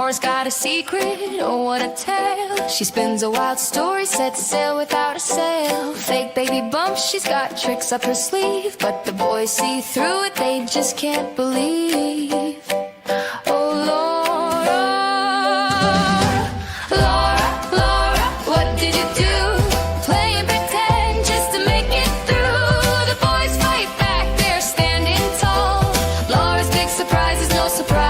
Laura's got a secret, oh what a tale. She spins a wild story, sets sail without a sail. Fake baby bumps, she's got tricks up her sleeve, but the boys see through it, they just can't believe. Oh Laura, Laura, Laura, what did you do? Play and pretend just to make it through. The boys fight back, they're standing tall. Laura's big surprise is no surprise.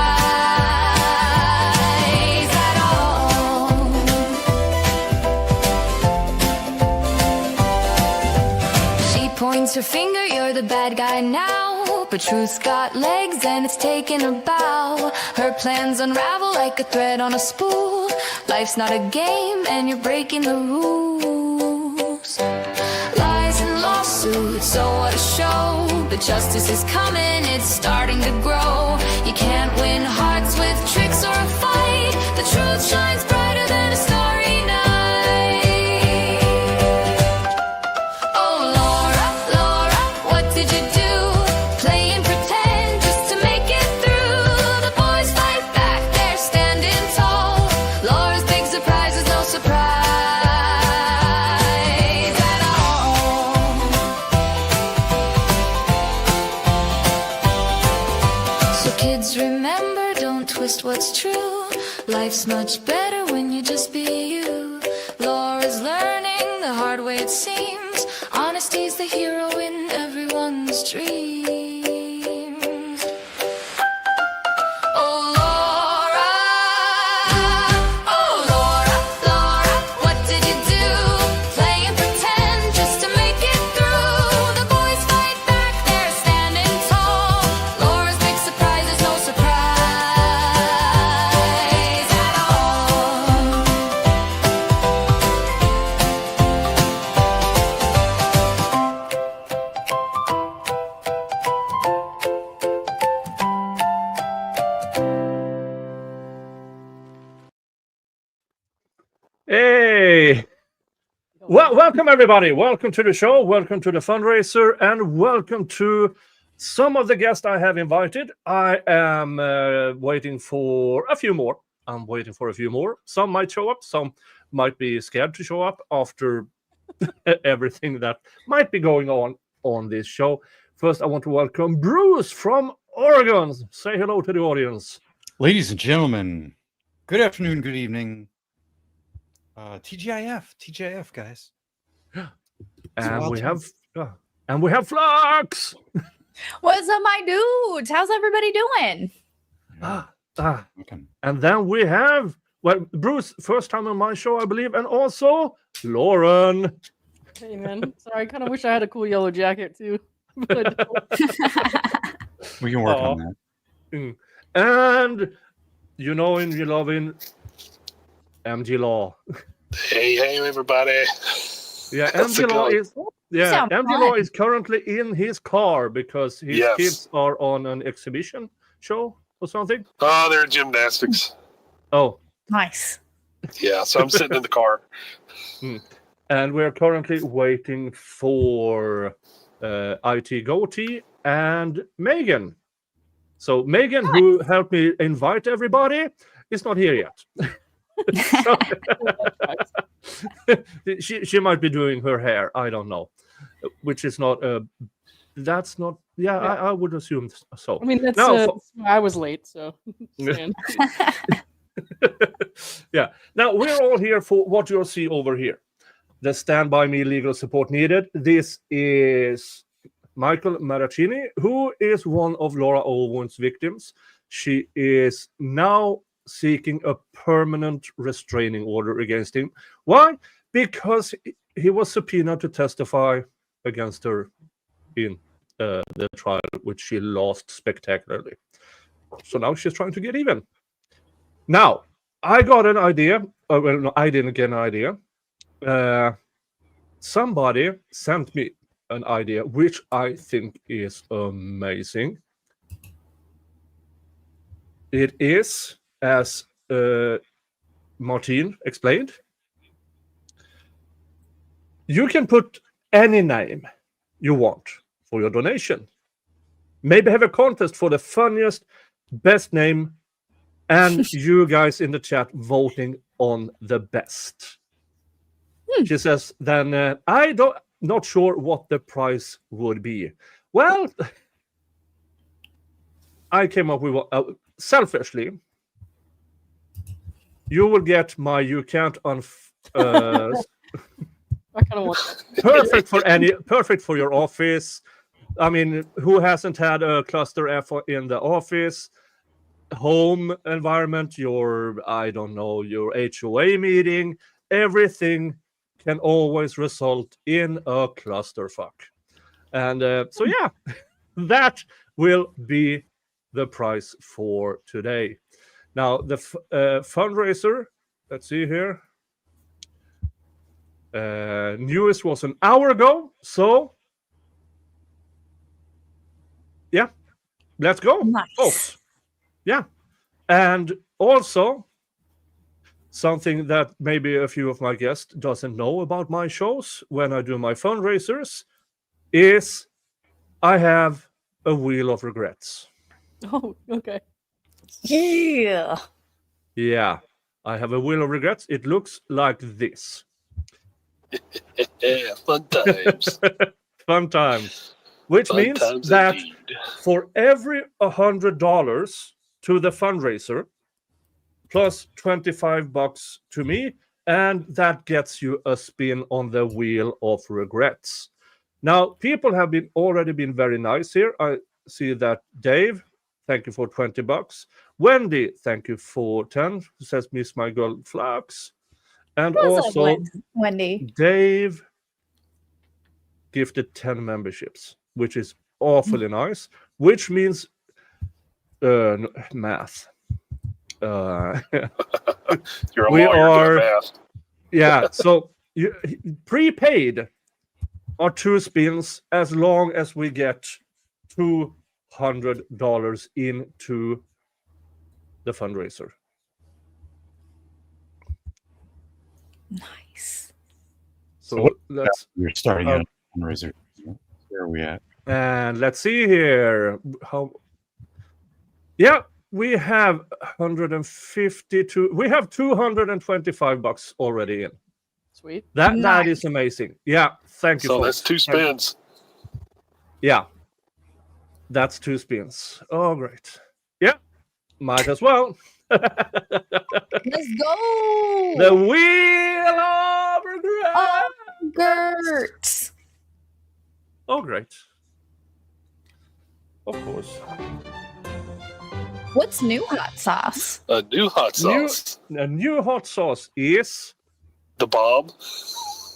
Points her finger, you're the bad guy now. But truth's got legs and it's taken a bow. Her plans unravel like a thread on a spool. Life's not a game and you're breaking the rules. Lies and lawsuits, so what a show. But justice is coming, it's starting to grow. You can't win hearts with tricks or a fight. The truth shines brighter than a starry night. What's true? Life's much better when you just be you. Laura's learning the hard way it seems. Honesty's the hero in everyone's dreams. Oh Laura, Laura, what did you do? Play and pretend just to make it through. The boys fight back, they're standing tall. Laura's big surprise is no surprise. Hey, well, welcome everybody. Welcome to the show. Welcome to the fundraiser, and welcome to some of the guests I have invited. I am waiting for a few more. Some might show up. Some might be scared to show up after everything that might be going on this show. First, I want to welcome Bruce from Oregon. Say hello to the audience. Ladies and gentlemen, good afternoon, good evening. TGIF, guys. And we have Fluxx. What's up, my dudes? How's everybody doing? Okay. And then we have Bruce, first time on my show, I believe, and also Lauren. Hey man, sorry, I kind of wish I had a cool yellow jacket too. But I don't. We can work on that. And you know him, you love him, MGLaw. Hey, everybody. Yeah, MGLaw is currently in his car because his kids are on an exhibition show or something. Oh, they're in gymnastics. Oh, Nice. Yeah, so I'm sitting in the car. And we're currently waiting for IT Goatee and Megan. So Megan, who helped me invite everybody, is not here yet. she might be doing her hair. I don't know, which is not. That's not. Yeah, I would assume so. I mean, that's I was late, so. Yeah. Now we're all here for what you'll see over here. The Stand By Me legal support needed. This is Michael Marraccini, who is one of Laura Owens' victims. She is now seeking a permanent restraining order against him. Why? Because he was subpoenaed to testify against her in the trial, which she lost spectacularly. So now she's trying to get even. Now, I got an idea. Well, no, I didn't get an idea. Somebody sent me an idea, which I think is amazing. It is, as Martin explained, you can put any name you want for your donation. Maybe have a contest for the funniest, best name and you guys in the chat voting on the best. She says, then not sure what the price would be. Well, I came up with selfishly. You will get my you can't I kind of want. perfect for your office. I mean, who hasn't had a cluster F in the office, home environment, your your HOA meeting, everything can always result in a clusterfuck. And so yeah, that will be the price for today. Now the fundraiser, let's see here. Newest was an hour ago, so yeah, let's go, Nice. folks. Yeah, and also something that maybe a few of my guests doesn't know about my shows when I do my fundraisers is I have a wheel of regrets. Oh, okay. Yeah. Yeah, I have a wheel of regrets. It looks like this. Yeah, fun times. Fun times. Which Fun means times that indeed. for every $100 to the fundraiser, plus $25 to me, and that gets you a spin on the wheel of regrets. Now, people have already been very nice here. I see that Dave, thank you for $20. Wendy, thank you for 10. Says miss my girl Fluxx. And also Wendy. Dave gifted 10 memberships, which is awfully nice, which means math. You're a we lawyer are- doing math. Yeah, so you prepaid are 2 spins as long as we get $200 into the fundraiser. Nice. So let's We're starting a fundraiser. Where are we at? and let's see here how. Yeah, we have 152. We have $225 already in. Sweet. That Nice. is amazing. Yeah, thank you. So folks. that's 2 spins. Yeah, that's 2 spins. Oh, great. Yeah, might as well. Let's go. The wheel of regret. Oh, Gert. Oh, great. Of course. What's new hot sauce? A new hot sauce. A new hot sauce is The bomb.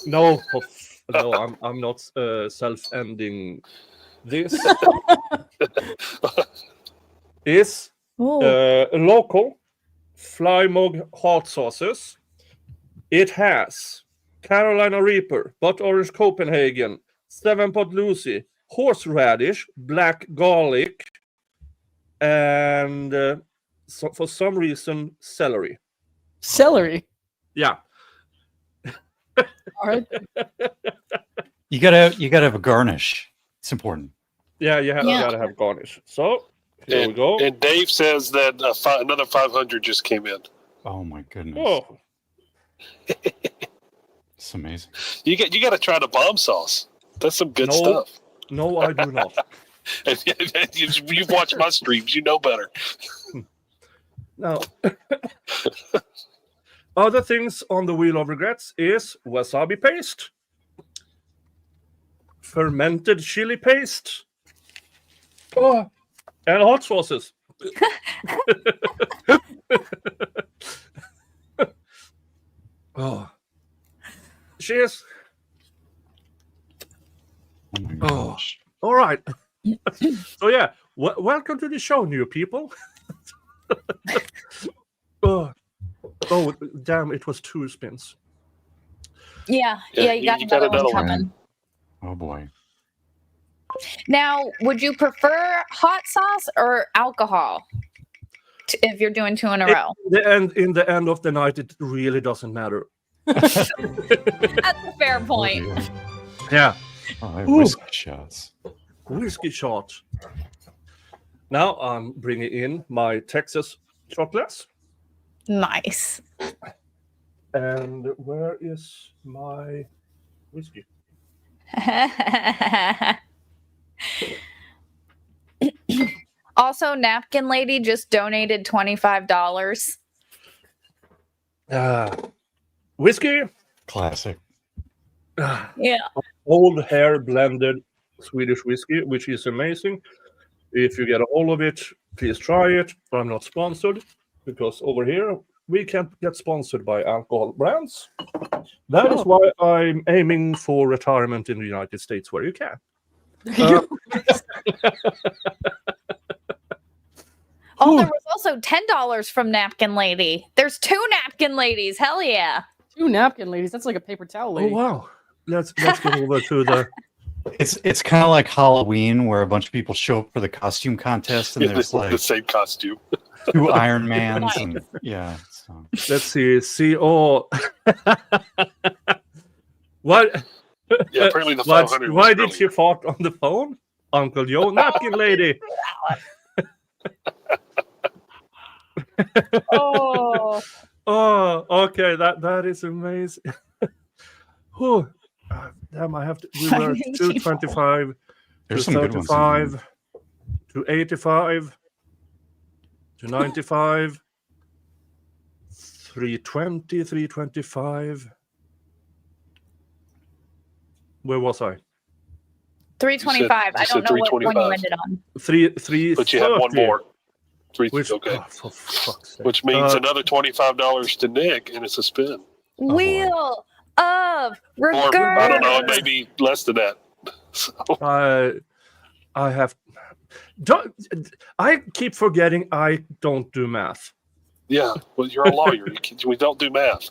no. I'm not self-ending. This is Oh, local fly mug hot sauces. It has Carolina Reaper, Butt Orange Copenhagen, 7-Pot Lucy, horseradish, black garlic, and for some reason celery. Celery. Yeah. All right. You gotta have a garnish. It's important. Yeah, you Yeah. gotta have garnish. So here we go. And Dave says that another 500 just came in. Oh my goodness. Oh, It's amazing. You got to try the bomb sauce. That's some good No. stuff. no, I do not. You've watched my streams. You know better. Now, other things on the wheel of regrets is wasabi paste, fermented chili paste, and hot sauces. Oh, cheers! Oh my Oh. gosh. All right. So yeah, welcome to the show, new people. Oh, damn! It was 2 spins. yeah. Yeah, Yeah, you got you got another one another one. coming. Oh boy. Now, would you prefer hot sauce or alcohol if you're doing 2 in a row? In the end of the night, it really doesn't matter. That's a fair point. Oh, dear. Yeah. Oh, I have Ooh. whiskey shots. Whiskey shot. Now I'm bringing in my Texas shot glass. Nice. And where is my whiskey? Also, Napkin Lady just donated $25. Whiskey. Classic. Yeah. Old hair blended Swedish whiskey, which is amazing. If you get a hold of it, please try it. I'm not sponsored because over here we can't get sponsored by alcohol brands. That is why I'm aiming for retirement in the United States, where you can. Oh, there was also $10 from Napkin Lady. There's 2 Napkin Ladies. Hell yeah. 2 napkin ladies. That's like a paper towel Oh lady. wow! Let's get over to the. It's kind of like Halloween, where a bunch of people show up for the costume contest, and Yeah, there's the like same costume. 2 Iron Mans, and yeah. So. Let's see. Oh, what? Yeah, apparently the 500. was Why did brilliant. she fart on the phone, Uncle Joe? Napkin Lady. Oh. Oh, okay. That is amazing. Whew. Damn, I have to. We were 225 to There's some good ones in 35 to 85 to 95, 320, 325. Where was I? 325. You I said don't know what one you 325. ended on. 330. But you have one more. Which, Okay. oh, for fuck's sake. Which means another $25 to Nick, and it's a spin. Wheel of Or I don't know, it Regret. may be less than that. So, I have. Don't, I keep forgetting I don't do math. yeah, well, you're a lawyer. We don't do math.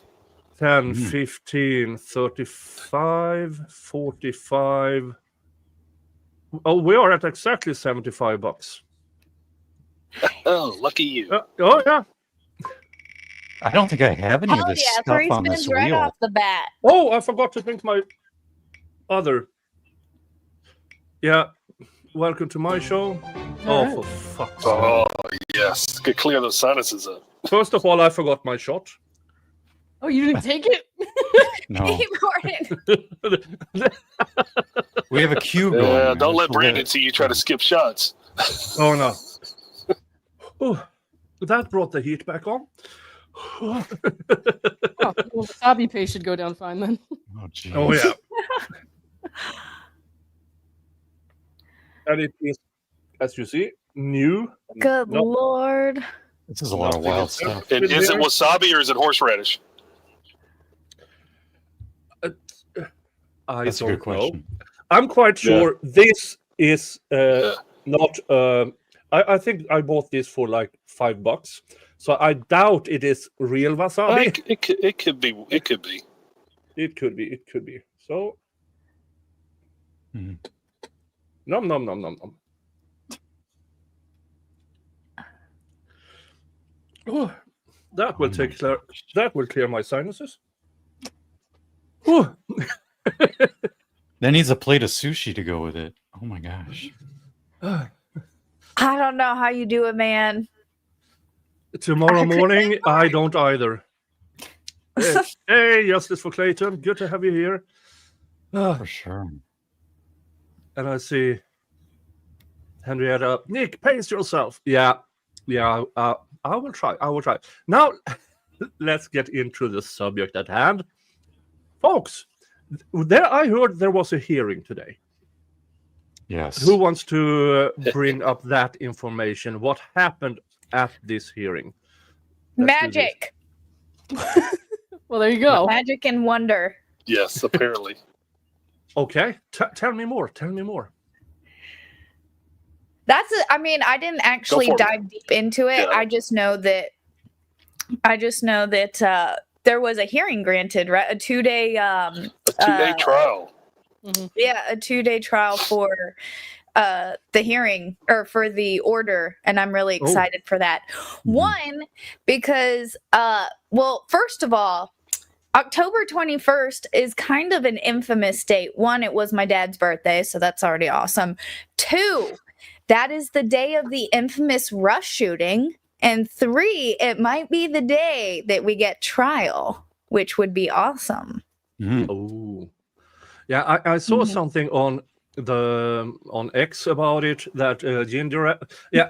10, 15, 35, 45. Oh, we are at exactly $75. Oh, lucky you. Oh, yeah. I don't think I have any Hell of this yeah, stuff 3 on this spins right wheel. off the bat. Oh, I forgot to drink my other. Yeah. Welcome to my show. All Oh, right. for fuck's sake. Oh, yes. Could clear those sinuses up. First of all, I forgot my shot. Oh, you didn't take it? No, Hey, Morton. we have a queue going. Yeah, man. don't let It's Brandon lit. see you try to skip shots. Oh, no. Oh, that brought the heat back on. Oh, well, wasabi paste should go down fine then. Oh, geez. Oh, yeah. And it is, as you see, new. Good No, Lord. This is a lot of nothing wild is- stuff. And is it wasabi or is it horseradish? I That's a don't good question. know. I'm quite sure this is not. I think I bought this for like $5, so I doubt it is real wasabi. It could be. It could be. It could be. It could be. So, Mhm. nom nom nom nom nom. Oh, that will take care. That will clear my sinuses. Oh, That needs a plate of sushi to go with it. Oh my gosh. I don't know how you do it, man. tomorrow morning, I don't either. Hey, Justice for Clayton, good to have you here. For sure. And I see Henrietta. Nick, pace yourself. Yeah. I will try. Now, let's get into the subject at hand, folks. I heard there was a hearing today. Yes. Who wants to bring up that information? What happened at this hearing? Let's do this. Magic. Well, there you go. Magic and wonder. Yes, apparently. Okay, tell me more. I mean, I didn't actually for it. dive deep into it. Yeah. I just know that there was a hearing granted, right? A 2-day A 2-day trial. a 2-day trial for the hearing or for the order, and I'm really excited for that. One, because well, first of all, October 21st is kind of an infamous date. One, it was my dad's birthday, so that's already awesome. Two, that is the day of the infamous Rush shooting. And 3, it might be the day that we get trial, which would be awesome. Mhm. Oh, yeah. I saw something on X about it that Ginger. Yeah.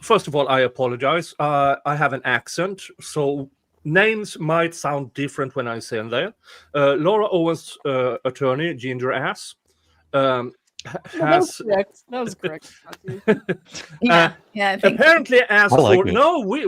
First of all, I apologize. I have an accent, so names might sound different when I say them. Laura Owens' attorney, Ginger Ass, No, that was has correct. That was correct. Yeah, I think apparently asked I like for it. no. We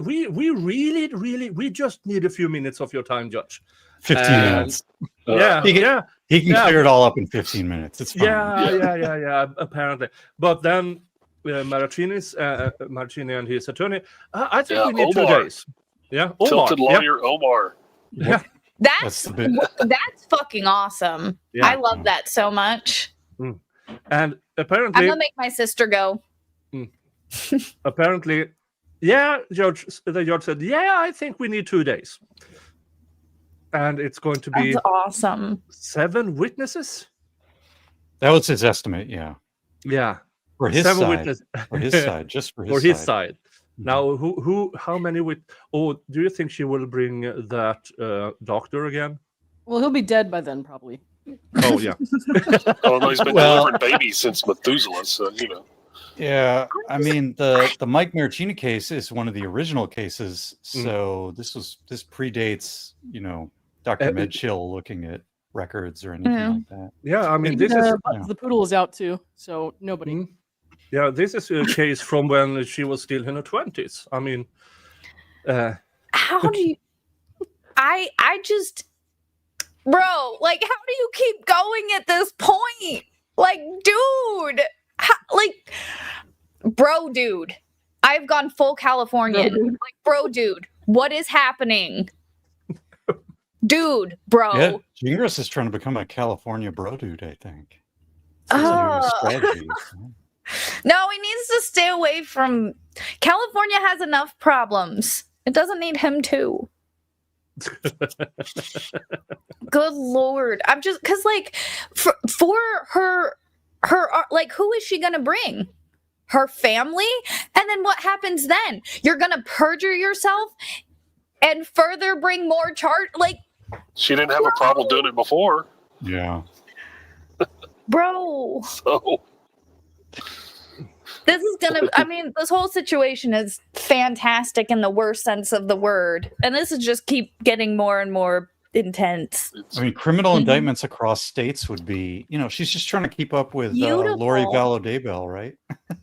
really we just need a few minutes of your time, Judge. 15 And- minutes. Yeah, He can, yeah. he can Yeah. clear it all up in 15 minutes. It's fine. Yeah. Apparently, but then Marachini and his attorney. I think we need Omar. 2 days. Yeah, Omar. Tilted Yeah. lawyer Omar. Yeah. That's the bit. that's fucking awesome. Yeah. I love that so much. And I'm apparently, gonna make my sister go. yeah, the judge said, yeah, I think we need 2 days, and it's going to be That's awesome. 7 witnesses. That was his estimate, yeah. Yeah, For his 7 side. witnesses For his side, just for his for side. his side. Now, how many do you think she will bring that doctor again? Well, he'll be dead by then, probably. Oh yeah, Although he's been Well- delivering babies since Methuselah, so you know. Yeah, I mean the Mike Marraccini case is one of the original cases, so this predates, Dr. Medchill looking at records or anything Yeah. like that. yeah. I mean, this is The poodle is out too, so nobody. yeah, this is a case from when she was still in her 20s. I mean, How do you I just bro, like how do you keep going at this point? Like, dude, dude. I've gone full Californian. Bro, dude. Like, bro, dude, what is happening? Dude, bro. Yeah, Gingras is trying to become a California bro dude, I think. Oh. Strategy. No, he needs to stay away from California has enough problems. It doesn't need him too. Good Lord. I'm just because like for her like who is she gonna bring? Her family? And then what happens then? You're gonna perjure yourself and further bring more charge like She didn't have a problem doing it before. Yeah. bro. So This is gonna I mean, this whole situation is fantastic in the worst sense of the word. And this is just keep getting more and more intense. I mean, criminal Mhm. indictments across states would be, she's just trying to keep up with Lori Beautiful. Vallow Daybell, right?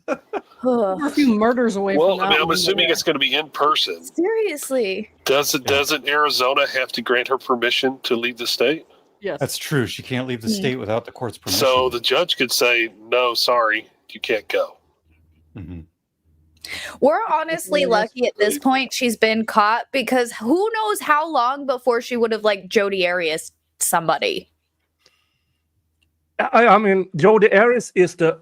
Ugh. We're a few murders away well, from I that mean, I'm one, assuming but, it's going to be in person. Seriously. Doesn't Arizona have to grant her permission to leave the state? yes. That's true. She can't leave the Mhm. state without the court's permission. So the judge could say, "No, sorry, you can't go." Mhm. We're honestly Yeah, that's lucky at this point she's been caught because who knows how long before she would have like Jodi Arias somebody. I mean, Jodi Arias is the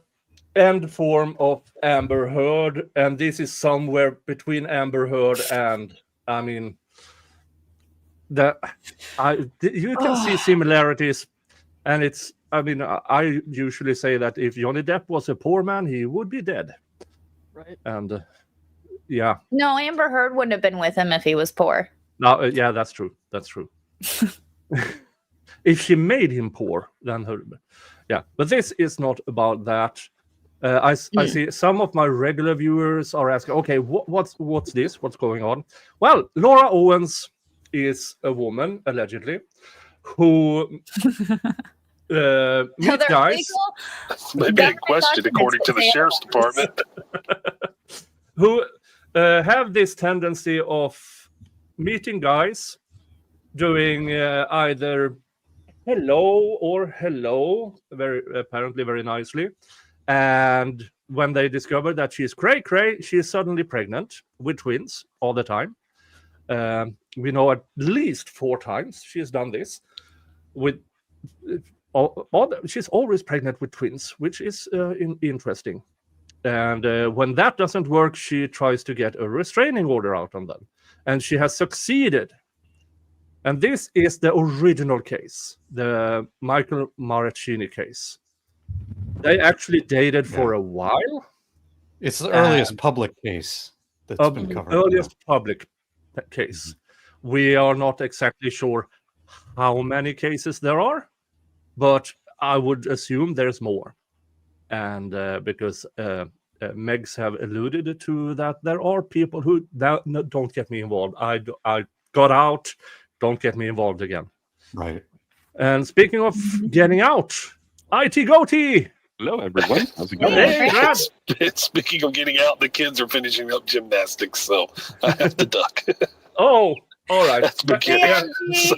end form of Amber Heard, and this is somewhere between Amber Heard and, I mean, you can see similarities, and it's. I mean, I usually say that if Johnny Depp was a poor man, he would be dead, right. and yeah, No, Amber Heard wouldn't have been with him if he was poor. no, yeah, that's true. That's true. If she made him poor, then her, yeah. But this is not about that. I see some of my regular viewers are asking, okay, what's this? What's going on? Well, Laura Owens is a woman, allegedly, who meet They're guys illegal. Maybe a Government question according to the documents sheriff's department. who have this tendency of meeting guys, doing either hello or hello, apparently very nicely. And when they discover that she's cray, she is suddenly pregnant with twins all the time. We know at least 4 times she's done this. She's always pregnant with twins, which is interesting. And when that doesn't work, she tries to get a restraining order out on them. And she has succeeded. And this is the original case, the Michael Marraccini case. They actually dated for a while. It's the earliest public case that's been covered. earliest public case. We are not exactly sure how many cases there are, but I would assume there's more. And because Megs have alluded to that, there are people who don't get me involved. I got out, don't get me involved again. Right. And speaking of getting out, IT Goatee! Hello, everyone. How's it going? Hey, Brad! Speaking of getting out, the kids are finishing up gymnastics, so I have to duck. Oh, all right. That's the kid. Yeah. So,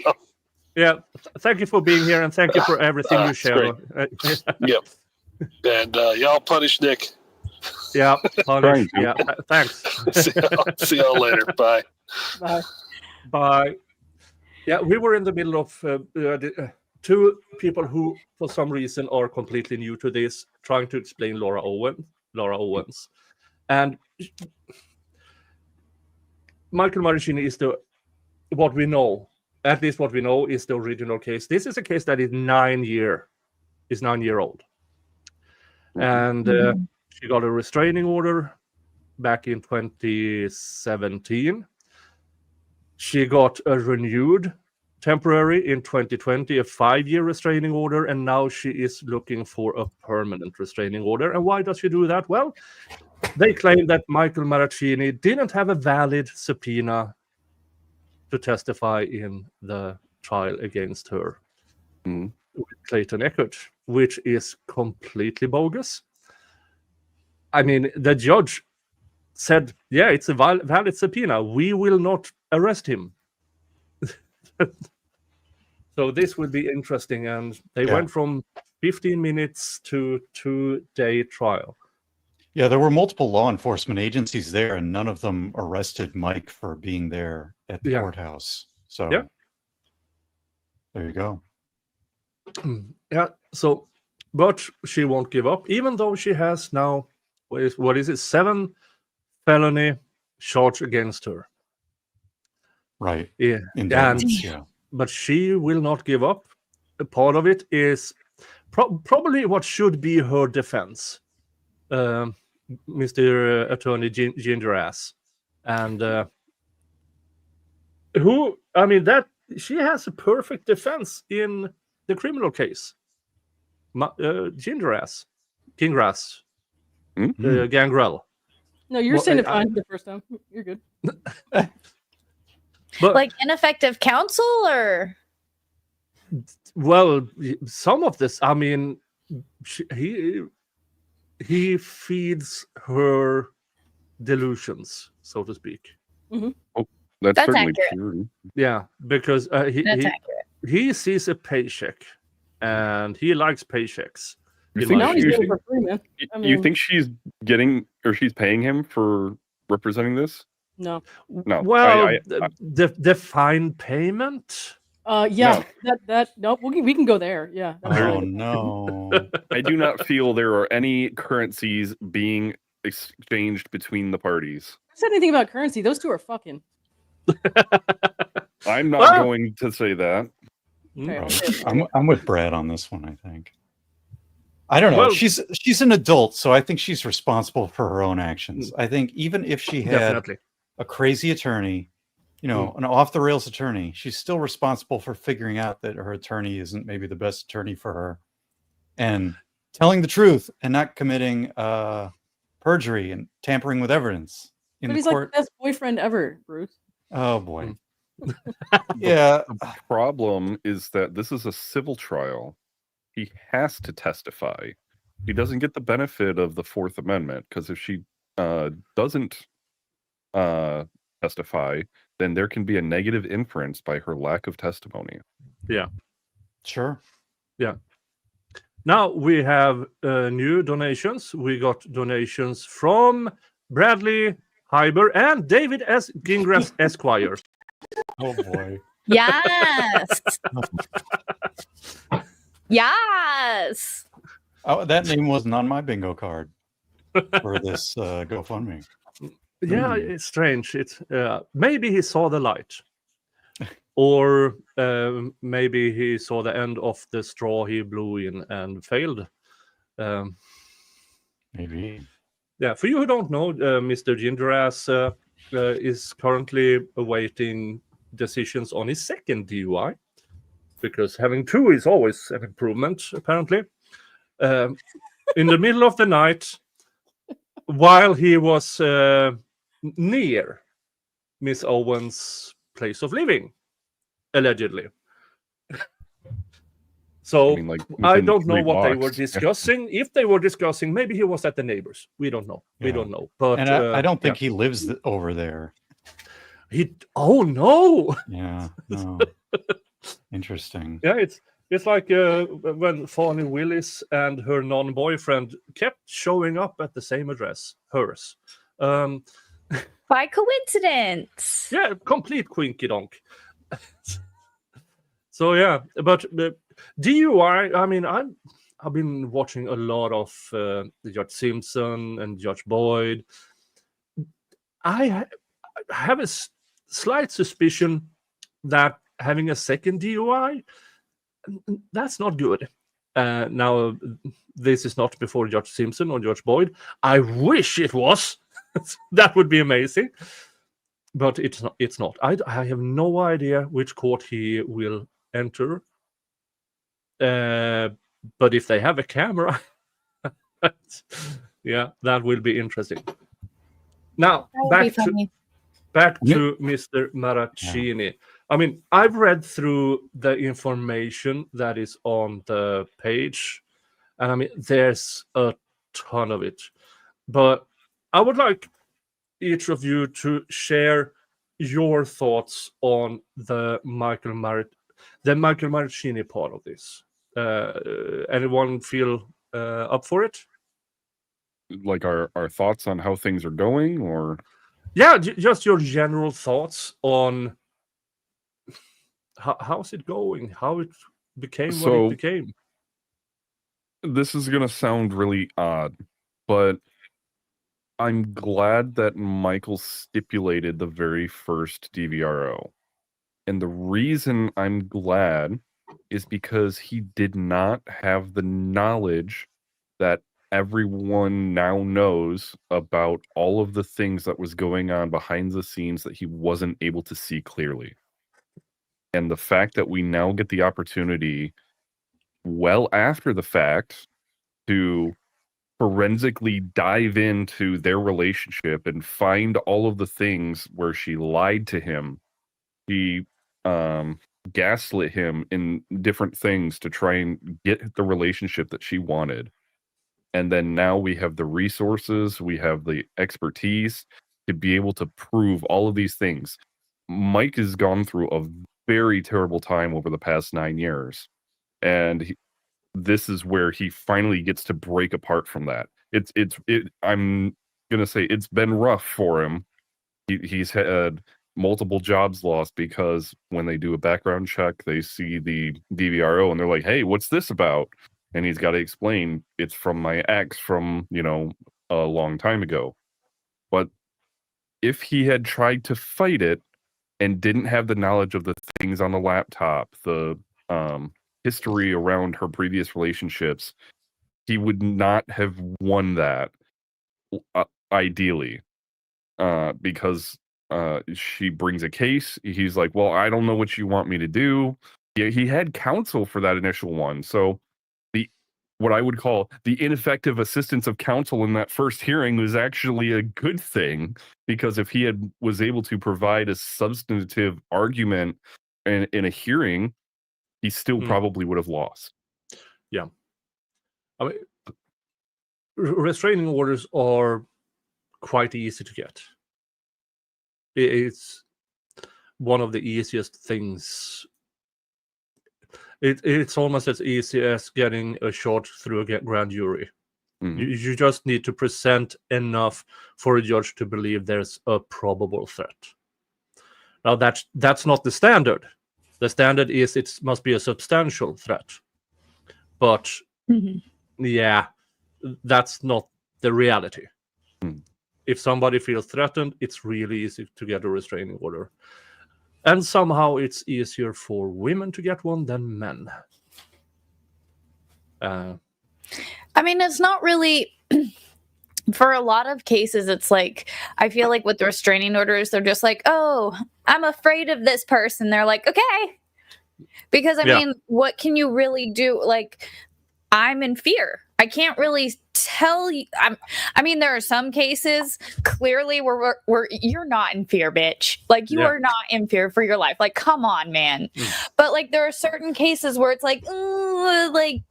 Yeah, thank you for being here, and thank you for everything you It's share. yep. And y'all punish Nick. Yeah, punish. Trying to. Yeah, thanks. See y'all later. Bye. Bye. Bye. Yeah, we were in the middle of two people who, for some reason, are completely new to this, trying to explain Laura Owens. And Michael Marraccini is what we know is the original case. This is a case that is 9 year old. And she got a restraining order back in 2017. She got a renewed temporary in 2020, a 5-year restraining order, and now she is looking for a permanent restraining order. And why does she do that? Well, they claim that Michael Marraccini didn't have a valid subpoena to testify in the trial against her with Clayton Eckert, which is completely bogus. I mean, the judge said, yeah, it's a valid subpoena. We will not arrest him. So this will be interesting. And they went from 15 minutes to 2-day trial. Yeah, there were multiple law enforcement agencies there, and none of them arrested Mike for being there at the courthouse. So there you go. Yeah. So, but she won't give up, even though she has now, what is it, 7 felony charge against her. Right. Yeah. But she will not give up. A part of it is probably what should be her defense, Mr. Attorney Ginger Ass, and she has a perfect defense in the criminal case. Ginger Ass, Kingrass, Gangrel. No, you're saying it fine the first time. You're good. But, like ineffective counsel, or well, some of this, I mean, he feeds her delusions, so to speak. Oh, that's certainly accurate. true. Yeah, because he sees a paycheck, and he likes paychecks. You think, Now he's doing it for free, man. I mean, you think she's getting, or she's paying him for representing this? No. No. Well, the fine payment. Yeah. No. We can go there. Yeah. Oh no. I do not feel there are any currencies being exchanged between the parties. I said anything about currency. Those two are fucking. I'm not going to say that. Okay, Right. I'm with Brad on this one, I think. I don't know. Well, she's an adult, so I think she's responsible for her own actions. I think even if she had a crazy attorney, an off the rails attorney, she's still responsible for figuring out that her attorney isn't maybe the best attorney for her, and telling the truth and not committing perjury and tampering with evidence in but he's court. like the best boyfriend ever, Bruce. Oh boy. Yeah. The problem is that this is a civil trial. He has to testify. He doesn't get the benefit of the Fourth Amendment, because if she doesn't testify, then there can be a negative inference by her lack of testimony. Yeah. Sure. Yeah. Now we have new donations. We got donations from Bradley Hyber and David S. Gingras Esquire. Oh boy. yes, yes. Oh, that name wasn't on my bingo card for this GoFundMe. Yeah, it's strange. It's maybe he saw the light, or maybe he saw the end of the straw he blew in and failed. Maybe. Yeah, for you who don't know, Mr. Gingeras is currently awaiting decisions on his second DUI, because having 2 is always an improvement, apparently. In the middle of the night, while he was near Miss Owens' place of living, allegedly. So I mean, like, I within don't know 3 what they were blocks. Yeah. discussing. If they were discussing, maybe he was at the neighbors. We don't know. We Yeah. don't know. But And I don't think he lives over there. Oh no! Yeah. No. Interesting. Yeah, it's like when Fanny Willis and her non-boyfriend kept showing up at the same address, hers. By coincidence. Yeah, complete quinky donk. So yeah, but DUI. I mean, I've been watching a lot of Judge Simpson and Judge Boyd. I have a slight suspicion that having a second DUI, that's not good. Now, this is not before Judge Simpson or Judge Boyd. I wish it was. That would be amazing. But it's not. It's not. I have no idea which court he will enter. But if they have a camera, yeah, that will be interesting. Now, back to Mr. Marraccini. Yeah. I mean, I've read through the information that is on the page, and I mean, there's a ton of it. But I would like each of you to share your thoughts on the Michael Marraccini part of this. Anyone feel up for it? Like our thoughts on how things are going, or yeah, just your general thoughts on how's it going, how it became what it became. This is gonna sound really odd, but I'm glad that Michael stipulated the very first DVRO. And the reason I'm glad is because he did not have the knowledge that everyone now knows about all of the things that was going on behind the scenes that he wasn't able to see clearly. And the fact that we now get the opportunity, well after the fact, to forensically dive into their relationship and find all of the things where she lied to him, she gaslit him in different things to try and get the relationship that she wanted. And then now we have the resources, we have the expertise to be able to prove all of these things. Mike has gone through a very terrible time over the past 9 years. And this is where he finally gets to break apart from that. I'm going to say it's been rough for him. He's had multiple jobs lost because when they do a background check, they see the DVRO and they're like, hey, what's this about? And he's got to explain it's from my ex from, a long time ago. But if he had tried to fight it and didn't have the knowledge of the things on the laptop, the history around her previous relationships, he would not have won that, ideally, because she brings a case. He's like, well, I don't know what you want me to do. Yeah, he had counsel for that initial one. So what I would call the ineffective assistance of counsel in that first hearing was actually a good thing, because if he was able to provide a substantive argument in a hearing, he still probably would have lost. Yeah. I mean, restraining orders are quite easy to get. It's one of the easiest things. It's almost as easy as getting a shot through a grand jury. You just need to present enough for a judge to believe there's a probable threat. Now, that's not the standard. The standard is it must be a substantial threat. But, yeah, that's not the reality. If somebody feels threatened, it's really easy to get a restraining order. And somehow it's easier for women to get one than men. I mean, it's not really for a lot of cases, it's like, I feel like with the restraining orders, they're just like, oh, I'm afraid of this person. They're like, okay. Because, I mean, what can you really do? Like, I'm in fear. I can't really tell you. I mean, there are some cases clearly where you're not in fear, bitch. Like, you are not in fear for your life. Like, come on, man. But like, there are certain cases where it's like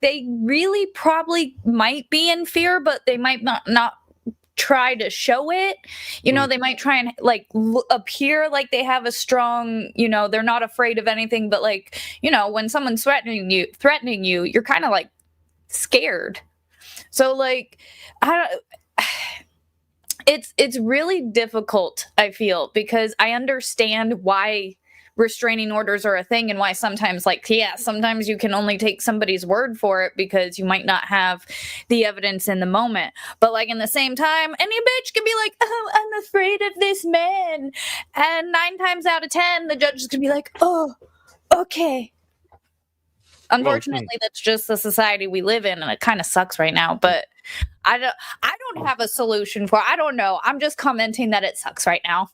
they really probably might be in fear, but they might not try to show it. You know, they might try and like appear like they have a strong, you know, they're not afraid of anything. But like, you know, when someone's threatening you, you're kind of like scared. So like, it's really difficult, I feel, because I understand why restraining orders are a thing and why sometimes, like, sometimes you can only take somebody's word for it because you might not have the evidence in the moment. But like, in the same time, any bitch can be like, oh, I'm afraid of this man, and 9 times out of 10 the judge is gonna be like, oh, okay. Unfortunately, that's just the society we live in, and it kind of sucks right now. But I don't have a solution for it. I don't know. I'm just commenting that it sucks right now.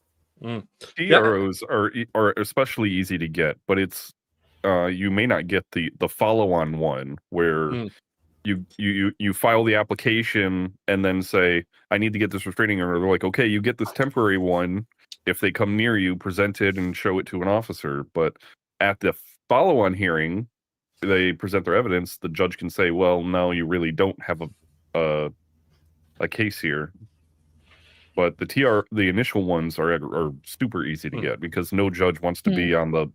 TROs are especially easy to get, but it's you may not get the follow-on one where you file the application and then say, I need to get this restraining order. They're like, okay, you get this temporary one if they come near you, present it and show it to an officer. But at the follow-on hearing, they present their evidence, the judge can say, well, no, you really don't have a case here. But the initial ones are super easy to get because no judge wants to be on the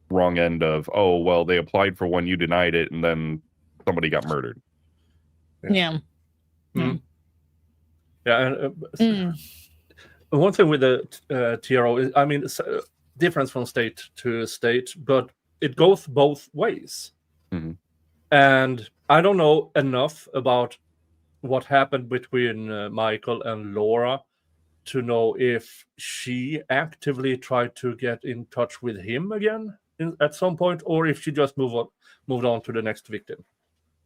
wrong end of, oh, well, they applied for one, you denied it, and then somebody got murdered. And one thing with the TRO is, I mean, it's difference from state to state, but it goes both ways. And I don't know enough about what happened between Michael and Laura to know if she actively tried to get in touch with him again at some point, or if she just moved on to the next victim.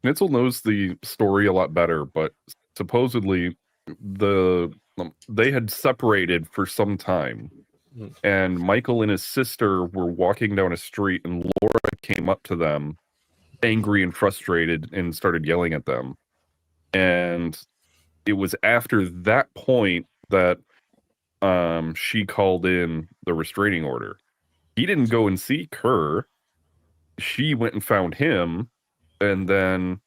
Nitzel knows the story a lot better, but supposedly they had separated for some time, and Michael and his sister were walking down a street, and Laura came up to them, angry and frustrated, and started yelling at them. And it was after that point that she called in the restraining order. He didn't go and seek her. She went and found him, and then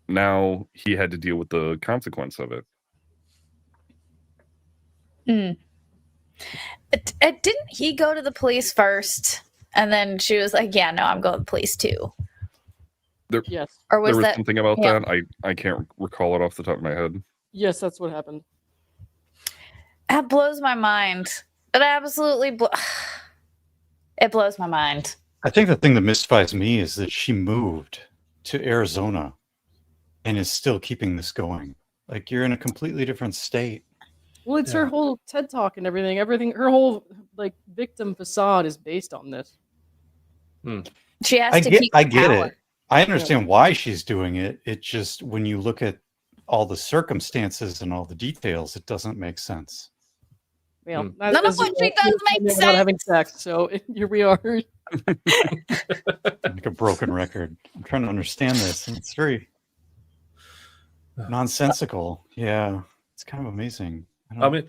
now he had to deal with the consequence of it. Didn't he go to the police first, and then she was like, yeah, no, I'm going to the police too? Yes. Or was there was that something about that? I can't recall it off the top of my head. Yes, that's what happened. That blows my mind. It absolutely it blows my mind. I think the thing that mystifies me is that she moved to Arizona and is still keeping this going. Like, you're in a completely different state. Well, it's her whole TED Talk and everything. Her whole like victim facade is based on this. She has to keep I get power. it. I understand why she's doing it. It just, when you look at all the circumstances and all the details, it doesn't make sense. Well, none of what she does makes sense. Not having sex, so here we are. Like a broken record. I'm trying to understand this. And it's very nonsensical. Yeah, it's kind of amazing. I mean,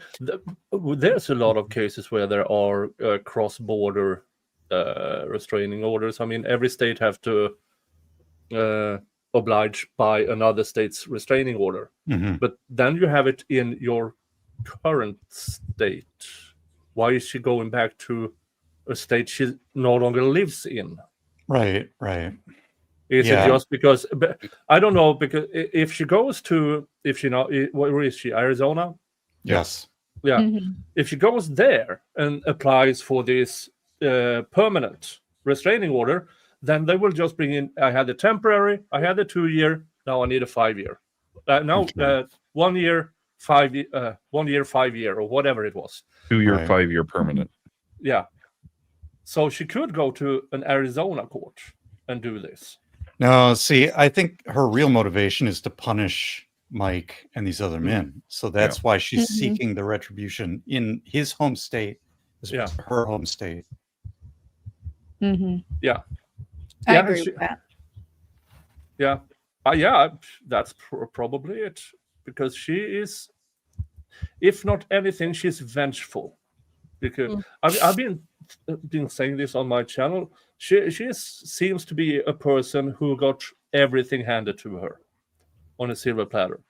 there's a lot of cases where there are cross-border restraining orders. I mean, every state have to oblige by another state's restraining order. But then you have it in your current state. Why is she going back to a state she no longer lives in? Right. Is it just because? I don't know, because if she goes to, where is she? Arizona? Yes. Yeah. If she goes there and applies for this permanent restraining order, then they will just bring in, I had a temporary, I had a 2-year, now I need a 5-year. 1 year, 5 year, 1 year, 5 year, or whatever it was. 2-year, 5-year permanent. Yeah. So she could go to an Arizona court and do this. No, see, I think her real motivation is to punish Mike and these other men. So that's why she's Mhm. seeking the retribution in his home state, as Yeah. her home state. Mhm. Yeah. I Yeah, agree she- with that. Yeah. Yeah, that's probably it. Because she is, if not anything, she's vengeful. Because I've been saying this on my channel. She seems to be a person who got everything handed to her on a silver platter,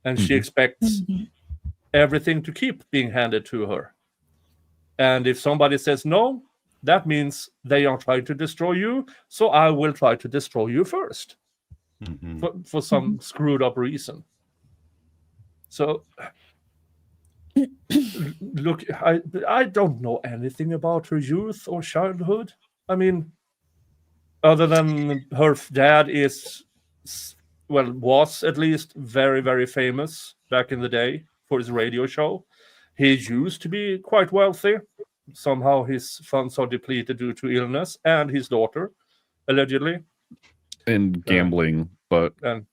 and she expects Mhm. everything to keep being handed to her. And if somebody says no, that means they are trying to destroy you. So I will try to destroy you first for some screwed up reason. So look, I don't know anything about her youth or childhood. I mean, other than her dad was at least very, very famous back in the day for his radio show. He used to be quite wealthy. Somehow his funds are depleted due to illness, and his daughter, allegedly. And gambling, but And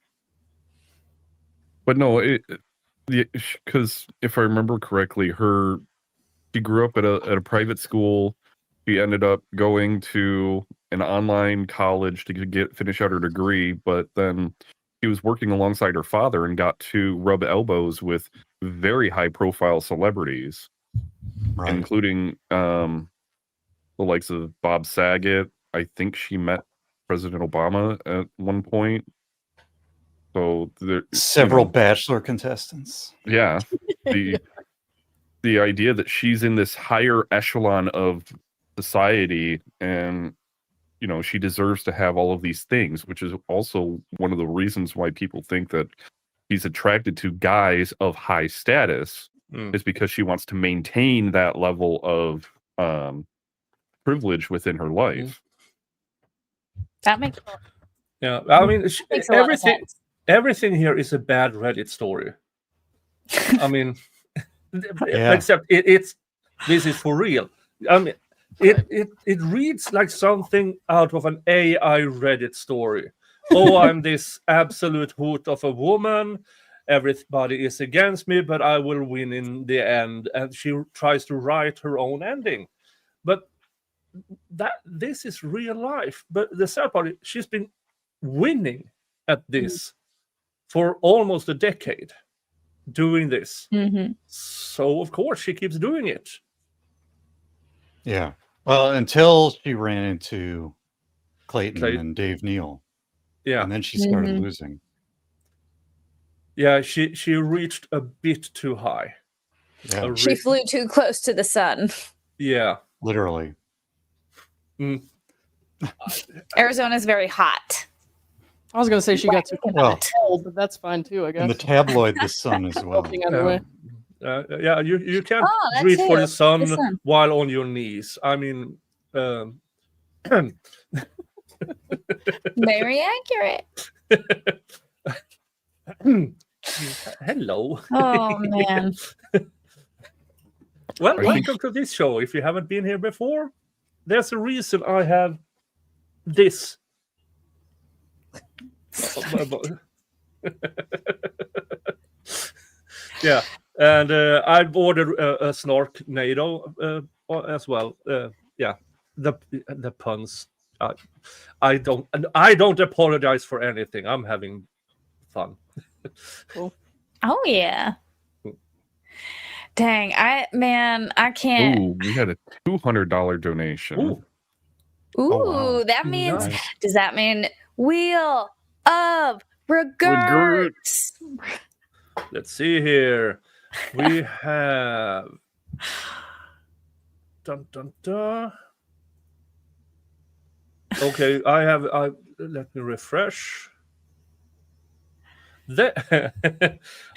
no, because if I remember correctly, she grew up at a private school. She ended up going to an online college to finish out her degree, but then she was working alongside her father and got to rub elbows with very high profile celebrities, Right. including the likes of Bob Saget. I think she met President Obama at one point. So Several Bachelor contestants. Yeah. The idea that she's in this higher echelon of society and she deserves to have all of these things, which is also one of the reasons why people think that she's attracted to guys of high status, is because she wants to maintain that level of privilege within her life. That makes yeah, I mean, makes a lot of sense. everything here is a bad Reddit story. I mean, Yeah. except this is for real. I mean, it reads like something out of an AI Reddit story. Oh, I'm this absolute hoot of a woman. Everybody is against me, but I will win in the end. And she tries to write her own ending. But this is real life. But the sad part is she's been winning at this for almost a decade, doing this. Mhm. So of course she keeps doing it. Yeah. Well, until she ran into Clayton and Dave Neal. Yeah. And then she started losing. Yeah, she reached a bit too high. Yeah. She flew too close to the sun. Yeah. Literally. Arizona's very hot. I was gonna say she got too Well, cold, but that's fine too, I guess. in the tabloid, the sun as well. Melting anyway. Yeah, you can't that breathe for too. the sun, The sun. while on your knees. I mean, Very accurate. hello. Oh man. Well, I think- welcome to this show. If you haven't been here before, there's a reason I have this. Yeah, and I've ordered a Snarknado as well. Yeah, the puns. I don't apologize for anything. I'm having fun. Cool. Oh yeah. Dang, I can't. Ooh, we had a $200 donation. Ooh. Ooh, wow. that means Nice. does that mean Wheel of Regrets? Let's see here. We have. Dun, dun, dun. Okay, I let me refresh.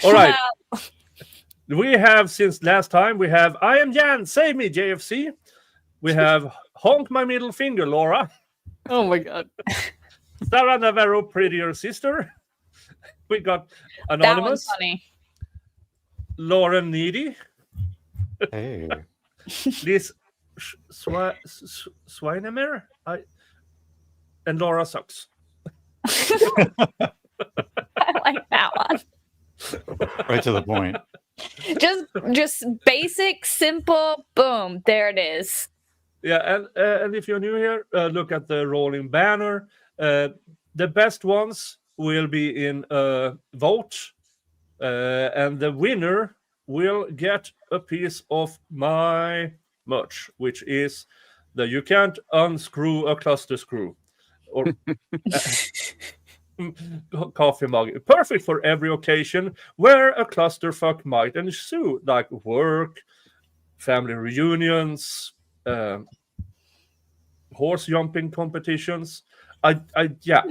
All right. We have, since last time, we have I am Jan, save me, JFC. We have honk my middle finger, Laura. Oh my god. Sarah Navarro, prettier sister. We got That one's Anonymous, funny. Lauren Needy, Hey. Liz Swinemer, and Laura Sucks. I like that one. Right to the point. Just basic, simple, boom, there it is. Yeah, and if you're new here, look at the rolling banner. The best ones will be in a vote, and the winner will get a piece of my merch, which is the You Can't Unscrew a Cluster Screw, or coffee mug. Perfect for every occasion where a clusterfuck might ensue, like work, family reunions, horse jumping competitions. Yeah.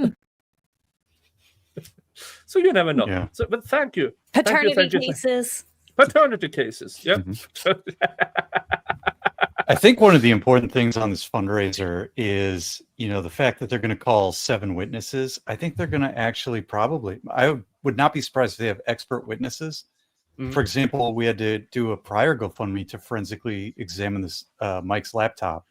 So you never know. Yeah. So, but thank you. Paternity cases. Paternity cases. Yeah. I think one of the important things on this fundraiser is, the fact that they're going to call 7 witnesses. I think they're going to actually I would not be surprised if they have expert witnesses. For example, we had to do a prior GoFundMe to forensically examine this Mike's laptop,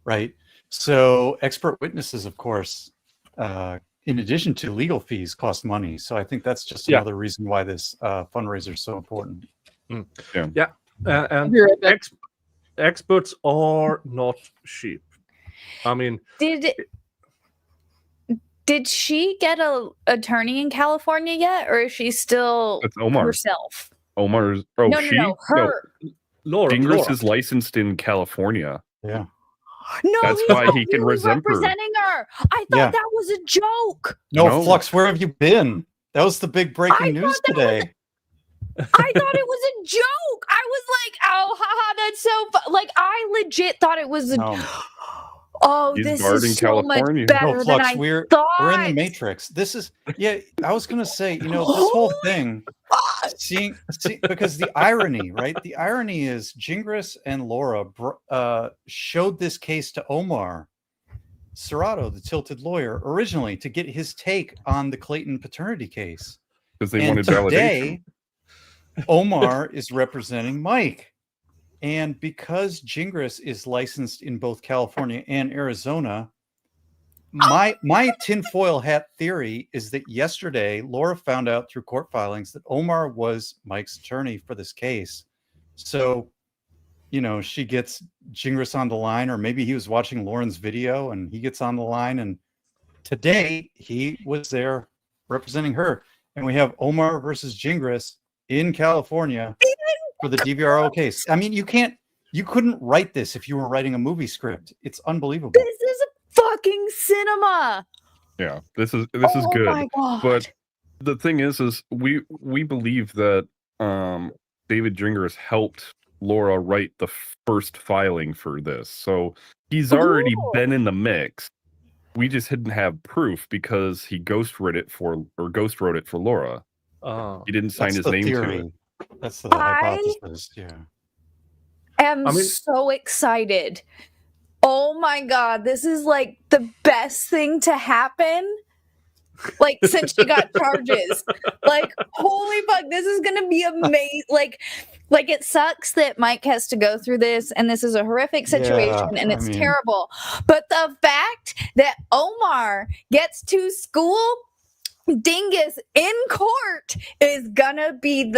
right? So expert witnesses, of course, in addition to legal fees, cost money. So I think that's just another reason why this fundraiser is so important. Yeah. And experts are not cheap. I mean, did she get a attorney in California yet, or is she still herself? Omar's No, her. Laura. Gingras is licensed in California. Yeah. No, that's why he can representing her. I thought that was a joke. No, Fluxx, where have you been? That was the big breaking news today. I thought it was a joke. I was like, oh, haha, that's so like I legit thought it was a Oh, He's this is so California. much better than I thought. We're in the Matrix. This is I was gonna say, this whole thing see, because the irony, right? The irony is Gingras and Laura showed this case to Omar Serrato, the Tilted lawyer, originally to get his take on the Clayton paternity case. Because they wanted validation. Omar is representing Mike. And because Gingras is licensed in both California and Arizona, my tinfoil hat theory is that yesterday Laura found out through court filings that Omar was Mike's attorney for this case. So, she gets Gingras on the line, or maybe he was watching Lauren's video and he gets on the line. And today he was there representing her. And we have Omar versus Gingras in California for the DVRO case. I mean, you couldn't write this if you were writing a movie script. It's unbelievable. This is fucking cinema. Yeah, this is good. My God. But the thing is we believe that David Gingras helped Laura write the first filing for this. So he's already been in the mix. We just didn't have proof because he ghostwrote it for Laura. He didn't sign his name to it. That's the hypothesis. Yeah. I'm so excited. Oh my God, this is like the best thing to happen. Like since she got charges. Like, holy fuck, this is gonna be amazing. Like it sucks that Mike has to go through this, and this is a horrific situation, and it's terrible. But the fact that Omar gets to school Dingus in court is gonna be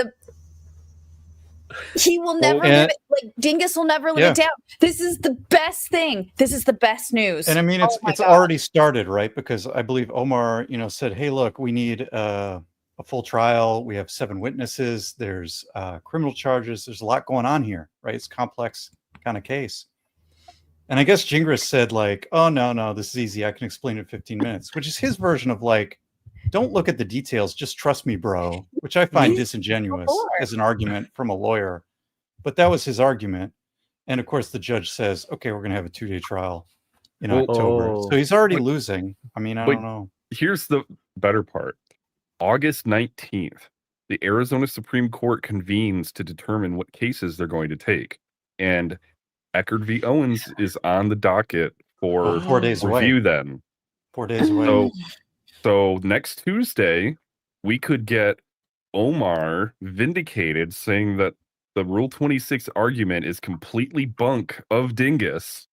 he will never live it. Like Dingus will never live it down. This is the best thing. This is the best news. And I mean, it's already started, right? Because I believe Omar, said, "Hey, look, we need a full trial. We have 7 witnesses. There's criminal charges. There's a lot going on here, right? It's a complex kind of case." And I guess Gingras said, like, "Oh no, this is easy. I can explain it in 15 minutes," which is his version of like, "Don't look at the details, just trust me, bro," which I find disingenuous as an argument from a lawyer. But that was his argument. And of course, the judge says, "Okay, we're going to have a 2-day trial in October." So he's already losing. I mean, I don't know. Here's the better part. August 19th, the Arizona Supreme Court convenes to determine what cases they're going to take. And Eckerd v. Owens is on the docket for 4 days review away. then. 4 days away. So next Tuesday, we could get Omar vindicated, saying that the Rule 26 argument is completely bunk of Dingus.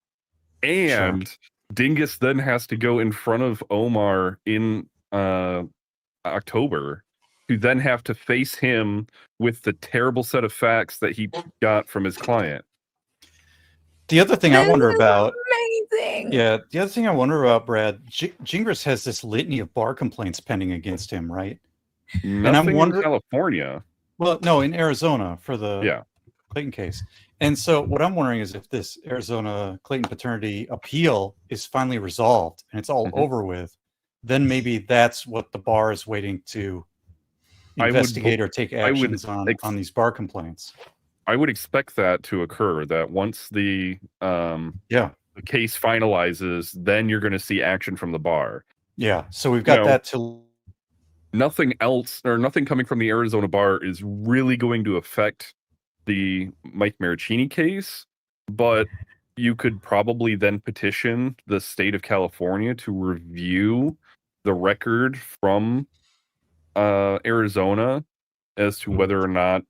And Dingus then has to go in front of Omar in October to then have to face him with the terrible set of facts that he got from his client. The other thing I wonder about, amazing. yeah, the other thing I wonder about, Brad, Gingras has this litany of bar complaints pending against him, right? Nothing in California. Well, no, in Arizona for the Yeah. Clayton case. And so what I'm wondering is if this Arizona Clayton paternity appeal is finally resolved and it's all over with, then maybe that's what the bar is waiting to investigate or take actions on these bar complaints. I would expect that to occur, that once the case finalizes, then you're going to see action from the bar. Yeah, so we've got that to... Nothing else, or nothing coming from the Arizona bar is really going to affect the Mike Marraccini case, but you could probably then petition the state of California to review the record from Arizona as to whether or not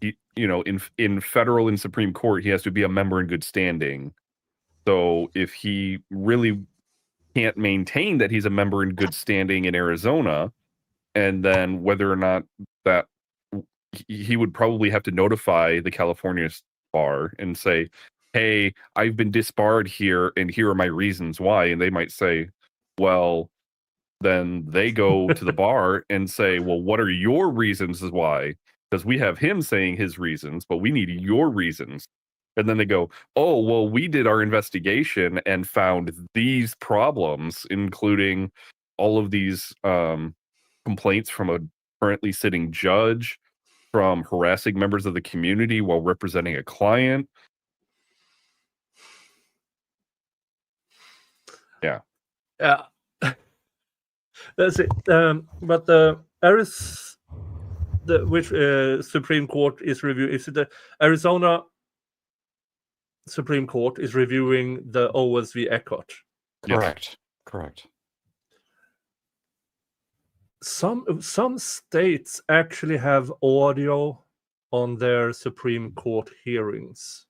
he, in federal and Supreme Court, he has to be a member in good standing. So if he really can't maintain that he's a member in good standing in Arizona, and then whether or not that he would probably have to notify the California bar and say, hey, I've been disbarred here, and here are my reasons why. And they might say, well, then they go to the bar and say, well, what are your reasons as why? Because we have him saying his reasons, but we need your reasons. And then they go, oh, well, we did our investigation and found these problems, including all of these complaints from a currently sitting judge, from harassing members of the community while representing a client. Yeah. Yeah. That's it. But which Supreme Court is reviewing? Is it the Arizona Supreme Court is reviewing the Owens v. Eckhart? Correct. Correct. Some states actually have audio on their Supreme Court hearings.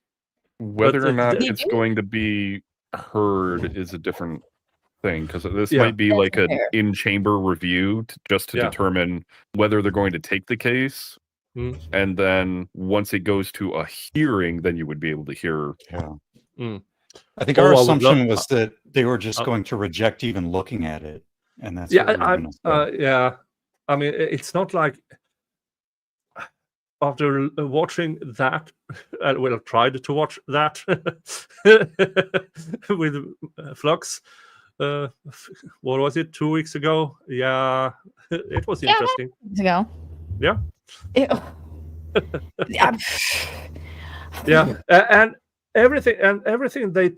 Whether or not it's going to be heard is a different thing, because this might be like an in-chamber review just to determine whether they're going to take the case. And then once it goes to a hearing, then you would be able to hear. I think our assumption was that they were just going to reject even looking at it. And that's I mean, it's not like after watching that, well, I tried to watch that with Fluxx. What was it? 2 weeks ago? Yeah, it was interesting. 2 weeks ago. Yeah. Yeah. And everything they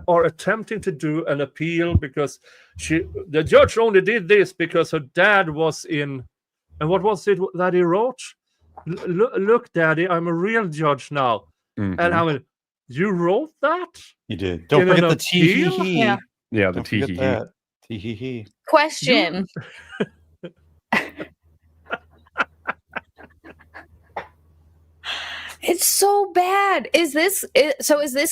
are attempting to do an appeal, because the judge only did this because her dad was in, and what was it that he wrote? Look, Daddy, I'm a real judge now. And I mean, you wrote that? You did. Don't forget the tee-hee-hee. Yeah, the tee-hee-hee. Tee-hee-hee. Question. It's so bad. Is this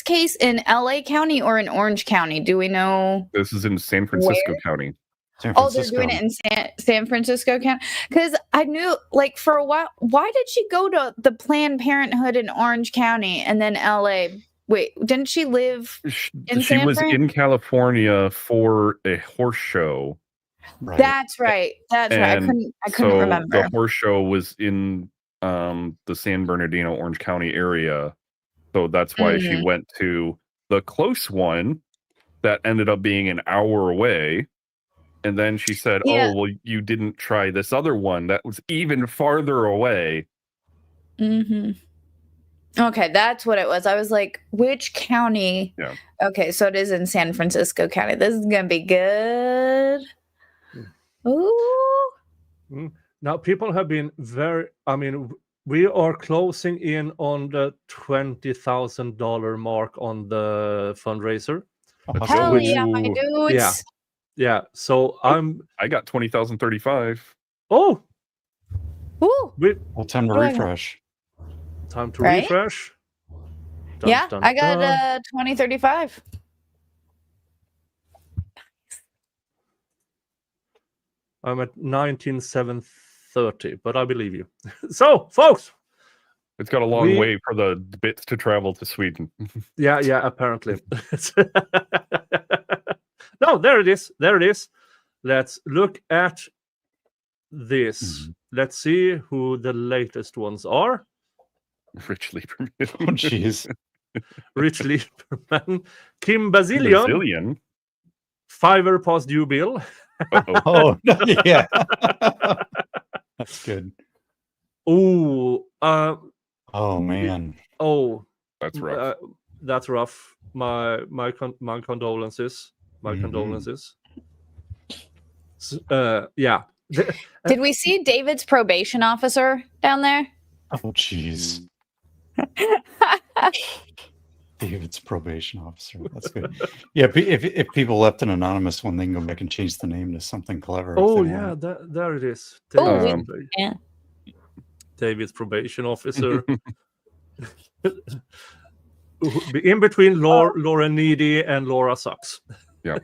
case in LA County or in Orange County? Do we know? This is in San Francisco County. Oh, they're doing it in San Francisco County? Because I knew, like, for a while, why did she go to the Planned Parenthood in Orange County and then LA? Wait, didn't she live in She was in California for a horse show. Right. That's right. That's right. I couldn't remember. The horse show was in the San Bernardino, Orange County area. So that's why she went to the close one that ended up being an hour away. And then she said, oh, well, you didn't try this other one that was even farther away. Okay, that's what it was. I was like, which county? Yeah. Okay, so it is in San Francisco County. This is going to be good. Ooh. Now, people have been we are closing in on the $20,000 mark on the fundraiser. Hell yeah, my dudes. Yeah. So I got 20,035. Oh. Ooh. Well, time to refresh. Time to refresh. I got 2035. I'm at 19,730, but I believe you. So, folks, It's got a long way for the bits to travel to Sweden. yeah, apparently. No, there it is. There it is. Let's look at this. Let's see who the latest ones are. Rich Lieberman. Oh, jeez. Rich Lieberman. Kim Bazillion. Fiverr past due bill. Oh, yeah. That's good. Oh, oh man. Oh, that's rough. That's rough. My condolences. My condolences. Yeah. Did we see David's probation officer down there? Oh, jeez. David's probation officer. That's good. Yeah, if people left an anonymous one, they can go back and change the name to something clever. Oh yeah, there it is. Yeah. David's probation officer. In between Laura Needy and Laura Sucks. Yeah.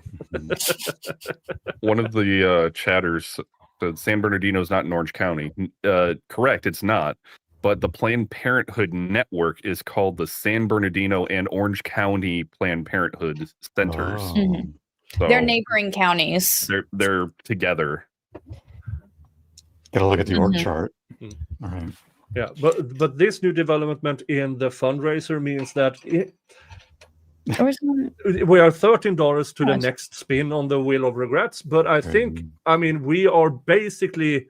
One of the chatters said San Bernardino's not in Orange County. Correct, it's not. But the Planned Parenthood network is called the San Bernardino and Orange County Planned Parenthood Centers. Oh. So they're neighboring counties. They're together. Gotta look at the org chart. All right. Yeah, but this new development in the fundraiser means that we are $13 to the next spin on the Wheel of Regrets. But I think, I mean, we are basically,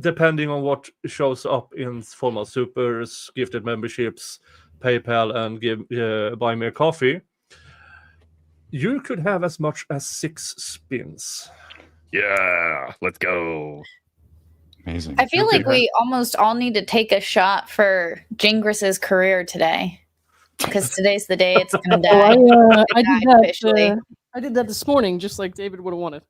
depending on what shows up in form of supers, gifted memberships, PayPal, and buy me a coffee, you could have as much as 6 spins. Yeah, let's go. Amazing. I feel like we almost all need to take a shot for Jingris's career today, because today's the day it's gonna die. I did that officially. I did that this morning, just like David would have wanted.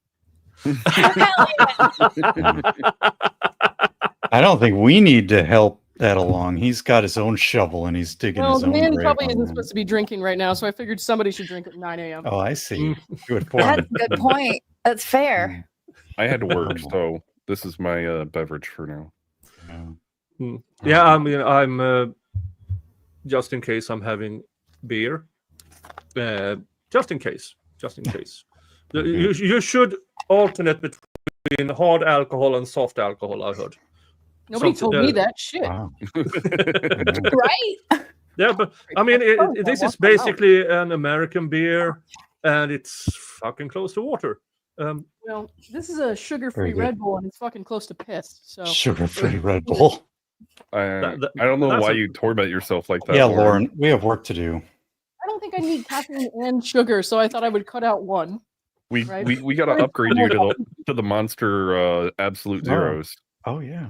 I don't think we need to help that along. He's got his own shovel and he's digging his own grave. The man probably isn't supposed to be drinking right now, so I figured somebody should drink at 9 a.m. Oh, I see. Good point. That's a good point. That's fair. I had to work, so this is my beverage for now. Yeah, I mean, I'm just in case I'm having beer. Just in case. You should alternate between hard alcohol and soft alcohol, I heard. Nobody told me that shit. Wow. Right? Yeah, but I mean, this is basically an American beer, and it's fucking close to water. Well, this is a sugar-free Red Bull, and it's fucking close to piss. So sugar-free Red Bull. I don't know why you torment yourself like that. Yeah, Lauren, we have work to do. I don't think I need caffeine and sugar, so I thought I would cut out one. We got to upgrade you to the Monster Absolute Zeros. Oh yeah.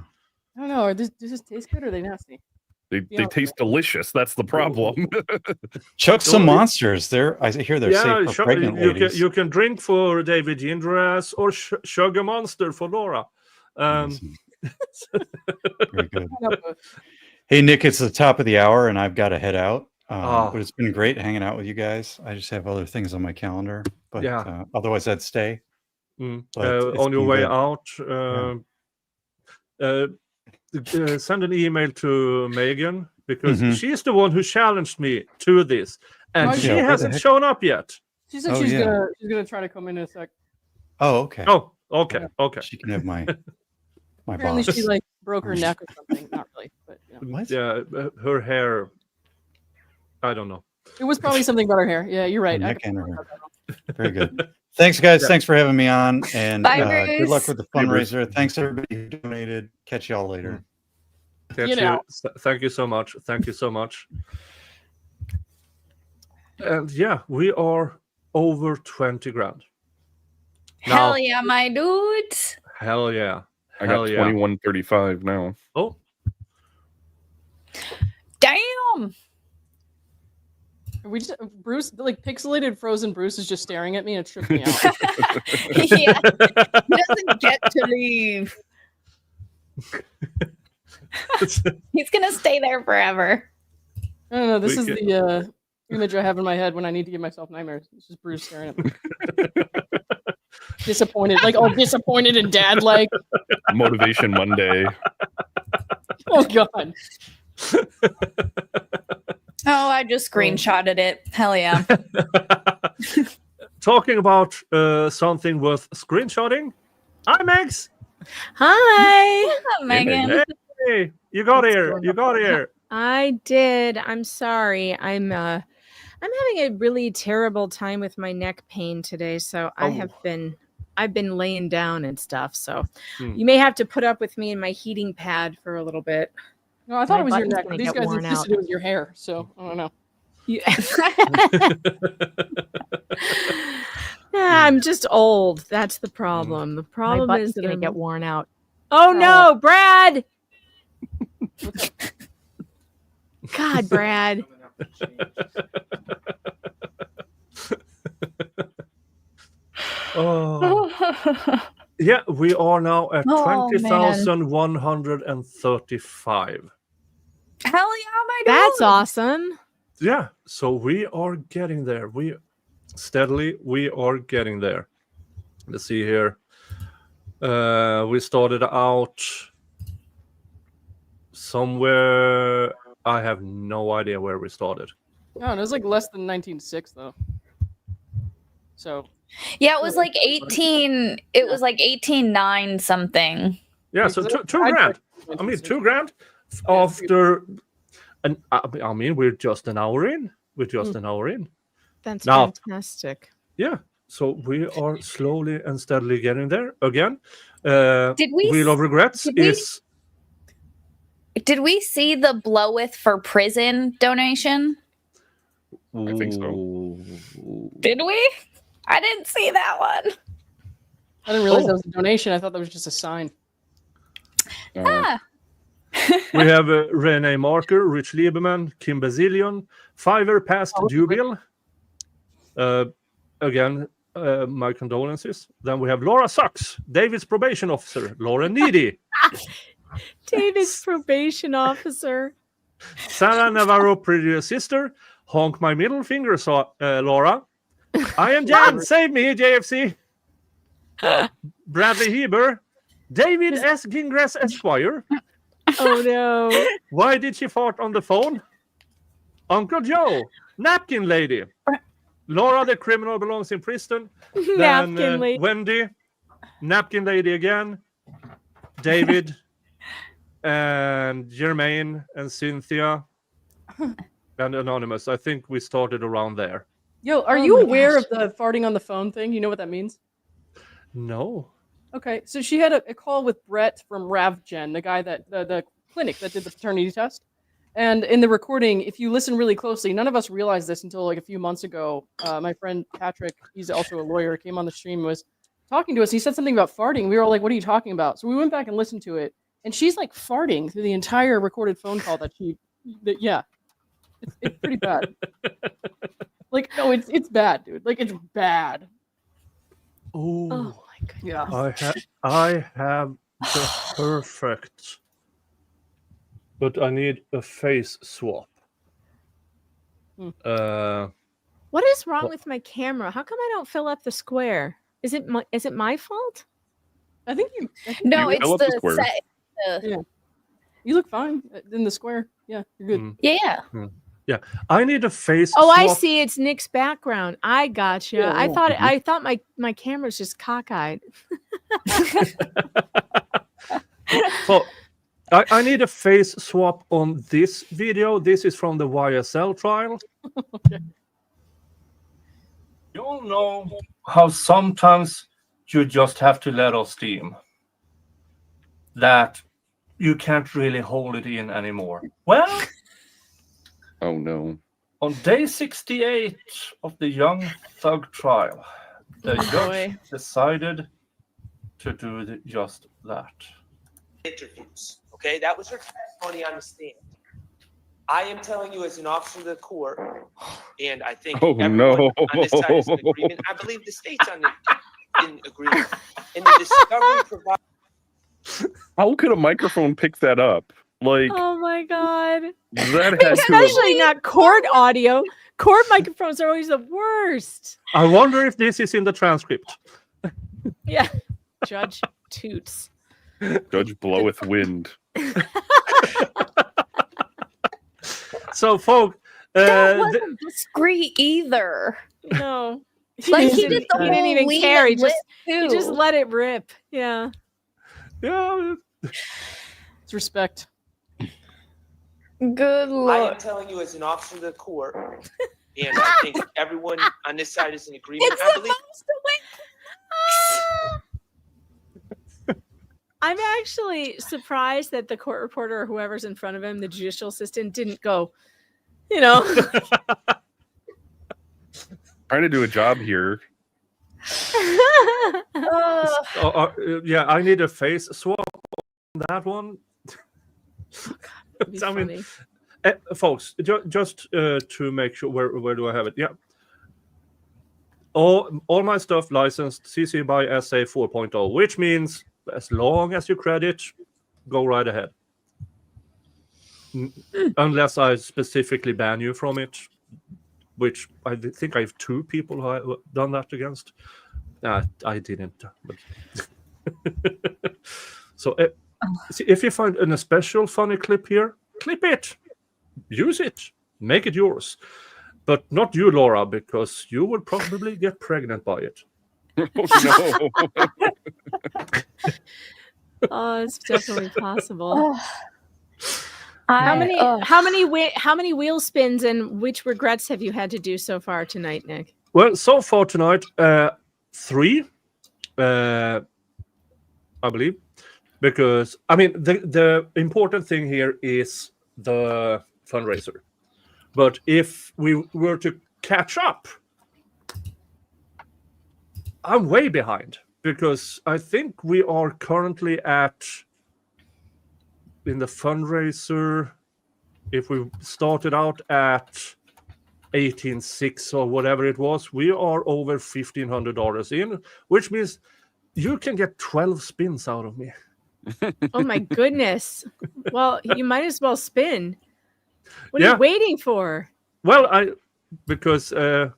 I don't know. Does this taste good or are they nasty? They taste delicious. That's the problem. Chuck some monsters. I hear they're safe for pregnant ladies. You can drink for David Gindras or Sugar Monster for Laura. Very good. Hey, Nick, it's the top of the hour, and I've got to head out. But it's been great hanging out with you guys. I just have other things on my calendar, but otherwise I'd stay. On your way out, send an email to Megan, because she's the one who challenged me to this, and she hasn't shown up yet. She said she's gonna try to come in a sec. Oh, okay. Oh, okay, okay. She can have my Apparently boss. she like broke her neck or something. Not really, but yeah, her hair. I don't know. It was probably something about her hair. Yeah, you're right. Very good. Thanks, guys. Thanks for having me on, and Bye, good luck with the fundraiser. Thanks everybody who donated. Catch y'all later. Thank you so much. Thank you so much. And yeah, we are over 20 grand. Hell yeah, my dudes. Hell yeah. I got 2135 now. Oh. Damn. We just Bruce, like pixelated frozen Bruce is just staring at me and it tripped me out. Yeah. He doesn't get to leave. He's gonna stay there forever. I don't know. This is the image I have in my head when I need to give myself nightmares. It's just Bruce staring at me. disappointed, like all disappointed and dad like. Motivation Monday. Oh God. Oh, I just screenshotted it. Hell yeah. Talking about something worth screenshotting. Hi, Megs. Hi. Megan. Hey, you got What's here. going You on? got here. I did. I'm sorry. I'm having a really terrible time with my neck pain today, so I've been laying down and stuff. So you may have to put up with me in my heating pad for a little bit. No, I thought My it was your button's neck. gonna These get guys worn insisted out. it was your hair, so I don't know. Yeah, I'm just old. That's the problem. The problem is that gonna I'm get worn out. Oh no, Brad! God, Brad. Oh. Yeah, we are now at Oh, man. 20,135. Hell yeah, my dude. That's awesome. Yeah, so we are getting there. We are getting there. Let's see here. We started out somewhere. I have no idea where we started. No, it was like less than 19.6 though. So Yeah, it was like 18. It was like 18.9 something. Yeah, so two grand. I mean, 2 grand after. And I mean, we're just an hour in. That's Now- fantastic. Yeah, so we are slowly and steadily getting there again. Did we Wheel of Regrets did we- is. Did we see the bloweth for prison donation? I think so. Ooh. Did we? I didn't see that one. I didn't realize that was a donation. I thought that was just a sign. Ah. We have Renee Marker, Rich Lieberman, Kim Bazillion, Fiverr past due bill. Again, my condolences. Then we have Laura Sucks, David's probation officer, Lauren Needy, David's probation officer. Sarah Navarro, pretty sister, honk my middle finger, Laura. I am Jan, save me, JFC. Bradley Heber, David S. Gingras Esquire. Oh no. Why did she fart on the phone? Uncle Joe, Napkin Lady. Laura, the criminal belongs in prison. Then Napkin lady. Wendy, Napkin Lady again. David, and Jermaine, and Cynthia, and Anonymous. I think we started around there. Yo, are you aware of the farting on the phone thing? You know what that means? No. Okay, so she had a call with Brett from RavGen, the guy that the clinic that did the paternity test. And in the recording, if you listen really closely, none of us realized this until like a few months ago. My friend Patrick, he's also a lawyer, came on the stream, was talking to us. He said something about farting. We were all like, "What are you talking about?" So we went back and listened to it, and she's like farting through the entire recorded phone call yeah, it's pretty bad. Like, no, it's bad, dude. Like, it's bad. Oh, Oh my goodness. Yeah. I have the perfect, but I need a face swap. Hmm. What is wrong with my camera? How come I don't fill up the square? Is it my fault? I think you. No, You it's fill up the the squares. set. You look fine in the square. Yeah, you're good. Yeah. I need a face Oh, swap. I see. It's Nick's background. I gotcha. Yeah, I yeah. thought my camera's just cockeyed. So, I need a face swap on this video. This is from the YSL trial. Okay. You all know how sometimes you just have to let off steam. That you can't really hold it in anymore. Well, Oh no. on day 68 of the Young Thug trial, the judge boy. decided to do just that. Interviews. Okay, that was her testimony on the stand. I am telling you as an officer of the court, and I think Oh, everyone no. on this side is in agreement. I believe the state's in agreement. And the discovery provides. How could a microphone pick that up? Like Oh my god. that had to have, Especially not court audio. Court microphones are always the worst. I wonder if this is in the transcript. Yeah. Judge toots. Judge bloweth wind. So, folk, That wasn't discreet either. No. Like he he did the didn't whole even lean care. and lip He just too. let it rip. Yeah. yeah, It's respect. Good I lord. am telling you as an officer of the court, and I think everyone on this side is in agreement. It's I the believe most I'm actually surprised that the court reporter or whoever's in front of him, the judicial assistant, didn't go, you know. Trying to do a job here. yeah, I need a face swap on that one. I mean, folks, just to make sure, where do I have it? Yeah. All my stuff licensed CC by SA 4.0, which means as long as you credit, go right ahead. Unless I specifically ban you from it, which I think I have 2 people who I've done that against. I didn't. But so if you find a special funny clip here, clip it. Use it. Make it yours. But not you, Laura, because you will probably get pregnant by it. Oh, no. Oh, it's definitely possible. How many wheel spins and which regrets have you had to do so far tonight, Nick? Well, so far tonight, 3, I believe, because I mean the important thing here is the fundraiser. But if we were to catch up, I'm way behind because I think we are currently in the fundraiser. If we started out at 18.6 or whatever it was, we are over $1,500 in, which means you can get 12 spins out of me. Oh my goodness. Well, you might as well spin. What are you waiting for? Well, because $100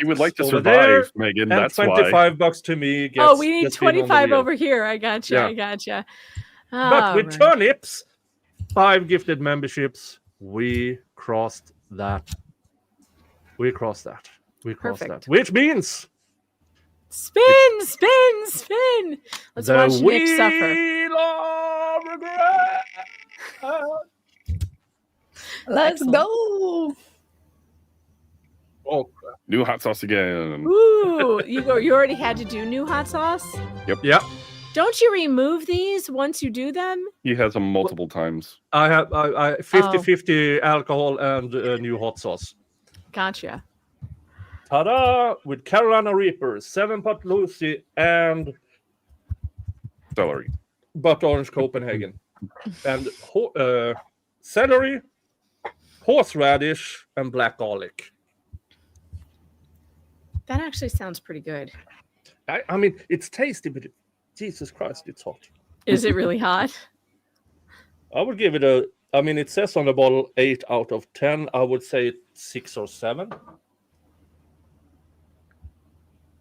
You would like to over survive, there, Megan. and That's $25 why. to me. Oh, we need gets spin on the 25 wheel. over here. I gotcha. Yeah. I gotcha. But with right. turnips, 5 gifted memberships, we crossed that. Perfect. Which means spin. Let's watch Nick suffer. Wheel of regret. Let's go. Oh, New hot sauce again. Ooh, you already had to do new hot sauce? Yep. Don't you remove these once you do them? He has them multiple times. I have 50-50 alcohol and new hot sauce. Gotcha. Ta-da! With Carolina Reaper, 7-pot Lucy, and Celery. Butt Orange Copenhagen. And celery, horseradish, and black garlic. That actually sounds pretty good. I mean, it's tasty, but Jesus Christ, it's hot. Is it really hot? I would give it it says on the bottle 8 out of 10. I would say 6 or 7.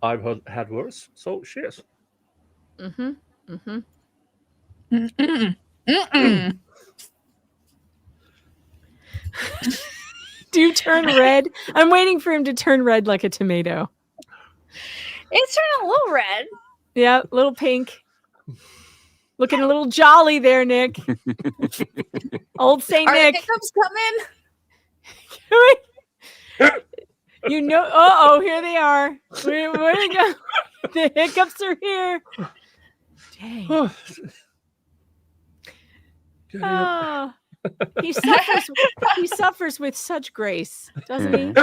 I've had worse, so cheers. Mm-hmm. Mm-hmm. Mm-mm. Mm-mm. Do you turn red? I'm waiting for him to turn red like a tomato. It's turning a little red. Yeah, little pink. Looking a little jolly there, Nick. Old Saint Are Nick. the hiccups coming? You know, here they are. Where they go? The hiccups are here. Dang. Oh, he suffers with such grace, doesn't he?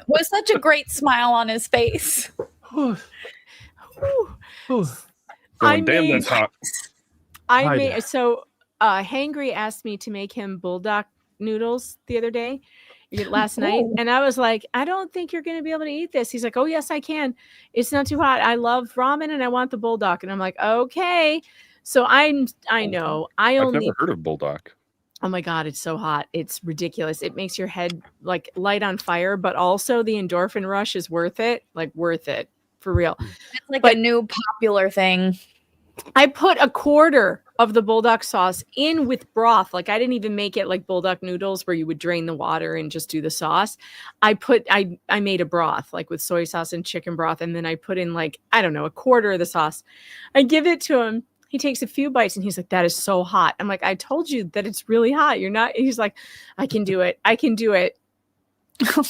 With such a great smile on his face. Damn, that's hot. Hangry asked me to make him bulldog noodles the other day, last night, and I was like, I don't think you're going to be able to eat this. He's like, oh yes, I can. It's not too hot. I love ramen and I want the bulldog. And I'm like, okay. So I know. I've never heard of bulldog. Oh my God, it's so hot. It's ridiculous. It makes your head like light on fire, but also the endorphin rush is worth it. Like worth it. for real. It's like But a new popular thing. I put a quarter of the bulldog sauce in with broth. Like I didn't even make it like bulldog noodles where you would drain the water and just do the sauce. I made a broth like with soy sauce and chicken broth. And then I put in like, I don't know, a quarter of the sauce. I give it to him. He takes a few bites and he's like, that is so hot. I'm like, I told you that it's really hot. You're not. He's like, I can do it. I can do it.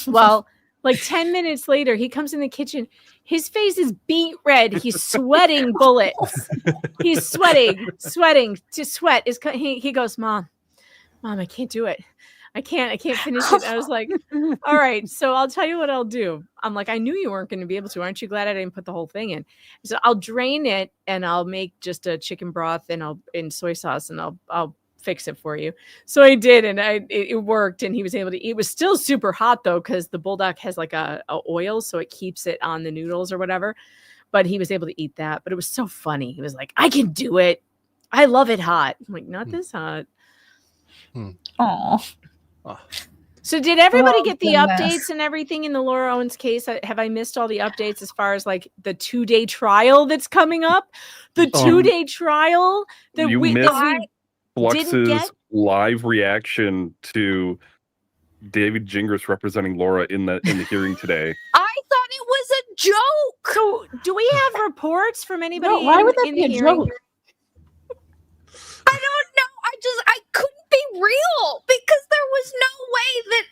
Well, like 10 minutes later, he comes in the kitchen. His face is beet red. He's sweating bullets. He's sweating to sweat. He goes, Mom, I can't do it. I can't finish it. I was like, all right, so I'll tell you what I'll do. I'm like, I knew you weren't going to be able to. Aren't you glad I didn't put the whole thing in? So I'll drain it and I'll make just a chicken broth and in soy sauce and I'll fix it for you. So I did, and it worked, and he was able to eat. It was still super hot though, because the bulldog has like a oil, so it keeps it on the noodles or whatever. But he was able to eat that. But it was so funny. He was like, I can do it. I love it hot. I'm like, not this hot. Oh. So did everybody get the goodness. updates and everything in the Laura Owens case? Have I missed all the updates as far as like the 2-day trial that's coming up? The 2-day trial that you we missed Fluxx's live reaction to David Gingras representing Laura in the hearing today. I thought it was a joke. So do we have reports from anybody? No, why would that in be the a hearing? joke? I don't know. I couldn't be real because there was no way that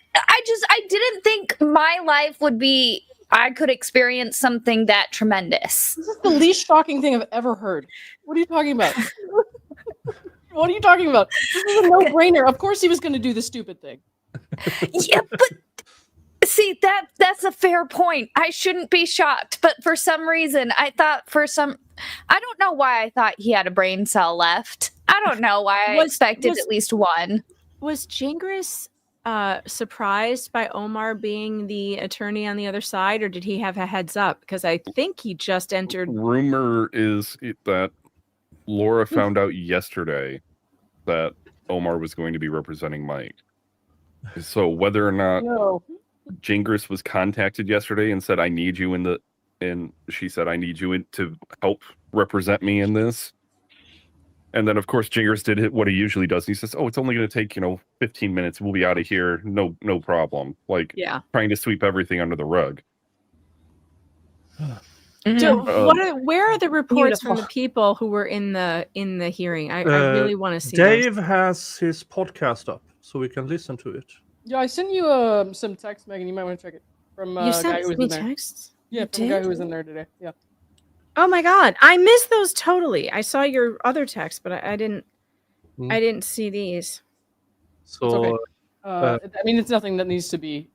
I didn't think my life would be, I could experience something that tremendous. This is the least shocking thing I've ever heard. What are you talking about? What are you talking about? This is a no-brainer. Of course he was going to do the stupid thing. Yeah, but see, that's a fair point. I shouldn't be shocked, but for some reason, I don't know why I thought he had a brain cell left. I don't know why I expected at least one. Was Gingras surprised by Omar being the attorney on the other side, or did he have a heads up? Because I think he just entered. Rumor is that Laura found out yesterday that Omar was going to be representing Mike. So whether or not Gingras was contacted yesterday and said, I need you and she said, I need you to help represent me in this. And then, of course, Gingras did what he usually does. He says, oh, it's only going to take, 15 minutes. We'll be out of here. No problem. Like, trying to sweep everything under the rug. So where are the reports from the people who were in the hearing? I really want to see Dave those. has his podcast up, so we can listen to it. Yeah, I sent you some text, Megan. You might want to check it from You a guy who sent was me in there. texts? Yeah, from a guy who was in there today. Yeah. Oh my God, I missed those totally. I saw your other text, but I didn't see these. So I mean, it's nothing that needs to be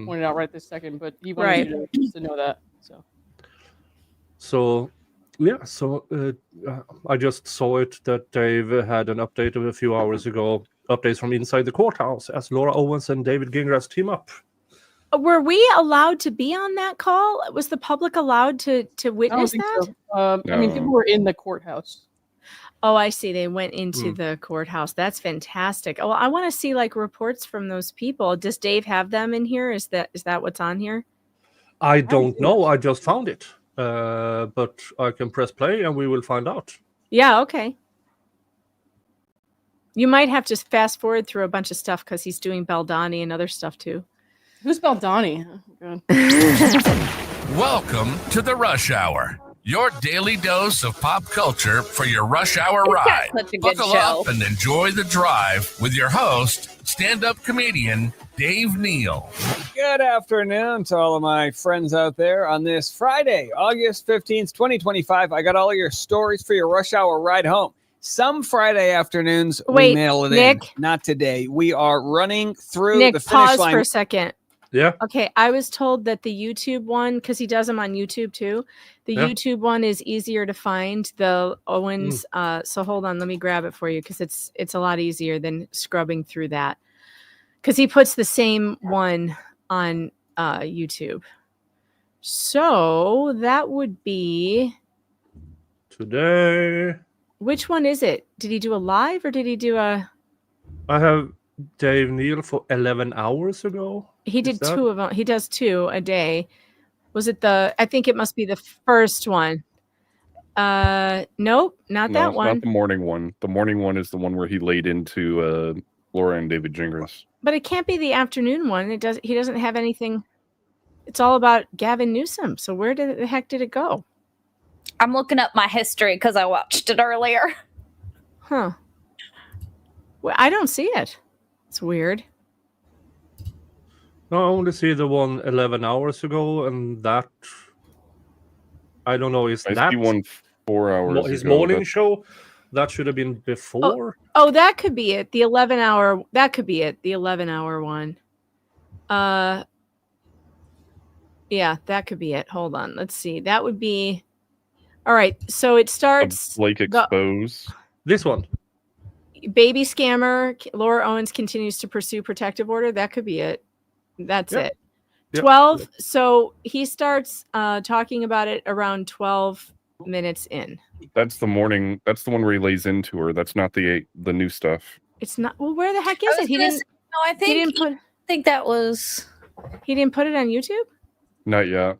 pointed out right this second, but he wanted you to know that. So I just saw it that Dave had an update of a few hours ago. Updates from inside the courthouse as Laura Owens and David Gingras team up. Were we allowed to be on that call? Was the public allowed to witness that? So. I mean, people were in the courthouse. Oh, I see. They went into the courthouse. That's fantastic. Oh, I want to see like reports from those people. Does Dave have them in here? Is that what's on here? I don't know. I just found it. But I can press play and we will find out. Yeah, okay. You might have to fast forward through a bunch of stuff because he's doing Baldani and other stuff too. Who's Baldani? Oh, God. Welcome to the Rush Hour, your daily dose of pop culture for your rush hour ride. Buckle up and enjoy the drive with your host, stand-up comedian Dave Neal. Good afternoon to all of my friends out there on this Friday, August 15th, 2025. I got all of your stories for your rush hour ride home. Some Friday afternoons, we mail it in. Not today. We are running through the finish pause line. For a second. Yeah. Okay. I was told that the YouTube one, because he does them on YouTube too, the YouTube one is easier to find. The Owens. So hold on, let me grab it for you because it's a lot easier than scrubbing through that. Because he puts the same one on YouTube. So that would be today. Which one is it? Did he do a live or did he do a? I have Dave Neal for 11 hours ago. He did two of them. He does 2 a day. Was it I think it must be the first one. Nope, not that one. Not the morning one. The morning one is the one where he laid into Laura and David Gingras. But it can't be the afternoon one. He doesn't have anything. It's all about Gavin Newsom. So where the heck did it go? I'm looking up my history because I watched it earlier. Huh. Well, I don't see it. It's weird. No, I only see the one 11 hours ago, and that I don't know. Is I that see one 4 hours his ago. morning show? That should have been before. Oh, that could be it. The 11-hour. That could be it. The 11-hour one. Yeah, that could be it. Hold on. Let's see. That would be. All right. So it starts. Blake Expose. This one. Baby scammer. Laura Owens continues to pursue protective order. That could be it. That's it. 12. So he starts talking about it around 12 minutes in. That's the morning. That's the one where he lays into her. That's not the new stuff. It's not. Well, where the heck is it? He didn't. No, I think that was. He didn't put it on YouTube? Not yet.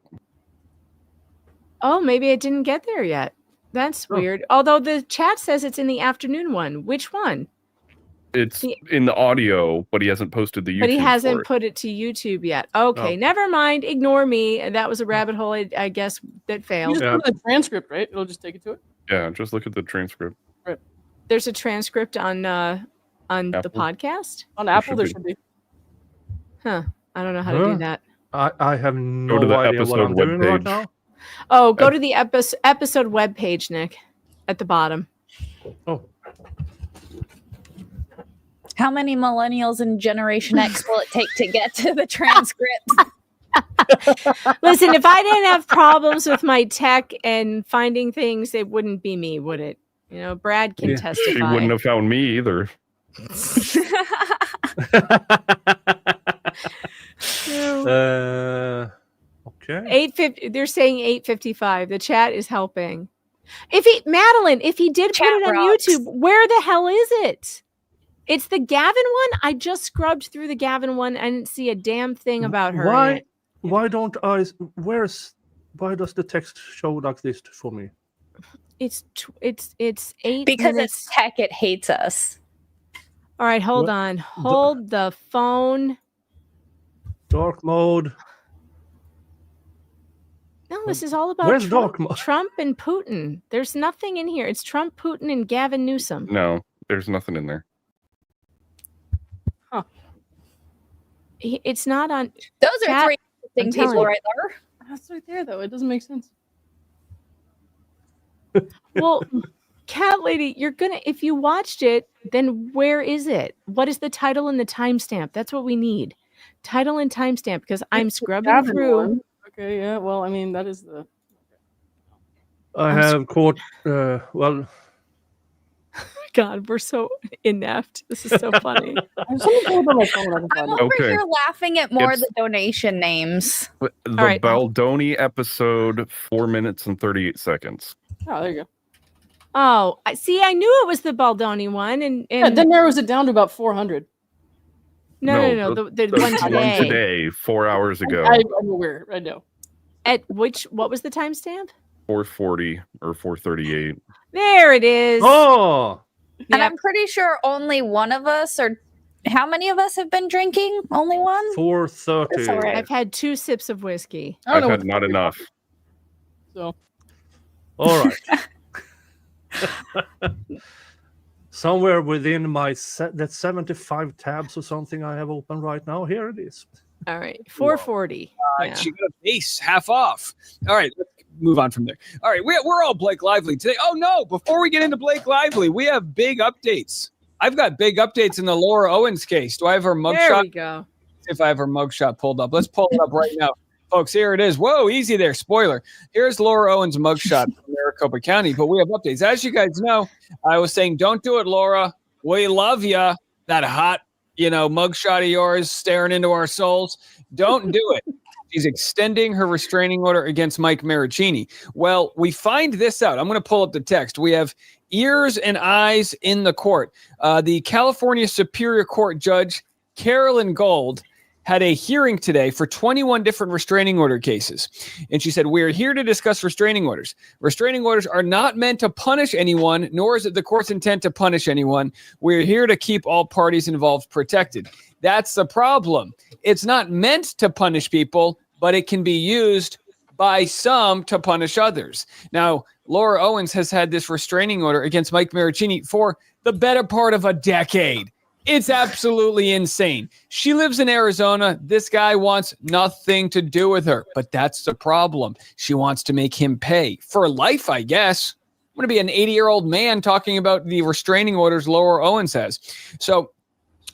Oh, maybe it didn't get there yet. That's weird. Although the chat says it's in the afternoon one. Which one? It's in the audio, but he hasn't posted the YouTube. But he hasn't put it to YouTube yet. Okay, never mind. Ignore me. That was a rabbit hole, I guess, that failed. You just put the transcript, right? It'll just take you to it. Yeah, just look at the transcript. Right. There's a transcript on the podcast? On Apple, there should be. Huh. I don't know how to do that. I have no idea what I'm doing right now. Oh, go to the episode webpage, Nick, at the bottom. Oh. How many millennials in Generation X will it take to get to the transcripts? Listen, if I didn't have problems with my tech and finding things, it wouldn't be me, would it? You know, Brad can testify. She wouldn't have found me either. Okay. 8:50. They're saying 8:55. The chat is helping. Madeline, if he did put it on YouTube, where the hell is it? It's the Gavin one. I just scrubbed through the Gavin one. I didn't see a damn thing about her. Why don't I? Why does the text show like this for me? It's 8 because minutes. it's tech. It hates us. All right, hold on. Hold the phone. Dark mode. No, this is all about Where's dark mode? Trump and Putin. There's nothing in here. It's Trump, Putin, and Gavin Newsom. No, there's nothing in there. Huh. It's not on. Those are three interesting people right there. That's right there, though. It doesn't make sense. Well, Cat Lady, if you watched it, then where is it? What is the title and the timestamp? That's what we need. Title and timestamp, because I'm scrubbing through. One. Okay, yeah. Well, I mean, that is the. I have caught. Well. God, we're so inept. This is so funny. I'm over here laughing at more of the donation names. The Baldoni episode, 4 minutes and 38 seconds. Oh, there you go. Oh, I knew it was the Baldoni one, and then narrows it down to about 400. No. The one today. One today, 4 hours ago. I'm aware. I know. What was the timestamp? 4:40 or 4:38. There it is. Oh. And I'm pretty sure only one of us, or how many of us have been drinking? Only one? 4:30. Right. I've had 2 sips of whiskey. I've had not enough. So. All right. Somewhere within my that 75 tabs or something I have open right now. Here it is. All right. 440. She got a base half off. All right. Let's move on from there. All right. We're all Blake Lively today. Oh, no. Before we get into Blake Lively, we have big updates. I've got big updates in the Laura Owens case. Do I have her mugshot? There we go. If I have her mugshot pulled up. Let's pull it up right now. Folks, here it is. Whoa, easy there. Spoiler. Here's Laura Owens' mugshot from Maricopa County. But we have updates. As you guys know, I was saying, don't do it, Laura. We love you. That hot, mugshot of yours staring into our souls. Don't do it. She's extending her restraining order against Mike Marraccini. Well, we find this out. I'm going to pull up the text. We have ears and eyes in the court. The California Superior Court Judge, Carolyn Gold, had a hearing today for 21 different restraining order cases. And she said, we're here to discuss restraining orders. Restraining orders are not meant to punish anyone, nor is it the court's intent to punish anyone. We're here to keep all parties involved protected. That's the problem. It's not meant to punish people, but it can be used by some to punish others. Now, Laura Owens has had this restraining order against Mike Marraccini for the better part of a decade. It's absolutely insane. She lives in Arizona. This guy wants nothing to do with her, but that's the problem. She wants to make him pay for life, I guess. I'm going to be an 80-year-old man talking about the restraining orders Laura Owens has. So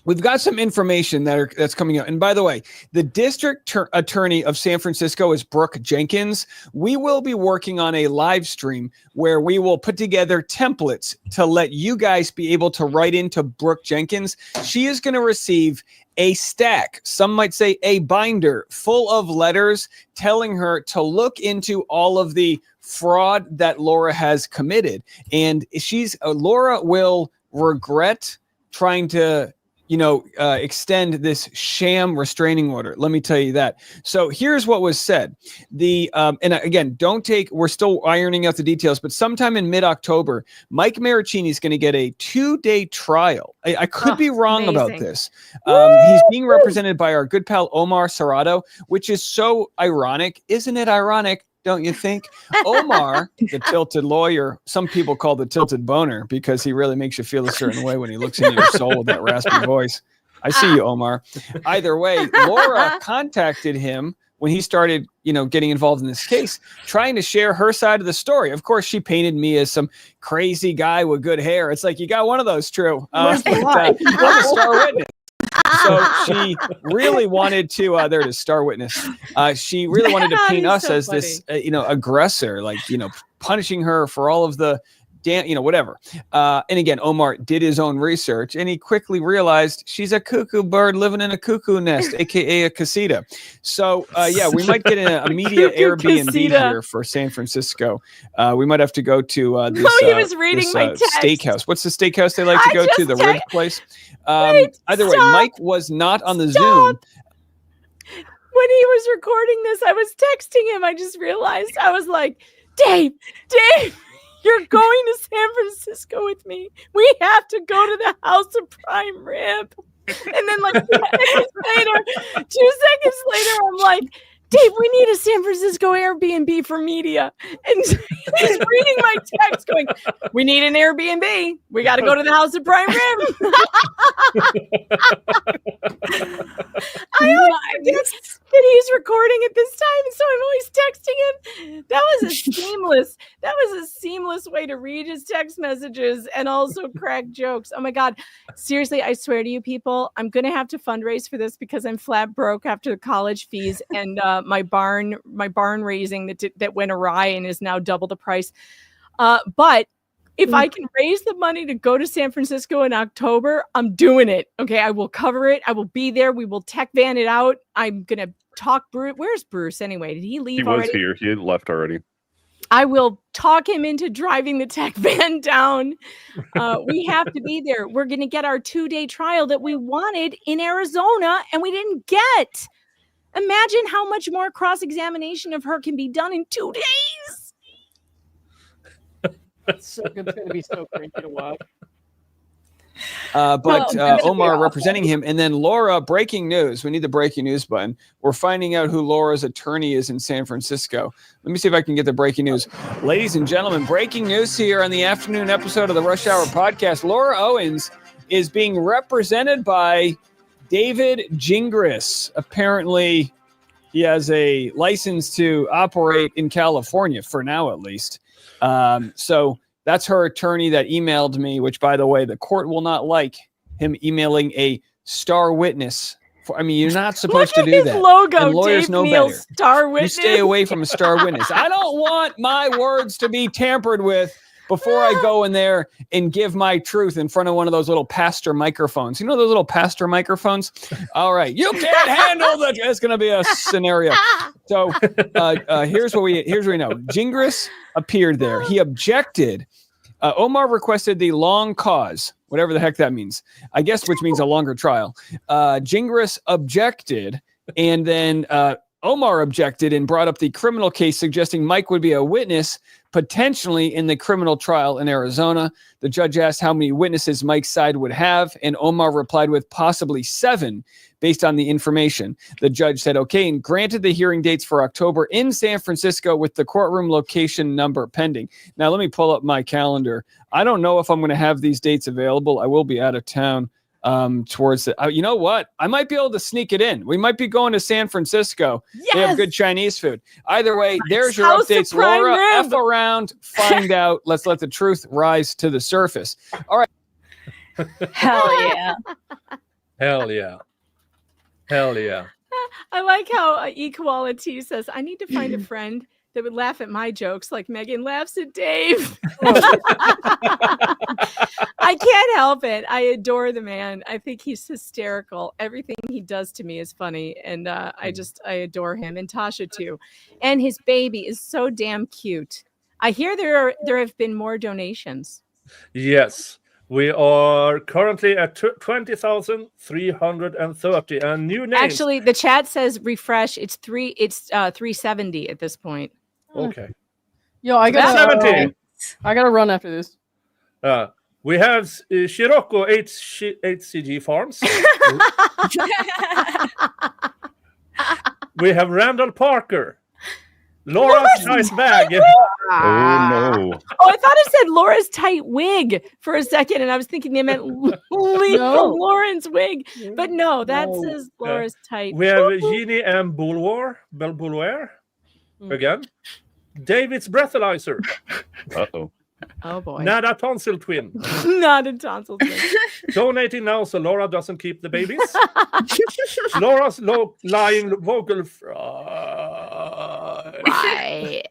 we've got some information that's coming out. And by the way, the district attorney of San Francisco is Brooke Jenkins. We will be working on a live stream where we will put together templates to let you guys be able to write into Brooke Jenkins. She is going to receive a stack, some might say a binder, full of letters telling her to look into all of the fraud that Laura has committed. And Laura will regret trying to extend this sham restraining order. Let me tell you that. So here's what was said. And again, we're still ironing out the details, but sometime in mid-October, Mike Marraccini is going to get a 2-day trial. I could be wrong about this. He's being represented by our good pal, Omar Serrato, which is so ironic. Isn't it ironic? Don't you think? Omar, the tilted lawyer, some people call the tilted boner because he really makes you feel a certain way when he looks into your soul with that raspy voice. I see you, Omar. Either way, Laura contacted him when he started, getting involved in this case, trying to share her side of the story. Of course, she painted me as some crazy guy with good hair. It's like, you got one of those, true. I'm a star witness. So she really wanted to, there it is, star witness. She really wanted to paint us as this, aggressor, punishing her for all of the, whatever. And again, Omar did his own research and he quickly realized she's a cuckoo bird living in a cuckoo nest, AKA a casita. So we might get a media Airbnb here for San Francisco. We might have to go to this, he was reading my text. Steakhouse. What's the steakhouse they like to go to? The rib place. Either way, Mike was not on the Zoom. When he was recording this, I was texting him. I just realized, I was like, Dave, you're going to San Francisco with me. We have to go to the House of Prime Rib. And then 2 seconds later, I'm like, Dave, we need a San Francisco Airbnb for media. And he's reading my text going, we need an Airbnb. We got to go to the House of Prime Rib. I always forget that he's recording at this time, so I'm always texting him. That was a seamless way to read his text messages and also crack jokes. Oh my God. Seriously, I swear to you people, I'm going to have to fundraise for this because I'm flat broke after the college fees and my barn raising that went awry and is now double the price. But if I can raise the money to go to San Francisco in October, I'm doing it. Okay, I will cover it. I will be there. We will tech van it out. I'm going to talk Bruce. Where's Bruce anyway? Did he leave already? He was here. He had left already. I will talk him into driving the tech van down. We have to be there. We're going to get our 2-day trial that we wanted in Arizona and we didn't get. Imagine how much more cross-examination of her can be done in 2 days. It's going to be so crazy to watch. Omar representing him. And then Laura, breaking news. We need the breaking news button. We're finding out who Laura's attorney is in San Francisco. Let me see if I can get the breaking news. Ladies and gentlemen, breaking news here on the afternoon episode of the Rush Hour podcast. Laura Owens is being represented by David Gingras. Apparently, he has a license to operate in California, for now at least. So that's her attorney that emailed me, which, by the way, the court will not like him emailing a star witness. You're not supposed to do that. Logo, and lawyers Dave know Neal, better. Star witness. You stay away from a star witness. I don't want my words to be tampered with before I go in there and give my truth in front of one of those little pastor microphones. You know those little pastor microphones? All right. You can't handle that. It's going to be a scenario. So here's what we know. Gingras appeared there. He objected Omar requested the long cause, whatever the heck that means. I guess which means a longer trial. Gingras objected, and then Omar objected and brought up the criminal case, suggesting Mike would be a witness potentially in the criminal trial in Arizona. The judge asked how many witnesses Mike's side would have, and Omar replied with possibly 7 based on the information. The judge said okay and granted the hearing dates for October in San Francisco with the courtroom location number pending. Now, let me pull up my calendar. I don't know if I'm going to have these dates available. I will be out of town towards the, you know what? I might be able to sneak it in. We might be going to San Francisco. Yes! They have good Chinese food. Either way, there's your House of updates. Prime Laura, Rib. F around, find out. Let's let the truth rise to the surface. All right. Hell yeah. Hell yeah. Hell yeah. I like how Equality says, I need to find a friend that would laugh at my jokes like Megan laughs at Dave. I can't help it. I adore the man. I think he's hysterical. Everything he does to me is funny. And I adore him. And Tasha too. And his baby is so damn cute. I hear there have been more donations. Yes. We are currently at 20,330 and new names. Actually, the chat says refresh. It's 370 at this point. Okay. Yo, I got 70. I gotta run after this. We have Scirocco HCG Farms. We have Randall Parker. Laura's nice bag. Oh no! Oh, I thought it said Laura's tight wig for a second, and I was thinking they meant Lethal Lauren's wig. But no, that says Laura's tight. We have Jeannie M. Bouloir again. David's breathalyzer. Uh-oh. Oh boy. Nada tonsil twin. Not a tonsil twin. Donating now so Laura doesn't keep the babies. Laura's lying vocal fry. Why?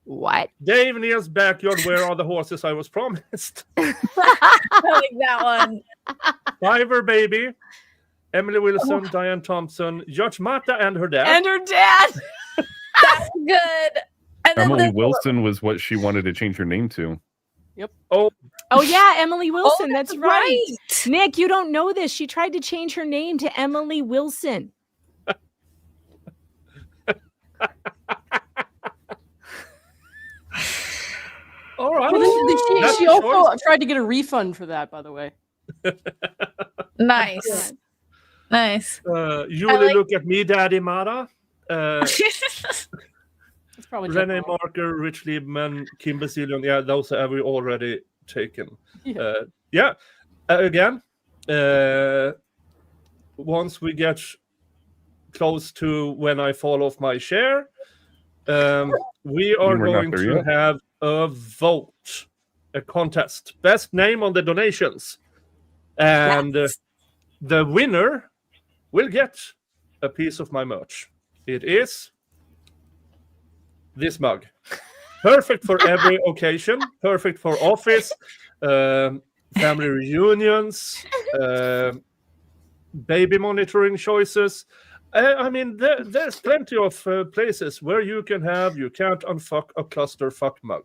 What? Dave Neal's backyard. Where are the horses I was promised? I like that one. Fiverr baby. Emily Wilson, Diane Thompson, Judge Mata and her dad. And her dad. That's good. And then Emily Wilson was what she wanted to change her name to. Yep. Oh yeah, Emily Wilson. That's right. right. Nick, you don't know this. She tried to change her name to Emily Wilson. All right. Well, she also tried to get a refund for that, by the way. Nice. Nice. You really look at me, Daddy Mara. It's probably Renee Marker, Rich Liebman, Kim Basilion. Yeah, those have we already taken. Yeah. Again, once we get close to when I fall off my share, we are going to have a vote, a contest. Best name on the donations. And the winner will get a piece of my merch. It is this mug. Perfect for every occasion. Perfect for office, family reunions, baby monitoring choices. I mean, there's plenty of places where you can't unfuck a clusterfuck mug.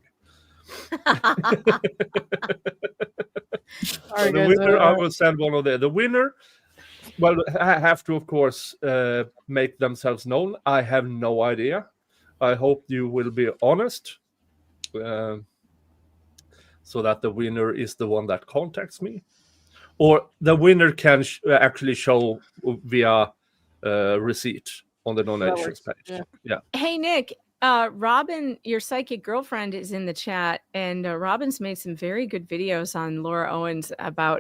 Right, the winner, I will send one of the winner. Well, I have to, of course, make themselves known. I have no idea. I hope you will be honest, so that the winner is the one that contacts me, or the winner can actually show via receipt on the donations page. Yeah. Hey, Nick. Robin, your psychic girlfriend, is in the chat, and Robin's made some very good videos on Laura Owens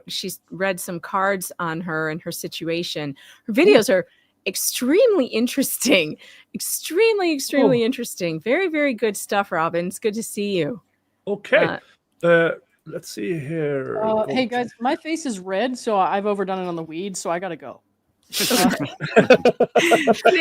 she's read some cards on her and her situation. Her videos are extremely interesting. Extremely interesting. Very, very good stuff, Robin. It's good to see you. Okay. Let's see here. Hey, guys, my face is red, so I've overdone it on the weed, so I gotta go. But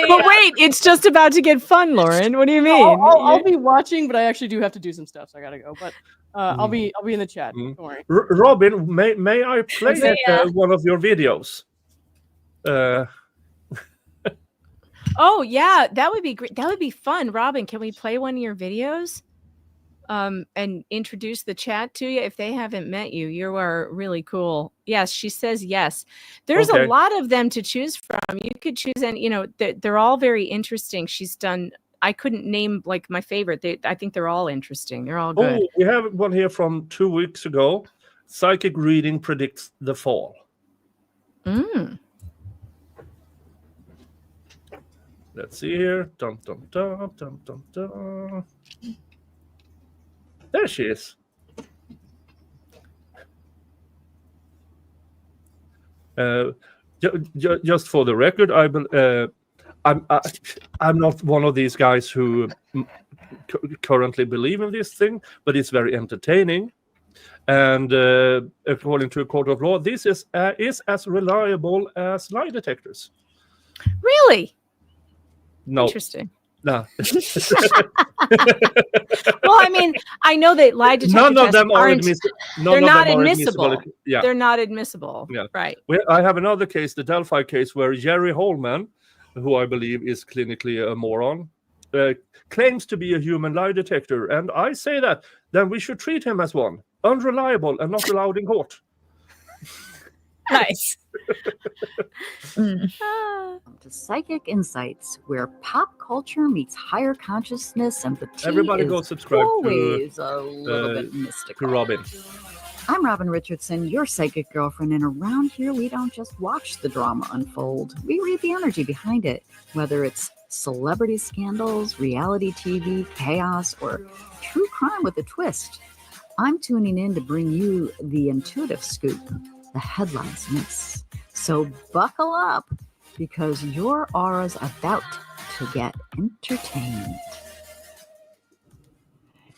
wait, it's just about to get fun, Lauren. What do you mean? I'll be watching, but I actually do have to do some stuff, so I gotta go. But I'll be in the chat. Don't worry. Robin, may I play one of your videos? Oh yeah, that would be great. That would be fun. Robin, can we play one of your videos? and introduce the chat to you if they haven't met you. You are really cool. Yes, she says yes. There's a lot of them to choose from. You could choose, and they're all very interesting. She's done. I couldn't name like my favorite. I think they're all interesting. They're all good. Oh, we have one here from 2 weeks ago. Psychic reading predicts the fall. Let's see here. Dum, dum, dum, dum, dum, dum. There she is. Just for the record, I'm not one of these guys who currently believe in this thing, but it's very entertaining. And according to a court of law, this is as reliable as lie detectors. Really? No. Interesting. No. Well, I mean, I know that lie detector None of tests them are aren't. admissible. They're not admissible. Yeah. They're not admissible. Yeah. Right. I have another case, the Delphi case, where Jerry Holman, who I believe is clinically a moron, claims to be a human lie detector. And I say that, then we should treat him as one. Unreliable and not allowed in court. Nice. To Psychic Insights, where pop culture meets higher consciousness, and the tea Everybody go subscribe always a little bit mystical. To Robin. I'm Robin Richardson, your psychic girlfriend, and around here we don't just watch the drama unfold. We read the energy behind it, whether it's celebrity scandals, reality TV, chaos, or true crime with a twist. I'm tuning in to bring you the intuitive scoop the headlines miss. So buckle up, because your aura's about to get entertained.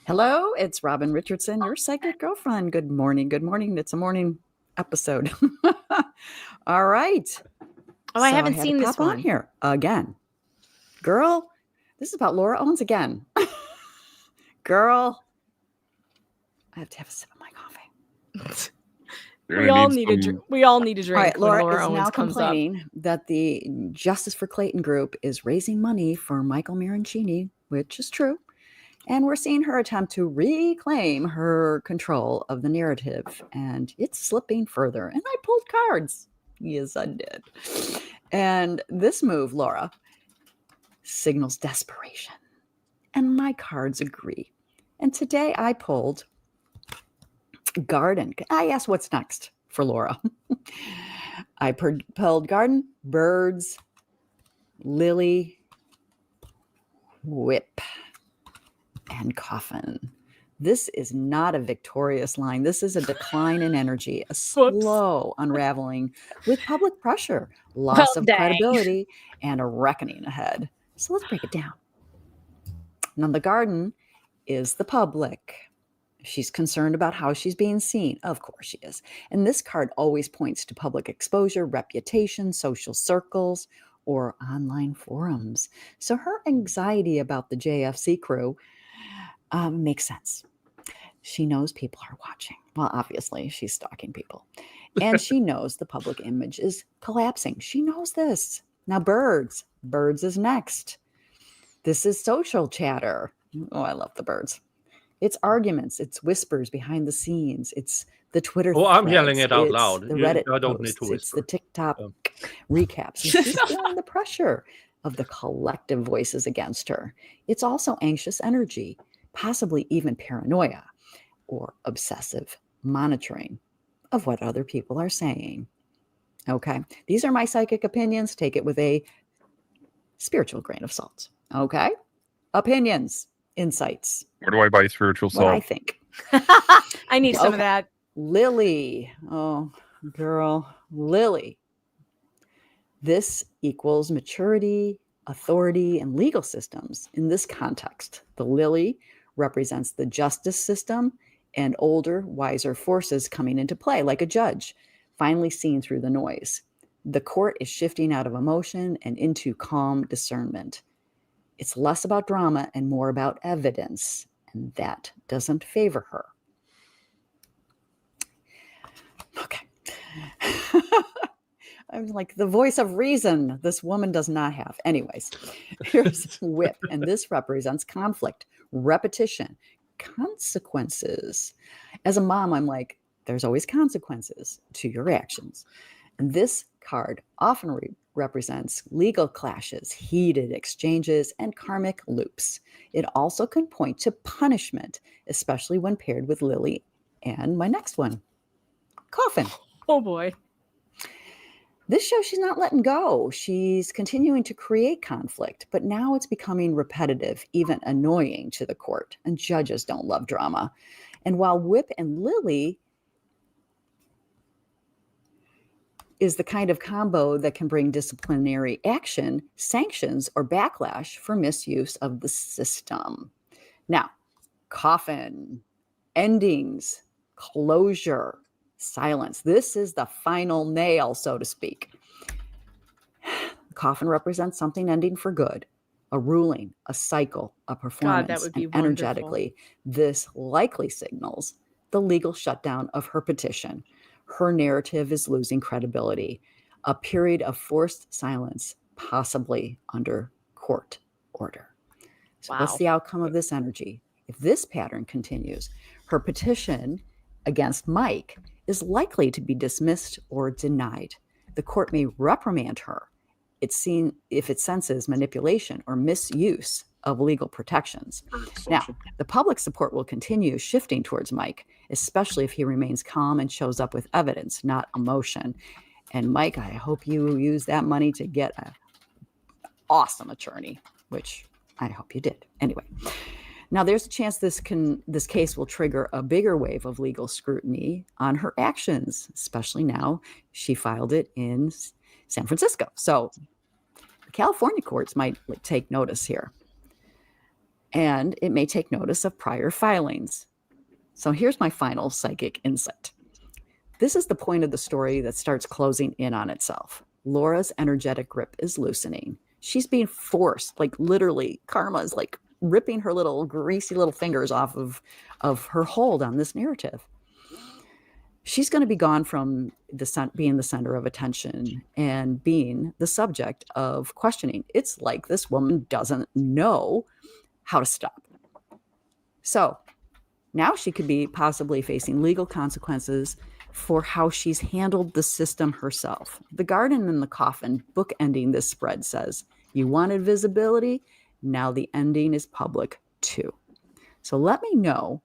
Hello, it's Robin Richardson, your psychic girlfriend. Good morning. Good morning. It's a morning episode. All right. Oh, I haven't seen this one. On here again. Girl, this is about Laura Owens again. Girl, I have to have a sip of my coffee. We all need a drink. We all need a drink. All right, Laura is Owens now comes complaining up. that the Justice for Clayton group is raising money for Michael Marraccini, which is true. And we're seeing her attempt to reclaim her control of the narrative, and it's slipping further. And I pulled cards. Yes, I did. And this move, Laura, signals desperation. And my cards agree. And today I pulled Garden. I asked what's next for Laura. I pulled Garden, Birds, Lily, Whip, and Coffin. This is not a victorious line. This is a decline in energy, a slow unraveling with public pressure, loss of credibility, and a reckoning ahead. So let's break it down. Now, the Garden is the public. She's concerned about how she's being seen. Of course she is. And this card always points to public exposure, reputation, social circles, or online forums. So her anxiety about the JFC crew makes sense. She knows people are watching. Well, obviously, she's stalking people. And she knows the public image is collapsing. She knows this. Now, Birds is next. This is social chatter. Oh, I love the Birds. It's arguments. It's whispers behind the scenes. It's the Twitter threads. I'm yelling it out loud. The Reddit I don't posts. need to whisper. It's the TikTok recaps. She's feeling the pressure of the collective voices against her. It's also anxious energy, possibly even paranoia or obsessive monitoring of what other people are saying. Okay. These are my psychic opinions. Take it with a spiritual grain of salt. Okay. Opinions. Insights. Where do I buy spiritual salt? What I think. I need some of that. Lily. Oh, girl. Lily. This equals maturity, authority, and legal systems. In this context, the lily represents the justice system and older, wiser forces coming into play, like a judge, finally seen through the noise. The court is shifting out of emotion and into calm discernment. It's less about drama and more about evidence, and that doesn't favor her. Okay. I'm like, the voice of reason this woman does not have. Anyways, here's Whip, and this represents conflict, repetition, consequences. As a mom, I'm like, there's always consequences to your actions. And this card often represents legal clashes, heated exchanges, and karmic loops. It also can point to punishment, especially when paired with Lily and my next one, Coffin. Oh boy. This shows she's not letting go. She's continuing to create conflict, but now it's becoming repetitive, even annoying to the court, and judges don't love drama. And while Whip and Lily is the kind of combo that can bring disciplinary action, sanctions, or backlash for misuse of the system. Now, Coffin, endings, closure, silence. This is the final nail, so to speak. Coffin represents something ending for good, a ruling, a cycle, a performance. God, that would be and energetically, this likely signals the legal shutdown of her petition. Her narrative is losing credibility, a period of forced silence, possibly under court order. So what's the outcome of this energy? If this pattern continues, her petition against Mike is likely to be dismissed or denied. The court may reprimand her if it senses manipulation or misuse of legal protections. Now, the public support will continue shifting towards Mike, especially if he remains calm and shows up with evidence, not emotion. And Mike, I hope you use that money to get an awesome attorney, which I hope you did. Anyway, now there's a chance this case will trigger a bigger wave of legal scrutiny on her actions, especially now she filed it in San Francisco. So the California courts might take notice here. And it may take notice of prior filings. So here's my final psychic insight. This is the point of the story that starts closing in on itself. Laura's energetic grip is loosening. She's being forced, like literally, karma is like ripping her little greasy little fingers off of her hold on this narrative. She's going to be gone from being the center of attention and being the subject of questioning. It's like this woman doesn't know how to stop. So now she could be possibly facing legal consequences for how she's handled the system herself. The Garden and the Coffin, bookending this spread, says, you wanted visibility, now the ending is public too. So let me know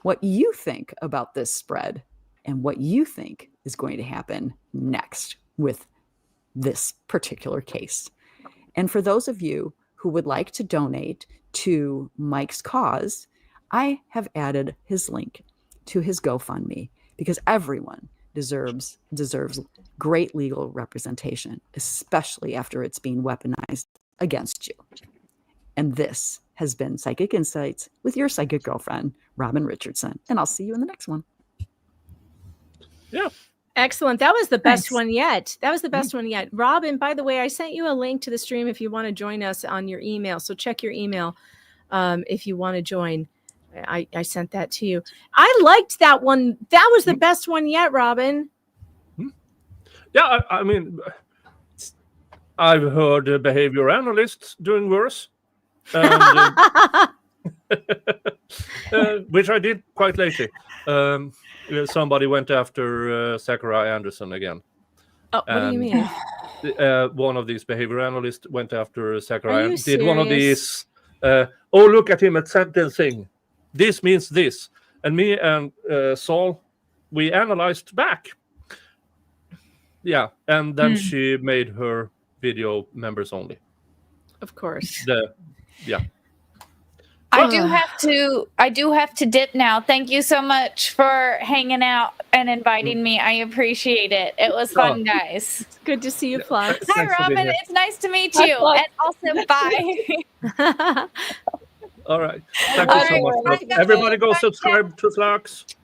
what you think about this spread and what you think is going to happen next with this particular case. And for those of you who would like to donate to Mike's cause, I have added his link to his GoFundMe because everyone deserves great legal representation, especially after it's being weaponized against you. And this has been Psychic Insights with your psychic girlfriend, Robin Richardson. And I'll see you in the next one. Yeah. Excellent. That was the best one yet. That was the best one yet. Robin, by the way, I sent you a link to the stream if you want to join us on your email. So check your email if you want to join. I sent that to you. I liked that one. That was the best one yet, Robin. Yeah, I mean, I've heard behavior analysts doing worse. And, which I did quite lately. Somebody went after Zachariah Anderson again. Oh, what do you mean? One of these behavior analysts went after Zachariah. Did one of these, oh, look at him at sentencing. This means this. And me and Saul, we analyzed back. Yeah, and then she made her video members only. Of course. Yeah. I do have to dip now. Thank you so much for hanging out and inviting me. I appreciate it. It was fun, guys. It's good to see you, Fluxx. Hi, Robin. It's nice to meet you. And also, bye. All right. Thank you so much. Everybody go subscribe to Fluxx.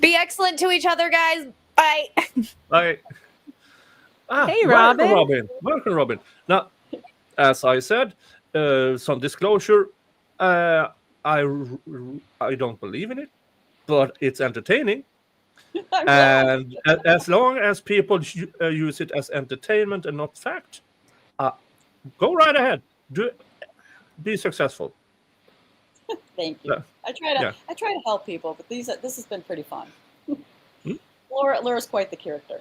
Be excellent to each other, guys. Bye. Bye. Hey, Robin. Welcome, Robin. Now, as I said, some disclosure. I don't believe in it, but it's entertaining. And as long as people use it as entertainment and not fact, go right ahead. Be successful. Thank you. I try to help people, but this has been pretty fun. Laura's quite the character.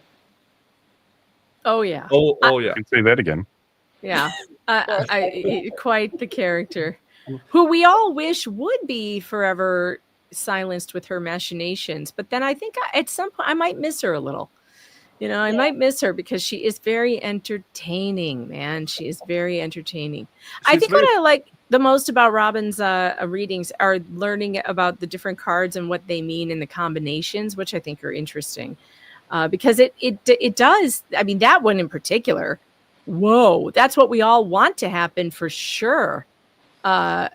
Oh yeah. Oh yeah. I can say that again. Yeah. Quite the character, who we all wish would be forever silenced with her machinations. But then I think at some point I might miss her a little. I might miss her because she is very entertaining, man. She is very entertaining. I think what I like the most about Robin's readings are learning about the different cards and what they mean in the combinations, which I think are interesting. Because it does. I mean, that one in particular. Whoa, that's what we all want to happen for sure. That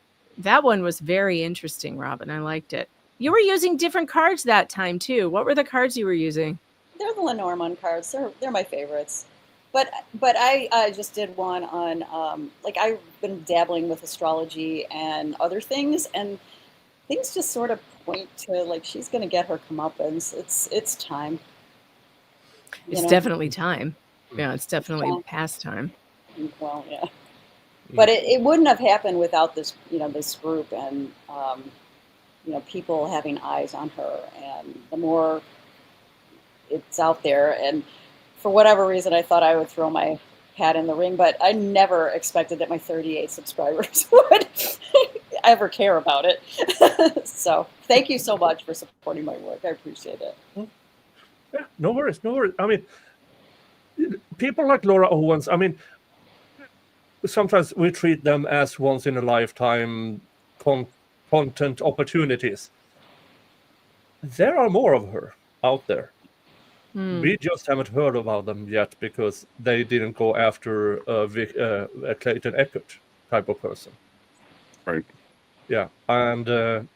one was very interesting, Robin. I liked it. You were using different cards that time too. What were the cards you were using? They're the Lenormand cards. They're my favorites. But I just did one on I've been dabbling with astrology and other things, and things just sort of point to she's going to get her comeuppance. It's time. It's definitely time. Yeah, it's definitely past time. Well, yeah. But it wouldn't have happened without this, this group and, people having eyes on her. And the more it's out there, and for whatever reason, I thought I would throw my hat in the ring, but I never expected that my 38 subscribers would ever care about it. So thank you so much for supporting my work. I appreciate it. Yeah, no worries. I mean, people like Laura Owens, I mean, sometimes we treat them as once in a lifetime content opportunities. There are more of her out there. We just haven't heard about them yet because they didn't go after a Clayton Eckert type of person. Right. Yeah. And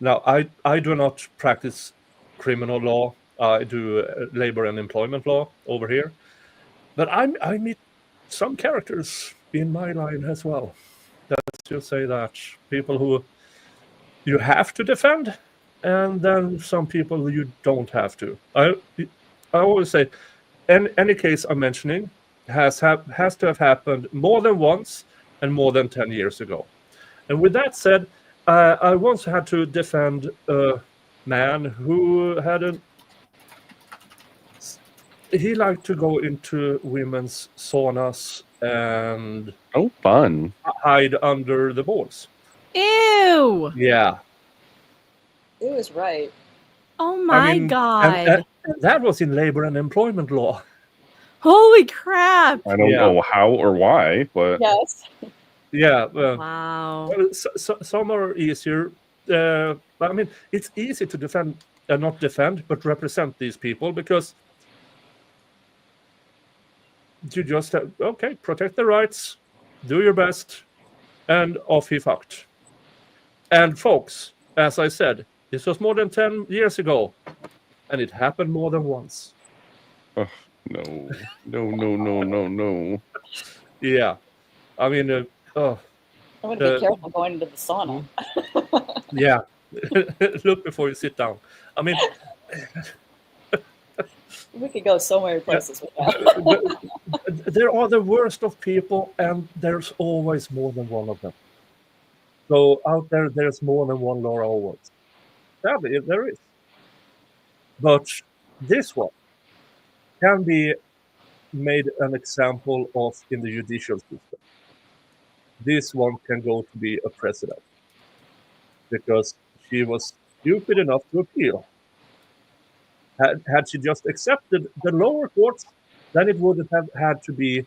now I do not practice criminal law. I do labor and employment law over here. But I meet some characters in my line as well. Let's just say that people who you have to defend, and then some people you don't have to. I always say, any case I'm mentioning has to have happened more than once and more than 10 years ago. And with that said, I once had to defend a man who had he liked to go into women's saunas and fun hide under the balls. Ew. Yeah. It was right. Oh my God. And that was in labor and employment law. Holy crap. I don't know how or why, but yes. Yeah. Wow. Some are easier. I mean, it's easy to defend, not defend, but represent these people because you just have, protect the rights, do your best, and off he fucked. And folks, as I said, this was more than 10 years ago, and it happened more than once. Oh, no. Yeah. I mean, I'm going to be careful going into the sauna. Yeah. Look before you sit down. I mean... We could go so many places with that. There are the worst of people, and there's always more than one of them. So out there's more than one Laura Owens. Sadly, there is. But this one can be made an example of in the judicial system. This one can go to be a president because she was stupid enough to appeal. Had she just accepted the lower courts, then it would have had to be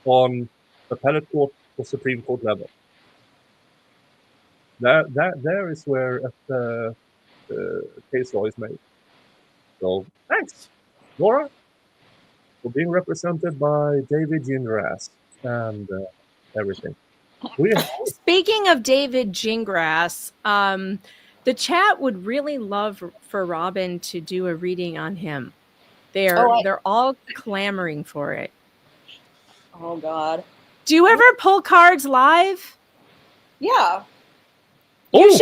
on appellate court or Supreme Court level. There is where the case law is made. So thanks, Laura, for being represented by David Gingras and everything. Speaking of David Gingras, the chat would really love for Robin to do a reading on him. They're all clamoring for it. Oh God. Do you ever pull cards live? Yeah. You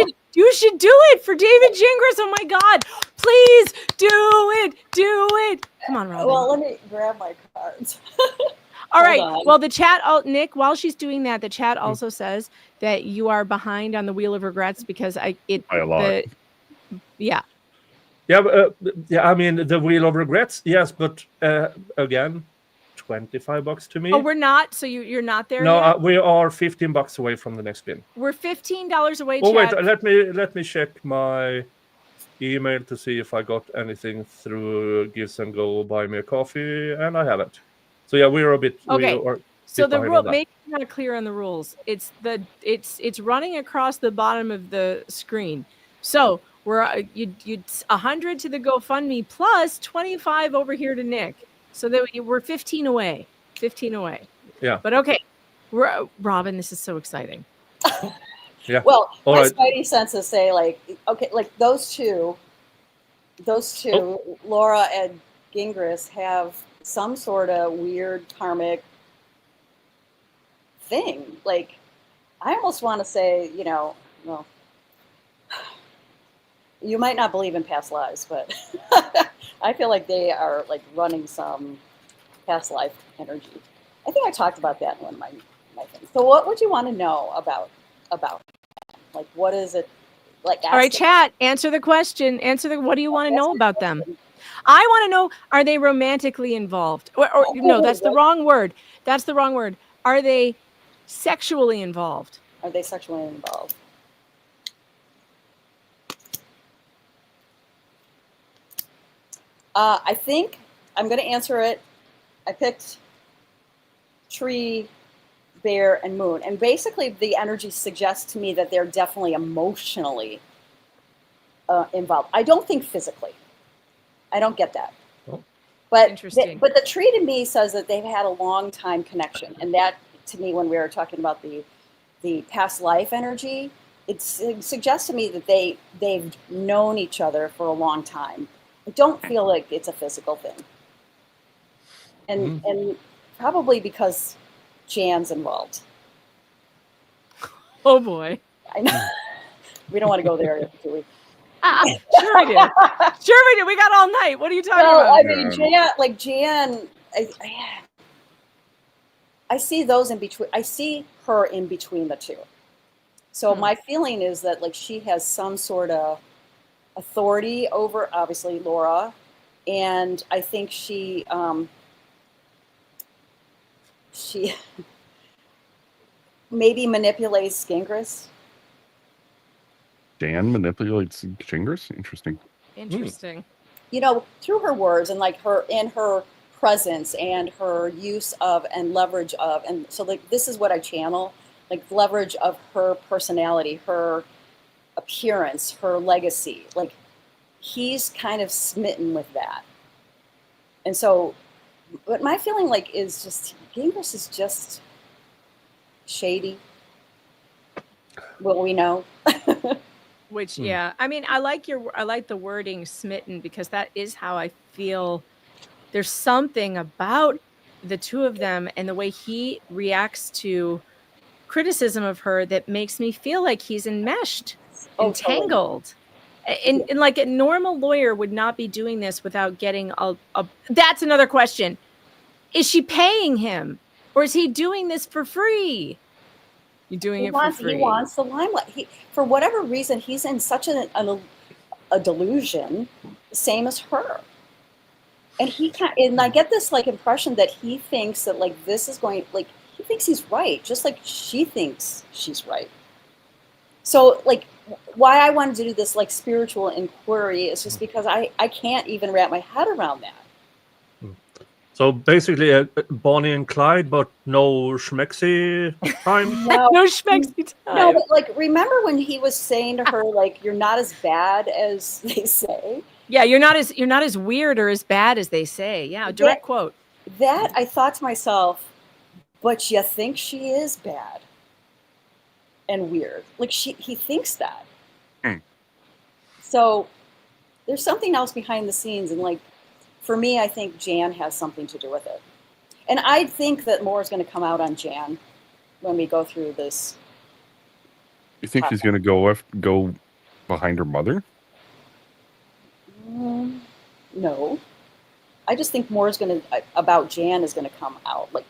should do it for David Gingras. Oh my God. Please do it. Come on, Robin. Well, let me grab my cards. All right. on. Well, the chat, Nick, while she's doing that, the chat also says that you are behind on the Wheel of Regrets because By a lot. Yeah. Yeah, I mean, the Wheel of Regrets, yes, but again, $25 to me. Oh, we're not. So you're not there no, yet? we are $15 away from the next spin. We're $15 away. Oh chat. wait, let me check my email to see if I got anything through Gives and Go Buy Me a Coffee, and I haven't. So yeah, we're a bit okay. We are so the rule, maybe not clear on the rules. It's running across the bottom of the screen. So we're you 100 to the GoFundMe plus 25 over here to Nick. So that we're 15 away. 15 away. Yeah. But okay, Robin, this is so exciting. Yeah. Well, all my right. spidey senses say like, okay, like those two, Laura and Gingras have some sort of weird karmic thing. Like, I almost want to say, well, you might not believe in past lives, but I feel like they are like running some past life energy. I think I talked about that in one of my things. So what would you want to know about like, what is it like? All right, chat, answer the question. What do you want to know about them? I want to know, are they romantically involved? Or no, that's the wrong word. That's the wrong word. Are they sexually involved? Are they sexually involved? I think I'm going to answer it. I picked tree, bear, and moon. And basically the energy suggests to me that they're definitely emotionally involved. I don't think physically. I don't get that. Oh. But interesting. But the tree to me says that they've had a long time connection. And that to me, when we were talking about the past life energy, it suggests to me that they've known each other for a long time. I don't feel like it's a physical thing. And probably because Jan's involved. Oh boy. I know. We don't want to go there, do we? Sure we do. Sure we do. We got all night. What are you talking about? I mean, Jan, I see those in between. I see her in between the two. So my feeling is that like she has some sort of authority over, obviously, Laura, and I think she maybe manipulates Gingras. Dan manipulates Gingras? Interesting. Interesting. Through her words and like her presence and her use of and leverage of, and so like this is what I channel, like leverage of her personality, her appearance, her legacy. Like he's kind of smitten with that. And so what my feeling like is just Gingras is just shady. Will we know? Which, yeah, I mean, I like the wording smitten because that is how I feel. There's something about the two of them and the way he reacts to criticism of her that makes me feel like he's enmeshed, entangled. Totally. And like a normal lawyer would not be doing this without getting that's another question. Is she paying him or is he doing this for free? You're doing it for free. He wants the limelight. For whatever reason, he's in such a delusion, same as her. And and I get this like impression that he thinks that like this is going, like he thinks he's right, just like she thinks she's right. So like why I wanted to do this like spiritual inquiry is just because I can't even wrap my head around that. So basically, Bonnie and Clyde, but no schmexy time. No schmexy time. No, but like, remember when he was saying to her, like, "You're not as bad as they say." Yeah, you're not as weird or as bad as they say. Yeah, direct quote. That I thought to myself, but you think she is bad and weird? Like he thinks that. So there's something else behind the scenes, and like. For me, I think Jan has something to do with it. And I think that more is going to come out on Jan when we go through this. You think she's going to go behind her mother? No. I just think more is about Jan is going to come out. Like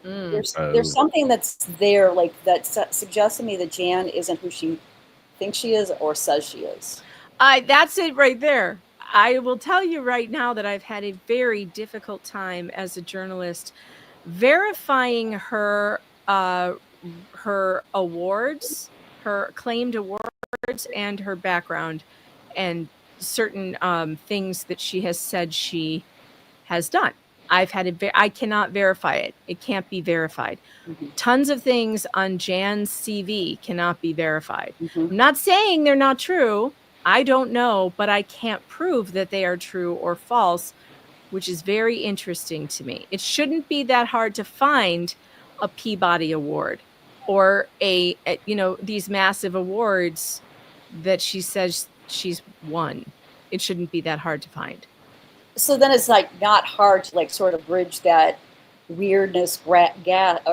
There's something that's there, like that suggests to me that Jan isn't who she thinks she is or says she is. That's it right there. I will tell you right now that I've had a very difficult time as a journalist verifying her awards, her claimed awards, and her background, and certain things that she has said she has done. I've had I cannot verify it. It can't be verified. Tons of things on Jan's CV cannot be verified. I'm not saying they're not true. I don't know, but I can't prove that they are true or false, which is very interesting to me. It shouldn't be that hard to find a Peabody Award or these massive awards that she says she's won. It shouldn't be that hard to find. So then it's like not hard to like sort of bridge that weirdness gap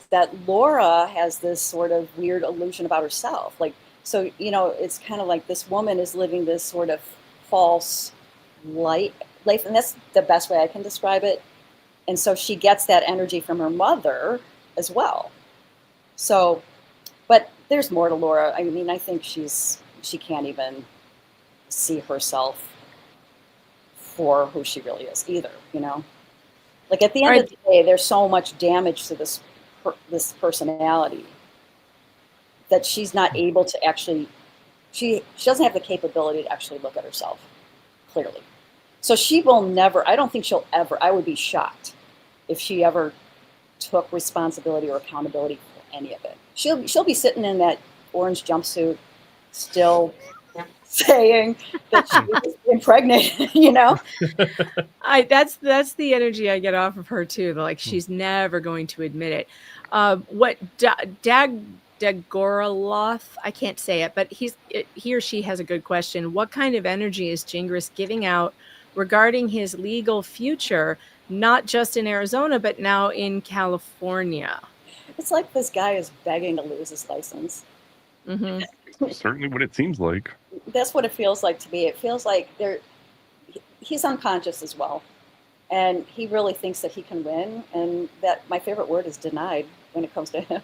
that Laura has this sort of weird illusion about herself. Like, so, it's kind of like this woman is living this sort of false life, and that's the best way I can describe it. And so she gets that energy from her mother as well. So, but there's more to Laura. I mean, I think she can't even see herself for who she really is either, Like at the end of the day, there's so much damage to this personality that she's not able to actually, she doesn't have the capability to actually look at herself clearly. So she will never, I don't think she'll ever, I would be shocked if she ever took responsibility or accountability for any of it. She'll be sitting in that orange jumpsuit still saying that she was impregnated, That's the energy I get off of her too. Like she's never going to admit it. What Dagoraloth, I can't say it, but he or she has a good question. What kind of energy is Gingras giving out regarding his legal future, not just in Arizona, but now in California? It's like this guy is begging to lose his license. Certainly what it seems like. That's what it feels like to me. It feels like he's unconscious as well. And he really thinks that he can win. And that my favorite word is denied when it comes to him.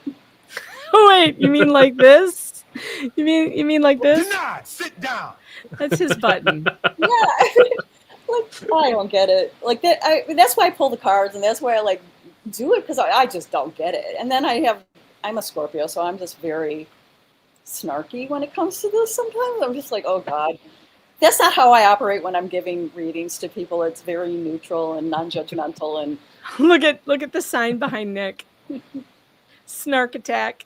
Oh, wait, you mean like this? You mean like this? Denied, sit down. That's his button. Yeah. Like, I don't get it. Like that. That's why I pull the cards, and that's why I like do it, because I just don't get it. And then I'm a Scorpio, so I'm just very snarky when it comes to this. Sometimes I'm just like, oh God, that's not how I operate when I'm giving readings to people. It's very neutral and non-judgmental. And look at the sign behind Nick. Snark attack.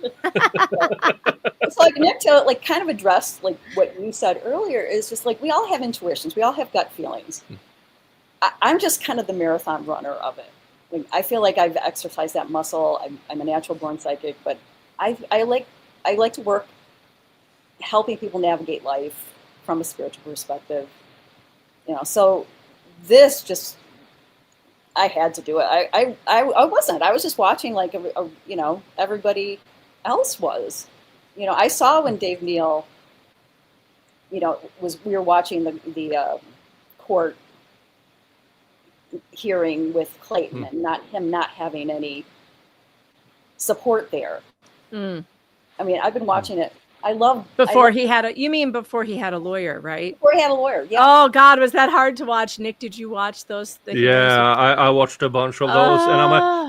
It's like Nick kind of addressed like what you said earlier, is just like we all have intuitions, we all have gut feelings. I'm just kind of the marathon runner of it. Like, I feel like I've exercised that muscle. I'm a natural born psychic, but I like to work helping people navigate life from a spiritual perspective. So this just, I had to do it. I wasn't. I was just watching like everybody else was. I saw when Dave Neal, we were watching the court hearing with Clayton and not having any support there. I mean, I've been watching it. Before he had a lawyer, right? Before he had a lawyer, yeah. Oh God, was that hard to watch? Nick, did you watch those? Yeah, I watched a bunch of those,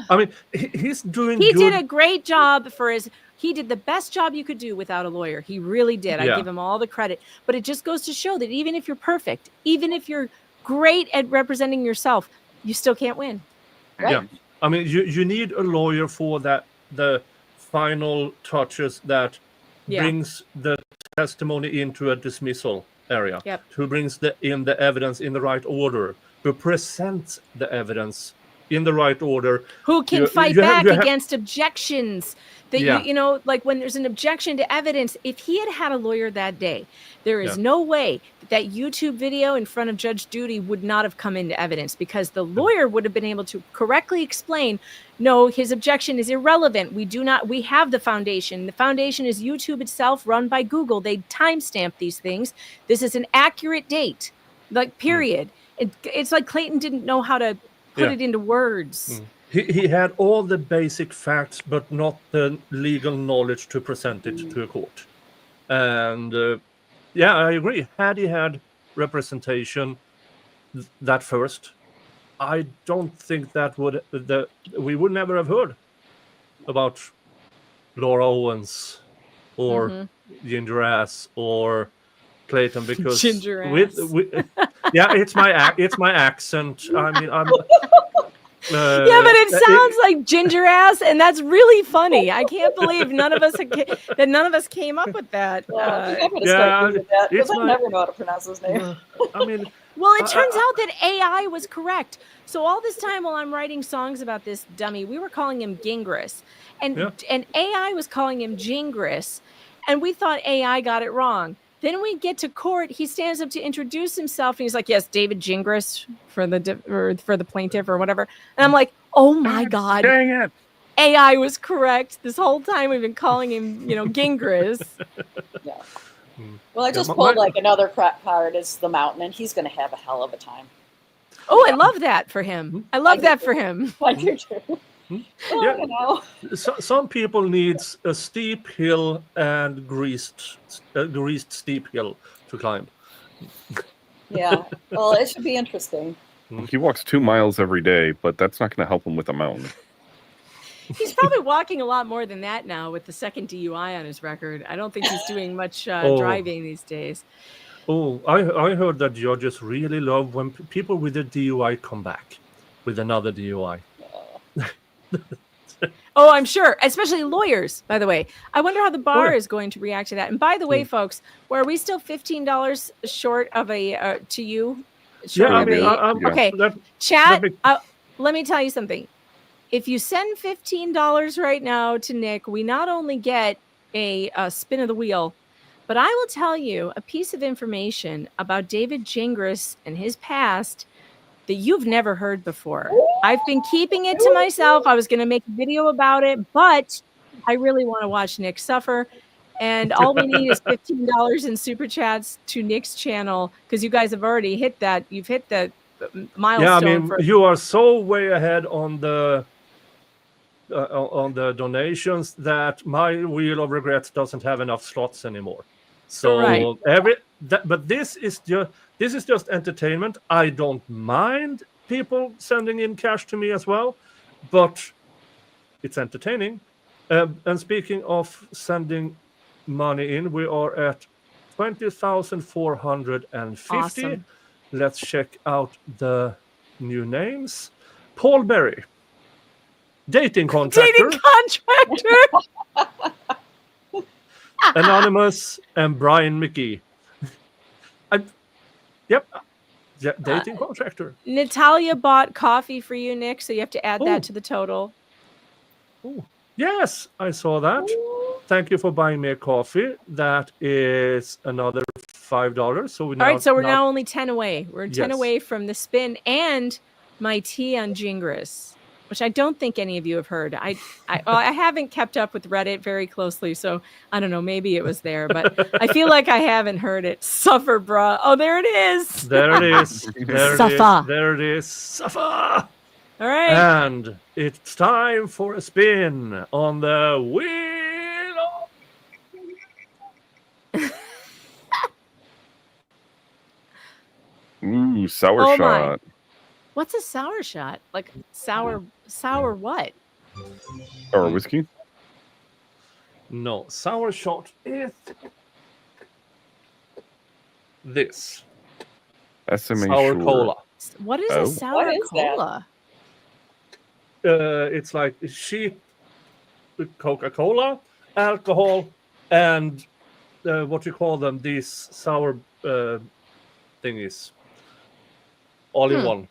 and he's doing. He did a great job he did the best job you could do without a lawyer. He really did. I give him all the credit. But it just goes to show that even if you're perfect, even if you're great at representing yourself, you still can't win. Right? Yeah, I mean, you need a lawyer for that. The final touches that brings the testimony into a dismissal area, who brings the evidence in the right order, who presents the evidence in the right order, who can fight back against objections. That like when there's an objection to evidence, if he had a lawyer that day, there is no way that YouTube video in front of Judge Duty would not have come into evidence, because the lawyer would have been able to correctly explain, no, his objection is irrelevant. We have the foundation. The foundation is YouTube itself, run by Google. They timestamp these things. This is an accurate date, like period. It's like Clayton didn't know how to put it into words. he had all the basic facts, but not the legal knowledge to present it to a court. And yeah, I agree. Had he had representation that first, I don't think that we would never have heard about Laura Owens or Ginger Ass or Clayton, because Ginger yeah, it's my accent. I mean, I'm. Yeah, but it sounds like Ginger Ass, and that's really funny. I can't believe none of us came up with that. I'm gonna start doing that because I never know how to pronounce his name. I mean, well, it turns out that AI was correct. So all this time while I'm writing songs about this dummy, we were calling him Gingras, and AI was calling him Gingras, and we thought AI got it wrong. Then we get to court. He stands up to introduce himself, and he's like, "Yes, David Gingras for the plaintiff or whatever." And I'm like, "Oh my god, dang it! AI was correct this whole time. We've been calling him, Gingras." Yeah. Well, I just pulled like another crap card. It's the Mountain, and he's going to have a hell of a time. Oh, I love that for him. I love that for him. I do too. Yeah. Some people needs a steep hill and greased steep hill to climb. Yeah, well, it should be interesting. He walks 2 miles every day, but that's not going to help him with a mountain. He's probably walking a lot more than that now with the second DUI on his record. I don't think he's doing much driving these days. Oh, I heard that judges really love when people with a DUI come back with another DUI. Oh, I'm sure, especially lawyers, by the way. I wonder how the bar is going to react to that. And by the way, folks, are we still $15 short of a to you? Okay, chat. Let me tell you something. If you send $15 right now to Nick, we not only get a spin of the wheel, but I will tell you a piece of information about David Gingras and his past that you've never heard before. I've been keeping it to myself. I was going to make a video about it, but I really want to watch Nick suffer. And all we need is $15 in super chats to Nick's channel, because you guys have already hit that. You've hit the milestone. Yeah, I mean, you are so way ahead on the donations that my Wheel of Regrets doesn't have enough slots anymore. So but this is just entertainment. I don't mind people sending in cash to me as well, but it's entertaining. And speaking of sending money in, we are at 20,450. Awesome. Let's check out the new names. Paul Berry, dating contractor. Anonymous and Brian McGee. Dating contractor. Natalia bought coffee for you, Nick, so you have to add that to the total. Oh, yes, I saw that. Thank you for buying me a coffee. That is another $5. So we're now only 10 away. We're 10 away from the spin and my tea on Gingras, which I don't think any of you have heard. I haven't kept up with Reddit very closely, so I don't know. Maybe it was there, but I feel like I haven't heard it. Suffer, bruh. Oh, there it is. There it is. There it is. Suffer. All right. And it's time for a spin on the wheel. Ooh, sour shot. What's a sour shot? Like sour what? Or whiskey? No, sour shot is this. SMA sour cola. What is a sour cola? It's like cheap Coca-Cola, alcohol, and what you call them? These sour thingies. All in one.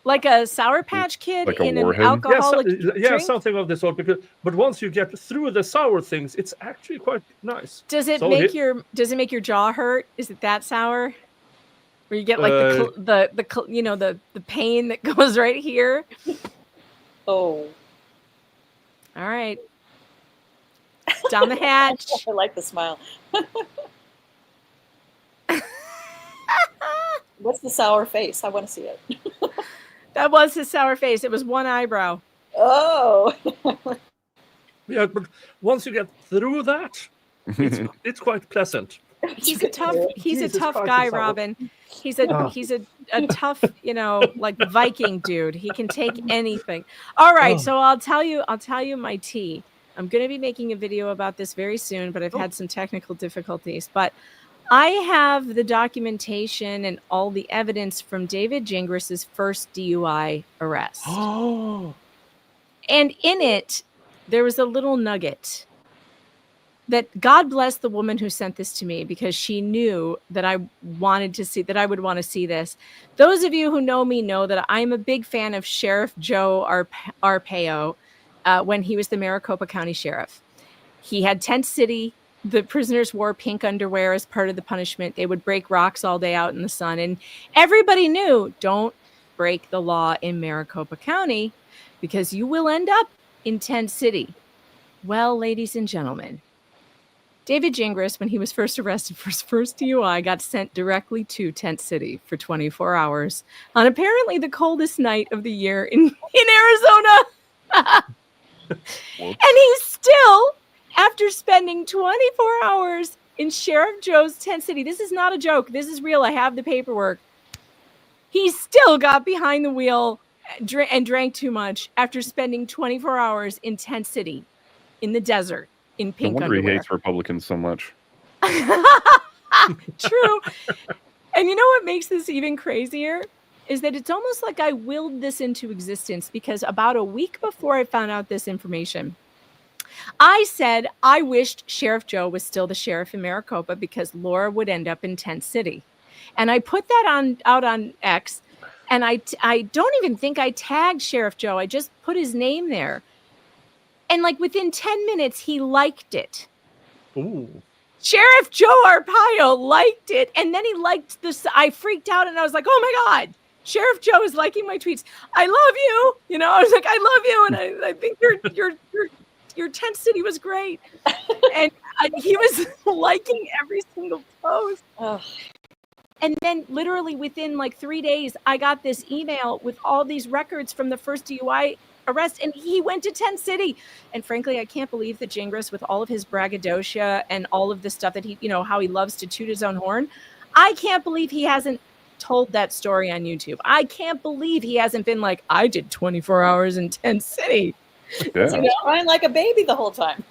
Like a Sour Patch Kid like in an alcoholic drink? Something of the sort. But once you get through the sour things, it's actually quite nice. Does it make your jaw hurt? Is it that sour? Where you get like the pain that goes right here? Oh. All right. Down the hatch. I like the smile. What's the sour face? I want to see it. That was his sour face. It was one eyebrow. Oh. Yeah, but once you get through that, it's quite pleasant. He's a tough Jesus Christ, guy, it's so- Robin. He's a tough, like Viking dude. He can take anything. All right, so I'll tell you my tea. I'm going to be making a video about this very soon, but I've had some technical difficulties. But I have the documentation and all the evidence from David Gingras' first DUI arrest. Oh. And in it, there was a little nugget that God bless the woman who sent this to me, because she knew that I would want to see this. Those of you who know me know that I'm a big fan of Sheriff Joe Arpaio when he was the Maricopa County Sheriff. He had Tent City. The prisoners wore pink underwear as part of the punishment. They would break rocks all day out in the sun. And everybody knew, don't break the law in Maricopa County because you will end up in Tent City. Well, ladies and gentlemen, David Gingras, when he was first arrested for his first DUI, got sent directly to Tent City for 24 hours on apparently the coldest night of the year in Arizona. And he's still, after spending 24 hours in Sheriff Joe's Tent City, this is not a joke, this is real, I have the paperwork, he still got behind the wheel and drank too much after spending 24 hours in Tent City in the desert. In pink no wonder underwear. he hates Republicans so much. True. And you know what makes this even crazier is that it's almost like I willed this into existence, because about a week before I found out this information, I said I wished Sheriff Joe was still the sheriff in Maricopa because Laura would end up in Tent City. And I put that out on X, and I don't even think I tagged Sheriff Joe. I just put his name there. And like within 10 minutes, he liked it. Ooh. Sheriff Joe Arpaio liked it. And then he liked this. I freaked out and I was like, oh my God, Sheriff Joe is liking my tweets. I love you. You know, I was like, I love you. And I think your Tent City was great. And he was liking every single post. Oh. And then literally within like 3 days, I got this email with all these records from the first DUI arrest, and he went to Tent City. And frankly, I can't believe that Gingras, with all of his braggadocio and all of the stuff that he, how he loves to toot his own horn, I can't believe he hasn't told that story on YouTube. I can't believe he hasn't been like, I did 24 hours in Tent City. Yeah. Crying like a baby the whole time.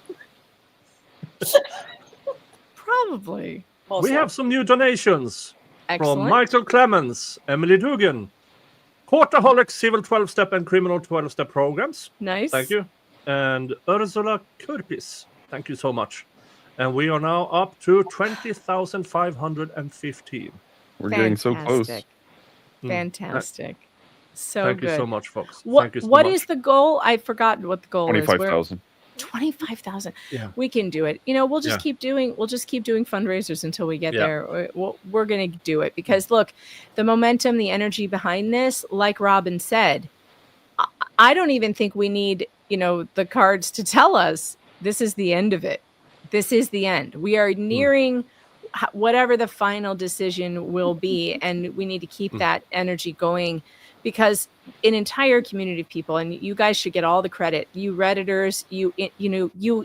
Probably. We have some new donations. Excellent. From Michael Clemens, Emily Dugan, Courtaholic Civil 12-Step and Criminal 12-Step Programs. Nice. Thank you. And Ursula Kurpis. Thank you so much. And we are now up to 20,515. We're getting so close. Fantastic. So Thank good. you so much, folks. What Thank you so what much. is the goal? I've forgotten what the goal is. 25,000. 25,000. Yeah. We can do it. We'll just keep doing fundraisers until we get there. We're going to do it because look, the momentum, the energy behind this, like Robin said, I don't even think we need, the cards to tell us this is the end of it. This is the end. We are nearing whatever the final decision will be, and we need to keep that energy going. Because an entire community of people, and you guys should get all the credit, you Redditors, you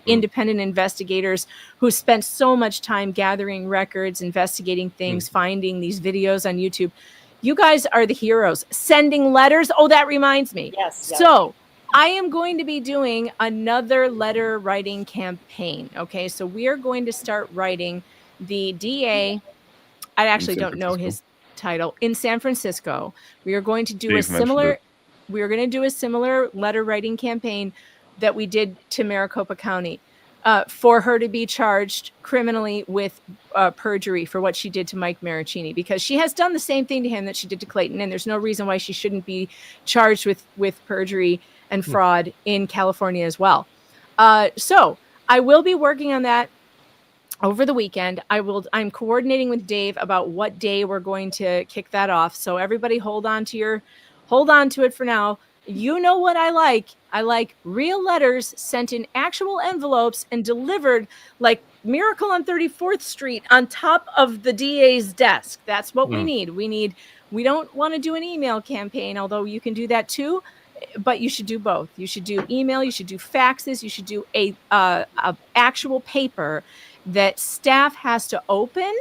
independent investigators who spent so much time gathering records, investigating things, finding these videos on YouTube. You guys are the heroes. Sending letters. Oh, that reminds me. Yes. So I am going to be doing another letter writing campaign. Okay, so we are going to start writing the DA. I actually don't know his title in San Francisco. We are going to do a similar letter writing campaign that we did to Maricopa County for her to be charged criminally with perjury for what she did to Mike Marraccini, because she has done the same thing to him that she did to Clayton, and there's no reason why she shouldn't be charged with perjury and fraud in California as well. So I will be working on that over the weekend. I'm coordinating with Dave about what day we're going to kick that off. So everybody hold on to it for now. You know what I like? I like real letters sent in actual envelopes and delivered like Miracle on 34th Street on top of the DA's desk. That's what we need. We don't want to do an email campaign, although you can do that too. but you should do both. You should do email, you should do faxes, you should do a actual paper that staff has to open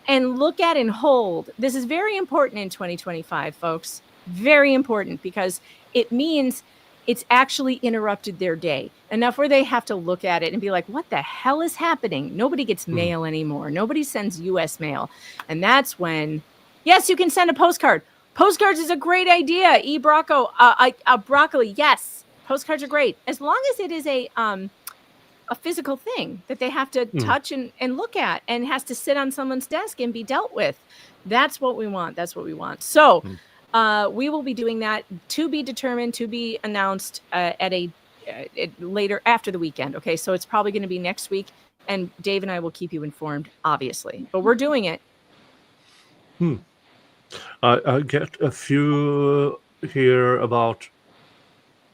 and look at and hold. This is very important in 2025, folks. Very important, because it means it's actually interrupted their day enough where they have to look at it and be like, what the hell is happening? Nobody gets mail anymore. Nobody sends US mail. And that's when, yes, you can send a postcard. Postcards is a great idea. Broccoli. Yes. Postcards are great. As long as it is a physical thing that they have to touch and look at and has to sit on someone's desk and be dealt with. That's what we want. That's what we want. So we will be doing that, to be determined, to be announced at later after the weekend. Okay. So it's probably going to be next week, and Dave and I will keep you informed, obviously, but we're doing it. I get a few here about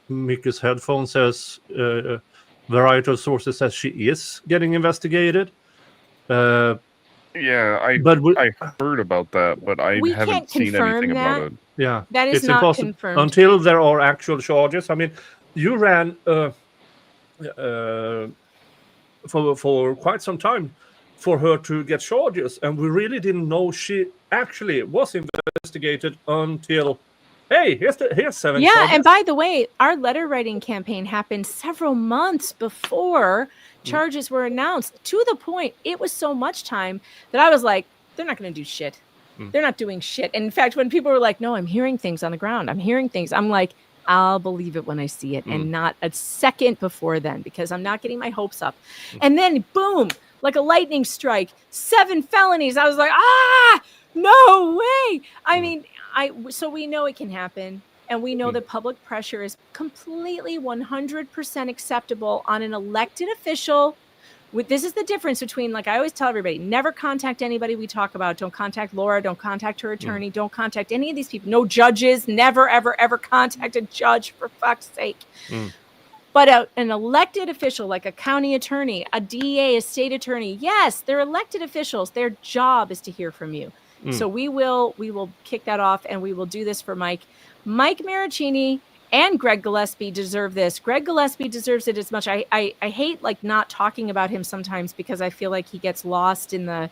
Mickey's headphones. Says variety of sources says she is getting investigated. I heard about that, but I haven't seen anything about it. Yeah, that is not confirmed until there are actual charges. I mean, you ran for quite some time for her to get charges, and we really didn't know she actually was investigated until, hey, here's 7 Yeah, charges. and by the way, our letter writing campaign happened several months before charges were announced, to the point it was so much time that I was like, they're not going to do shit. They're not doing shit. And in fact, when people were like, no, I'm hearing things on the ground, I'm like, I'll believe it when I see it, and not a second before then, because I'm not getting my hopes up. And then boom, like a lightning strike, 7 felonies. I was like, no way. I mean, so we know it can happen. And we know that public pressure is completely 100% acceptable on an elected official. This is the difference between, like I always tell everybody, never contact anybody we talk about. Don't contact Laura. Don't contact her attorney. Don't contact any of these people. No judges. Never, ever, ever contact a judge, for fuck's sake. But an elected official, like a county attorney, a DA, a state attorney, yes, they're elected officials. Their job is to hear from you. So we will kick that off, and we will do this for Mike. Mike Marraccini and Greg Gillespie deserve this. Greg Gillespie deserves it as much. I hate like not talking about him sometimes, because I feel like he gets lost in the.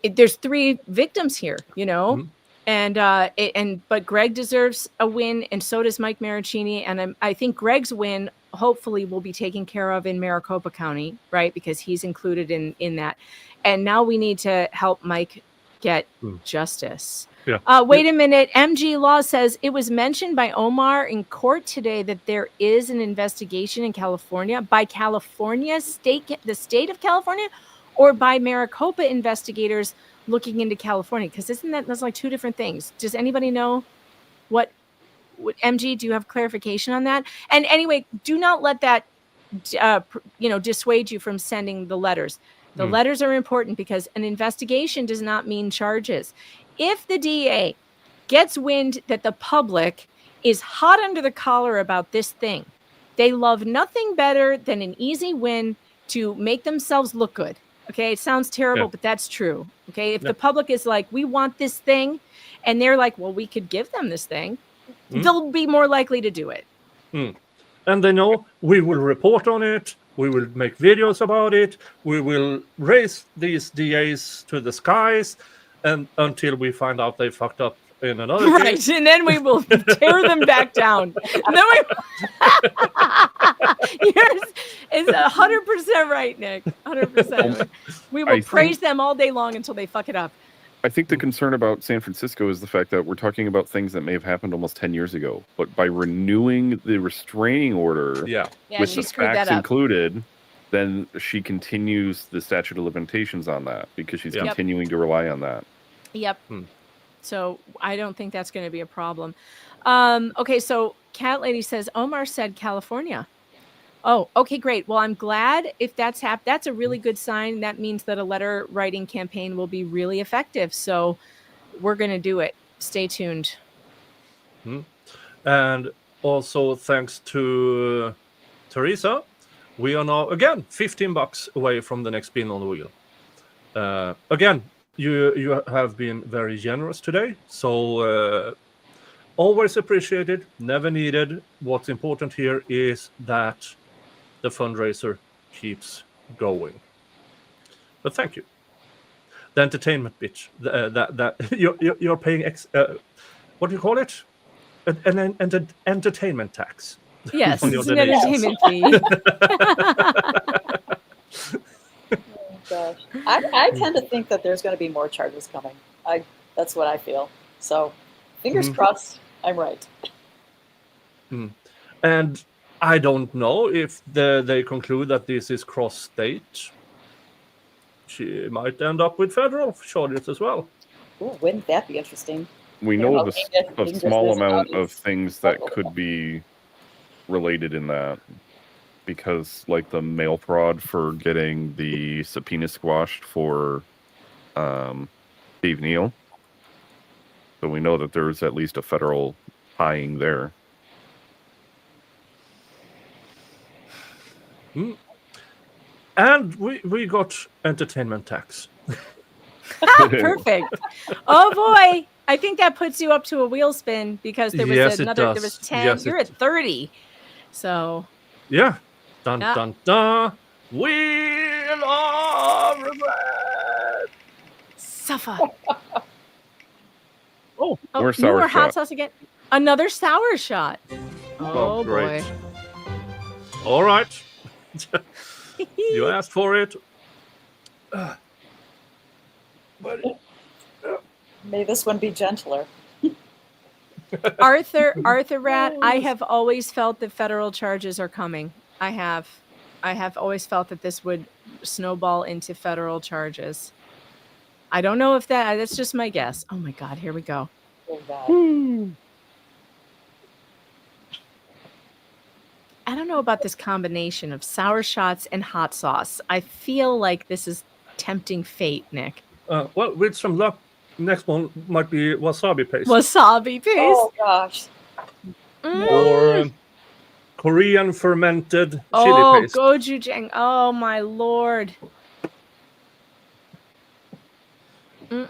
There's 3 victims here, you know, but Greg deserves a win, and so does Mike Marraccini. And I think Greg's win hopefully will be taken care of in Maricopa County, right? Because he's included in that. And now we need to help Mike get justice. Wait a minute. MGLaw says it was mentioned by Omar in court today that there is an investigation in California by the state of California, or by Maricopa investigators looking into California. Because that's like 2 different things. Does anybody know what MG, do you have clarification on that? And anyway, do not let that dissuade you from sending the letters. The letters are important, because an investigation does not mean charges. If the DA gets wind that the public is hot under the collar about this thing, they love nothing better than an easy win to make themselves look good. Okay, it sounds terrible, but that's true. Okay, if the public is like, we want this thing, and they're like, well, we could give them this thing, they'll be more likely to do it. And they know we will report on it. We will make videos about it. We will raise these DAs to the skies, and until we find out they fucked up in another case. And then we will tear them back down. And then it's 100% right, Nick. 100%. We will praise them all day long until they fuck it up. I think the concern about San Francisco is the fact that we're talking about things that may have happened almost 10 years ago. But by renewing the restraining order with the facts included, then she continues the statute of limitations on that, because she's continuing to rely on that. Yep. So I don't think that's going to be a problem. Okay, so Cat Lady says, Omar said California. Oh, okay, great. Well, I'm glad if that's happened. That's a really good sign. That means that a letter writing campaign will be really effective. So we're going to do it. Stay tuned. And also, thanks to Teresa, we are now, again, $15 away from the next spin on the wheel. Again, you have been very generous today. So Always appreciated, never needed. What's important here is that the fundraiser keeps going. But thank you. The entertainment bitch. You're paying what do you call it? An entertainment tax. Yes, on your it's an donations. entertainment fee. Oh, gosh. I tend to think that there's going to be more charges coming. That's what I feel. So fingers crossed I'm right. And I don't know if they conclude that this is cross-state. She might end up with federal charges as well. Ooh, wouldn't that be interesting? We know of a small amount of things that could be related in that, because like the mail fraud for getting the subpoena squashed for Steve Neal. So we know that there's at least a federal tying there. And we got entertainment tax. Perfect. Oh boy, I think that puts you up to a wheel spin, because there was there was 10. Yes, you're at 30. So yeah. Dun dun dun. Wheel of regret. Suffer. More no sour more hot shot. sauce again. Another sour shot. Oh great. boy. All right. You asked for it. May this one be gentler. Arthur Rat, I have always felt that federal charges are coming. I have always felt that this would snowball into federal charges. I don't know if that's just my guess. Oh my God, here we go. Oh God. I don't know about this combination of sour shots and hot sauce. I feel like this is tempting fate, Nick. Well, with some luck, next one might be wasabi paste. Wasabi paste. Oh gosh. Or Korean fermented chili paste. Gochujang. Oh my Lord.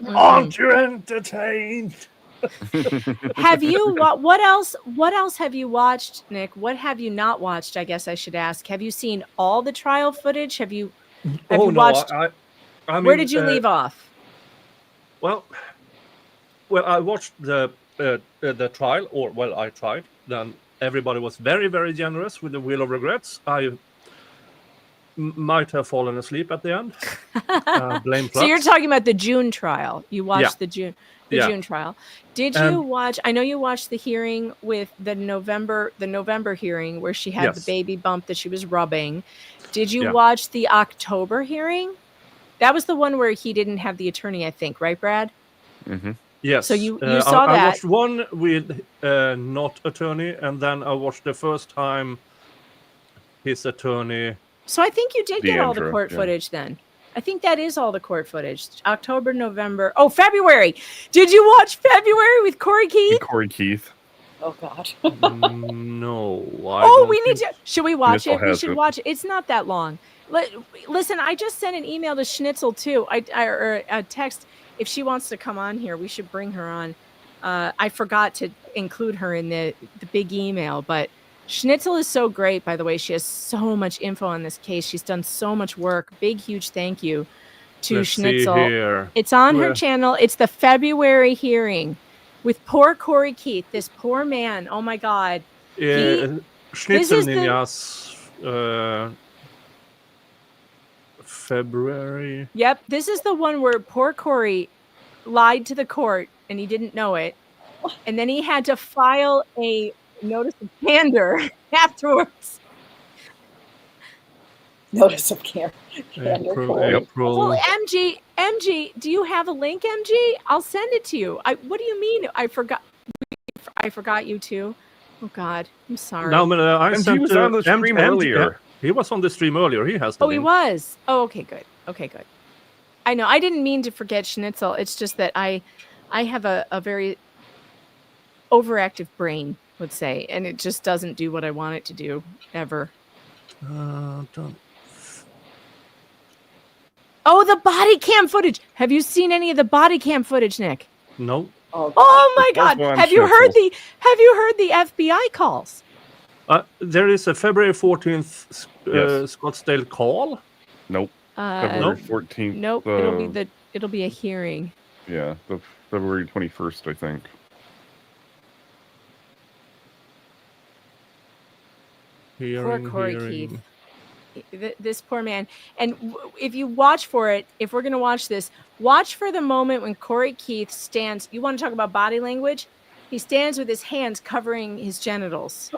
Aren't you entertained? Have you what else have you watched, Nick? What have you not watched? I guess I should ask. Have you seen all the trial footage? Have you watched? I mean, where did you leave off? Well, I watched the trial, or well, I tried. Then everybody was very, very generous with the Wheel of Regrets. I might have fallen asleep at the end. Blame Fluxx. So you're talking about the June trial. You watched the June trial. Did you watch? I know you watched the hearing with the November hearing where she had the baby bump that she was rubbing. Did you watch the October hearing? That was the one where he didn't have the attorney, I think, right, Brad? Mm-hmm. Yes. So you saw that. I watched one with not attorney, and then I watched the first time his attorney. So I think you did get all the court footage then. I think that is all the court footage. October, November. Oh, February. Did you watch February with Corey Keith? Corey Keith. Oh, God. No. We need to. Should we watch it? We should watch it. It's not that long. Listen, I just sent an email to Schnitzel, too. Or a text. If she wants to come on here, we should bring her on. I forgot to include her in the big email, but Schnitzel is so great, by the way. She has so much info on this case. She's done so much work. Big, huge thank you to Schnitzel. It's on her channel. It's the February hearing with poor Corey Keith, this poor man. Oh, my God. Schnitzel Ninjas, February. Yep. This is the one where poor Corey lied to the court and he didn't know it. And then he had to file a notice of candor afterwards. Notice of candor. April. Well, MG, do you have a link, MG? I'll send it to you. What do you mean? I forgot you too. Oh God, I'm sorry. No, he was on the stream earlier. He was on the stream earlier. He has. He was. Oh, okay, good. Okay, good. I know. I didn't mean to forget Schnitzel. It's just that I have a very overactive brain, let's say, and it just doesn't do what I want it to do ever. Oh, the body cam footage. Have you seen any of the body cam footage, Nick? No. Oh my God! Have you heard the FBI calls? There is a February 14th Scottsdale call. Nope. February 14th. Nope. It'll be a hearing. Yeah, the February 21st, I think. Poor Corey Keith. This poor man. And if you watch for it, if we're going to watch this, watch for the moment when Corey Keith stands. You want to talk about body language? He stands with his hands covering his genitals.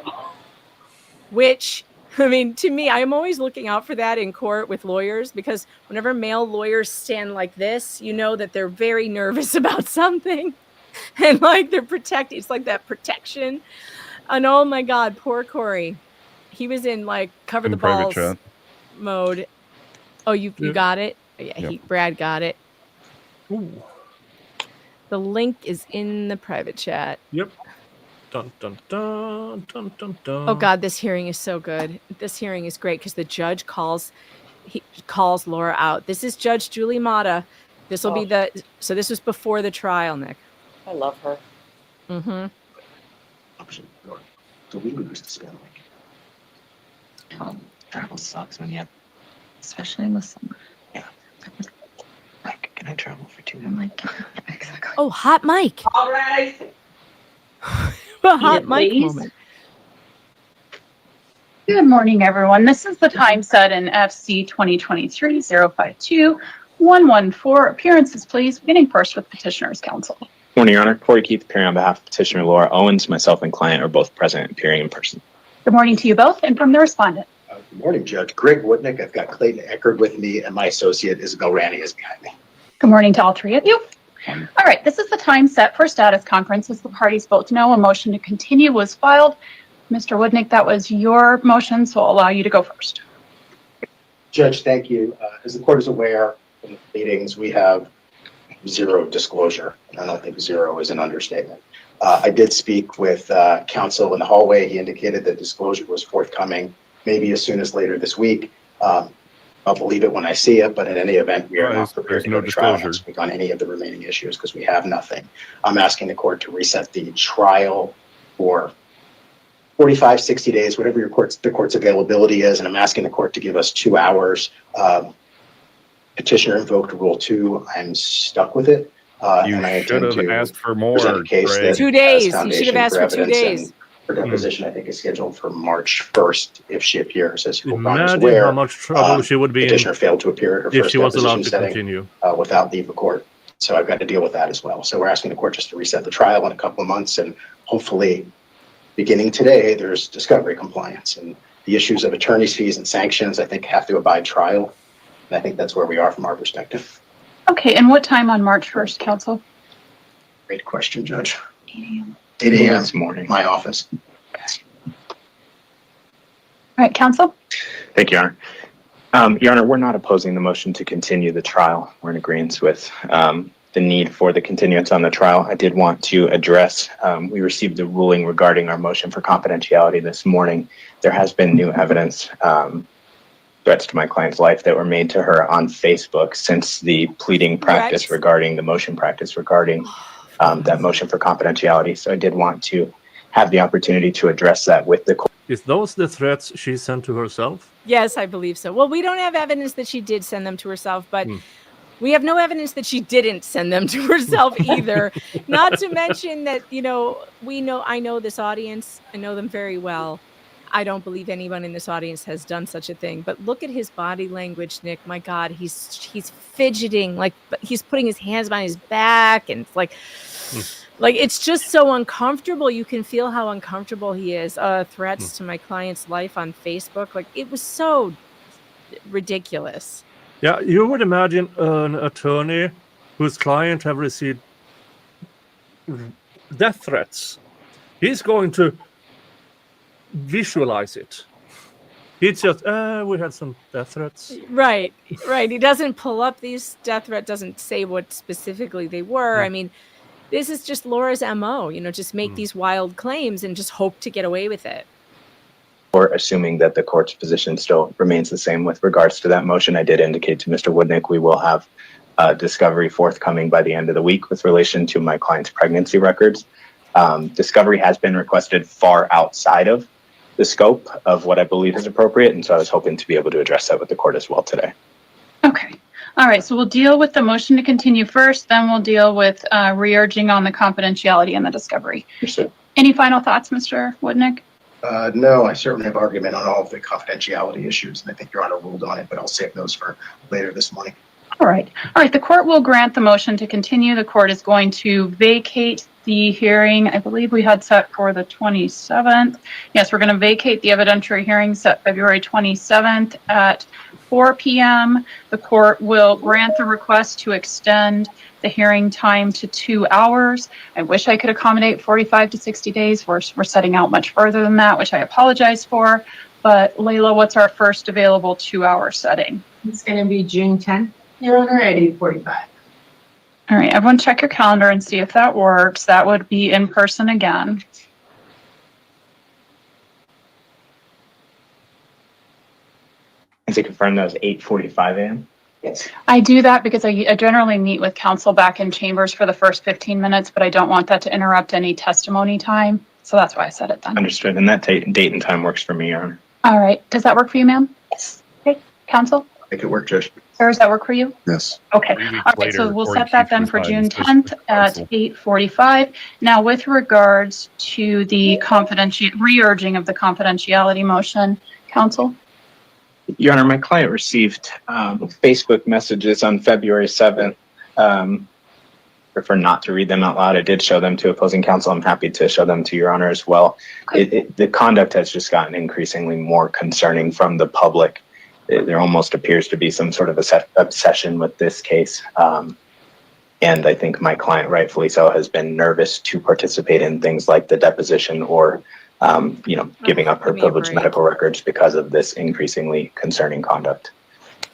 Which, I mean, to me, I'm always looking out for that in court with lawyers, because whenever male lawyers stand like this, you know that they're very nervous about something. And like they're protecting. It's like that protection. And oh my God, poor Corey. He was in like cover the balls chat mode. Oh, you got it? Yeah, yep. Brad got it. Ooh. The link is in the private chat. Yep. Dun, dun, dun, dun, dun, dun. Oh God, this hearing is so good. This hearing is great because the judge calls Laura out. This is Judge Julie Mata. This will be so this was before the trial, Nick. I love her. Mm-hmm. So we lose this guy. Travel sucks when you have, especially in the summer. Yeah. Like, can I travel for 2 months? I'm like, exactly. Oh, hot mic. All right. Hot mic moment. Good morning, everyone. This is the time set in FC 2023-052-114. Appearances, please. Beginning first with Petitioner's Counsel. Morning, Your Honor. Corey Keith appearing on behalf of Petitioner Laura Owens. Myself and client are both present, appearing in person. Good morning to you both, and from the respondent. Good morning, Judge Greg Woodnick. I've got Clayton Eckerd with me, and my associate Isabel Ranny is behind me. Good morning to all three of you. All right, this is the time set for status conference. As the parties both know, a motion to continue was filed. Mr. Woodnick, that was your motion, so I'll allow you to go first. Judge, thank you. As the court is aware, in the meetings, we have zero disclosure. I don't think zero is an understatement. I did speak with counsel in the hallway. He indicated that disclosure was forthcoming, maybe as soon as later this week. I'll believe it when I see it, but in any event, we are not prepared to go to trial next week on any of the remaining issues because we have nothing. I'm asking the court to reset the trial for 45, 60 days, whatever the court's availability is, and I'm asking the court to give us 2 hours. Petitioner invoked Rule 2. I'm stuck with it. You should have asked for more. 2 days. You should have asked for 2 days. Her deposition, I think, is scheduled for March 1st if she appears. As you will Imagine aware, how much trouble she would be petitioner failed to appear at her if first she was allowed deposition to setting continue. Without leave of court. So I've got to deal with that as well. So we're asking the court just to reset the trial in a couple of months, and hopefully, beginning today, there's discovery compliance. And the issues of attorney's fees and sanctions, I think, have to abide trial. And I think that's where we are from our perspective. Okay, and what time on March 1st, counsel? Great question, Judge. 8 a.m. 8 a.m. this morning, my office. All right, counsel. Thank you, Your Honor. Your Honor, we're not opposing the motion to continue the trial. We're in agreement with the need for the continuance on the trial. I did want to address, we received a ruling regarding our motion for confidentiality this morning. There has been new evidence, threats to my client's life that were made to her on Facebook since the pleading practice regarding the motion practice regarding that motion for confidentiality. So I did want to have the opportunity to address that with the court. Is those the threats she sent to herself? Yes, I believe so. Well, we don't have evidence that she did send them to herself, but we have no evidence that she didn't send them to herself either. Not to mention that, I know this audience. I know them very well. I don't believe anyone in this audience has done such a thing. But look at his body language, Nick. My God, he's fidgeting, like he's putting his hands behind his back, and it's like it's just so uncomfortable. You can feel how uncomfortable he is. Threats to my client's life on Facebook. Like, it was so ridiculous. Yeah, you would imagine an attorney whose client have received death threats. He's going to visualize it. He's just, we had some death threats. Right. He doesn't pull up these death threats, doesn't say what specifically they were. I mean, this is just Laura's MO, just make these wild claims and just hope to get away with it. Or assuming that the court's position still remains the same with regards to that motion, I did indicate to Mr. Woodnick we will have discovery forthcoming by the end of the week with relation to my client's pregnancy records. Discovery has been requested far outside of the scope of what I believe is appropriate, and so I was hoping to be able to address that with the court as well today. Okay. All right. So we'll deal with the motion to continue first, then we'll deal with re-urging on the confidentiality and the discovery. Understood. Any final thoughts, Mr. Woodnick? No, I certainly have argument on all of the confidentiality issues, and I think Your Honor ruled on it, but I'll save those for later this morning. All right. All right. The court will grant the motion to continue. The court is going to vacate the hearing. I believe we had set for the 27th. Yes, we're going to vacate the evidentiary hearing set February 27th at 4 p.m. The court will grant the request to extend the hearing time to 2 hours. I wish I could accommodate 45 to 60 days. We're setting out much further than that, which I apologize for. But Layla, what's our first available 2-hour setting? It's going to be June 10th, Your Honor, at 8:45. All right, everyone check your calendar and see if that works. That would be in person again. And to confirm, that was 8:45 a.m.? Yes. I do that because I generally meet with counsel back in chambers for the first 15 minutes, but I don't want that to interrupt any testimony time. So that's why I said it then. Understood. And that date and time works for me, Your Honor. All right. Does that work for you, ma'am? Yes. Okay. Counsel? Make it work, Judge. Sir, does that work for you? Yes. Okay. All right. So we'll set that then for June 10th at 8:45. Now, with regards to the re-urging of the confidentiality motion, counsel? Your Honor, my client received Facebook messages on February 7th. Prefer not to read them out loud. I did show them to opposing counsel. I'm happy to show them to Your Honor as well. The conduct has just gotten increasingly more concerning from the public. There almost appears to be some sort of obsession with this case. And I think my client, rightfully so, has been nervous to participate in things like the deposition or giving up her privileged medical records because of this increasingly concerning conduct.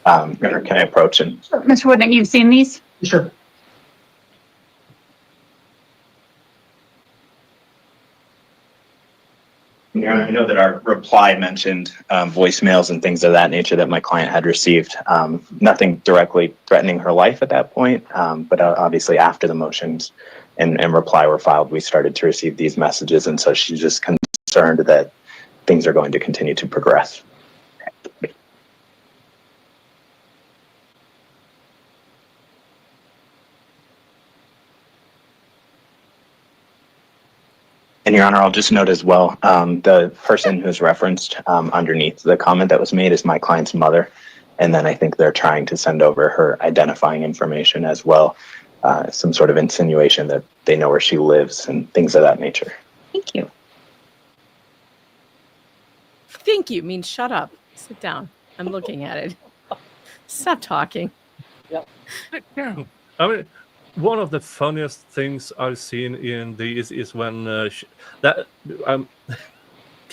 Your Honor, can I approach? And Sure. Mr. Woodnick, you've seen these? Sure. Your Honor, I know that our reply mentioned voicemails and things of that nature that my client had received. Nothing directly threatening her life at that point, but obviously after the motions and reply were filed, we started to receive these messages, and so she's just concerned that things are going to continue to progress. And Your Honor, I'll just note as well, the person who's referenced underneath the comment that was made is my client's mother. And then I think they're trying to send over her identifying information as well. Some sort of insinuation that they know where she lives and things of that nature. Thank you. Thank you means shut up. Sit down. I'm looking at it. Stop talking. Yep. I mean, one of the funniest things I've seen in these is when can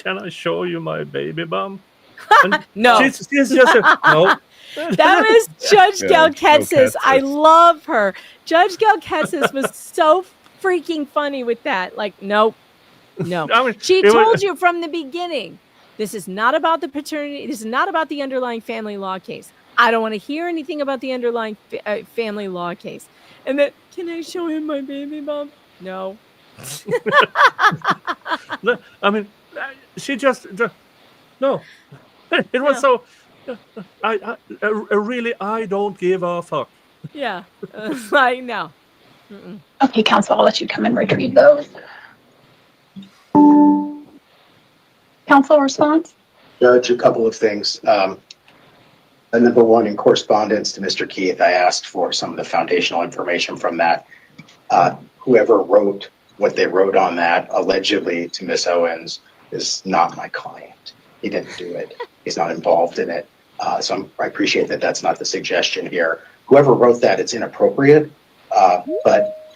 I show you my baby bum? No. She's just no. That was Judge Galketsis. I love her. Judge Galketsis was so freaking funny with that. Like, nope. No. I mean, she told you from the beginning, this is not about the paternity. This is not about the underlying family law case. I don't want to hear anything about the underlying family law case. And then, can I show him my baby bump? No. I mean, she just no. It was so. I really I don't give a fuck. Yeah, like no. Okay, counsel, I'll let you come and retrieve those. Counsel response? Judge, a couple of things. Number one, in correspondence to Mr. Keith, I asked for some of the foundational information from that. Whoever wrote what they wrote on that, allegedly to Miss Owens, is not my client. He didn't do it. He's not involved in it. So I appreciate that that's not the suggestion here. Whoever wrote that, it's inappropriate, but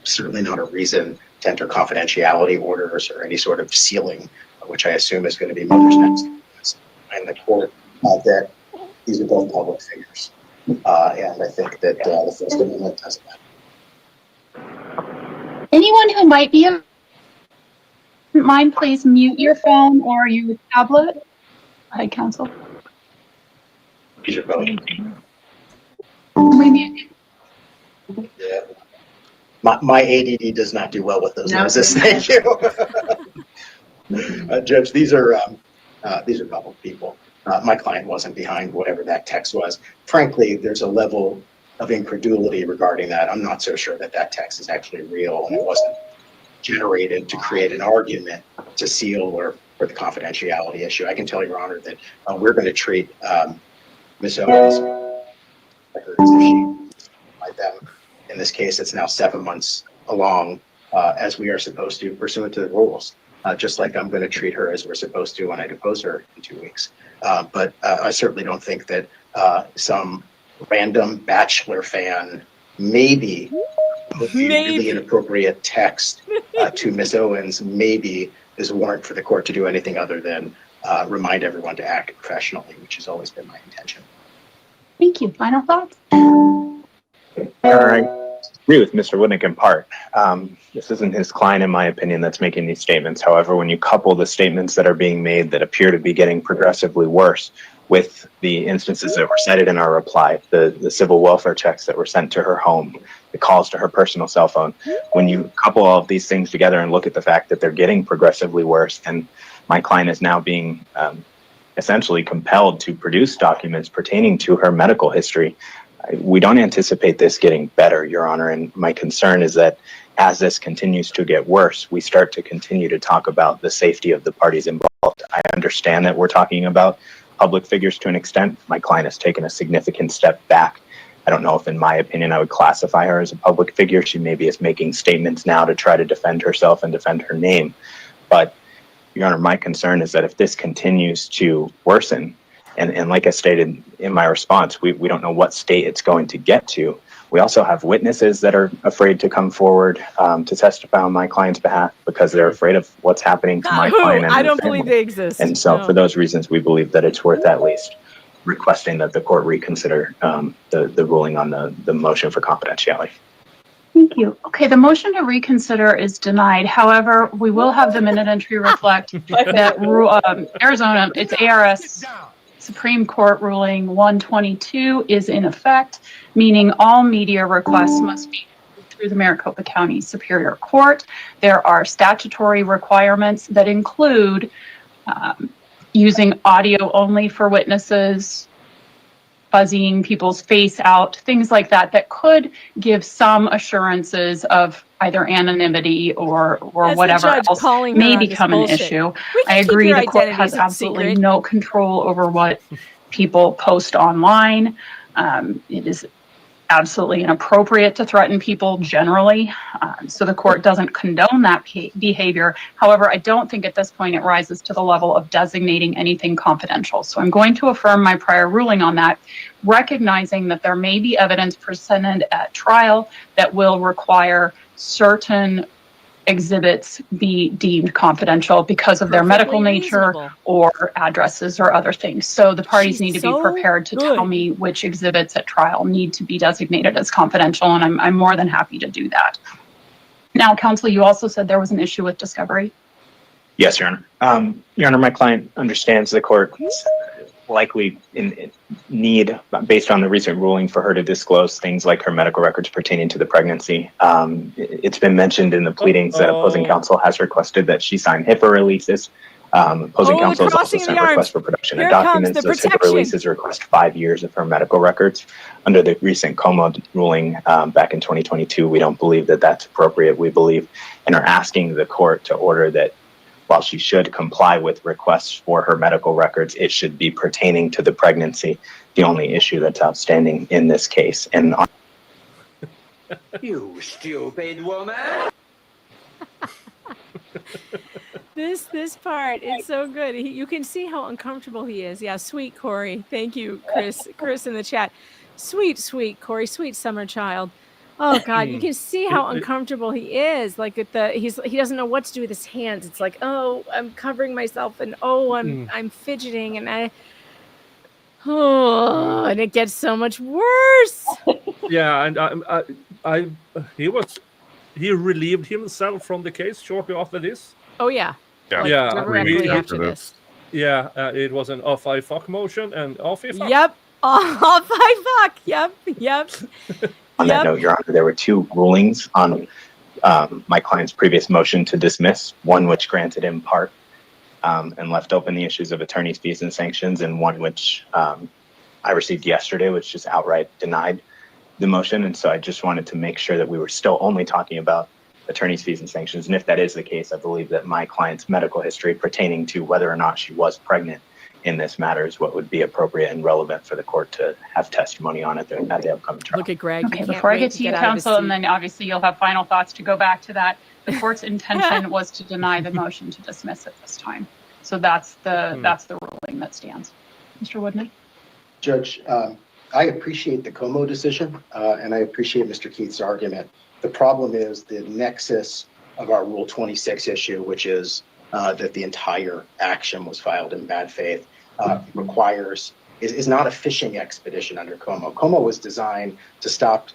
certainly not a reason to enter confidentiality orders or any sort of sealing, which I assume is going to be Mother's next in the court, that these are both public figures. And I think that the First Amendment doesn't matter. Anyone who might be mind, please mute your phone or your tablet. Go ahead, counsel. Use your phone. Yeah. My ADD does not do well with those No, noises. thank Thank you. Judge, these are public people. My client wasn't behind whatever that text was. Frankly, there's a level of incredulity regarding that. I'm not so sure that that text is actually real and it wasn't generated to create an argument to seal or the confidentiality issue. I can tell Your Honor that we're going to treat Ms. Owens records if she by them. In this case, it's now 7 months along as we are supposed to pursuant to the rules. Just like I'm going to treat her as we're supposed to when I depose her in 2 weeks. But I certainly don't think that some random Bachelor fan maybe put a really inappropriate text to Ms. Owens maybe is a warrant for the court to do anything other than remind everyone to act professionally, which has always been my intention. Thank you. Final thoughts? All right. I agree with Mr. Woodnick in part. This isn't his client, in my opinion, that's making these statements. However, when you couple the statements that are being made that appear to be getting progressively worse with the instances that were cited in our reply, the civil welfare checks that were sent to her home, the calls to her personal cell phone, when you couple all of these things together and look at the fact that they're getting progressively worse, and my client is now being essentially compelled to produce documents pertaining to her medical history, we don't anticipate this getting better, Your Honor. And my concern is that as this continues to get worse, we start to continue to talk about the safety of the parties involved. I understand that we're talking about public figures to an extent. My client has taken a significant step back. I don't know if, in my opinion, I would classify her as a public figure. She maybe is making statements now to try to defend herself and defend her name. But, Your Honor, my concern is that if this continues to worsen, and like I stated in my response, we don't know what state it's going to get to. We also have witnesses that are afraid to come forward to testify on my client's behalf because they're afraid of what's happening to my client and I her don't family. believe they exist. And so No. for those reasons, we believe that it's worth at least requesting that the court reconsider the ruling on the motion for confidentiality. Thank you. Okay, the motion to reconsider is denied. However, we will have the minute entry reflect that Arizona, it's ARS Supreme Court ruling 122 is in effect, meaning all media requests must be through the Maricopa County Superior Court. There are statutory requirements that include using audio only for witnesses, buzzing people's face out, things like that, that could give some assurances of either anonymity or whatever else may become an issue. I agree the court has absolutely no control over what people post online. It is absolutely inappropriate to threaten people generally. So the court doesn't condone that behavior. However, I don't think at this point it rises to the level of designating anything confidential. So I'm going to affirm my prior ruling on that, recognizing that there may be evidence presented at trial that will require certain exhibits be deemed confidential because of their medical nature or addresses or other things. So the parties need to be prepared to tell me which exhibits at trial need to be designated as confidential, and I'm more than happy to do that. Now, counsel, you also said there was an issue with discovery. Yes, Your Honor. Your Honor, my client understands the court likely in need, based on the recent ruling, for her to disclose things like her medical records pertaining to the pregnancy. It's been mentioned in the pleadings that opposing counsel has requested that she sign HIPAA releases. Opposing counsel has also sent requests for production of documents. Those HIPAA releases request 5 years of her medical records. Under the recent Como ruling back in 2022, we don't believe that that's appropriate. We believe and are asking the court to order that while she should comply with requests for her medical records, it should be pertaining to the pregnancy, the only issue that's outstanding in this case. And you stupid woman! This part is so good. You can see how uncomfortable he is. Yeah, sweet Corey. Thank you, Chris in the chat. Sweet Corey, sweet summer child. Oh God, you can see how uncomfortable he is. Like he doesn't know what to do with his hands. It's like, oh, I'm covering myself, and oh, I'm fidgeting, and and it gets so much worse. Yeah, and he relieved himself from the case shortly after this. Oh yeah. Directly after this. Yeah, it was an off I fuck motion and off I fuck. Yep. Off I fuck. Yep. On that note, Your Honor, there were two rulings on my client's previous motion to dismiss, one which granted in part and left open the issues of attorney's fees and sanctions, and one which I received yesterday, which just outright denied the motion. And so I just wanted to make sure that we were still only talking about attorney's fees and sanctions. And if that is the case, I believe that my client's medical history pertaining to whether or not she was pregnant in this matter is what would be appropriate and relevant for the court to have testimony on at the upcoming trial. Look at Greg. Okay, before I get to you, counsel, and then obviously you'll have final thoughts to go back to that. The court's intention was to deny the motion to dismiss at this time. So that's the ruling that stands. Mr. Woodman? Judge, I appreciate the Como decision, and I appreciate Mr. Keith's argument. The problem is the nexus of our Rule 26 issue, which is that the entire action was filed in bad faith, is not a fishing expedition under Como. Como was designed to stop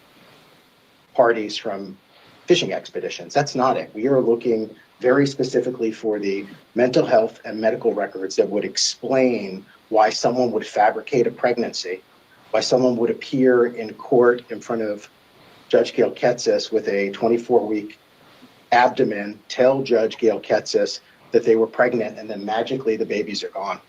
parties from fishing expeditions. That's not it. We are looking very specifically for the mental health and medical records that would explain why someone would fabricate a pregnancy, why someone would appear in court in front of Judge Gail Ketsis with a 24-week abdomen, tell Judge Gail Ketsis that they were pregnant, and then magically the babies are gone.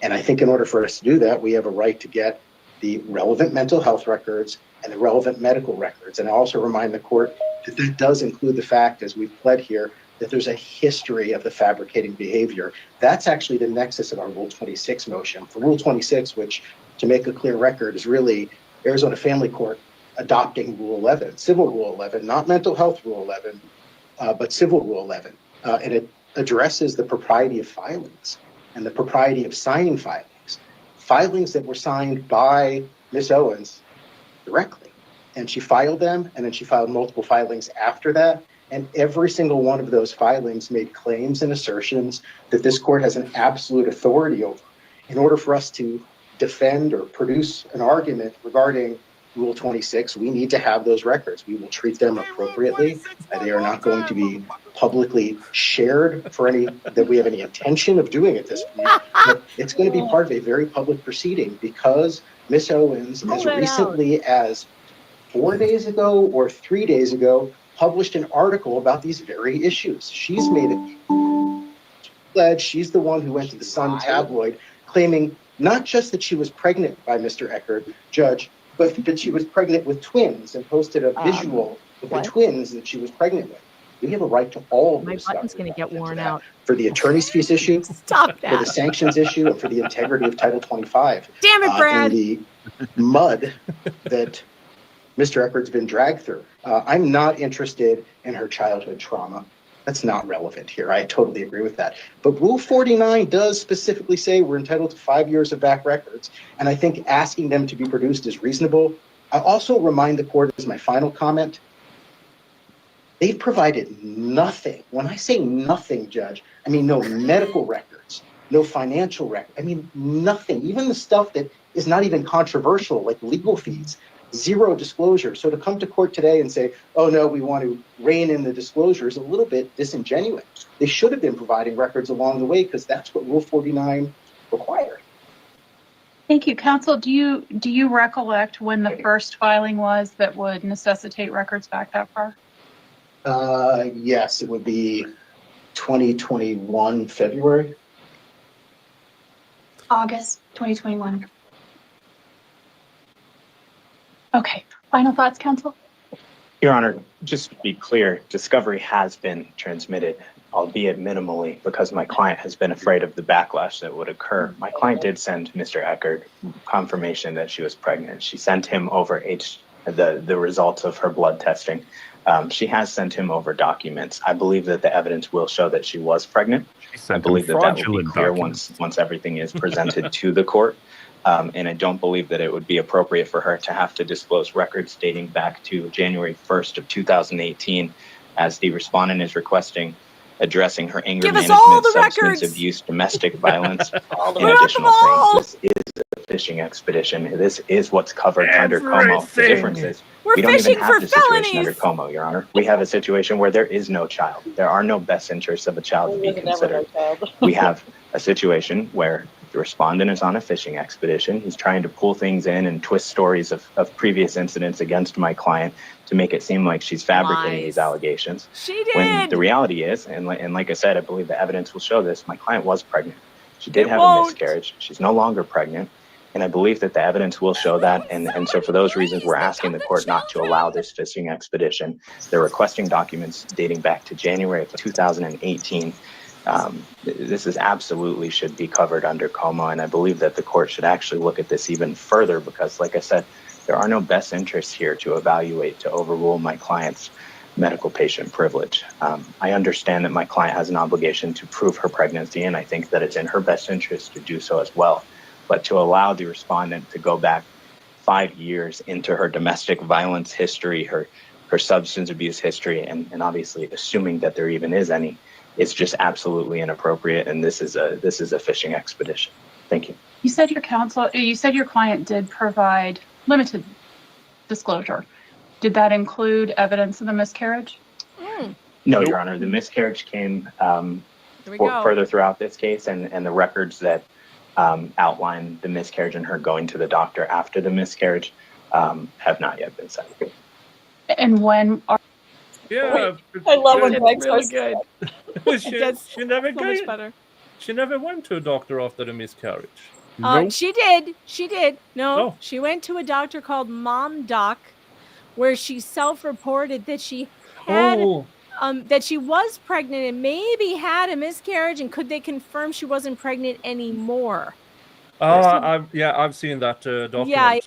And I think in order for us to do that, we have a right to get the relevant mental health records and the relevant medical records. And I also remind the court that that does include the fact, as we've pled here, that there's a history of the fabricating behavior. That's actually the nexus of our Rule 26 motion. For Rule 26, which, to make a clear record, is really Arizona Family Court adopting Rule 11, Civil Rule 11, not Mental Health Rule 11, but Civil Rule 11. And it addresses the propriety of filings and the propriety of signing filings. Filings that were signed by Ms. Owens directly. And she filed them, and then she filed multiple filings after that. And every single one of those filings made claims and assertions that this court has an absolute authority over. In order for us to defend or produce an argument regarding Rule 26, we need to have those records. We will treat them appropriately. They are not going to be publicly shared for any, that we have any intention of doing at this point. But it's going to be part of a very public proceeding because Ms. Owens, as recently as 4 days ago or 3 days ago, published an article about these very issues. She's made it pledge. She's the one who went to the Sun tabloid claiming not just that she was pregnant by Mr. Eckert, Judge, but that she was pregnant with twins and posted a visual of the twins that she was pregnant with. We have a right to all of this. My button's going to get worn out. For the attorney's fees issue, Stop that. for the sanctions issue, and for the integrity of Title 25. Damn it, Brad. And the mud that Mr. Eckert's been dragged through. I'm not interested in her childhood trauma. That's not relevant here. I totally agree with that. But Rule 49 does specifically say we're entitled to 5 years of back records. And I think asking them to be produced is reasonable. I also remind the court, as my final comment, they've provided nothing. When I say nothing, Judge, I mean no medical records, no financial record. I mean nothing. Even the stuff that is not even controversial, like legal fees. Zero disclosure. So to come to court today and say, oh no, we want to rein in the disclosure is a little bit disingenuous. They should have been providing records along the way because that's what Rule 49 required. Thank you. Counsel, do you recollect when the first filing was that would necessitate records back that far? Yes, it would be 2021 February. August 2021. Okay. Final thoughts, counsel? Your Honor, just to be clear, discovery has been transmitted, albeit minimally, because my client has been afraid of the backlash that would occur. My client did send Mr. Eckert confirmation that she was pregnant. She sent him over the results of her blood testing. She has sent him over documents. I believe that the evidence will show that she was pregnant. I believe that will be clear once everything is presented to the court. And I don't believe that it would be appropriate for her to have to disclose records dating back to January 1st of 2018, as the respondent is requesting, addressing her anger management, substance abuse, domestic violence, and additional things. This is a fishing expedition. This is what's covered under Como. The difference is we don't even have the situation under Como, Your Honor. We have a situation where there is no child. There are no best interests of a child to be considered. We have a situation where The respondent is on a fishing expedition. He's trying to pull things in and twist stories of previous incidents against my client to make it seem like she's fabricating these allegations. She did. When the reality is, and like I said, I believe the evidence will show this, my client was pregnant. She did have a miscarriage. She's no longer pregnant. And I believe that the evidence will show that. And so for those reasons, we're asking the court not to allow this fishing expedition. They're requesting documents dating back to January of 2018. This is absolutely should be covered under COMA. And I believe that the court should actually look at this even further because, like I said, there are no best interests here to evaluate, to overrule my client's medical patient privilege. I understand that my client has an obligation to prove her pregnancy, and I think that it's in her best interest to do so as well. But to allow the respondent to go back 5 years into her domestic violence history, her substance abuse history, and obviously assuming that there even is any, is just absolutely inappropriate. And this is a fishing expedition. Thank you. You said your client did provide limited disclosure. Did that include evidence of the miscarriage? No, Your Honor. The miscarriage came further throughout this case, and the records that outline the miscarriage and her going to the doctor after the miscarriage have not yet been sent. And when are... Yeah, I love when it's Greg really starts good. she never so much better. She never went to a doctor after the miscarriage. She did. No, she went to a doctor called Mom Doc, where she self-reported that she had that she was pregnant and maybe had a miscarriage, and could they confirm she wasn't pregnant anymore? I've seen that document.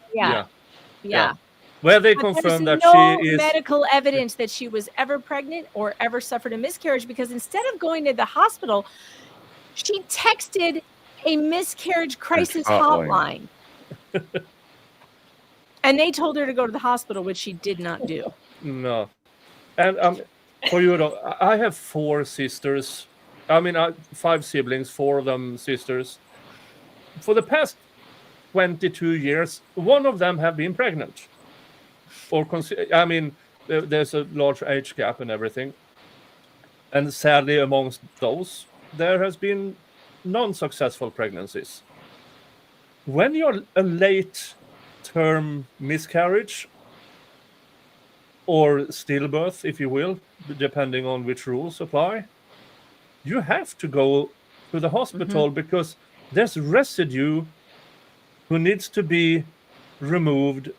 Yeah. Where they But confirm there's that no she is medical evidence that she was ever pregnant or ever suffered a miscarriage, because instead of going to the hospital, she texted a miscarriage crisis hotline. And they told her to go to the hospital, which she did not do. No. And for you, I have 4 sisters. I mean, 5 siblings, 4 of them sisters. For the past 22 years, one of them have been pregnant. There's a large age gap and everything. And sadly, amongst those, there has been non-successful pregnancies. When you're a late-term miscarriage, or stillbirth, if you will, depending on which rules apply, you have to go to the hospital because there's residue who needs to be removed,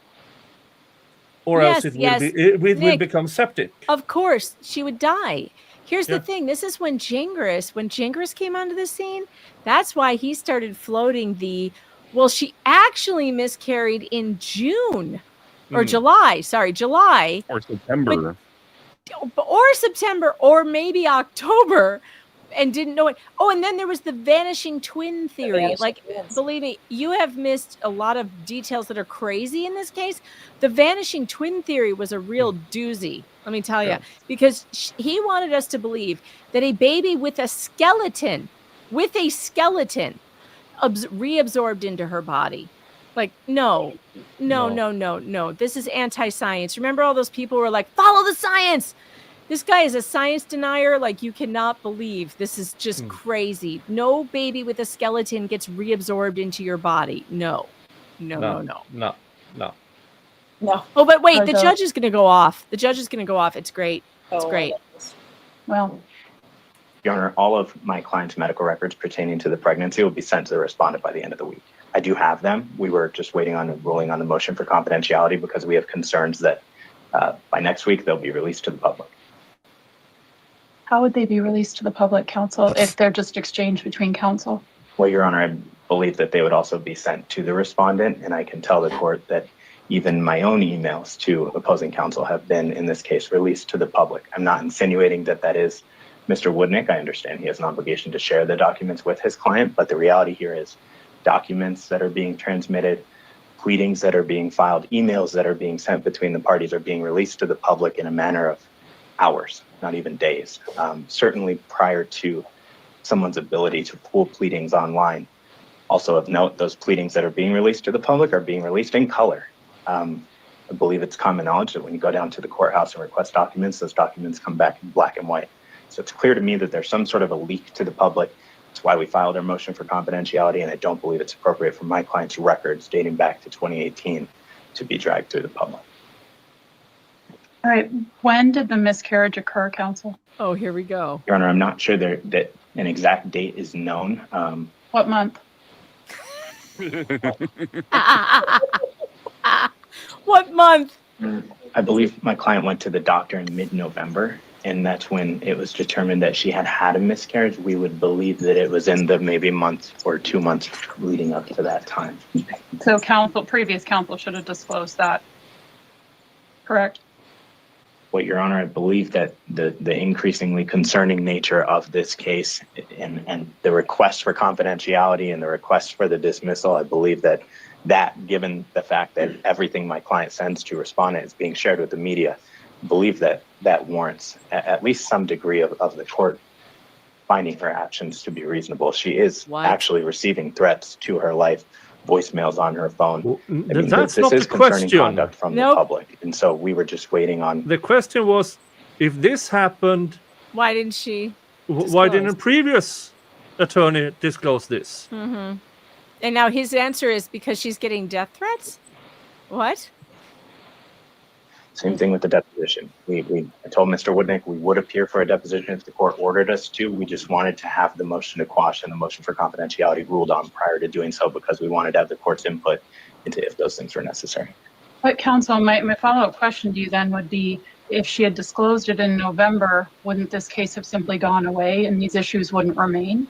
or else it will become septic. Of course, she would die. Here's the thing. This is when Gingras came onto the scene, that's why he started floating she actually miscarried in June. Or July, or September, or maybe October, and didn't know it. Oh, and then there was the vanishing twin theory. Believe me, you have missed a lot of details that are crazy in this case. The vanishing twin theory was a real doozy, let me tell you, because he wanted us to believe that a baby with a skeleton reabsorbed into her body. No. This is anti-science. Remember all those people who were like, follow the science. This guy is a science denier. You cannot believe. This is just crazy. No baby with a skeleton gets reabsorbed into your body. No. No. Oh, but wait, the judge is going to go off. It's great. It's great. Well, Your Honor, all of my client's medical records pertaining to the pregnancy will be sent to the respondent by the end of the week. I do have them. We were just waiting on a ruling on the motion for confidentiality because we have concerns that by next week they'll be released to the public. how would they be released to the public, counsel, if they're just exchanged between counsel? Well, Your Honor, I believe that they would also be sent to the respondent, and I can tell the court that even my own emails to opposing counsel have been, in this case, released to the public. I'm not insinuating that is Mr. Woodnick. I understand he has an obligation to share the documents with his client, but the reality here is documents that are being transmitted, pleadings that are being filed, emails that are being sent between the parties are being released to the public in a manner of hours, not even days, certainly prior to someone's ability to pull pleadings online. Also of note, those pleadings that are being released to the public are being released in color. I believe it's common knowledge that when you go down to the courthouse and request documents, those documents come back in black and white. So it's clear to me that there's some sort of a leak to the public That's why we filed our motion for confidentiality, and I don't believe it's appropriate for my client's records dating back to 2018 to be dragged through the public. All right. When did the miscarriage occur, counsel? Oh, here we go. Your Honor, I'm not sure that an exact date is known. What month? What month? I believe my client went to the doctor in mid-November, and that's when it was determined that she had had a miscarriage. We would believe that it was in the maybe month or 2 months leading up to that time. So previous counsel should have disclosed that. Correct? Well, Your Honor, I believe that the increasingly concerning nature of this case and the request for confidentiality and the request for the dismissal, I believe that given the fact that everything my client sends to respondent is being shared with the media, I believe that warrants at least some degree of the court finding her actions to be reasonable. She is actually receiving threats to her life, voicemails on her phone. That's this not is the concerning question. conduct from the public, and so we were just waiting on. The question was, if this happened, why didn't she? Why didn't a previous attorney disclose this? Mm-hmm. And now his answer is because she's getting death threats. What? Same thing with the deposition. I told Mr. Woodnick we would appear for a deposition if the court ordered us to. We just wanted to have the motion to quash and the motion for confidentiality ruled on prior to doing so because we wanted to have the court's input into if those things were necessary. But counsel, my follow-up question to you then would be, if she had disclosed it in November, wouldn't this case have simply gone away and these issues wouldn't remain?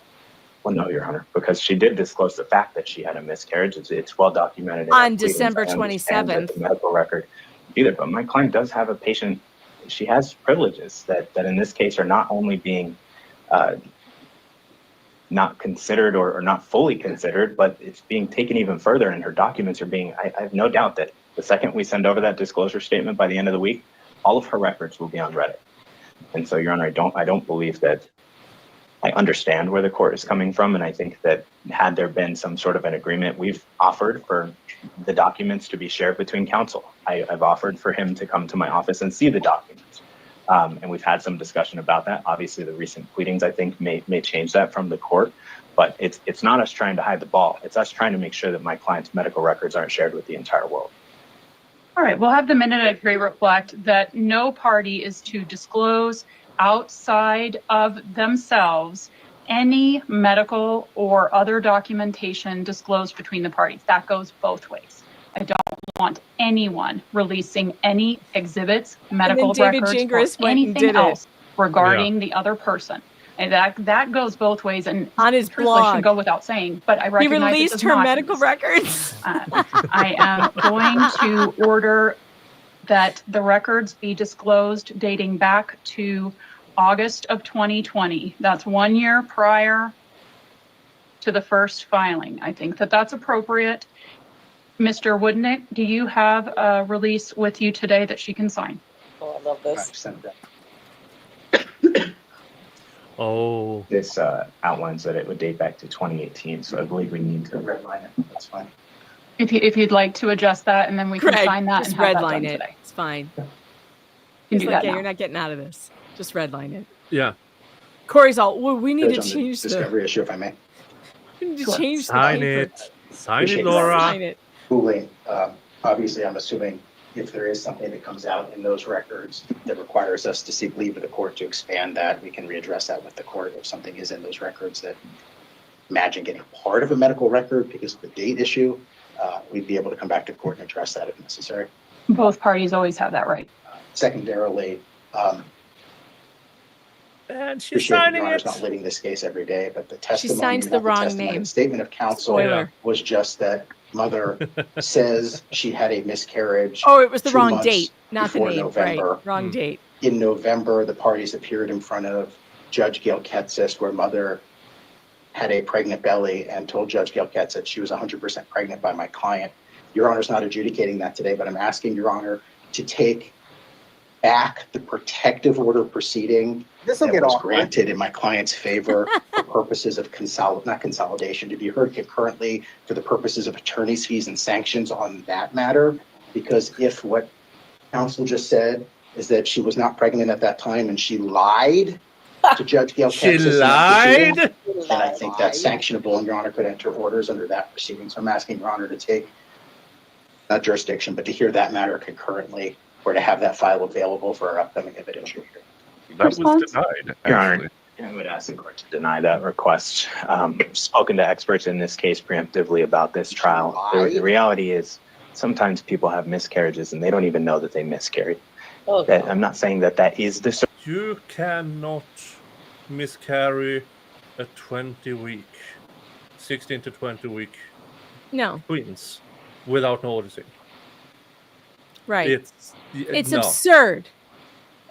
Well, no, Your Honor, because she did disclose the fact that she had a miscarriage. It's well documented. On December 27th. The medical record either, but my client does have a patient. She has privileges that in this case are not only being not considered or not fully considered, but it's being taken even further, and her documents are being, I have no doubt that the second we send over that disclosure statement by the end of the week, all of her records will be on Reddit. And so, Your Honor, I don't believe that. I understand where the court is coming from, and I think that had there been some sort of an agreement, we've offered for the documents to be shared between counsel. I've offered for him to come to my office and see the documents, and we've had some discussion about that. Obviously, the recent pleadings, I think, may change that from the court, but it's not us trying to hide the ball. It's us trying to make sure that my client's medical records aren't shared with the entire world. All right, we'll have the minute agree reflect that no party is to disclose outside of themselves any medical or other documentation disclosed between the parties. That goes both ways. I don't want anyone releasing any exhibits, medical records, or anything else regarding the other person. And that goes both ways. And on his blog, should go without saying, but I recognize he released her medical records. I am going to order that the records be disclosed dating back to August of 2020. That's 1 year prior to the first filing. I think that that's appropriate. Mr. Woodnick, do you have a release with you today that she can sign? Oh, I love this. Oh. This outlines that it would date back to 2018, so I believe we need to redline it. That's fine. If you'd like to adjust that, and then we can sign that just and have that redline done it. today. It's fine. You can do that now. You're not getting out of this. Just redline it. Yeah. Corey's all, well, we need to Judge, on change the the discovery issue, if I may. We need to change Sign the it. Sign Appreciate it, Laura. Sign it. Cooling. Obviously, I'm assuming if there is something that comes out in those records that requires us to seek leave of the court to expand that, we can readdress that with the court. If something is in those records that imagine getting part of a medical record because of the date issue, we'd be able to come back to court and address that if necessary. Both parties always have that right. Secondarily, and she's appreciate signing Your Honor's it. not leading this case every day, but the testimony, signed not the wrong testimony, name. the statement of counsel Spoiler. was just that mother says she had a miscarriage. Oh, it was the 2 wrong months date, not the before name. November. Right. Wrong date. In November, the parties appeared in front of Judge Gail Ketsis, where mother had a pregnant belly and told Judge Gail Ketsis that she was 100% pregnant by my client. Your Honor's not adjudicating that today, but I'm asking Your Honor to take back the protective order proceeding that was granted in my client's favor for purposes of not consolidation, to be heard concurrently for the purposes of attorney's fees and sanctions on that matter. Because if what counsel just said is that she was not pregnant at that time and she lied to Judge Gail She Ketsis in that lied? proceeding, and I think that's sanctionable, and Your Honor could enter orders under that proceeding. So I'm asking Your Honor to take, not jurisdiction, but to hear that matter concurrently, or to have that file available for our upcoming evidentiary hearing. That was denied, Your actually. Honor, I would ask the court to deny that request. Spoken to experts in this case preemptively about this trial. The reality is sometimes people have miscarriages and they don't even know that they miscarried. I'm not saying that that is the... You cannot miscarry a 20-week, 16 to 20-week twins without noticing. Right. It's no. absurd.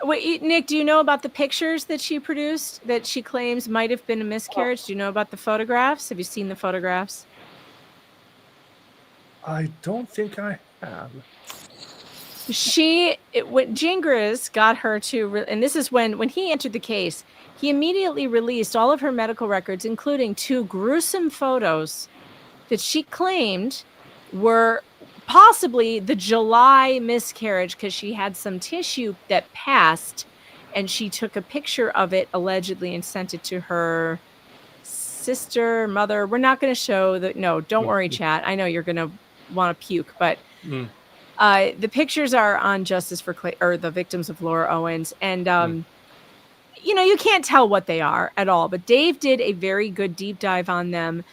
Wait, Nick, do you know about the pictures that she produced that she claims might have been a miscarriage? Do you know about the photographs? Have you seen the photographs? I don't think I have. When Gingras got her to, and this is when he entered the case, he immediately released all of her medical records, including 2 gruesome photos that she claimed were possibly the July miscarriage because she had some tissue that passed and she took a picture of it allegedly and sent it to her sister, mother. We're not going to show that. No, don't worry, chat. I know you're going to want to puke, but the pictures are on Justice for Clay, or the Victims of Laura Owens. And, you know, you can't tell what they are at all, but Dave did a very good deep dive on them.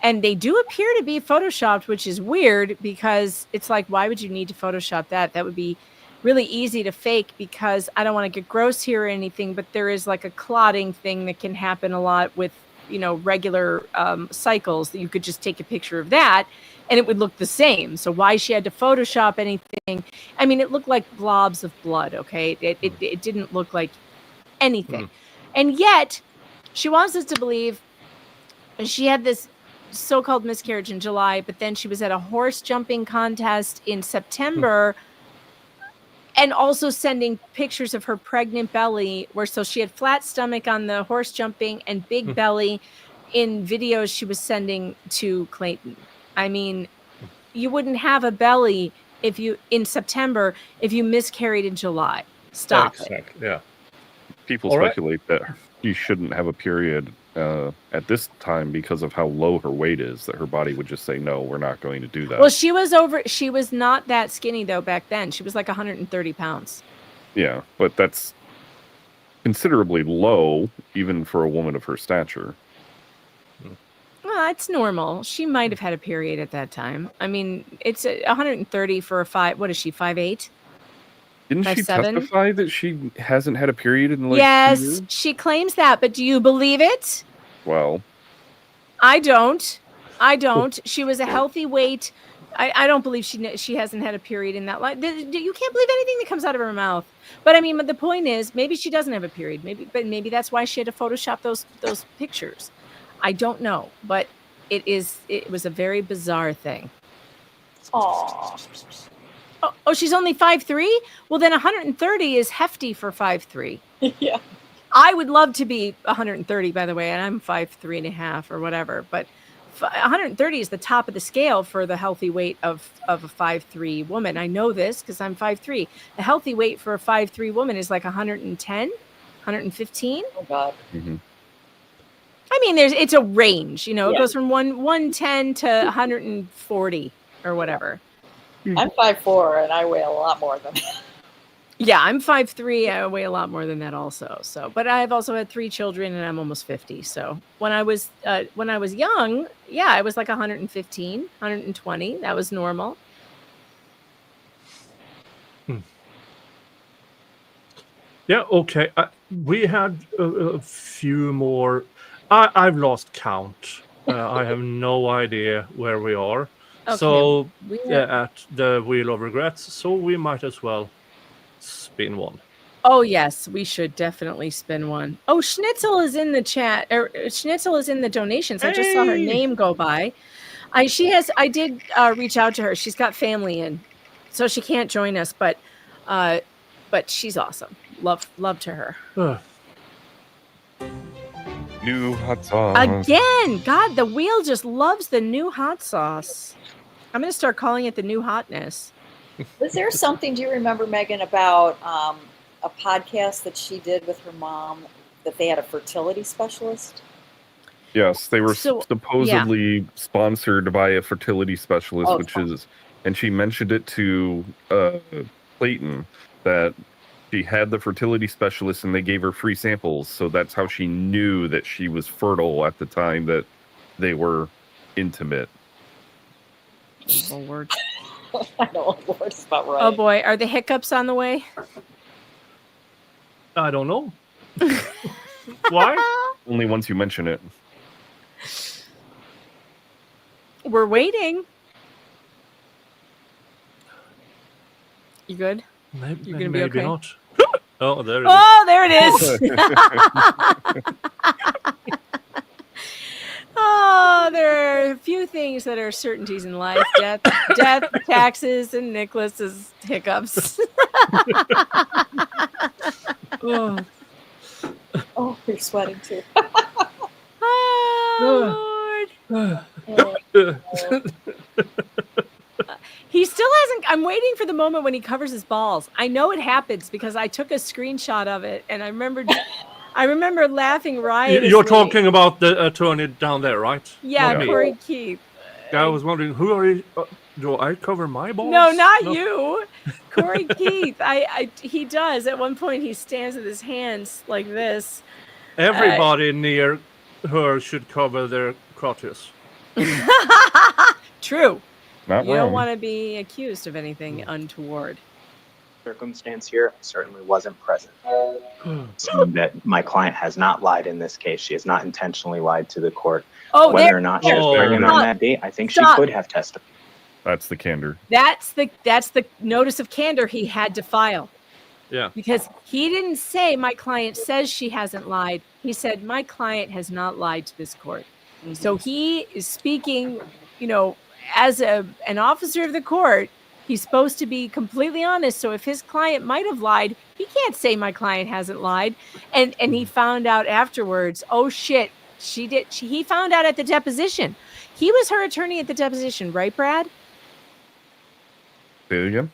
And they do appear to be photoshopped, which is weird because it's like, why would you need to Photoshop that? That would be really easy to fake because I don't want to get gross here or anything, but there is like a clotting thing that can happen a lot with, you know, regular cycles that you could just take a picture of that and it would look the same. So why she had to Photoshop anything? I mean, it looked like blobs of blood, okay? It didn't look like anything. And yet she wants us to believe she had this so-called miscarriage in July, but then she was at a horse jumping contest in September and also sending pictures of her pregnant belly so she had flat stomach on the horse jumping and big belly in videos she was sending to Clayton. I mean, you wouldn't have a belly in September if you miscarried in July. Stop it. Yeah. People speculate that she shouldn't have a period at this time because of how low her weight is, that her body would just say, no, we're not going to do that. Well, she was not that skinny though back then. She was like 130 pounds. Yeah, but that's considerably low even for a woman of her stature. Well, it's normal. She might have had a period at that time. I mean, it's 130 for what is she, 5'8"? Didn't 5'7"? She testify that she hasn't had a period in like 2 years? years? She claims that, but do you believe it? Well, I don't. She was a healthy weight. I don't believe she hasn't had a period in that life. You can't believe anything that comes out of her mouth. But I mean, the point is, maybe she doesn't have a period. Maybe that's why she had to Photoshop those pictures. I don't know, but it was a very bizarre thing. Aww. Oh, she's only 5'3"? Well, then 130 is hefty for 5'3". Yeah. I would love to be 130, by the way, and I'm 5'3.5" or whatever. But 130 is the top of the scale for the healthy weight of a 5'3" woman. I know this because I'm 5'3". The healthy weight for a 5'3" woman is like 110, 115. Oh, God. Mm-hmm. I mean, it's a range. You know, it goes from 110 to 140 or whatever. I'm 5'4" and I weigh a lot more than that. Yeah, I'm 5'3". I weigh a lot more than that also. So, but I've also had 3 children and I'm almost 50. So when I was young, yeah, I was like 115, 120. That was normal. Yeah, okay. We had a few more. I've lost count. I have no idea where we are. Okay. So at the Wheel of Regrets, so we might as well spin one. Oh yes, we should definitely spin one. Oh, Schnitzel is in the chat. Schnitzel is in the donations. I just saw her name go by. I did reach out to her. She's got family in, so she can't join us. But she's awesome. Love to her. New hot sauce. Again, God, the wheel just loves the new hot sauce. I'm going to start calling it the new hotness. Was there something, do you remember, Megan, about a podcast that she did with her mom that they had a fertility specialist? Yes, they were supposedly sponsored by a fertility specialist, and she mentioned it to Clayton that she had the fertility specialist and they gave her free samples. So that's how she knew that she was fertile at the time that they were intimate. Lord. I know, Lord, it's about right. Oh boy, are the hiccups on the way? I don't know. Why? Only once you mention it. We're waiting. You good? Maybe, You're gonna be okay. Not. Oh, there it is. Oh, there it is. Oh, there are a few things that are certainties in life: death, taxes, and Nicholas's hiccups. Oh, you're sweating too. Oh, Lord. He still hasn't. I'm waiting for the moment when he covers his balls. I know it happens because I took a screenshot of it, and I remember laughing riotously. You're talking about the attorney down there, right? Yeah, Corey Keith. I was wondering, who are you? Do I cover my balls? No, not you. Corey Keith. He does. At one point, he stands with his hands like this. Everybody near her should cover their crotches. True. Not you wrong. Don't want to be accused of anything untoward. Circumstance here, I certainly wasn't present. So that my client has not lied in this case. She has not intentionally lied to the court. Whether or not she was pregnant on that date, I think she could have testified. That's the candor. That's the notice of candor he had to file. Yeah. Because he didn't say my client says she hasn't lied. He said my client has not lied to this court. Mm-hmm. So he is speaking, as an officer of the court. He's supposed to be completely honest. So if his client might have lied, he can't say my client hasn't lied. And he found out afterwards, oh shit, she did. He found out at the deposition. He was her attorney at the deposition, right, Brad? Say it again.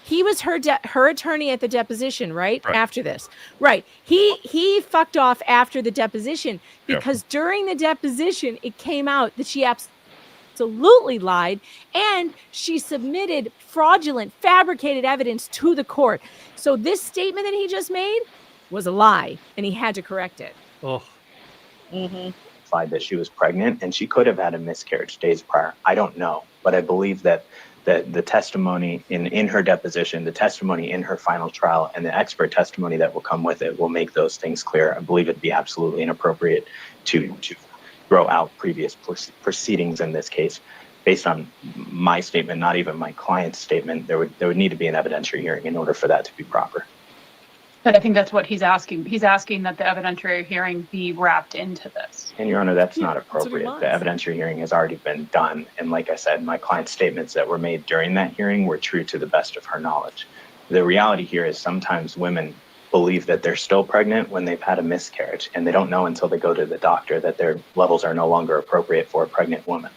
He was her attorney at the deposition, right? After this. Right. He fucked off after the deposition because during the deposition, it came out that she absolutely lied, and she submitted fraudulent, fabricated evidence to the court. So this statement that he just made was a lie, and he had to correct it. Oh. Mm-hmm. That she was pregnant, and she could have had a miscarriage days prior. I don't know, but I believe that the testimony in her deposition, the testimony in her final trial, and the expert testimony that will come with it will make those things clear. I believe it'd be absolutely inappropriate to throw out previous proceedings in this case based on my statement, not even my client's statement. There would need to be an evidentiary hearing in order for that to be proper. But I think that's what he's asking. He's asking that the evidentiary hearing be wrapped into this. And Your Honor, that's not appropriate. The evidentiary hearing has already been done. And like I said, my client's statements that were made during that hearing were true to the best of her knowledge. The reality here is sometimes women believe that they're still pregnant when they've had a miscarriage, and they don't know until they go to the doctor that their levels are no longer appropriate for a pregnant woman.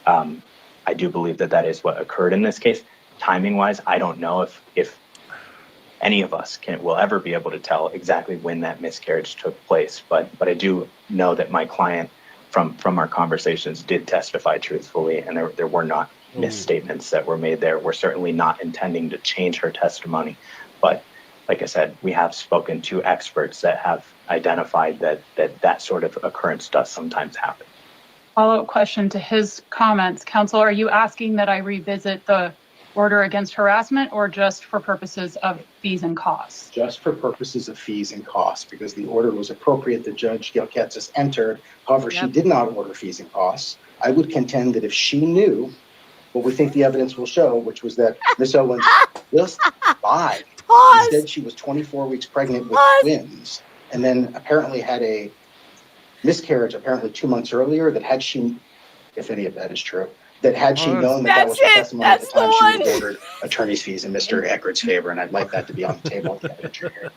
I do believe that is what occurred in this case. Timing wise, I don't know if any of us will ever be able to tell exactly when that miscarriage took place, but I do know that my client from our conversations did testify truthfully, and there were not misstatements that were made there. We're certainly not intending to change her testimony, but like I said, we have spoken to experts that have identified that sort of occurrence does sometimes happen. Follow-up question to his comments. Counsel, are you asking that I revisit the order against harassment, or just for purposes of fees and costs? Just for purposes of fees and costs, because the order was appropriate that Judge Gilketsis entered. However, she did not order fees and costs. I would contend that if she knew what we think the evidence will show, which was that Ms. Owens just lied. Instead, she was 24 weeks pregnant with twins, and then apparently had a miscarriage apparently 2 months earlier, that had she, if any of that is true, that had she known that was her testimony at the time, she would have ordered attorney's fees in Mr. Eckerd's favor, and I'd like that to be on the table at the evidentiary hearing.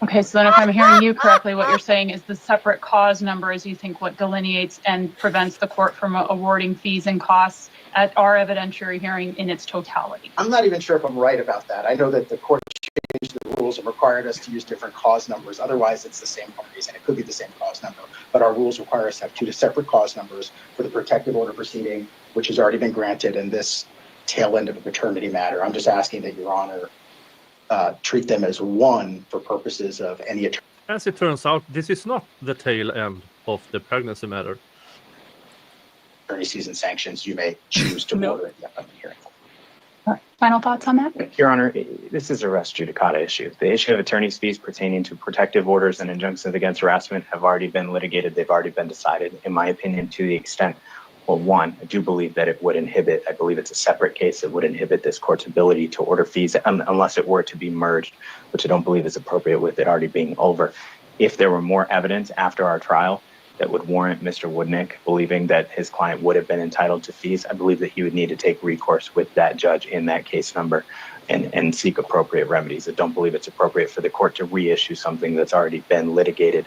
Okay, so then if I'm hearing you correctly, what you're saying is the separate cause number is, you think, what delineates and prevents the court from awarding fees and costs at our evidentiary hearing in its totality. I'm not even sure if I'm right about that. I know that the court changed the rule rules have required us to use different cause numbers. Otherwise, it's the same parties, and it could be the same cause number. But our rules require us to have 2 separate cause numbers for the protective order proceeding, which has already been granted in this tail end of a paternity matter. I'm just asking that Your Honor treat them as one for purposes of any attorney. As it turns out, this is not the tail end of the pregnancy matter. Attorney fees and sanctions, you may choose to order in the upcoming hearing. All right. Final thoughts on that? Your Honor, this is a res judicata issue. The issue of attorney's fees pertaining to protective orders and injunctions against harassment have already been litigated. They've already been decided. In my opinion, to the extent, well, one, I do believe that it would inhibit, I believe it's a separate case that would inhibit this court's ability to order fees unless it were to be merged, which I don't believe is appropriate with it already being over. If there were more evidence after our trial that would warrant Mr. Woodnick believing that his client would have been entitled to fees, I believe that he would need to take recourse with that judge in that case number and seek appropriate remedies. I don't believe it's appropriate for the court to reissue something that's already been litigated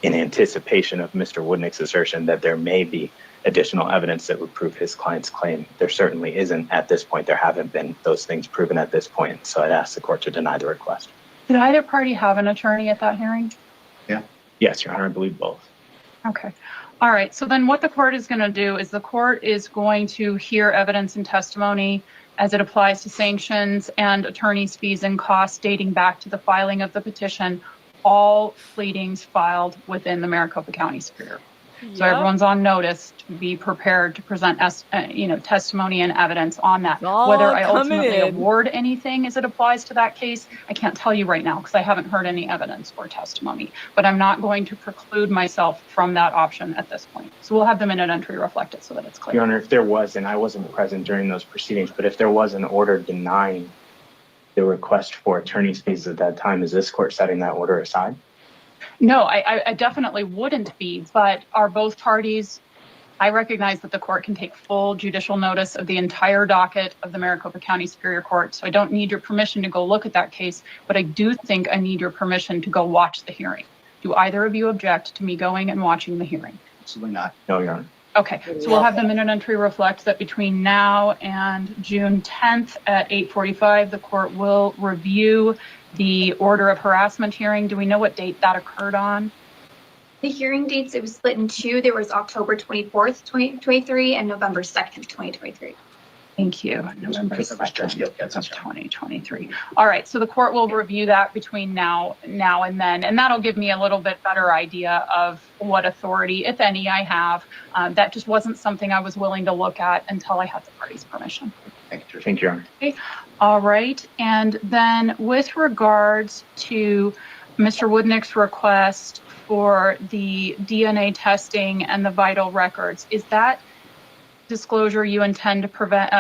in anticipation of Mr. Woodnick's assertion that there may be additional evidence that would prove his client's claim. There certainly isn't at this point. There haven't been those things proven at this point. So I'd ask the court to deny the request. Did either party have an attorney at that hearing? Yeah. Yes, Your Honor, I believe both. Okay. All right. So then what the court is going to do is the court is going to hear evidence and testimony as it applies to sanctions and attorney's fees and costs dating back to the filing of the petition, all pleadings filed within the Maricopa County Superior. So everyone's on notice to be prepared to present testimony and evidence on that. Whether I ultimately award anything as it applies to that case, I can't tell you right now because I haven't heard any evidence or testimony. But I'm not going to preclude myself from that option at this point. So we'll have the minute entry reflect it so that it's clear. Your Honor, if there was, and I wasn't present during those proceedings, but if there was an order denying the request for attorney's fees at that time, is this court setting that order aside? No, I definitely wouldn't be, but are both parties, I recognize that the court can take full judicial notice of the entire docket of the Maricopa County Superior Court, so I don't need your permission to go look at that case, but I do think I need your permission to go watch the hearing. Do either of you object to me going and watching the hearing? Absolutely not. No, Your Honor. Okay, so we'll have the minute entry reflect that between now and June 10th at 8:45, the court will review the order of harassment hearing. Do we know what date that occurred on? The hearing dates, it was split in two. There was October 24th, 2023 and November 2nd, 2023. Thank you. November 2nd of 2023. All right, so the court will review that between now and then, and that'll give me a little bit better idea of what authority, if any, I have. That just wasn't something I was willing to look at until I had the party's permission. Thank you, Your Honor. Okay. All right, and then with regards to Mr. Woodnick's request for the DNA testing and the vital records, is that disclosure you intend to present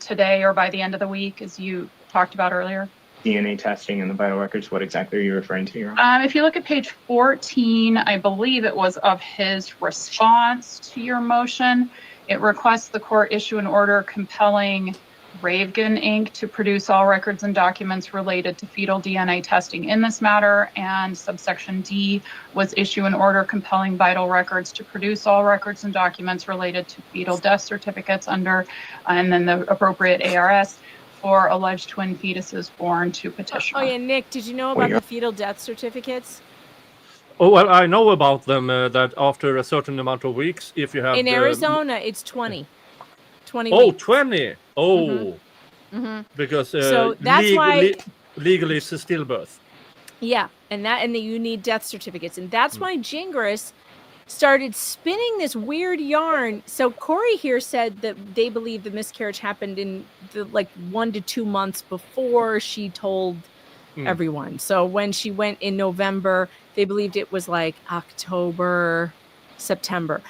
today or by the end of the week, as you talked about earlier? DNA testing and the vital records, what exactly are you referring to, Your Honor? If you look at page 14, I believe it was of his response to your motion. It requests the court issue an order compelling Ravegan Inc. to produce all records and documents related to fetal DNA testing in this matter, and subsection D was issue an order compelling Vital Records to produce all records and documents related to fetal death certificates under, and then the appropriate ARS for alleged twin fetuses born to petitioner. Oh yeah, Nick, did you know about the fetal death certificates? Oh, well, I know about them, that after a certain amount of weeks, if you have... In Arizona, it's 20. 20 Oh, weeks. 20! Oh, Mm-hmm. because so that's why legally it's a stillbirth. Yeah, and that you need death certificates, and that's why Gingras started spinning this weird yarn. So Corey here said that they believe the miscarriage happened in the 1 to 2 months before she told everyone. So when she went in November, they believed it was October, September.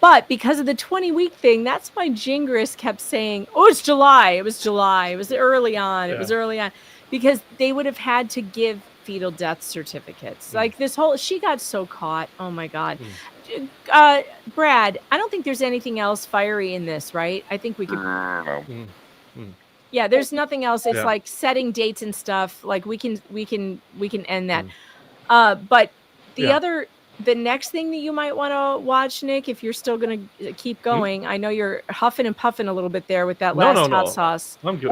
But because of the 20-week thing, that's why Gingras kept saying, oh, it's July. It was July. It was early on. It was early on. Because they would have had to give fetal death certificates. She got so caught. Oh, my God. Brad, I don't think there's anything else fiery in this, right? I think we could... Yeah, there's nothing else. It's setting dates and stuff. We can end that. But the next thing that you might want to watch, Nick, if you're still going to keep going, I know you're huffing and puffing a little bit there with that last hot sauce. I'm good.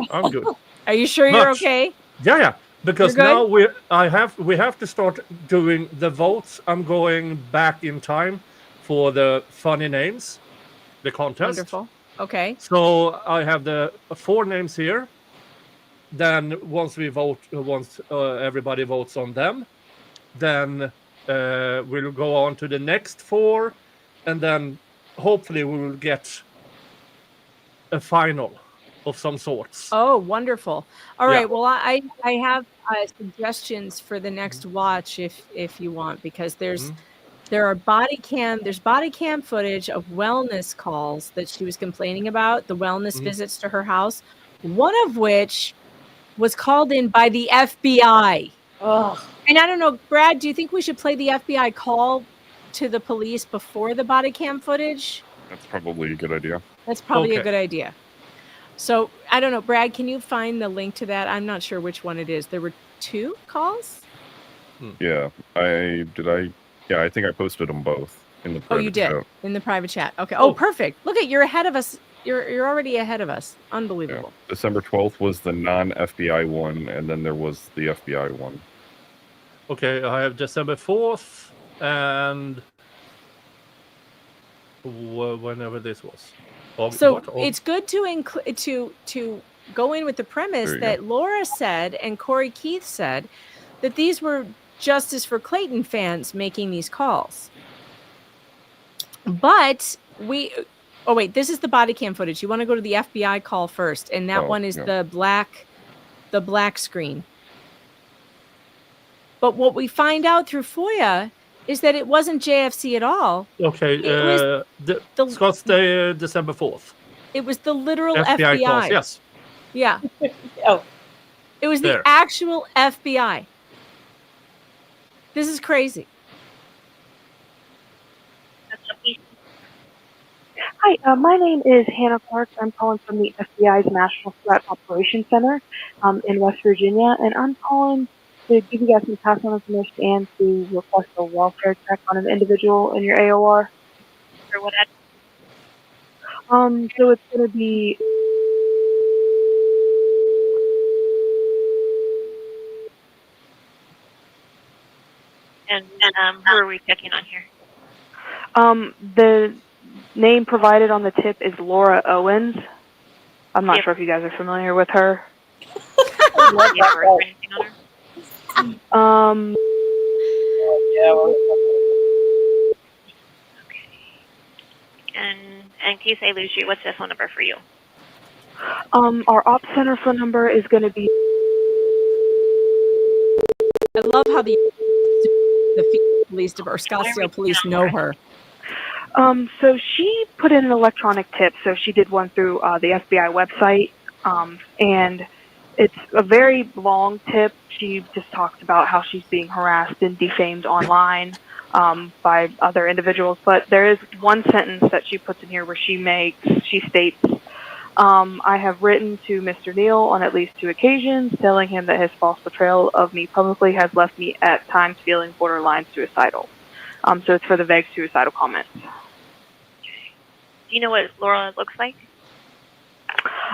Are you sure you're okay? Yeah. Because now we have to start doing the votes. I'm going back in time for the funny names, the contest. Wonderful. Okay. So I have the 4 names here. Then once we vote, once everybody votes on them, then we'll go on to the next 4, and then hopefully we will get a final of some sorts. Oh, wonderful! All right. Well, I have suggestions for the next watch if you want, because there's body cam footage of wellness calls that she was complaining about, the wellness visits to her house, one of which was called in by the FBI. Ugh. And I don't know, Brad, do you think we should play the FBI call to the police before the body cam footage? That's probably a good idea. That's probably a good idea. So I don't know, Brad, can you find the link to that? I'm not sure which one it is. There were 2 calls? Yeah, I think I posted them both in the private Oh, you did? chat. In the private chat. Okay. Oh, perfect. Look, you're ahead of us. You're already ahead of us. Unbelievable. Yeah. December 12th was the non-FBI one, and then there was the FBI one. Okay, I have December 4th and whenever this was. So it's good to go in with the premise that Laura said and Corey Keith said that these were Justice for Clayton fans making these calls. But oh wait, this is the body cam footage. You want to go to the FBI call first, and that one is the black screen. But what we find out through FOIA is that it wasn't JFC at all. Okay, Scottsdale, December 4th. It was the literal FBI. Calls, yes. Yeah. Oh. It was the actual FBI. This is crazy. Hi, my name is Hannah Clark. I'm calling from the FBI's National Threat Operations Center in West Virginia, and I'm calling to give you guys some pass-on information and to request a welfare check on an individual in your AOR. For what? So it's going to be... And who are we checking on here? The name provided on the tip is Laura Owens. I'm not sure if you guys are familiar with her. And in case I lose you, what's the phone number for you? Our ops center phone number is going to be... I love how the police or Scottsdale police know her. So she put in an electronic tip. So she did one through the FBI website, and it's a very long tip. She just talks about how she's being harassed and defamed online by other individuals. But there is one sentence that she puts in here where she states, I have written to Mr. Neal on at least 2 occasions, telling him that his false portrayal of me publicly has left me at times feeling borderline suicidal. So it's for the vague suicidal comments. Do you know what Laura looks like?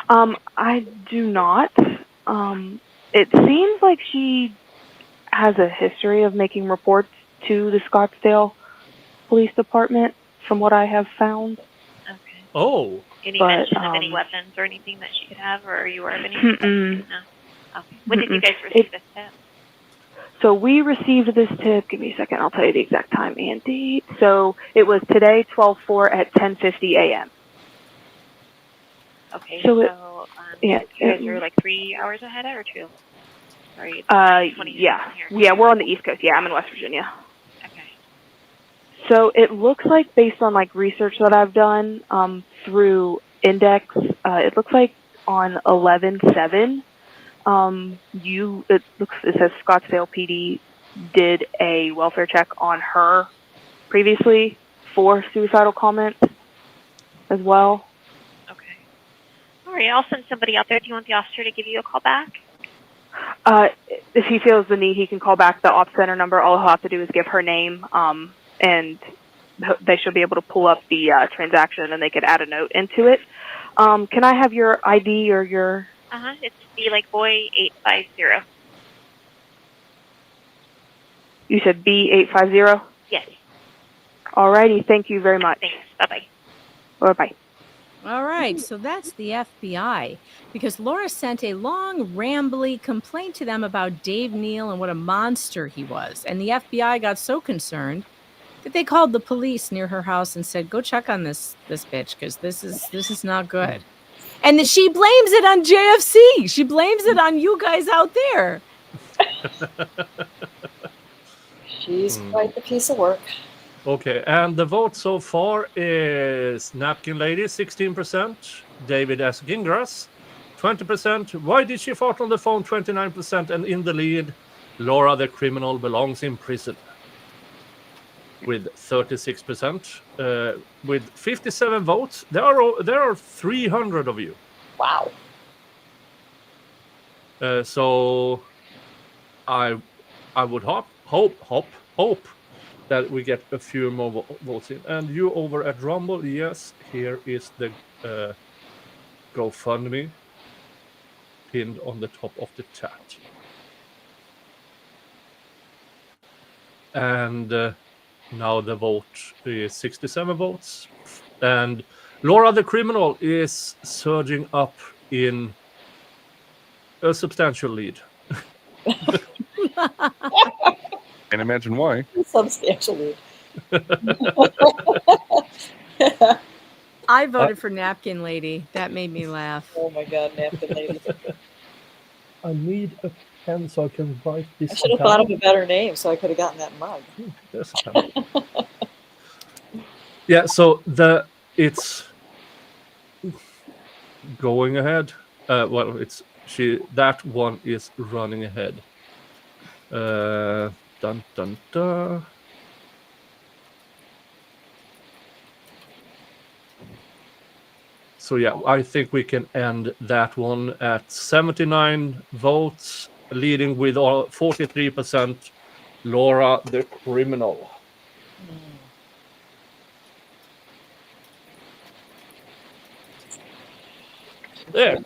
I do not. It seems like she has a history of making reports to the Scottsdale Police Department, from what I have found. Okay. Oh. Any mention of any weapons or anything that she could have, or are you aware of anything? No. Okay. When did you guys receive this tip? So we received this tip. Give me a second. I'll tell you the exact time and date. So it was today, 12/4 at 10:50 a.m. Okay. So you guys are like 3 hours ahead or 2? Sorry. Yeah, we're on the East Coast. Yeah, I'm in West Virginia. Okay. So it looks like, based on like research that I've done through Index, it looks like on 11/7. It says Scottsdale PD did a welfare check on her previously for suicidal comments as well. Okay. All right, I'll send somebody out there. Do you want the officer to give you a call back? If he feels the need, he can call back the ops center number. All he'll have to do is give her name, and they should be able to pull up the transaction, and they could add a note into it. Can I have your ID or your... It's B like boy 850. You said B850? Yes. Alrighty, thank you very much. Thanks. Bye-bye. Bye-bye. All right, so that's the FBI, because Laura sent a long, rambly complaint to them about Dave Neal and what a monster he was. And the FBI got so concerned that they called the police near her house and said, "Go check on this bitch, because this is not good." And then she blames it on JFC. She blames it on you guys out there. She's quite the piece of work. Okay, and the vote so far is Napkin Lady, 16%, David S. Gingras, 20%, Why Did She Fart on the Phone, 29%, and in the lead, Laura the Criminal Belongs in Prison, with 36%. With 57 votes, there are 300 of you. Wow. So I would hope that we get a few more votes in. And you over at Rumble, yes, here is the GoFundMe pinned on the top of the chat. And now the vote is 67 votes. And Laura the Criminal is surging up in a substantial lead. Can't imagine why. Substantial lead. I voted for Napkin Lady. That made me laugh. Oh my God, Napkin Lady. I need a pen so I can write this. I should have thought of a better name so I could have gotten that mug. There's a pen. Yeah, so it's going ahead. Well, that one is running ahead. Dun dun dun. So yeah, I think we can end that one at 79 votes, leading with 43%. Laura the Criminal. There.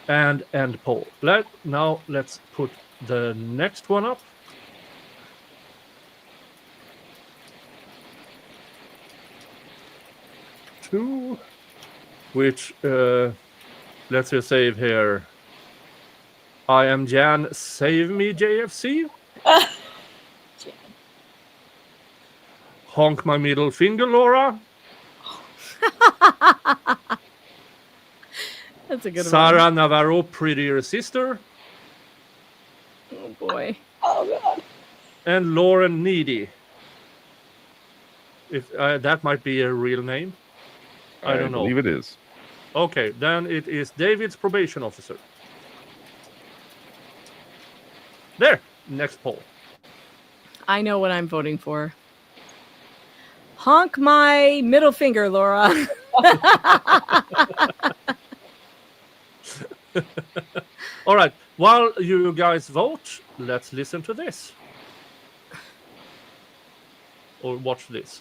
And end poll. Now let's put the next one up. Two, which let's just save here. I am Jan. Save me, JFC. Honk my middle finger, Laura. That's a good Sarah one. Navarro, prettier sister. Oh boy. Oh God. And Lauren Needy. If that might be a real name. I don't know. I believe it is. Okay, then it is David's probation officer. There. Next poll. I know what I'm voting for. Honk my middle finger, Laura. All right. While you guys vote, let's listen to this. Or watch this.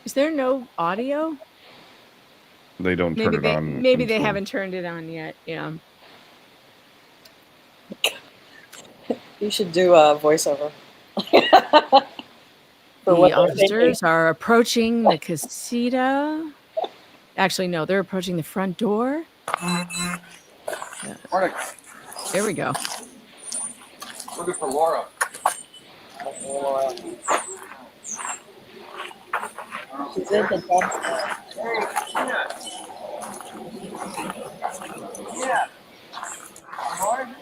Is there no audio? They don't turn it on. Maybe they haven't turned it on yet. Yeah. You should do a voiceover. The officers are approaching the casita. Actually, no, they're approaching the front door. There we go. Looking for Laura. She's in the dumpster. Yeah. Laura here?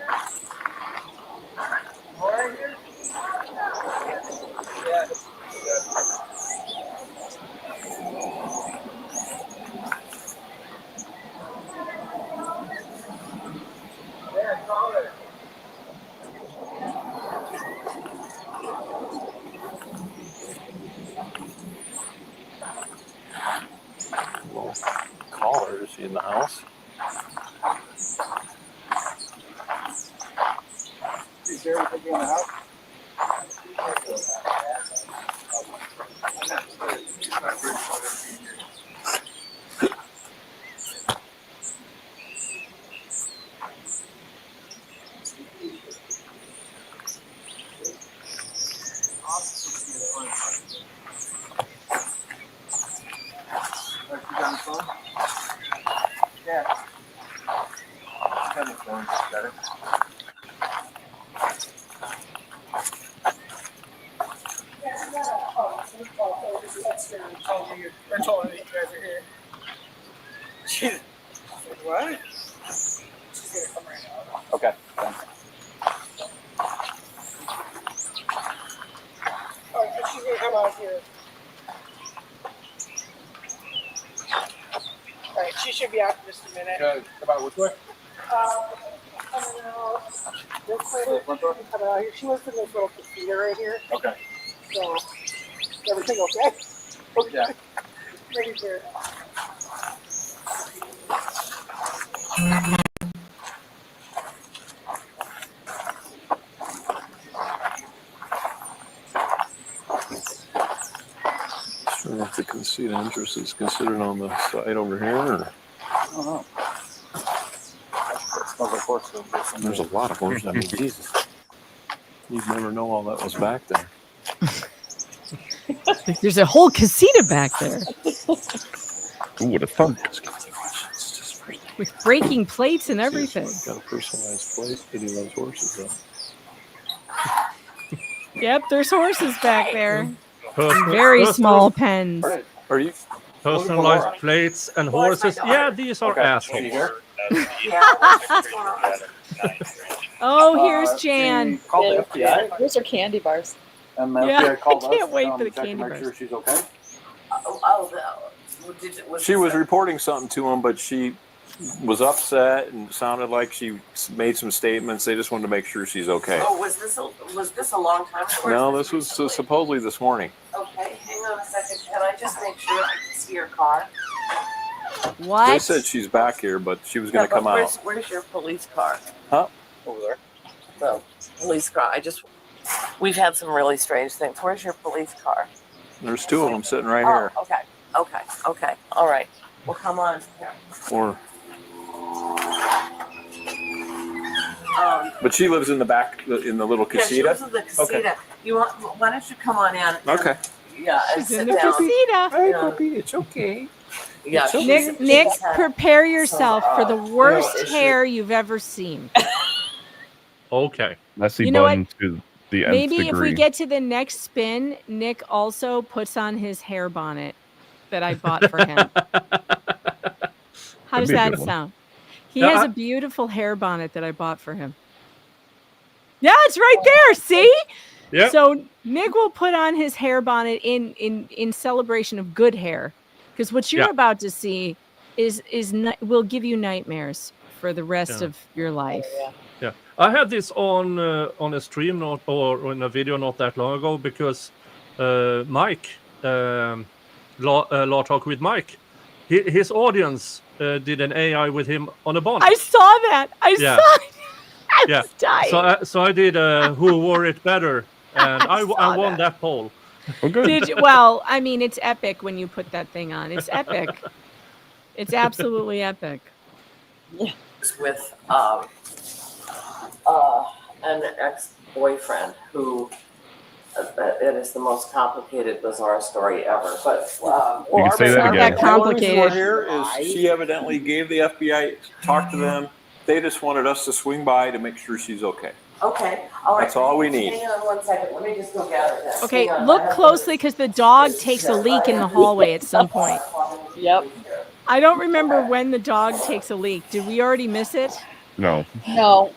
Laura here? Yes. Yeah, call her. We'll call her. Is she in the house? Is everything in the house? Yeah. Kind of phone is better. What? She's gonna come right now. Okay. Thanks. She's gonna come out here. All right, she should be out in just a minute. Come out which way? Coming out. This way. Coming out here. She lives in this little casita right here. Okay. So, everything okay? Okay. Yeah. Right here. Sure if the conceit interest is considered on the side over here. Or... I don't know. Smells like horse though. There's a lot of horses. I mean, Jesus. You'd never know all that was back there. There's a whole casita back there. Who would have thought? With breaking plates and everything. Got a personalized plate. Kitty loves horses, though. Yep, there's horses back there. Personal- Very personal- small pens. Are you Personalized plates and horses? Yeah, these are assholes. Oh, here's Jan. Call the FBI. Here's her candy bars. And the Yeah, FBI called I can't us, wait for the check to candy make bars. sure she's okay. She was reporting something to him, but she was upset and sounded like she made some statements. They just wanted to make sure she's okay. Oh, was this a long time ago? No, this was supposedly this morning. Okay, hang on a second. Can I just make sure I can see your car? What? They said she's back here, but she was going to come out. Where's your police car? Huh? Over there. No, police car. We've had some really strange things. Where's your police car? There's two of them sitting right here. Okay. All right. Well, come on. Or, but she lives in the back, in the little Yeah, she casita. lives in the casita. Okay. Why don't you come on in? Okay. Yeah, and She's sit in the down. casita. Hey, puppy, it's okay. Yeah, Nick, prepare yourself for the worst hair you've ever seen. Okay. Messy You know bun to the nth Maybe degree. if we get to the next spin, Nick also puts on his hair bonnet that I bought for him. How does That'd be a that good one. sound? He Yeah, has a beautiful hair bonnet that I bought for him. Yeah, it's right there. See? Yeah. So Nick will put on his hair bonnet in celebration of good hair, because what you're Yeah. about to see will give you nightmares for the rest Yeah. of your life. Yeah, I had this on a stream or in a video not that long ago because Mike, Law Talk with Mike, his audience did an AI with him on a bonnet. I saw that. I Yeah. saw it. I Yeah, was dying. so I did who wore it better, and I won that poll. Well, I mean, it's epic when you put that thing on. It's epic. It's absolutely epic. With an ex-boyfriend who it is the most complicated, bizarre story ever. But You can say that again. That complicated. The reason we're here is she evidently gave the FBI, talked to them. They just wanted us to swing by to make sure she's okay. okay, all right. That's all we need. Hang on 1 second. Let me just go gather this. Okay, Hang on. look closely because the dog takes a leak in the hallway at some point. Yep. I don't remember when the dog takes a leak. Did we already miss it? No. No.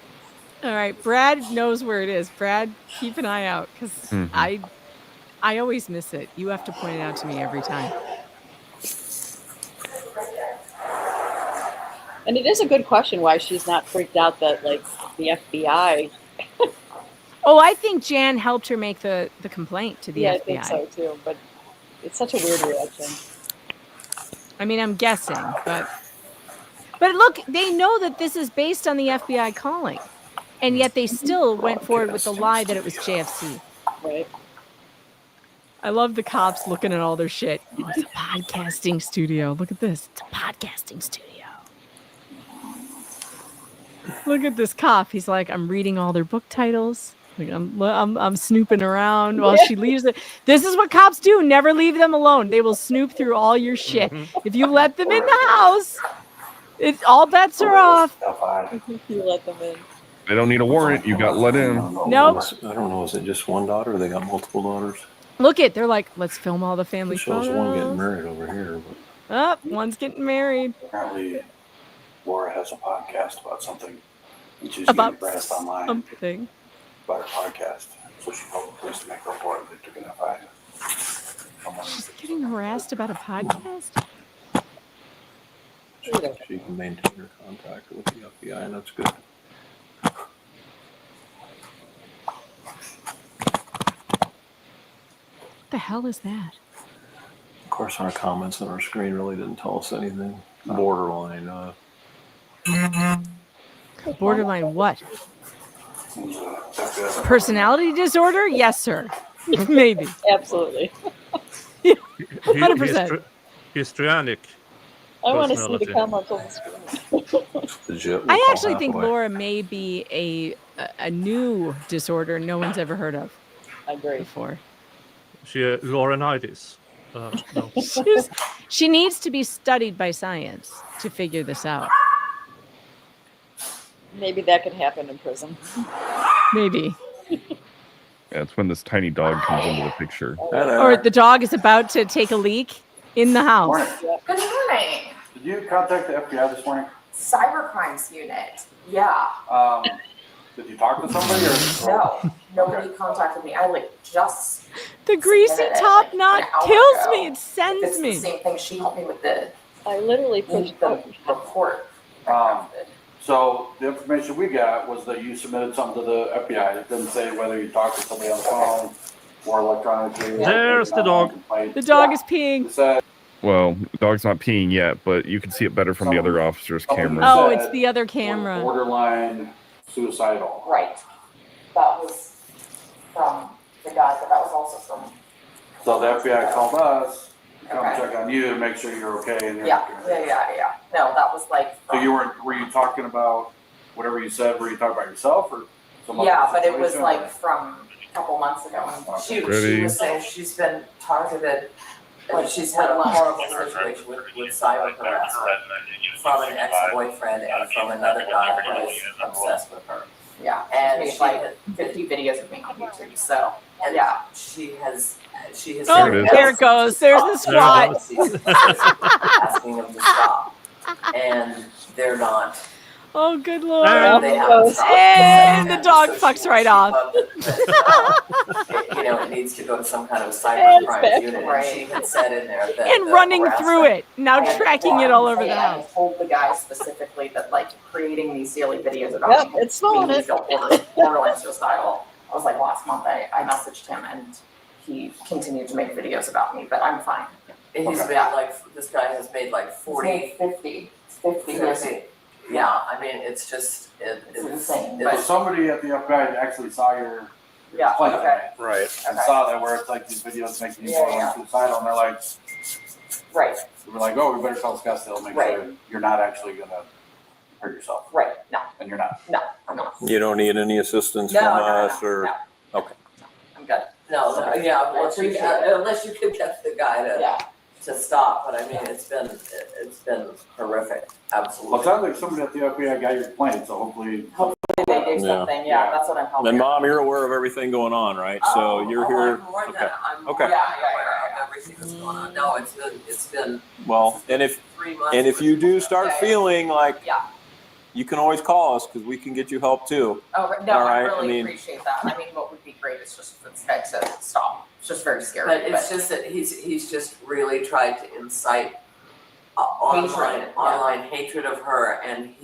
All right, Brad knows where it is. Brad, keep an eye out because Mhm. I always miss it. You have to point it out to me every time. And it is a good question why she's not freaked out that like the FBI. Oh, I think Jan helped her make the complaint to the Yeah, FBI. I think so too. But it's such a weird reaction. I mean, I'm guessing, but look, they know that this is based on the FBI calling, and yet they still went forward with the lie that it was JFC. Right. I love the cops looking at all their shit. It's a podcasting studio. Look at this. It's a podcasting studio. Look at this cop. He's like, I'm reading all their book titles. Like I'm snooping around while she leaves it. This is what cops do. Never leave them alone. They will snoop through all your shit. If you let them in the house, it's all bets are off. You let them in. They don't need a warrant. You got let in. Nope. I don't know. Is it just one daughter? Or they got multiple daughters. Look it. They're like, let's film all the family It shows photos. one getting married over here. Oh, one's getting married. Apparently, Laura has a podcast about something. And she's About getting harassed online something. about her podcast. So she called the police to make a report. They took it out. She's getting harassed about a podcast? She can maintain her contact with the FBI, and that's good. What the hell is that? Of course, our comments on our screen really didn't tell us anything. Borderline. Borderline what? Personality disorder? Yes, sir. Maybe. Absolutely. 100%. Histrionic. I want to see the comments on the screen. I actually think Laura may be a new disorder no one's ever heard of. I agree. Before. She Laurenitis. No. She needs to be studied by science to figure this out. Maybe that could happen in prison. Maybe. Yeah, it's when this tiny dog comes into the picture. Or the dog is about to take a leak in the house. Good morning. Did you contact the FBI this morning? Cybercrimes unit. Yeah. Did you talk to somebody or? No, nobody contacted me. I just. The greasy submitted it, top like, knot an hour kills ago. me. It sends It's me. the same thing. She helped me with the. I literally pushed the report. So the information we got was that you submitted something to the FBI. It didn't say whether you talked to somebody on the phone or electronically. There's the dog. The dog is peeing. Well, the dog's not peeing yet, but you can see it better from the other officer's camera. Oh, it's the other camera. Borderline suicidal. Right. That was from the guy, but that was also from. So the FBI called us to come check on you to make sure you're okay. And you're Yeah. No, that was like. So you were you talking about whatever you said? Were you talking about yourself or? Some Yeah, other but it was situation? like from a couple months ago. And she was saying she's been targeted. Like she's had a horrible situation with cyber harassment from an ex-boyfriend and from another guy who is obsessed with her. Yeah, and she like 50 videos of me on YouTube. So, and yeah, she has. Oh, there it goes. There's the squat. Asking them to stop, and they're not. Oh, good lord. They haven't stopped. And the dog fucks right off. It needs to go to some kind of cybercrime unit. And she had said in there that. And running through it. Now tracking it all over the I house. told the guy specifically that like creating these silly videos about me. It's falling made me feel borderline suicidal. I was like last month I messaged him and he continued to make videos about me, but I'm fine. And he's made like this guy has made like 40, 50 videos. Yeah, I mean it's just it's insane. So somebody at the FBI actually saw your plate Right. and saw that where it's like these videos making you borderline suicidal, and they're like, right. We're like, oh, we better tell Scottsdale, make sure you're not actually gonna hurt yourself. Right. No. And you're not. No, I'm not. You don't need any assistance No, from no, us, no, or no. okay. I'm good. No, unless you could get the guy to stop, but I mean it's been horrific. Absolutely. Well, it sounds like somebody at the FBI got your complaint, so hopefully they do something. Yeah, that's what I'm hoping. And Mom, you're aware of everything going on, right? So you're here. Okay. Okay. Yeah, everything that's going on. No, it's been. Well, and if 3 months. and if you do start feeling like, Yeah. you can always call us because we can get you help too. Oh no, All I right, really I mean- appreciate that. I mean, what would be great is just for this guy to stop. It's just very scary. But it's just that he's just really tried to incite online hatred of her, and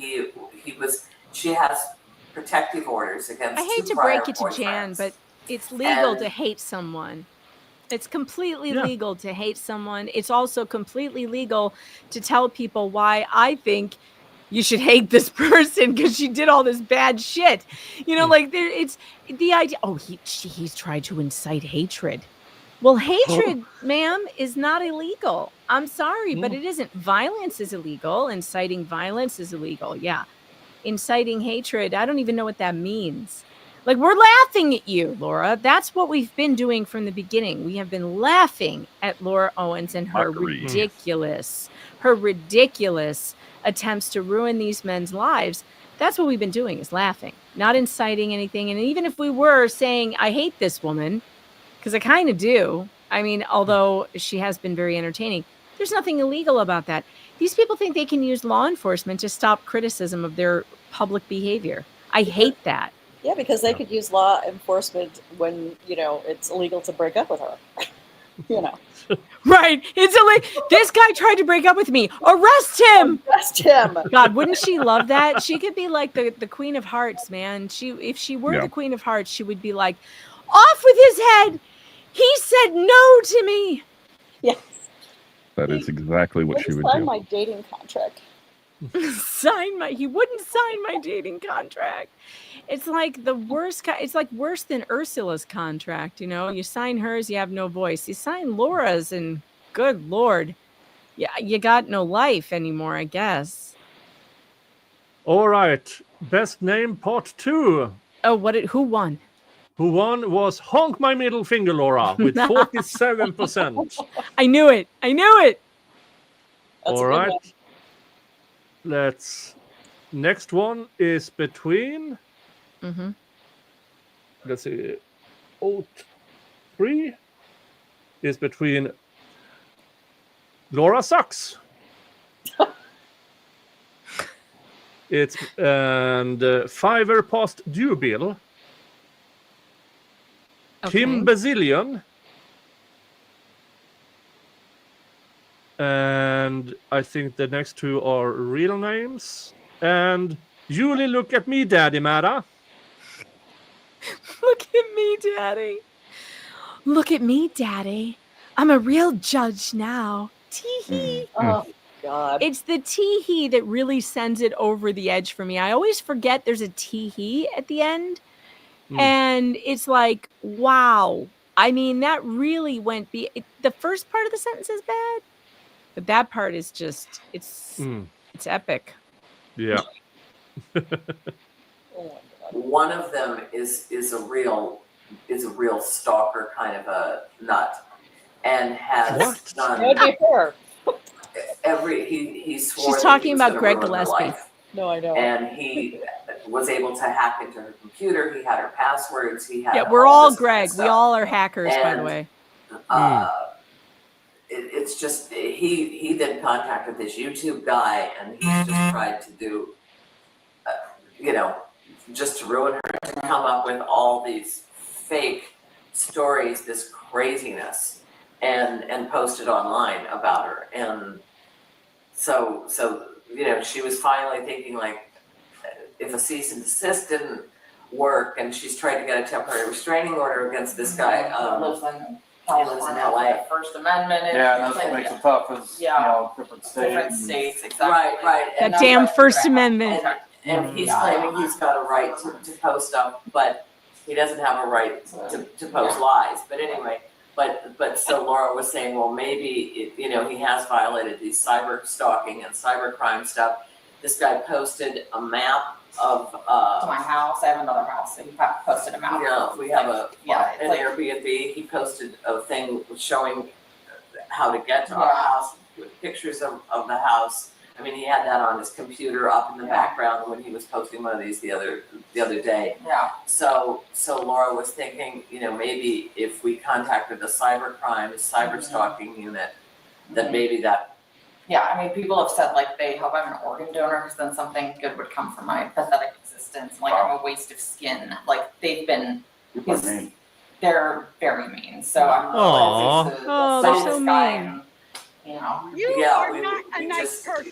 she has protective orders against. I hate two to prior break it to Jan, boyfriends. but it's legal And- to hate someone. It's completely legal to hate someone. It's also completely legal to tell people why I think you should hate this person because she did all this bad shit. You know, like it's the idea. Oh, he's tried to incite hatred. Well, hatred, ma'am, is not illegal. I'm sorry, but it isn't. Violence is illegal. Inciting violence is illegal. Yeah. Inciting hatred, I don't even know what that means. Like, we're laughing at you, Laura. That's what we've been doing from the beginning. We have been laughing at Laura Owens and her ridiculous attempts to ruin these men's lives. That's what we've been doing, is laughing, not inciting anything. And even if we were saying, I hate this woman, because I kind of do. I mean, although she has been very entertaining, there's nothing illegal about that. These people think they can use law enforcement to stop criticism of their public behavior. I hate that. Yeah, because they could use law enforcement when, it's illegal to break up with her. Right. It's illegal. This guy tried to break up with me. Arrest him. Arrest him. God, wouldn't she love that? She could be like the Queen of Hearts, man. If she were the Queen of Hearts, she would be like, off with his head. He said no to me. Yes. That is exactly what she would Sign do. my dating contract. He wouldn't sign my dating contract. It's like the worst. It's like worse than Ursula's contract. You sign hers, you have no voice. You sign Laura's, and good Lord, you got no life anymore, I guess. All right, best name part 2. Oh, who won? Who won was Honk My Middle Finger, Laura, with 47%. I knew it. All right. Next one is between. Let's see. Vote 3 is between Laura Sucks. It's Fiverr Post Due Bill. Kim Bazillion. And I think the next 2 are real names. And Julie, look at me, Daddy Mara. Look at me, Daddy. Look at me, Daddy. I'm a real judge now. Tee-hee. Oh, God. It's the tee-hee that really sends it over the edge for me. I always forget there's a tee-hee at the end. And it's like, wow. I mean, that really went... the first part of the sentence is bad. But that part is just, it's epic. Yeah. One of them is a real stalker kind of a nut, and has done he swore. She's talking about Greg Gillespie. No, I know. And he was able to hack into her computer. He had her passwords. He had. We're all Greg. We all are hackers, by the way. It's just he then contacted this YouTube guy, and he's just tried to do, just to ruin her, to come up with all these fake stories, this craziness, and post it online about her. And so she was finally thinking, like, if a cease and desist didn't work, and she's trying to get a temporary restraining order against this guy. He lives in LA. First Amendment. Yeah, that makes it tough as, different states. Different states, exactly. Right. That damn First Amendment. And he's claiming he's got a right to post stuff, but he doesn't have a right to post lies. But anyway, but so Laura was saying, well, maybe, he has violated these cyber stalking and cyber crime stuff. This guy posted a map of to my house. I have another house, so he posted a map. Yeah, we have an Airbnb. He posted a thing showing how to get to our house with pictures of the house. I mean, he had that on his computer up in the background when he was posting one of these the other day. Yeah. So Laura was thinking, maybe if we contacted the cyber stalking unit, that maybe that. Yeah, I mean, people have said, like, they hope I'm an organ donor because then something good would come from my pathetic existence. Like, I'm a waste of skin. Like, they've been, they're very mean. So I'm they're so mean. And, You are not a nice person.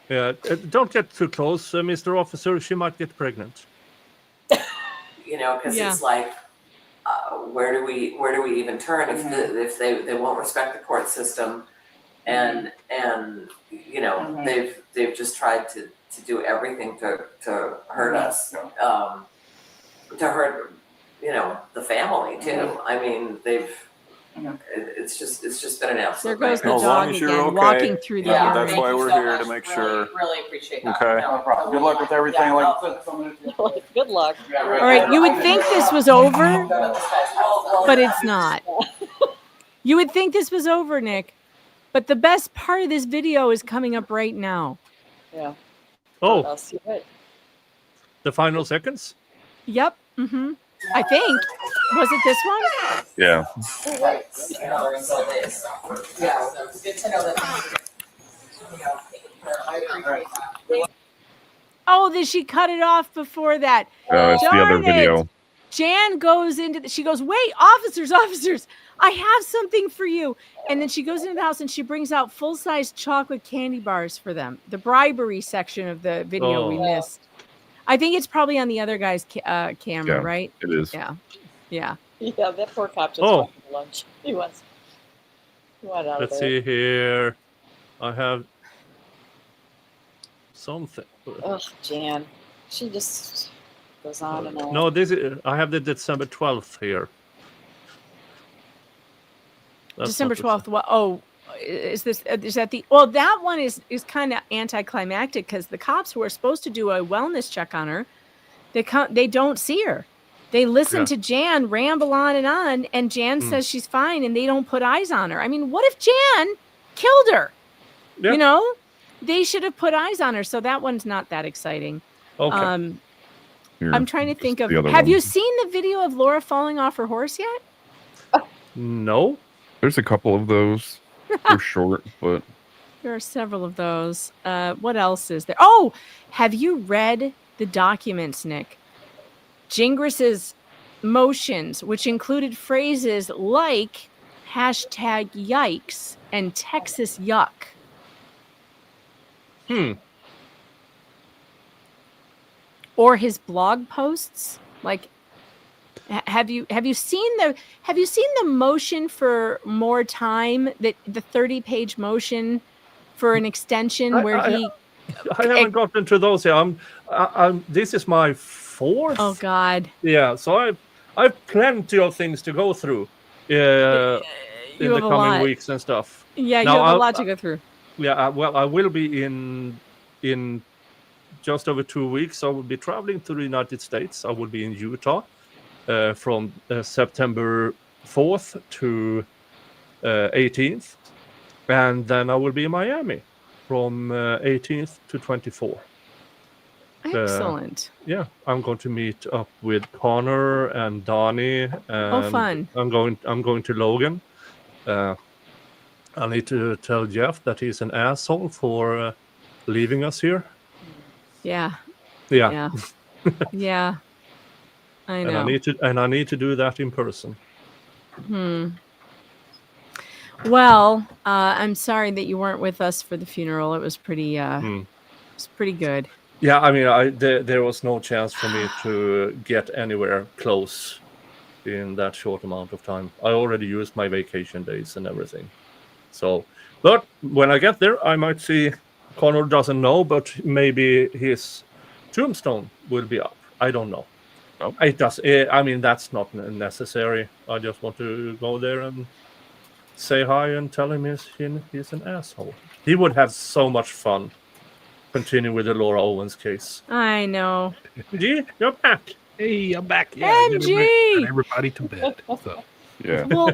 Yeah, don't get too close, Mr. Officer. She might get pregnant. Because it's like, where do we even turn if they won't respect the court system, and they've just tried to do everything to hurt us, to hurt the family too. I mean, they've It's just been an absolute There goes the nightmare. As long dog as you're again, okay. walking through the Yeah, yard. that's why we're here to make sure. Really appreciate that. Okay. No problem. Good luck with everything. Yeah, Like I said, somebody. Good luck. All right, you would think this was over, but it's not. You would think this was over, Nick, but the best part of this video is coming up right now. Yeah. Oh, I'll see it. the final seconds? Yep. Mm-hmm. I think. Was it this one? Yeah. Right. Yeah, so it's good to know that. I appreciate that. Oh, that she cut it off before that. It's the other Darn it. video. Jan goes into, she goes, wait, officers, I have something for you. And then she goes into the house and she brings out full-size chocolate candy bars for them. The bribery section of the video we missed. I think it's probably on the other guy's camera, right? It is. Yeah. Yeah. Yeah, that poor cop just went to lunch. He went out of Let's there. see here. I have something. Ugh, Jan. She just goes on and on. No, this is, I have the December 12th here. That's December not 12th. Well, oh, is that the, well, that one is kind of anticlimactic because the cops who are supposed to do a wellness check on her, they don't see her. They listen to Jan ramble on, and Jan says she's fine, and they don't put eyes on her. I mean, what if Jan killed her? Yep. You know, they should have put eyes on her. So that one's not that exciting. Okay. I'm trying to think of. the other Have you one. seen the video of Laura falling off her horse yet? No. There's a couple of those. They're short, but There are several of those. What else is there? Oh, have you read the documents, Nick? Gingris's motions, which included phrases like #yikes and Texas yuck. Or his blog posts, like have you seen the motion for more time, that the 30-page motion for an extension where I haven't gotten to those yet. This is my 4th. Oh God. Yeah, so I've plenty of things to go through in the have a coming lot. weeks and stuff. Yeah, you Now, have a lot to go through. Yeah, well, I will be in just over 2 weeks. I will be traveling to the United States. I will be in Utah from September 4th to 18th. And then I will be in Miami from 18th to 24th. Excellent. Yeah, I'm going to meet up with Connor and Donnie. And fun. I'm going to Logan. I need to tell Jeff that he's an asshole for leaving us here. Yeah. Yeah. Yeah. I know. And I need to do that in person. Well, I'm sorry that you weren't with us for the funeral. It was pretty good. Yeah, I mean, there was no chance for me to get anywhere close in that short amount of time. I already used my vacation days and everything. So, but when I get there, I might see. Connor doesn't know, but maybe his tombstone will be up. I don't know. Oh. It does. I mean, that's not necessary. I just want to go there and say hi and tell him he's an asshole. He would have so much fun. Continue with the Laura Owens case. I know. MG, you're back. Hey, I'm back. Yeah, MG! got everybody to bed. So. Yeah. Well,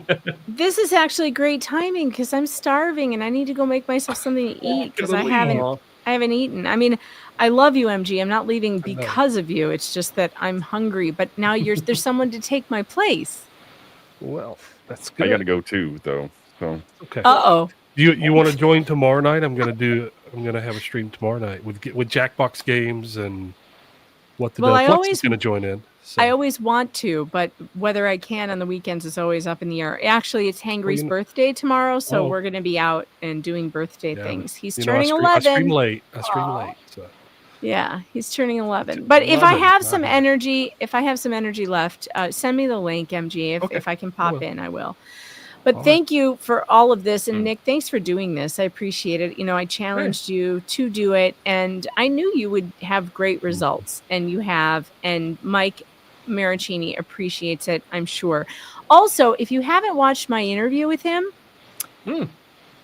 this is actually great timing because I'm starving and I need to go make myself something to eat because I haven't eaten. I mean, I love you, MG. I'm not leaving because of you. It's just that I'm hungry. But now there's someone to take my place. Well, that's good. I got to go too, though. So Okay. Uh-oh. You want to join tomorrow night? I'm gonna have a stream tomorrow night with Jackbox Games and what the Fluxx is gonna join in. So. I always want to, but whether I can on the weekends is always up in the air. Actually, it's Hangry's birthday tomorrow, so we're going to be out and doing birthday things. He's turning 11. I stream late. So. Yeah, he's turning 11. But if I have some energy, left, send me the link, MG. If I can pop in, I will. But thank you for all of this. And Nick, thanks for doing this. I appreciate it. You know, I challenged you to do it, and I knew you would have great results, and you have. And Mike Marachini appreciates it, I'm sure. Also, if you haven't watched my interview with him,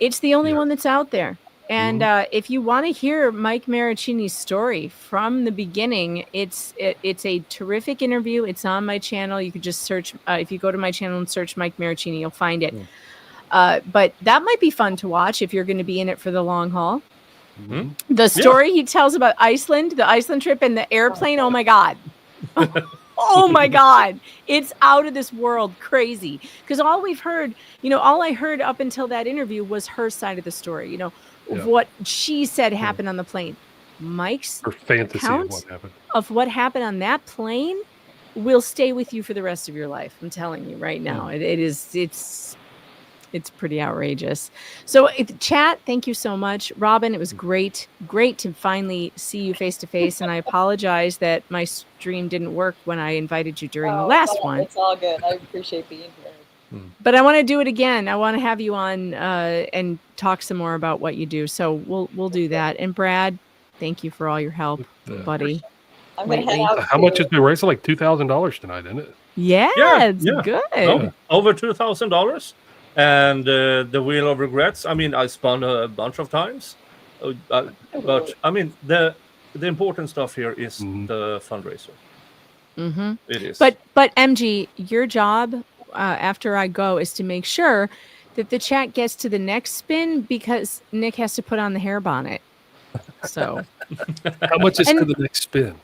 it's the only one that's out there. And if you want to hear Mike Marachini's story from the beginning, it's a terrific interview. It's on my channel. You could just search, if you go to my channel and search Mike Marachini, you'll find it. But that might be fun to watch if you're going to be in it for the long haul. The story he tells about Iceland, the Iceland trip and the airplane, oh my God. Oh my God. It's out of this world crazy. Because all we've heard, all I heard up until that interview was her side of the story, of what she said happened on the plane. Mike's her fantasy account of what happened on that plane will stay with you for the rest of your life. I'm telling you right now. It's pretty outrageous. So chat, thank you so much. Robin, it was great to finally see you face to face. And I apologize that my stream didn't work when I invited you during the last one. It's all good. I appreciate being here. But I want to do it again. I want to have you on and talk some more about what you do. So we'll do that. And Brad, thank you for all your help, buddy. I'm gonna head out. How much has been raised? Like $2,000 tonight, isn't it? Yeah, it's good. No, over $2,000. And the Wheel of Regrets, I mean, I spun a bunch of times. But I mean, the important stuff here is the fundraiser. It is. But MG, your job after I go is to make sure that the chat gets to the next spin because Nick has to put on the hair bonnet. So how much is to the next spin?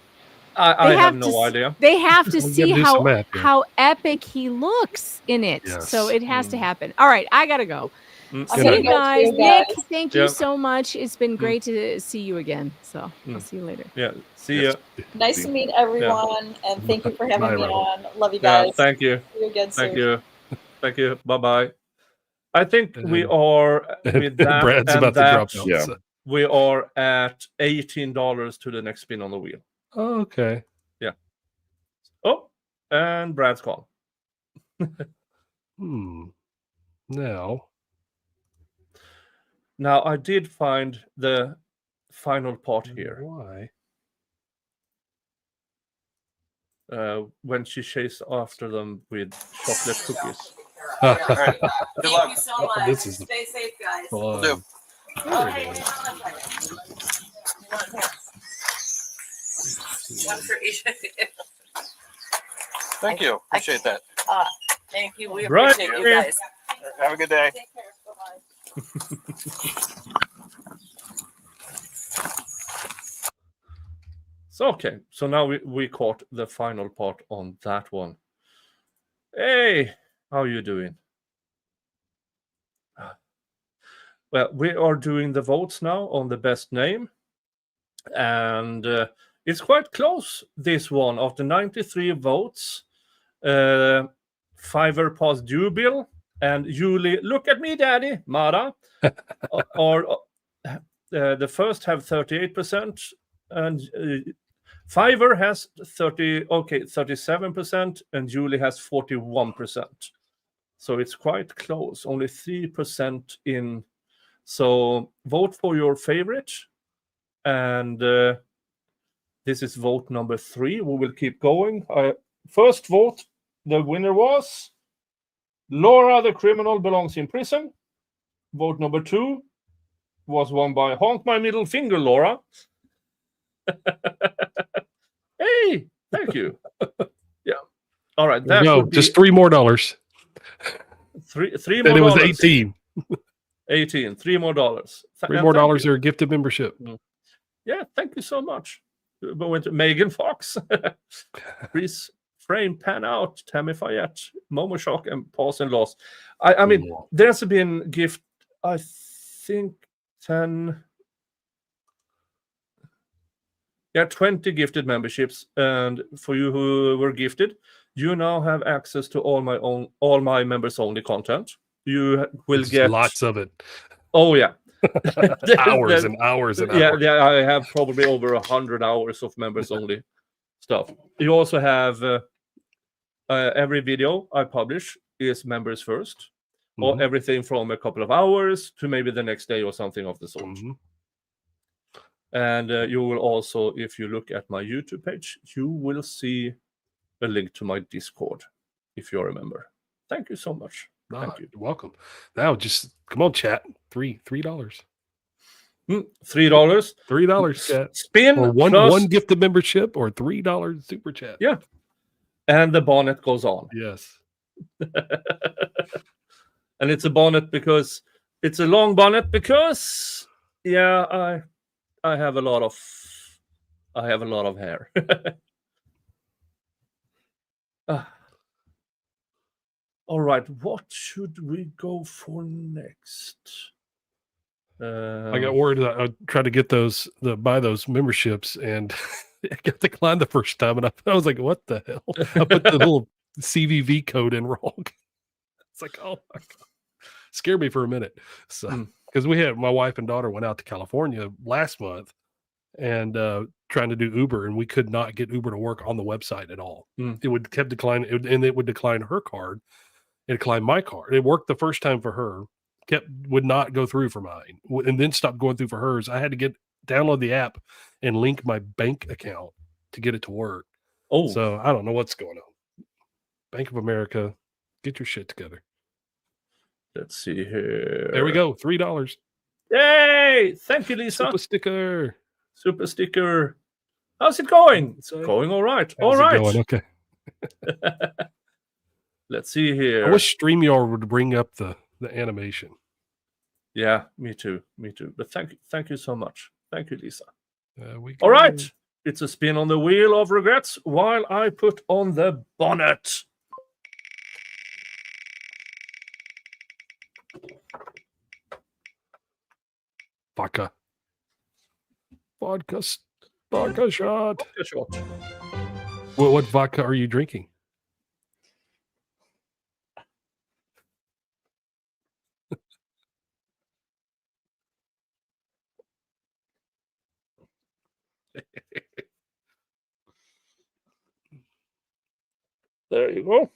I have no idea. They have to see how epic he looks in it. Yes. So it has to happen. All right, I gotta go. See you guys. Nick, thank you so much. It's been great to see you again. So I'll see you later. Yeah, see you. Nice to meet everyone, and thank you for having me on. Love you guys. Thank you. See you again soon. Thank you. Thank you. Bye-bye. I think we are with that Brad's and about to drop out. Yeah. We are at $18 to the next spin on the wheel. Oh, okay. Yeah. Oh, and Brad's gone. Now I did find the final part here. Why? When she chased after them with chocolate cookies. Thank you so much. This is Stay safe, guys. Will do. Thank you. Appreciate that. Thank you. We Right. appreciate you guys. Have a good day. Take care. Bye-bye. So okay, so now we caught the final part on that one. Hey, how you doing? Well, we are doing the votes now on the best name, and it's quite close. This one after 93 votes, Fiverr passed due bill, and Julie, look at me, Daddy, Mara, or the first have 38%, and Fiverr has 37%, and Julie has 41%. So it's quite close, only 3% in. So vote for your favorite, and this is vote number 3. We will keep going. First vote, the winner was Laura the criminal belongs in prison. Vote number 2 was won by Honk My Middle Finger, Laura. Hey, thank you. Yeah. All right. That No, just $3 more. Three Then more. it was dollars. 18. 18. $3 more. $3 more or a gift of membership. Yeah, thank you so much. We went to Megan Fox, Chris Frame, Pan Out, Tammy Fayette, Momo Shock, and Pause and Loss. I mean, there's been gift, I think 10. Yeah, 20 gifted memberships, and for you who were gifted, you now have access to all my members only content. You will get lots of it. Oh yeah, hours and hours and hours. Yeah, I have probably over 100 hours of members only stuff. You also have every video I publish is members first, or everything from a couple of hours to maybe the next day or something of the sort. And you will also, if you look at my YouTube page, you will see a link to my Discord, if you're a member. Thank you so much. Thank you. You're welcome. Now, just come on, chat. $3. $3. $3, chat. Spin or plus... one gift of membership or $3 super chat. Yeah. And the bonnet goes on. Yes. And it's a bonnet because it's a long bonnet because I have a lot of hair. All right, what should we go for next? I got worried that I tried to get buy those memberships, and I got declined the first time, and I was like, "What the hell?" I put the little CVV code in wrong. It's like, oh my god, scared me for a minute. So because my wife and daughter went out to California last month and trying to do Uber, and we could not get Uber to work on the website at all. It would kept declining, and it would decline her card. It declined my card. It worked the first time for her. Would not go through for mine, and then stopped going through for hers. I had to download the app and link my bank account to get it to work. Oh, so I don't know what's going on. Bank of America, get your shit together. Let's see here. There we go. $3. Yay! Thank you, Lisa. Super sticker. How's it going? It's going all right. How's it going? Okay. Let's see here. I wish StreamYard would bring up the animation. Yeah, me too. But thank you so much. Thank you, Lisa. All right, it's a spin on the wheel of regrets while I put on the bonnet. Vodka shot. What vodka are you drinking? There you go.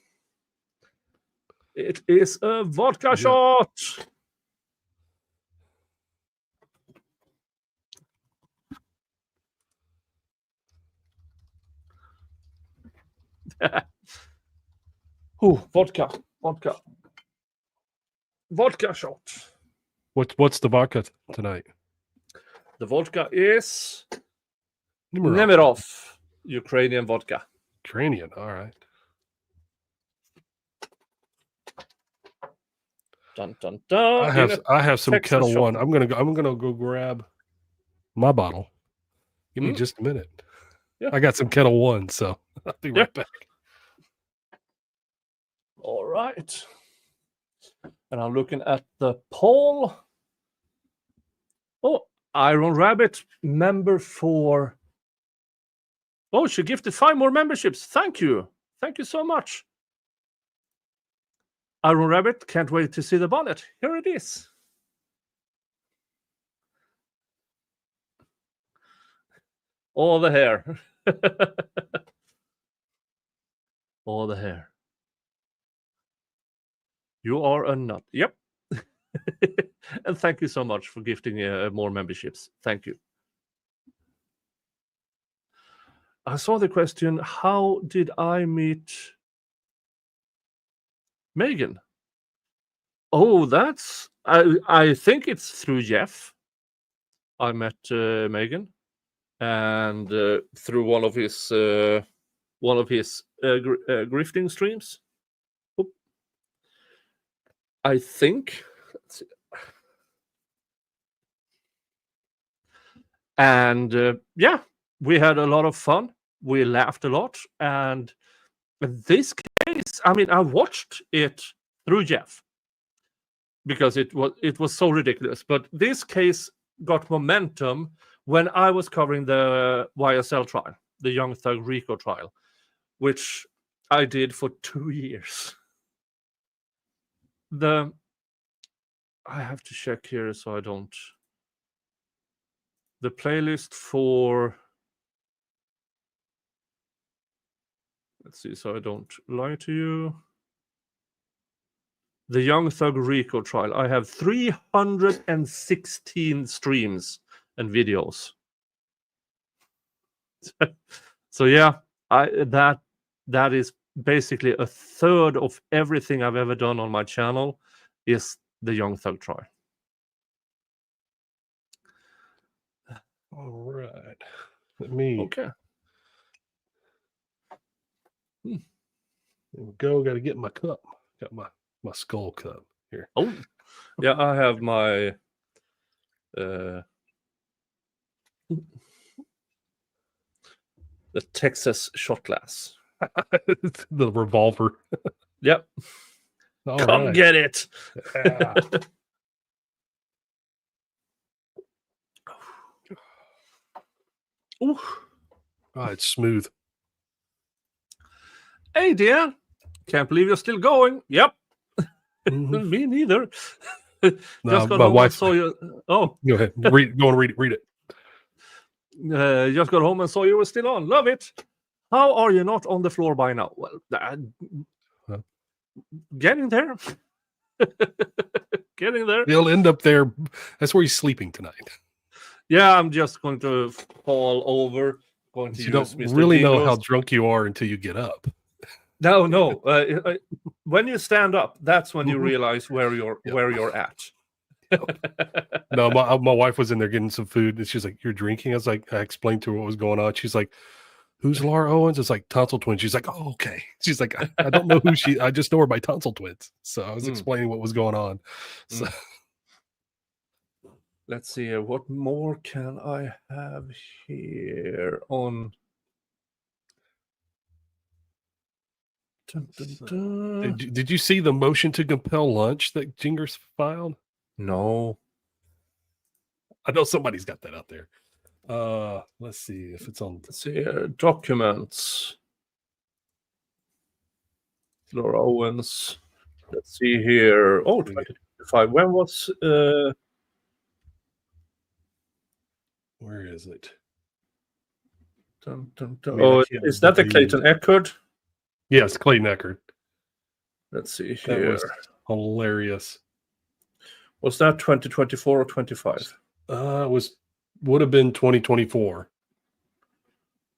It is a vodka shot. Vodka shot. What's the vodka tonight? The vodka is Nemirov, Ukrainian vodka. Ukrainian, all right. Dun, dun, dun. I have some Texas Kettle shot. One. I'm gonna go grab my bottle. Give me just a minute. Yeah. I got some Kettle One, so I'll be right back. All right. And I'm looking at the poll. Oh, Iron Rabbit, member for... Oh, she gifted 5 more memberships. Thank you. Thank you so much. Iron Rabbit, can't wait to see the bonnet. Here it is. All the hair. All the hair. You are a nut. Yep. And thank you so much for gifting more memberships. Thank you. I saw the question, how did I meet Megan? Oh, that's... I think it's through Jeff. I met Megan. And through one of his grifting streams. Oop. I think. Let's see. And yeah, we had a lot of fun. We laughed a lot. And this case, I mean, I watched it through Jeff because it was so ridiculous. But this case got momentum when I was covering the YSL trial, the Young Thug Rico trial, which I did for 2 years. I have to check here so I don't... The playlist for... Let's see, so I don't lie to you. The Young Thug Rico trial. I have 316 streams and videos. So yeah, that is basically a third of everything I've ever done on my channel is the Young Thug trial. All right. Let me. Okay. There we go. Got to get my cup. Got my skull cup here. Oh, yeah. I have my. The Texas shot glass. The revolver. Yep. All Come right. get it. Yeah. Ooh. Oh, it's smooth. Hey, dear. Can't believe you're still going. Yep. Mhm. Me neither. No, Just got my home and wife- saw you. Oh, Go ahead. Go and read it. just got home and saw you were still on. Love it. How are you not on the floor by now? Well, getting there. Getting there. He'll end up there. That's where he's sleeping tonight. Yeah, I'm just going to fall over. Going to You use don't Mr. really know how Dingo's. drunk you are until you get up. No. When you stand up, that's when you realize where you're at. No, my wife was in there getting some food, and she's like, "You're drinking?" I was like, I explained to her what was going on. She's like, "Who's Laura Owens?" It's like tonsil twins. She's like, "Oh, okay." She's like, I don't know who she. I just know her by tonsil twins. So I was explaining what was going on. So Let's see. What more can I have here on? Dun, dun, dun. Did you see the motion to compel lunch that Jingers filed? No. I know somebody's got that out there. Let's see if it's on. Let's see here. Documents. Laura Owens. Let's see here. Oh, 2025. When was Where is it? Dun, dun, dun. I mean, I Oh, can't is that the believe- Clayton Eckert? Yes, Clayton Eckert. Let's see That here. was hilarious. Was that 2024 or 25? Would have been 2024.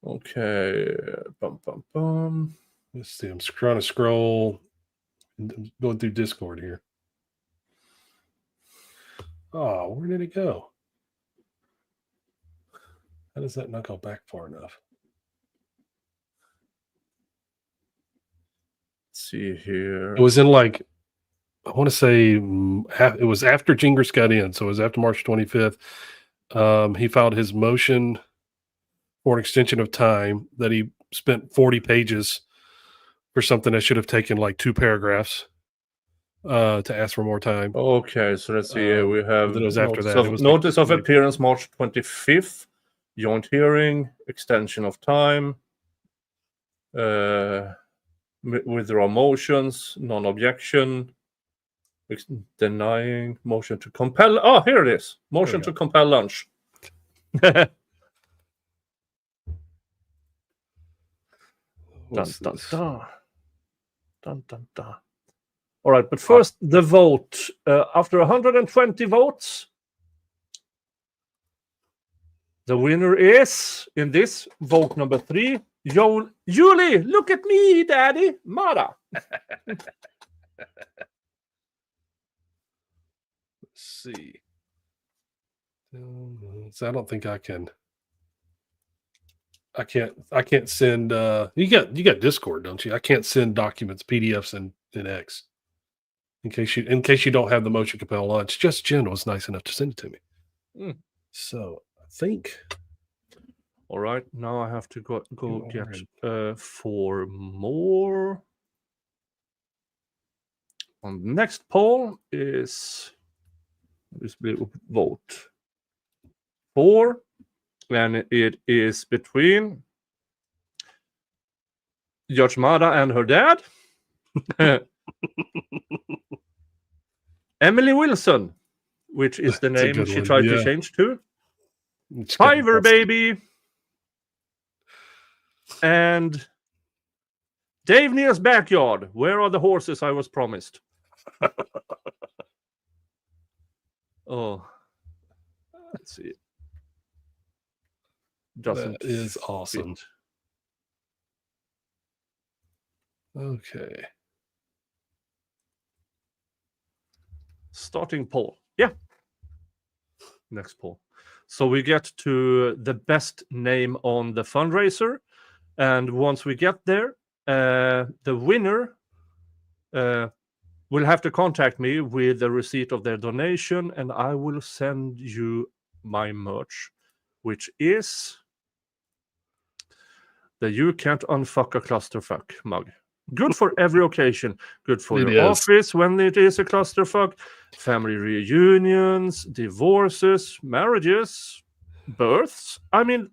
Okay. Bum, bum, bum. Let's see. I'm trying to scroll. I'm going through Discord here. Oh, where did it go? How does that not go back far enough? Let's see here. It was in like, I want to say it was after Jingers got in. So it was after March 25th. He filed his motion for an extension of time that he spent 40 pages for something that should have taken like 2 paragraphs to ask for more time. Okay, so let's see here. We have then it was after notice that. of, It was notice like of appearance March 25th. Joint hearing, extension of time. Withdraw motions, non-objection. Denying motion to compel. Oh, here it is. Motion to compel lunch. Dun, What's dun, this? dun. Dun, dun, dun. All right, but first the vote. After 120 votes, the winner is, in this vote number 3, Julie. Look at me, Daddy, Mara. Let's see. So I don't think I can. I can't send. You got Discord, don't you? I can't send documents, PDFs, in X. In case you don't have the motion compel lunch. Just Jen was nice enough to send it to me. So I think. All right, now I have to go get 4 more. On the next poll is vote 4, and it is between Judge Mara and her dad, Emily Wilson, which is the That's a name good she one, tried yeah. to change to. It's got Fiverr busted. baby. And Dave Neal's backyard. Where are the horses I was promised? Oh, let's see. Doesn't That is awesome. fit. Okay. Starting poll. Yeah. Next poll. So we get to the best name on the fundraiser. And once we get there, the winner will have to contact me with the receipt of their donation, and I will send you my merch, which is the You Can't Unfuck a Clusterfuck mug. Good for every occasion. Good for It your is. office when it is a clusterfuck, family reunions, divorces, marriages, births. I mean,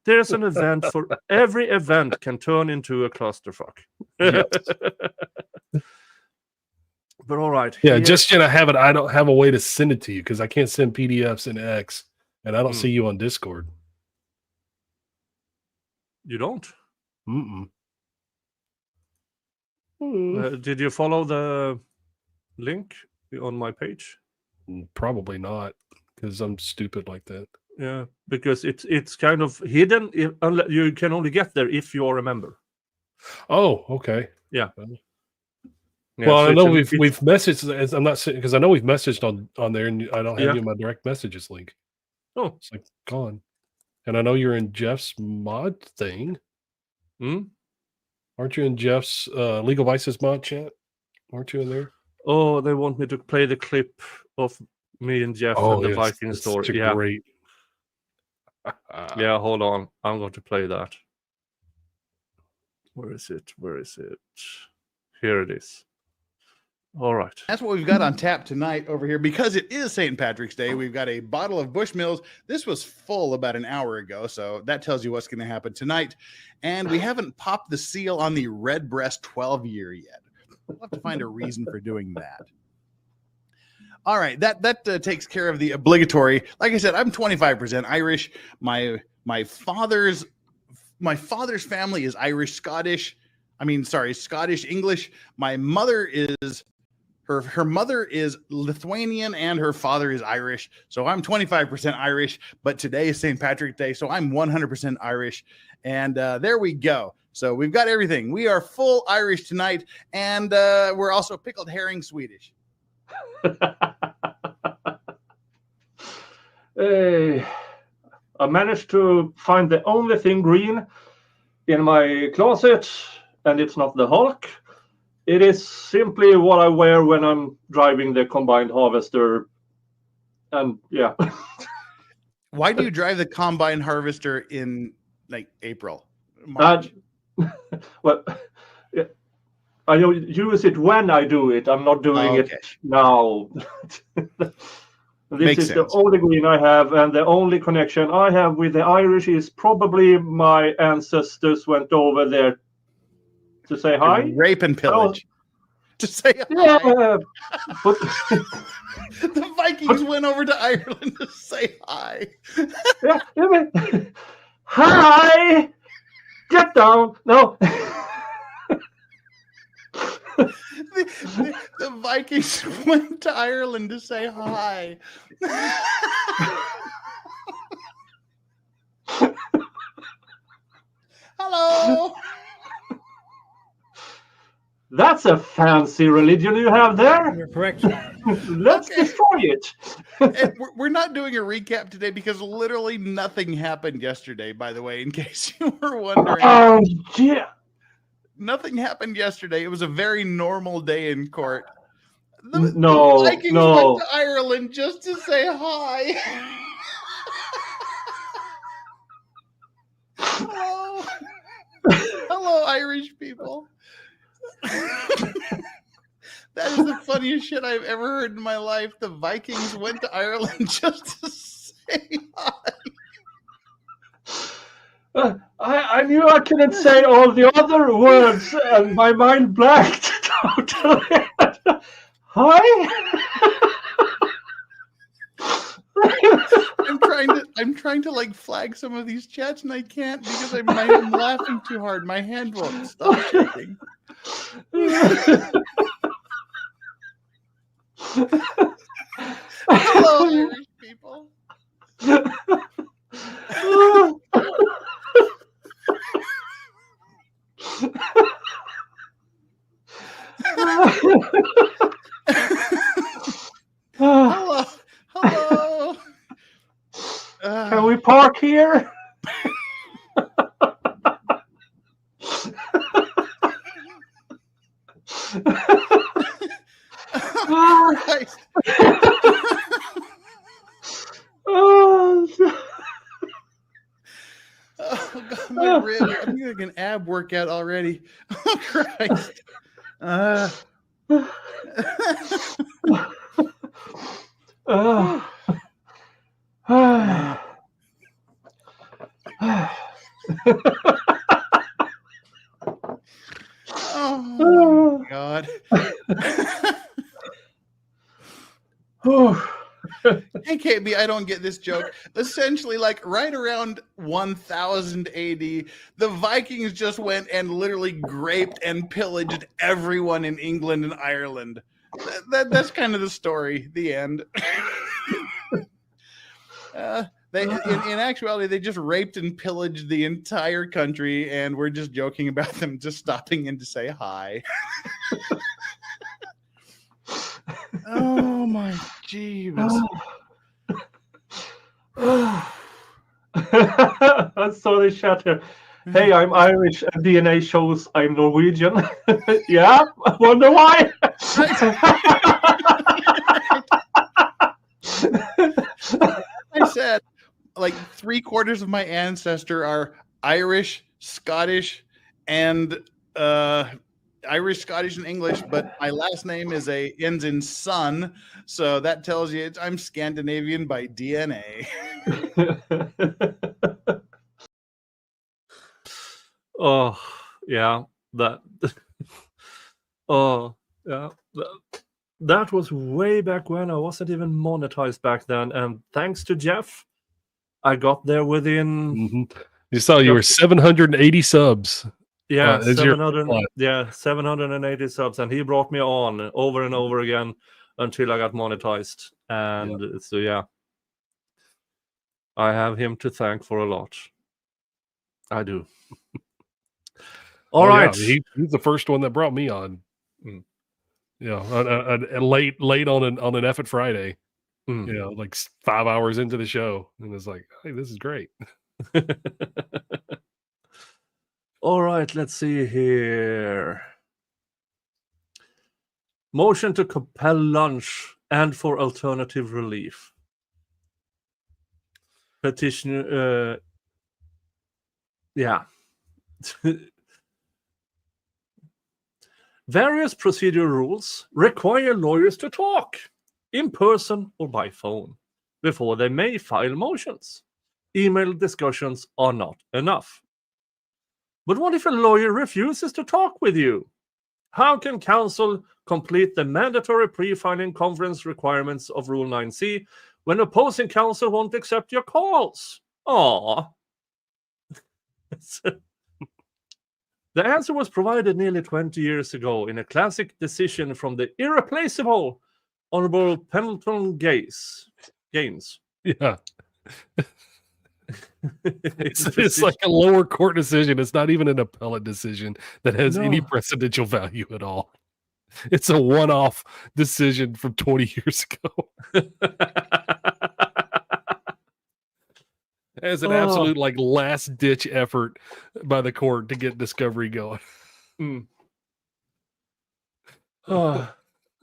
there's an event for every event can turn into a clusterfuck. Yes. But all right. Yeah, here- just have it. I don't have a way to send it to you because I can't send PDFs in X, and I don't see you on Discord. You don't? Mm-mm. Did you follow the link on my page? Probably not, because I'm stupid like that. Yeah, because it's kind of hidden. You can only get there if you're a member. Oh, okay. Yeah. Yeah, Well, so I know it's we've messaged. I'm not saying because I know we've messaged on there, and I don't have Yeah. you in my direct messages link. Oh, it's like gone. And I know you're in Jeff's mod thing. Hmm? Aren't you in Jeff's Legal Vices mod chat? Aren't you in there? Oh, they want me to play the clip of me and Jeff and the yes, Viking that's story. such a Yeah. great. Yeah, hold on. I'm going to play that. Where is it? Where is it? Here it is. All right. That's what we've got on tap tonight over here. Because it is St. Patrick's Day, we've got a bottle of Bushmills. This was full about an hour ago, so that tells you what's going to happen tonight. And we haven't popped the seal on the Redbreast 12-year yet. We'll have to find a reason for doing that. All right, that takes care of the obligatory. Like I said, I'm 25% Irish. My father's family is Irish Scottish. Scottish English. My mother is her mother is Lithuanian and her father is Irish. So I'm 25% Irish, but today is St. Patrick's Day, so I'm 100% Irish. And there we go. So we've got everything. We are full Irish tonight, and we're also pickled herring Swedish. I managed to find the only thing green in my closet, and it's not the Hulk. It is simply what I wear when I'm driving the combined harvester. And yeah. Why do you drive the combine harvester in like April? March? Well, I use it when I do it. I'm not doing it now. This Makes is sense. the only green I have, and the only connection I have with the Irish is probably my ancestors went over there to say hi. Rape and pillage. To say hi. Yeah, but the Vikings went over to Ireland to say hi. Hi! Get down! No. The Vikings went to Ireland to say hi. Hello. That's a fancy religion you have there. You're correct. Let's destroy it. And we're not doing a recap today because literally nothing happened yesterday, by the way, in case you were wondering. Oh, yeah. Nothing happened yesterday. It was a very normal day in court. The Vikings went to Ireland just to say hi. Hello. Hello, Irish people. That is the funniest shit I've ever heard in my life. The Vikings went to Ireland just to say hi. I knew I couldn't say all the other words, and my mind blanked totally. Hi. I'm trying to like flag some of these chats, and I can't because I'm laughing too hard. My hand won't stop shaking. Hello, Irish people. park here? Oh, Christ. Oh, Oh God, my rib! I'm doing an ab workout already. Oh Christ! Oh my God! Hey KB, I don't get this joke. Essentially, like right around 1000 AD, the Vikings just went and literally raped and pillaged everyone in England and Ireland. That's kind of the story. The end. In actuality, they just raped and pillaged the entire country, and we're just joking about them just stopping in to say hi. Oh my jeebus. I saw the chat here. Hey, I'm Irish and DNA shows I'm Norwegian. Yeah, I wonder why. I said, like 3/4 of my ancestor are Irish, Scottish, and Irish, Scottish, and English, but my last name ends in son, so that tells you I'm Scandinavian by DNA. Oh yeah, that. Oh yeah, that was way back when. I wasn't even monetized back then, and thanks to Jeff, I got there within. You saw you were 780 subs. Yeah, 780 subs, and he brought me on over and over again until I got monetized. And so yeah, I have him to thank for a lot. I do. All right, yeah, he's the first one that brought me on. Yeah, late on an F at Friday. You know, like 5 hours into the show, and it's like, hey, this is great. All right, let's see here. Motion to compel lunch and for alternative relief. Petition, yeah. Various procedural rules require lawyers to talk in person or by phone before they may file motions. Email discussions are not enough. But what if a lawyer refuses to talk with you? How can counsel complete the mandatory pre-filing conference requirements of Rule 9C when opposing counsel won't accept your calls? Aww. The answer was provided nearly 20 years ago in a classic decision from the irreplaceable Honorable Pendleton Gaines. Yeah. It's like a lower court decision. It's not even an appellate decision that has any precedential value at all. It's a one-off decision from 20 years ago. As an absolute like last-ditch effort by the court to get discovery going. In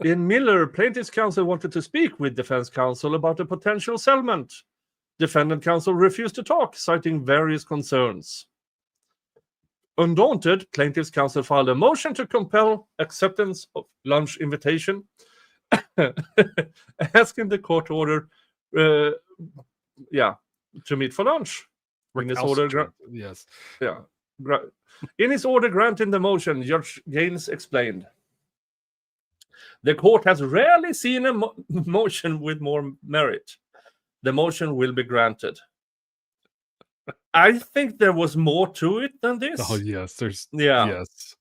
Miller, plaintiff's counsel wanted to speak with defense counsel about a potential settlement. Defendant counsel refused to talk, citing various concerns. Undaunted, plaintiff's counsel filed a motion to compel acceptance of lunch invitation, asking the court to order, to meet for lunch. In his order, yes, yeah. In his order granting the motion, Judge Gaines explained, "The court has rarely seen a motion with more merit. The motion will be granted." I think there was more to it than this. Oh, yes. Yes.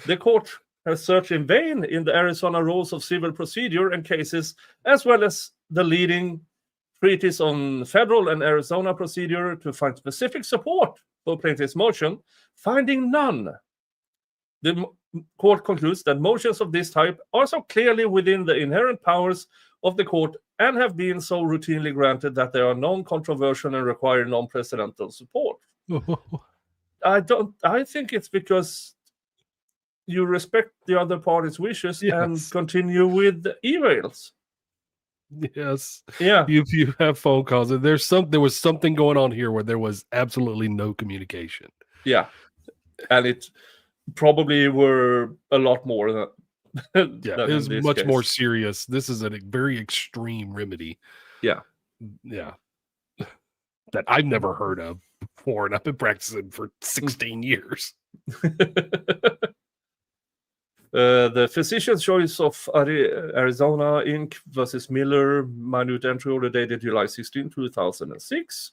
The court has searched in vain in the Arizona Rules of Civil Procedure and cases, as well as the leading treatise on federal and Arizona procedure to find specific support for plaintiff's motion, finding none. The court concludes that motions of this type are so clearly within the inherent powers of the court and have been so routinely granted that they are non-controversial and require non-presidential support. I think it's because you respect the other party's wishes and continue with the emails. Yes. Yeah. You have phone calls, and there was something going on here where there was absolutely no communication. Yeah. And it probably were a lot more than it was much case. more serious. This is a very extreme remedy. Yeah. Yeah. That I've never heard of before, and I've been practicing for 16 years. The Physician's Choice of Arizona Inc. versus Miller, minute entry order dated July 16, 2006.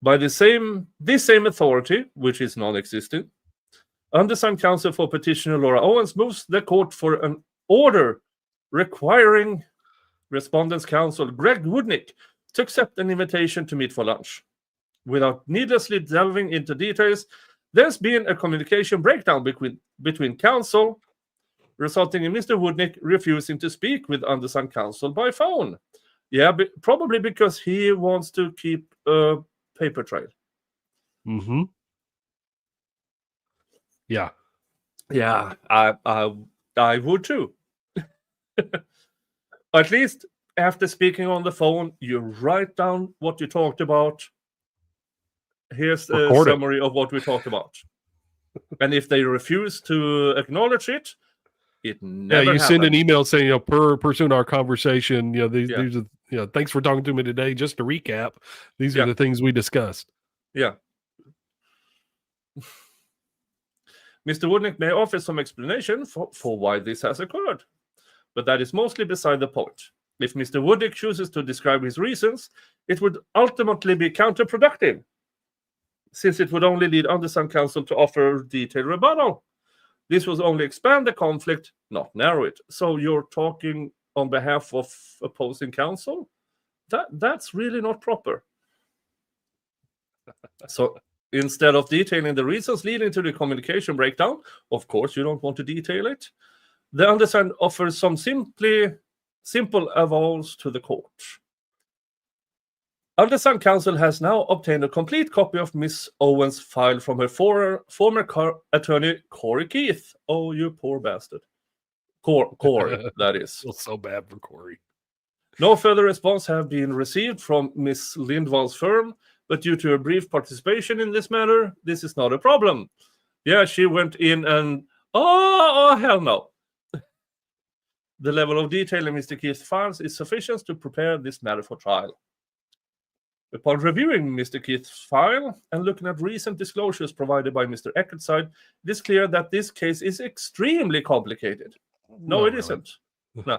By this same authority, which is non-existent, undersigned counsel for petitioner Laura Owens moves the court for an order requiring respondent's counsel Greg Woodnick to accept an invitation to meet for lunch. Without needlessly delving into details, there's been a communication breakdown between counsel, resulting in Mr. Woodnick refusing to speak with undersigned counsel by phone. Yeah, probably because he wants to keep a paper trail. Mm-hmm. Yeah. Yeah, I would too. At least after speaking on the phone, you write down what you talked about. Here's a summary of what we talked about. And if they refuse to acknowledge it, it never you happened. send an email saying, pursuant our conversation, these are, thanks for talking to me today. Just to recap, these are the things we discussed. Yeah. Mr. Woodnick may offer some explanation for why this has occurred, but that is mostly beside the point. If Mr. Woodnick chooses to describe his reasons, it would ultimately be counterproductive, since it would only lead undersigned counsel to offer detailed rebuttal. This will only expand the conflict, not narrow it. So you're talking on behalf of opposing counsel? That's really not proper. So instead of detailing the reasons leading to the communication breakdown, of course you don't want to detail it, the undersigned offers some simple avowals to the court. Undersigned counsel has now obtained a complete copy of Miss Owens' file from her former attorney, Corey Keith. Oh, you poor bastard. Corey, that is. Feels so bad for Corey. No further response have been received from Miss Lindvall's firm, but due to her brief participation in this matter, this is not a problem. Yeah, she went in and, oh hell no. The level of detail in Mr. Keith's files is sufficient to prepare this matter for trial. Upon reviewing Mr. Keith's file and looking at recent disclosures provided by Mr. Eckert's side, it is clear that this case is extremely complicated. No, it isn't. No.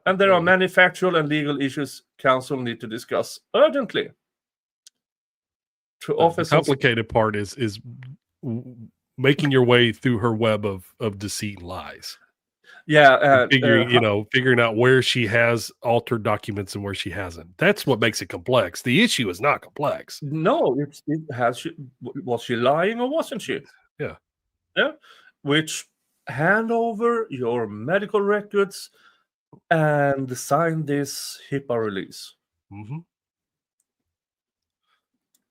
And there are many factual and legal issues counsel need to discuss urgently. The complicated part is making your way through her web of deceit and lies. Yeah, figuring out where she has altered documents and where she hasn't. That's what makes it complex. The issue is not complex. No, was she lying or wasn't she? Yeah. Which hand over your medical records and sign this HIPAA release. Mm-hmm.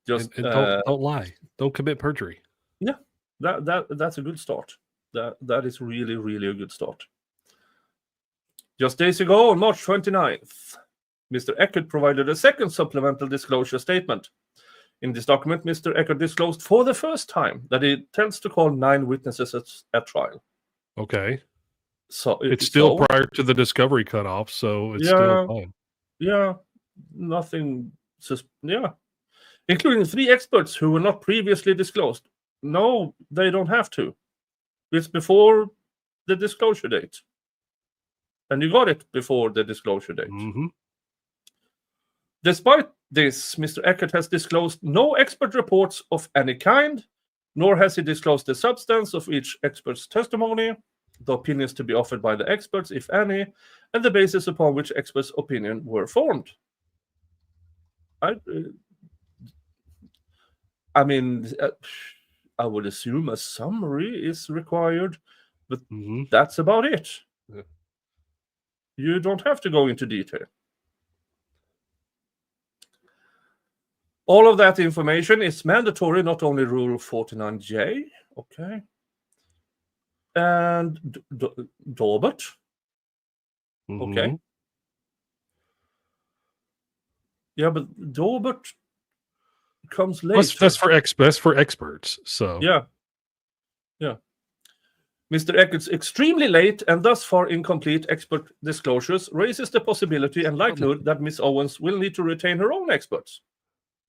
Just and don't lie. Don't commit perjury. Yeah, that's a good start. That is really, really a good start. Just days ago, on March 29th, Mr. Eckert provided a second supplemental disclosure statement. In this document, Mr. Eckert disclosed for the first time that he intends to call 9 witnesses at trial. Okay. So it's still prior to the discovery cutoff, so it's still fine. Yeah, nothing. Including 3 experts who were not previously disclosed. No, they don't have to. It's before the disclosure date. And you got it before the disclosure date. Mm-hmm. Despite this, Mr. Eckert has disclosed no expert reports of any kind, nor has he disclosed the substance of each expert's testimony, the opinions to be offered by the experts, if any, and the basis upon which experts' opinion were formed. I mean, I would assume a summary is required, but that's about it. Yeah. You don't have to go into detail. All of that information is mandatory, not only Rule 49J, okay, and Dorbert, okay. Yeah, but Dorbert comes later. That's for experts. So yeah. Mr. Eckert's extremely late and thus far incomplete expert disclosures raises the possibility and likelihood that Miss Owens will need to retain her own experts.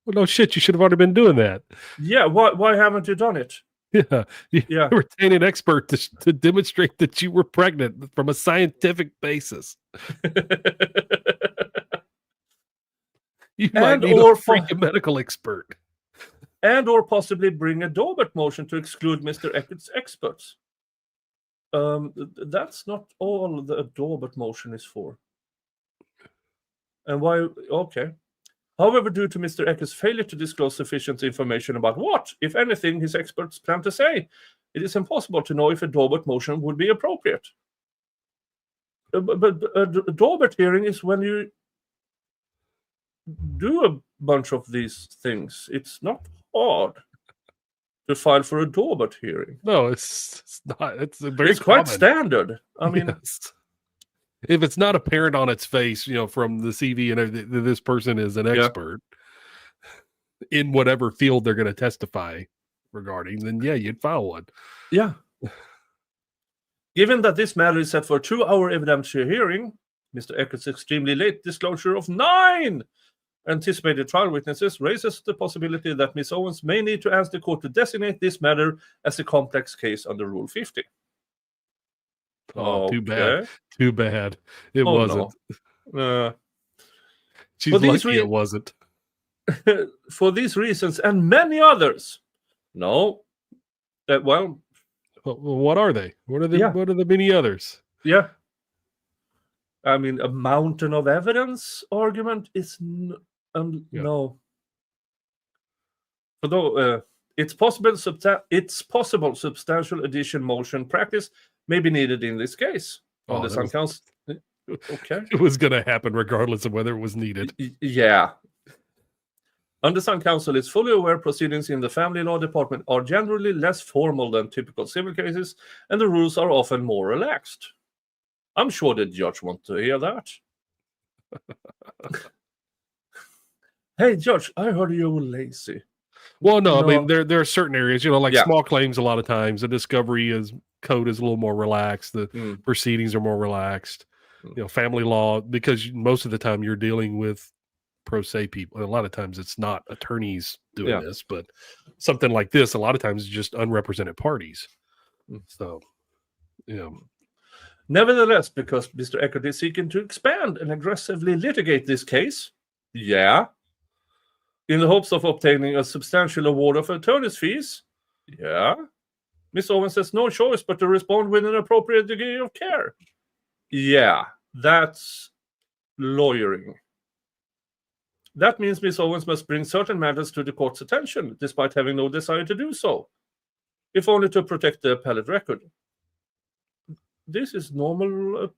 Well, no shit, you should have already been doing that. Yeah, why haven't you done it? Yeah, retain an expert to demonstrate that you were pregnant from a scientific basis. You might need a freaking medical expert. And or possibly bring a Dorbert motion to exclude Mr. Eckert's experts. That's not all the Dorbert motion is for. And why? Okay. However, due to Mr. Eckert's failure to disclose sufficient information about what, if anything, his experts plan to say, it is impossible to know if a Dorbert motion would be appropriate. But a Dorbert hearing is when you do a bunch of these things. It's not hard to file for a Dorbert hearing. No, it's not. It's very quite standard. I mean, yes. If it's not apparent on its face, from the CV and everything, that this person is an expert in whatever field they're going to testify regarding, then yeah, you'd file one. Yeah. Given that this matter is set for a 2-hour evidentiary hearing, Mr. Eckert's extremely late disclosure of 9 anticipated trial witnesses raises the possibility that Ms. Owens may need to ask the court to designate this matter as a complex case under Rule 50. Oh, too bad. Too bad. It wasn't. No. She's lucky it wasn't. For these reasons and many others. No. Well, what are they? What are the many others? Yeah. I mean, a mountain of evidence argument is no. Although it's possible substantial addition motion practice may be needed in this case. On the Sun Council. Okay. It was going to happen regardless of whether it was needed. Yeah. Under Sun Council is fully aware proceedings in the family law department are generally less formal than typical civil cases, and the rules are often more relaxed. I'm sure the judge wants to hear that. Hey, Judge, I heard you were lazy. Well, no, I mean, there are certain areas, like small claims, a lot of times, the discovery code is a little more relaxed. The proceedings are more relaxed. Family law, because most of the time you're dealing with pro se people. And a lot of times it's not attorneys doing this, but something like this, a lot of times it's just unrepresented parties. So, Nevertheless, because Mr. Eckert is seeking to expand and aggressively litigate this case, in the hopes of obtaining a substantial award of attorney's fees, Ms. Owens has no choice but to respond with an appropriate degree of care. Yeah, that's lawyering. That means Ms. Owens must bring certain matters to the court's attention, despite having no desire to do so, if only to protect the appellate record. This is normal,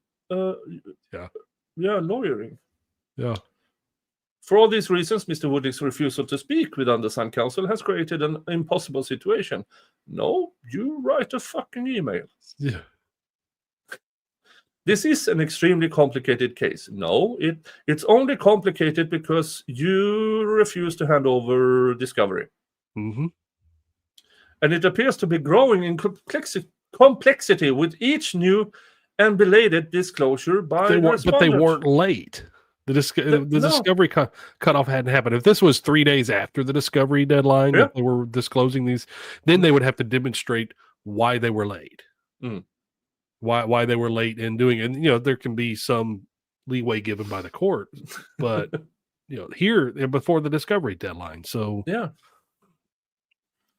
lawyering. Yeah. For all these reasons, Mr. Wooding's refusal to speak with Sun Council has created an impossible situation. No, you write a fucking email. Yeah. This is an extremely complicated case. No, it's only complicated because you refuse to hand over discovery. Mm-hmm. And it appears to be growing in complexity with each new and belated disclosure by the respondent. But they weren't late. The discovery cutoff hadn't happened. If this was 3 days after the discovery deadline that they were disclosing these, then they would have to demonstrate why they were late. Why they were late in doing it. And, there can be some leeway given by the court, but here before the discovery deadline. So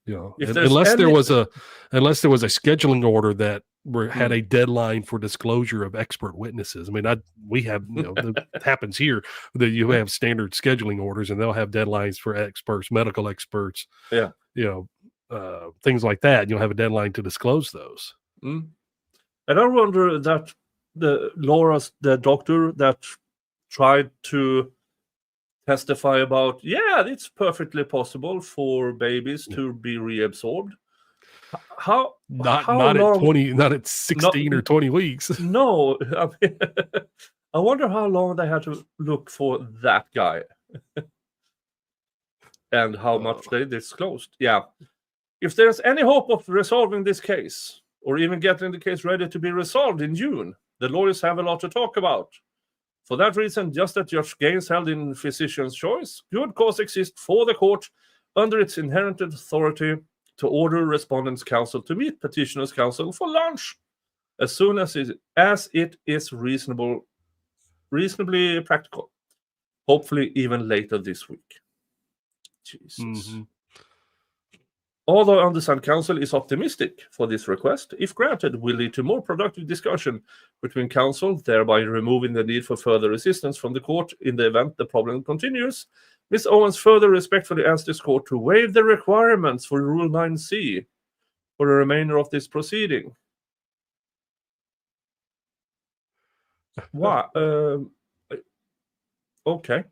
unless there was a scheduling order that had a deadline for disclosure of expert witnesses. I mean, we have it happens here that you have standard scheduling orders, and they'll have deadlines for experts, medical experts. things like that. You'll have a deadline to disclose those. Mm. And I wonder that the doctor that tried to testify about, it's perfectly possible for babies to be reabsorbed. How not long, at 20, not at 16 or 20 weeks. No, I mean, I wonder how long they had to look for that guy, and how much they disclosed. Yeah, if there's any hope of resolving this case, or even getting the case ready to be resolved in June, the lawyers have a lot to talk about. For that reason, just as Judge Gaines held in Physician's Choice, good cause exists for the court under its inherent authority to order respondents' counsel to meet petitioners' counsel for lunch as soon as it is reasonably practical. Hopefully even later this week. Jesus. Mm-hmm. Although undersigned counsel is optimistic for this request, if granted, will lead to more productive discussion between counsel, thereby removing the need for further assistance from the court in the event the problem continues. Ms. Owens further respectfully asks this court to waive the requirements for Rule 9c for the remainder of this proceeding. Why? Okay.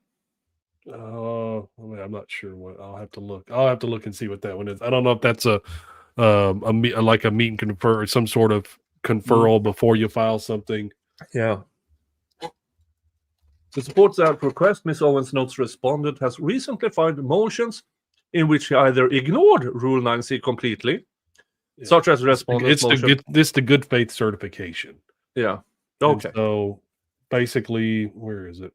I'm not sure what. I'll have to look. I'll have to look and see what that one is. I don't know if that's a meet and confer, or some sort of conferral before you file something. Yeah. To support that request, Ms. Owens notes respondent has recently filed motions in which he either ignored Rule 9c completely, such as respondent's motion. It's the good faith certification. Yeah. Okay. And so basically, where is it?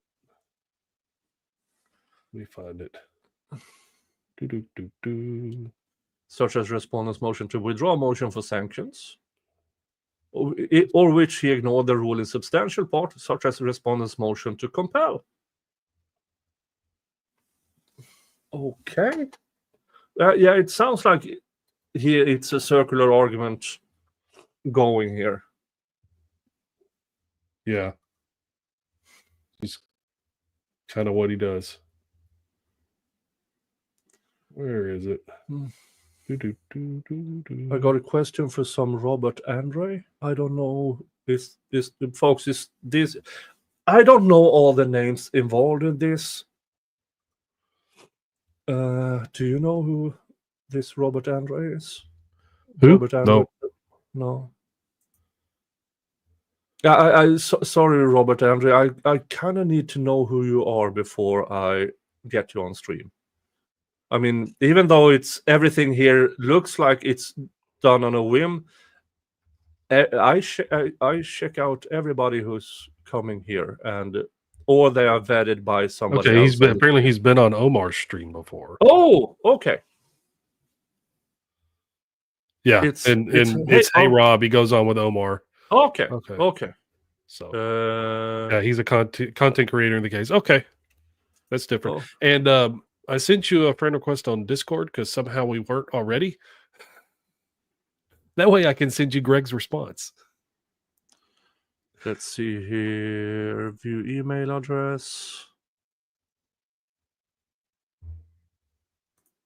Let me find it. Such as respondent's motion to withdraw a motion for sanctions, or which he ignored the rule in substantial part, such as respondent's motion to compel. Okay. Yeah, it sounds like here it's a circular argument going here. Yeah. He's kind of what he does. Where is it? I got a question for some Robert Andre. I don't know this folks is this. I don't know all the names involved in this. Do you know who this Robert Andre is? Who? Robert Andre? No. Yeah, sorry, Robert Andre. I kind of need to know who you are before I get you on stream. I mean, even though it's everything here looks like it's done on a whim, I check out everybody who's coming here, or they are vetted by somebody Okay, else. apparently he's been on Omar's stream before. Oh, okay. Yeah, it's Hey Rob. He goes on with Omar. Okay. So yeah, he's a content creator in the case. Okay, that's different. And I sent you a friend request on Discord because somehow we weren't already. That way I can send you Greg's response. Let's see here. View email address.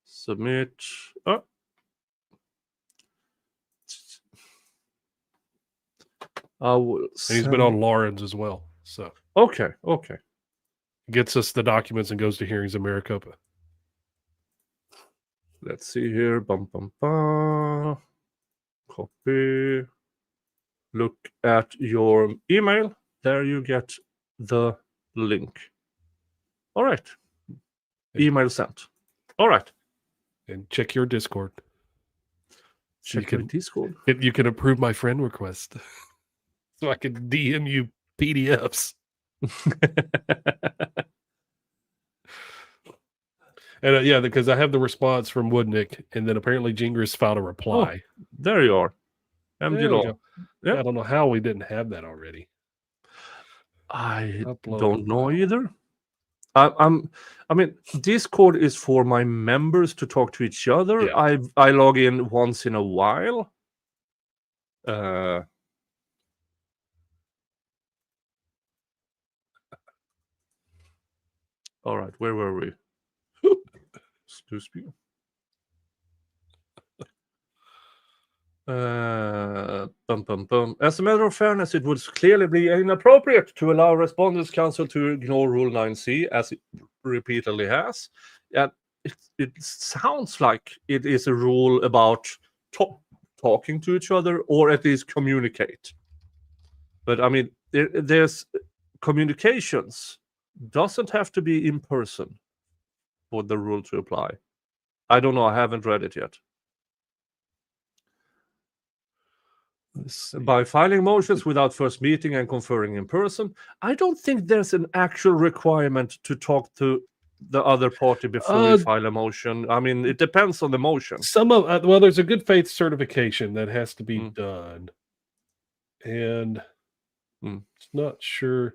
Submit. Oh. I will and he's been on Lauren's as well. So okay. Gets us the documents and goes to hearings in Maricopa. Let's see here. Copy. Look at your email. There you get the link. All right. Email sent. All right. And check your Discord. Check your Discord. You can approve my friend request. So I can DM you PDFs. And yeah, because I have the response from Woodnick, and then apparently Gingras filed a reply. Oh, there you are. MGLaw. Yep. I don't know how we didn't have that already. I don't know either. I mean, Discord is for my members to talk to each other. Yeah. I log in once in a while. All right, where were we? As a matter of fairness, it would clearly be inappropriate to allow Respondents' Council to ignore Rule 9C, as it repeatedly has. And it sounds like it is a rule about talking to each other, or at least communicate. But I mean, there's communications doesn't have to be in person for the rule to apply. I don't know. I haven't read it yet. By filing motions without first meeting and conferring in person, I don't think there's an actual requirement to talk to the other party before you file a motion. I mean, it depends on the motion. Some of well, there's a good faith certification that has to be done, and it's not sure.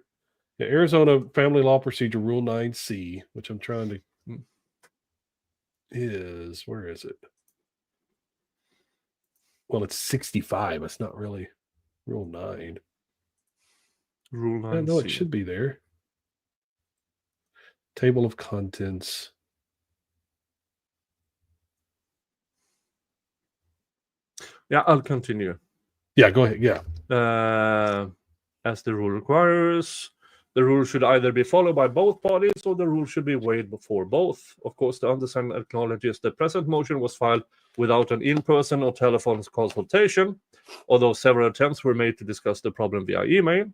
Yeah, Arizona Family Law Procedure Rule 9C, which I'm trying to where is it? Well, it's 65. It's not really Rule 9. Rule 9C. I know it should be there. Table of contents. Yeah, I'll continue. Yeah, go ahead. Yeah. As the rule requires, the rule should either be followed by both parties or the rule should be weighed before both. Of course, the undersigned acknowledges the present motion was filed without an in-person or telephone consultation, although several attempts were made to discuss the problem via email.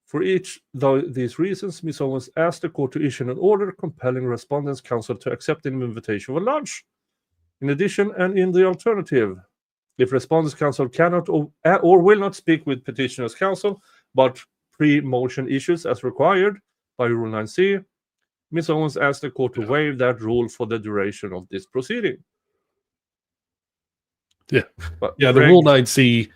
For each of these reasons, Ms. Owens asked the court to issue an order compelling Respondents' Council to accept an invitation for lunch. In addition, and in the alternative, if Respondents' Council cannot or will not speak with Petitioners' Council about pre-motion issues as required by Rule 9C, Ms. Owens asked the court to waive that rule for the duration of this proceeding. Yeah. But the Rule 9C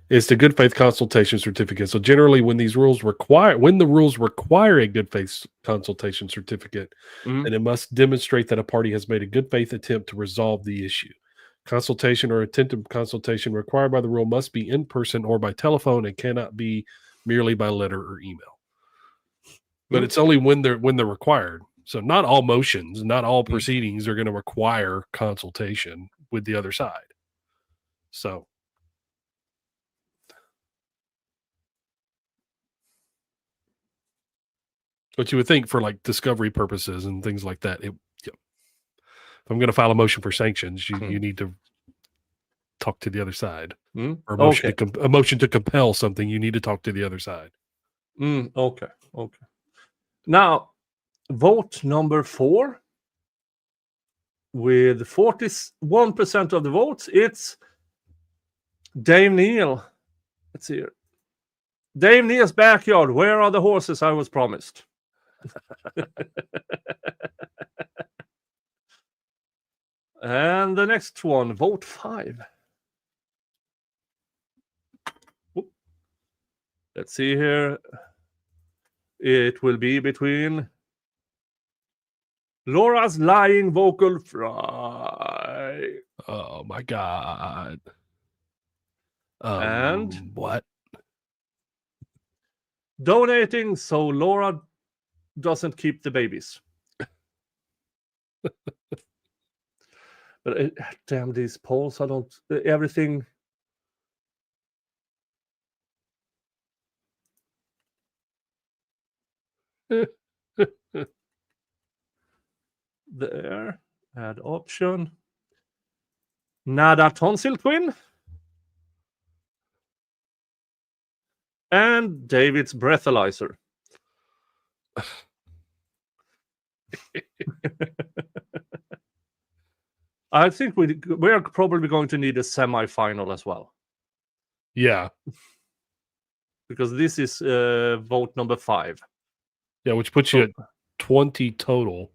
is the good faith consultation certificate. So generally when the rules require a good faith consultation certificate, then it must demonstrate that a party has made a good faith attempt to resolve the issue. Consultation or attentive consultation required by the rule must be in person or by telephone and cannot be merely by letter or email. But it's only when they're required. So not all motions, not all proceedings are going to require consultation with the other side. So but you would think for like discovery purposes and things like that, if I'm going to file a motion for sanctions, you need to talk to the other side. Or a motion to compel something, you need to talk to the other side. Okay. Now, vote number 4, with 41% of the votes, it's Dave Neal. Let's see here. Dave Neal's backyard. Where are the horses I was promised? And the next one, vote 5. Let's see here. It will be between Laura's lying vocal fry. Oh my God. And what? Donating so Laura doesn't keep the babies. But damn these polls, I don't everything. There, add option. Nada tonsil twin. And David's breathalyzer. I think we are probably going to need a semi-final as well. Yeah. Because this is vote number 5. Yeah, which puts you at 20 total.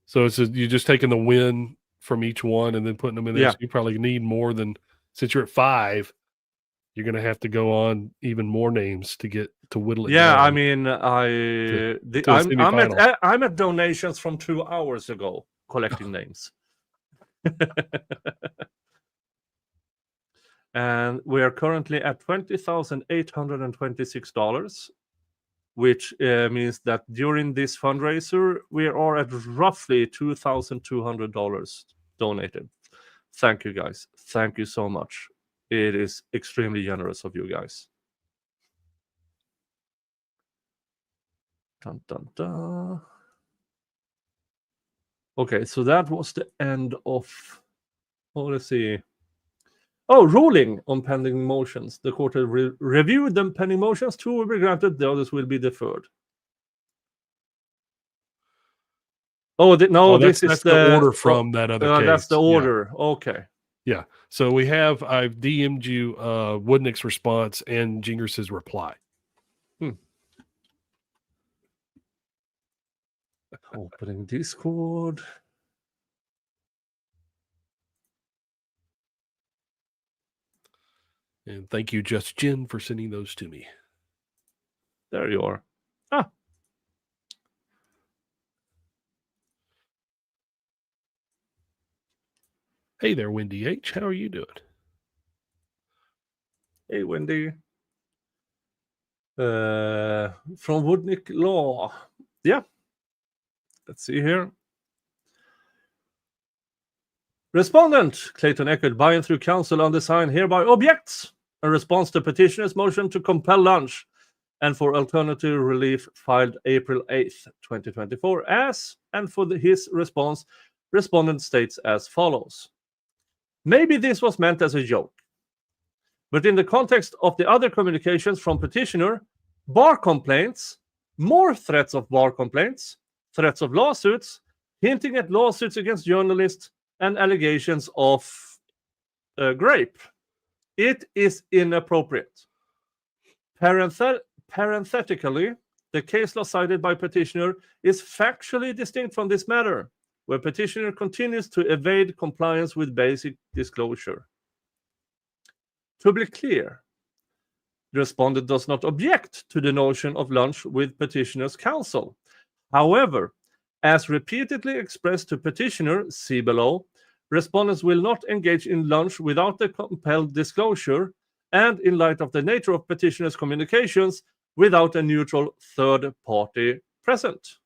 So it's you're just taking the win from each one and then putting them in there. Yeah. So you probably need more than, since you're at 5, you're going to have to go on even more names to get to whittle it down. I mean, I'm at donations from 2 hours ago collecting names. And we are currently at $20,826, which means that during this fundraiser, we are at roughly $2,200 donated. Thank you, guys. Thank you so much. It is extremely generous of you guys. Dun, dun, dun. Okay, so that was the end of... Oh, let's see. Oh, ruling on pending motions. The court has reviewed the pending motions. 2 will be granted, the others will be deferred. Oh, no, that's is the order from that other case. That's the order. Yeah. Okay. Yeah. So I've DM'd you Woodnick's response and Gingriss's reply. Opening Discord. And thank you, Just Jen, for sending those to me. There you are. Ah. Hey there, Wendy H. How are you doing? Hey, Wendy. From MGLaw. Yeah. Let's see here. Respondent Clayton Eckert, by and through counsel undesign, hereby objects a response to petitioner's motion to compel lunch and for alternative relief filed April 8th, 2024, as and for his response, respondent states as follows. Maybe this was meant as a joke, but in the context of the other communications from petitioner, bar complaints, more threats of bar complaints, threats of lawsuits, hinting at lawsuits against journalists, and allegations of rape. It is inappropriate. Parenthetically, the case law cited by petitioner is factually distinct from this matter, where petitioner continues to evade compliance with basic disclosure. To be clear, the respondent does not object to the notion of lunch with petitioner's counsel. However, as repeatedly expressed to petitioner, see below, respondents will not engage in lunch without the compelled disclosure and in light of the nature of petitioner's communications without a neutral third party present.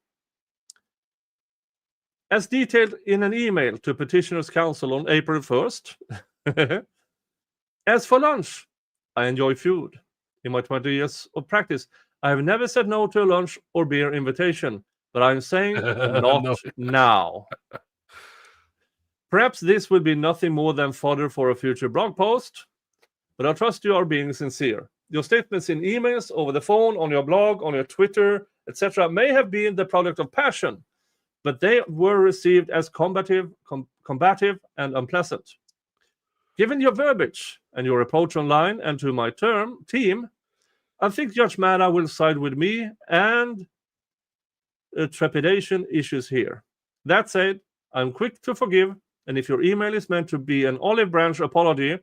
As detailed in an email to petitioner's counsel on April 1st, as for lunch, I enjoy food. In my 20 years of practice, I have never said no to a lunch or beer invitation, but I'm saying not now. Perhaps this will be nothing more than fodder for a future blog post, but I trust you are being sincere. Your statements in emails, over the phone, on your blog, on your Twitter, etc. may have been the product of passion, but they were received as combative and unpleasant. Given your verbiage and your approach online and to my team, I think Judge Mara will side with me and trepidation issues here. That said, I'm quick to forgive, and if your email is meant to be an olive branch apology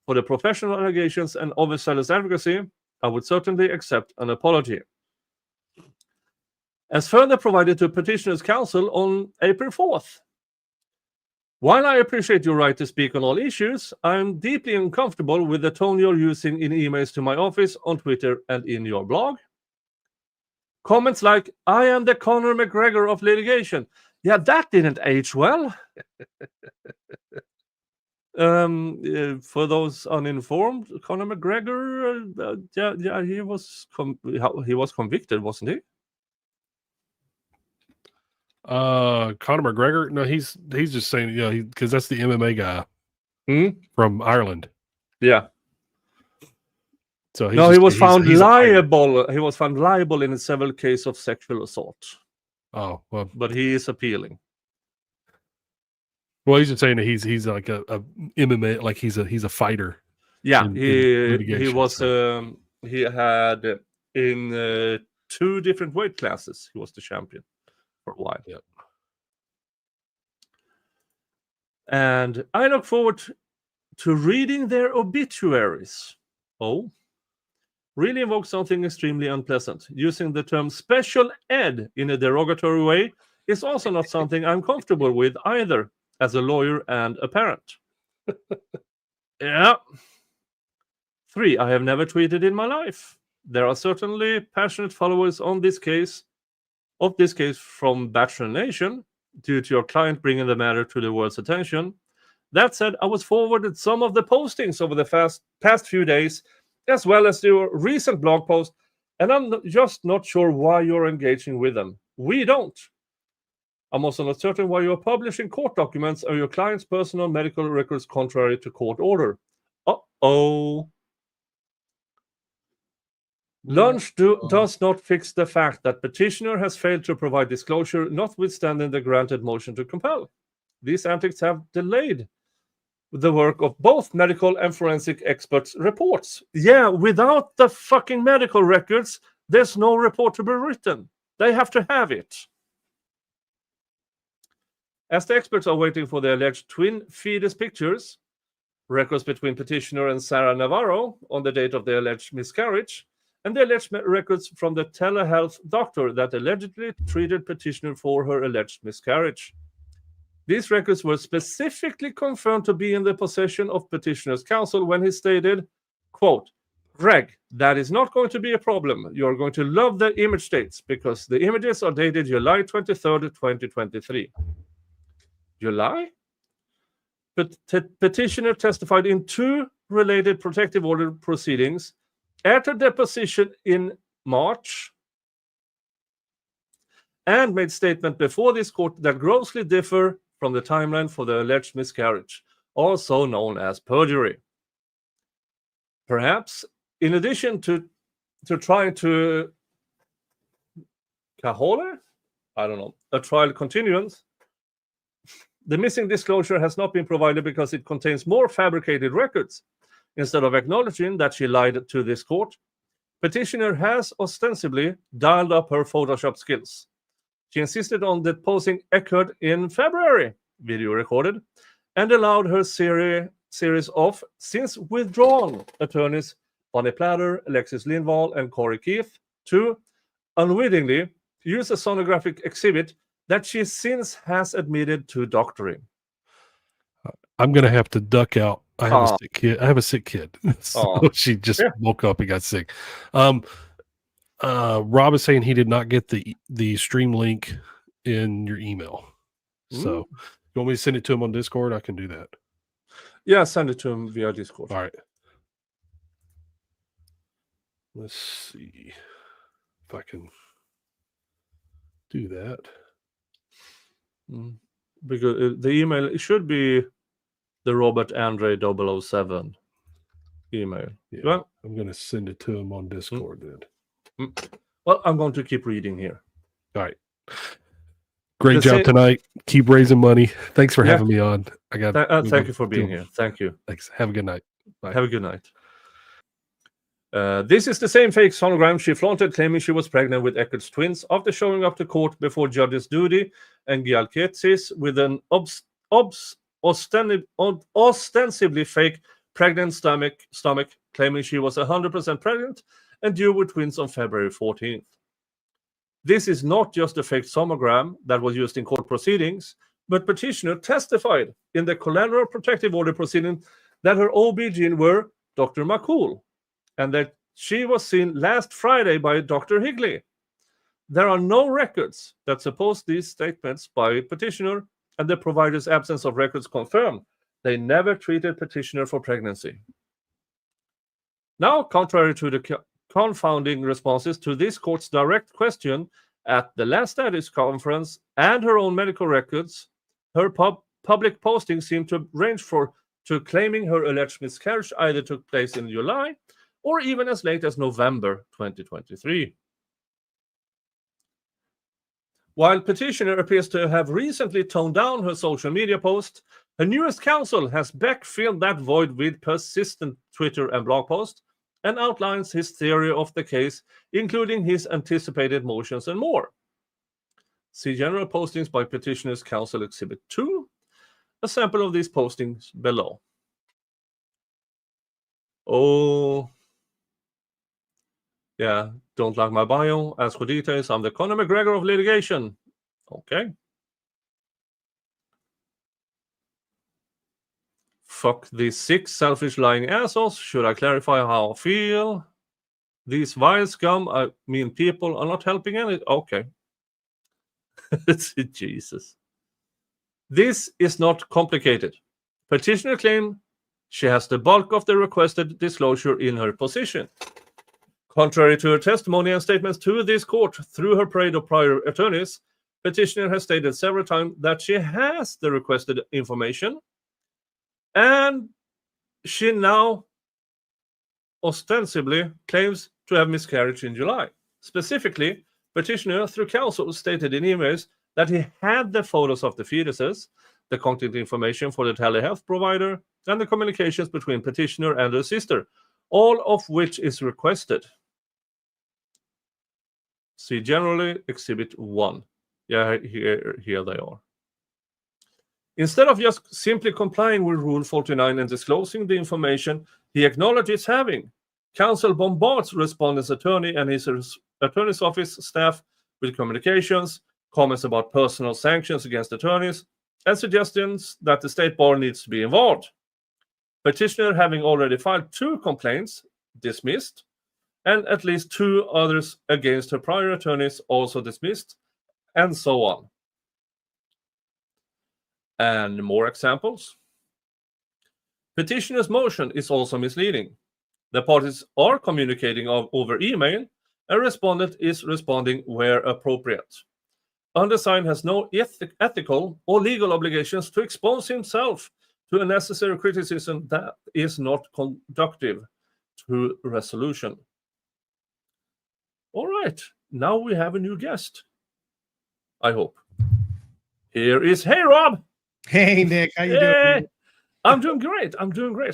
for the professional allegations and overzealous advocacy, I would certainly accept an apology. As further provided to petitioner's counsel on April 4th. While I appreciate your right to speak on all issues, I'm deeply uncomfortable with the tone you're using in emails to my office, on Twitter, and in your blog. Comments like, I am the Conor McGregor of litigation. Yeah, that didn't age well. For those uninformed, Conor McGregor, he was convicted, wasn't he? Conor McGregor? No, he's just saying, yeah, because that's the MMA guy from Ireland. Yeah. So he was found liable. He was found liable in several cases of sexual assault. Oh well, but he is appealing. Well, he's just saying that he's like a MMA, like he's a fighter. Yeah, he was. He had in 2 different weight classes. He was the champion for a while. Yep. And I look forward to reading their obituaries. Oh, really invokes something extremely unpleasant. Using the term special ed in a derogatory way is also not something I'm comfortable with either, as a lawyer and a parent. Yeah. 3, I have never tweeted in my life. There are certainly passionate followers on this case, from Bachelor Nation, due to your client bringing the matter to the world's attention. That said, I was forwarded some of the postings over the past few days, as well as your recent blog post, and I'm just not sure why you're engaging with them. We don't. I'm also not certain why you're publishing court documents or your client's personal medical records contrary to court order. Uh-oh. Lunch does not fix the fact that petitioner has failed to provide disclosure, notwithstanding the granted motion to compel. These antics have delayed the work of both medical and forensic experts' reports. Yeah, without the fucking medical records, there's no report to be written. They have to have it. As the experts are waiting for the alleged twin fetus pictures, records between petitioner and Sarah Navarro on the date of the alleged miscarriage, and the alleged records from the telehealth doctor that allegedly treated petitioner for her alleged miscarriage. These records were specifically confirmed to be in the possession of petitioner's counsel when he stated, quote, Greg, that is not going to be a problem. You're going to love the image dates because the images are dated July 23rd, 2023. July? Petitioner testified in 2 related protective order proceedings at a deposition in March and made statement before this court that grossly differ from the timeline for the alleged miscarriage, also known as perjury. Perhaps, in addition to trying to cajole, a trial continuance, the missing disclosure has not been provided because it contains more fabricated records. Instead of acknowledging that she lied to this court, petitioner has ostensibly dialed up her Photoshop skills. She insisted on deposing occurred in February, video recorded, and allowed her series of since withdrawn attorneys Bonnie Platter, Alexis Lindvall, and Corey Keith to unwittingly use a sonographic exhibit that she since has admitted to doctoring. I'm going to have to duck out. I have a sick kid. I have a sick kid. So she just woke up and got sick. Rob is saying he did not get the stream link in your email. So you want me to send it to him on Discord? I can do that. Yeah, send it to him via Discord. All right. Let's see if I can do that. Because the email, it should be the Robert Andre 007 email. Yeah, well, I'm going to send it to him on Discord then. Well, I'm going to keep reading here. All right. Great job tonight. Keep raising money. Thanks for having me on. I got. Thank you for being here. Thank you. Thanks. Have a good night. Bye. Have a good night. This is the same fake sonogram she flaunted, claiming she was pregnant with Eckerd's twins after showing up to court before Judges Doody and Gialketsis with an ostensibly fake pregnant stomach, claiming she was 100% pregnant and due with twins on February 14th. This is not just a fake sonogram that was used in court proceedings, but petitioner testified in the collateral protective order proceeding that her OB-GYN were Dr. McCool and that she was seen last Friday by Dr. Higley. There are no records that support these statements by petitioner, and the provider's absence of records confirm they never treated petitioner for pregnancy. Now, contrary to the confounding responses to this court's direct question at the last status conference and her own medical records, her public postings seem to range to claiming her alleged miscarriage either took place in July or even as late as November 2023. While petitioner appears to have recently toned down her social media post, her newest counsel has backfilled that void with persistent Twitter and blog posts and outlines his theory of the case, including his anticipated motions and more. See general postings by petitioner's counsel Exhibit 2, a sample of these postings below. Oh, yeah, don't like my bio. Ask for details. I'm the Conor McGregor of litigation. Okay. Fuck these 6 selfish lying assholes. Should I clarify how I feel? These vile scum, I mean people, are not helping any. Okay. Jesus. This is not complicated. Petitioner claims she has the bulk of the requested disclosure in her position. Contrary to her testimony and statements to this court through her parade of prior attorneys, petitioner has stated several times that she has the requested information, and she now ostensibly claims to have miscarriage in July. Specifically, petitioner through counsel stated in emails that he had the photos of the fetuses, the contact information for the telehealth provider, and the communications between petitioner and her sister, all of which is requested. See generally Exhibit 1. Yeah, here they are. Instead of just simply complying with Rule 49 and disclosing the information he acknowledges having, counsel bombards respondent's attorney and his attorney's office staff with communications, comments about personal sanctions against attorneys, and suggestions that the state bar needs to be involved. Petitioner having already filed 2 complaints, dismissed, and at least 2 others against her prior attorneys also dismissed, and so on. And more examples. Petitioner's motion is also misleading. The parties are communicating over email, and respondent is responding where appropriate. Undersigned has no ethical or legal obligations to expose himself to unnecessary criticism that is not conducive to resolution. All right, now we have a new guest. I hope. Here is, hey Rob. Hey Nick, how you doing? I'm doing great.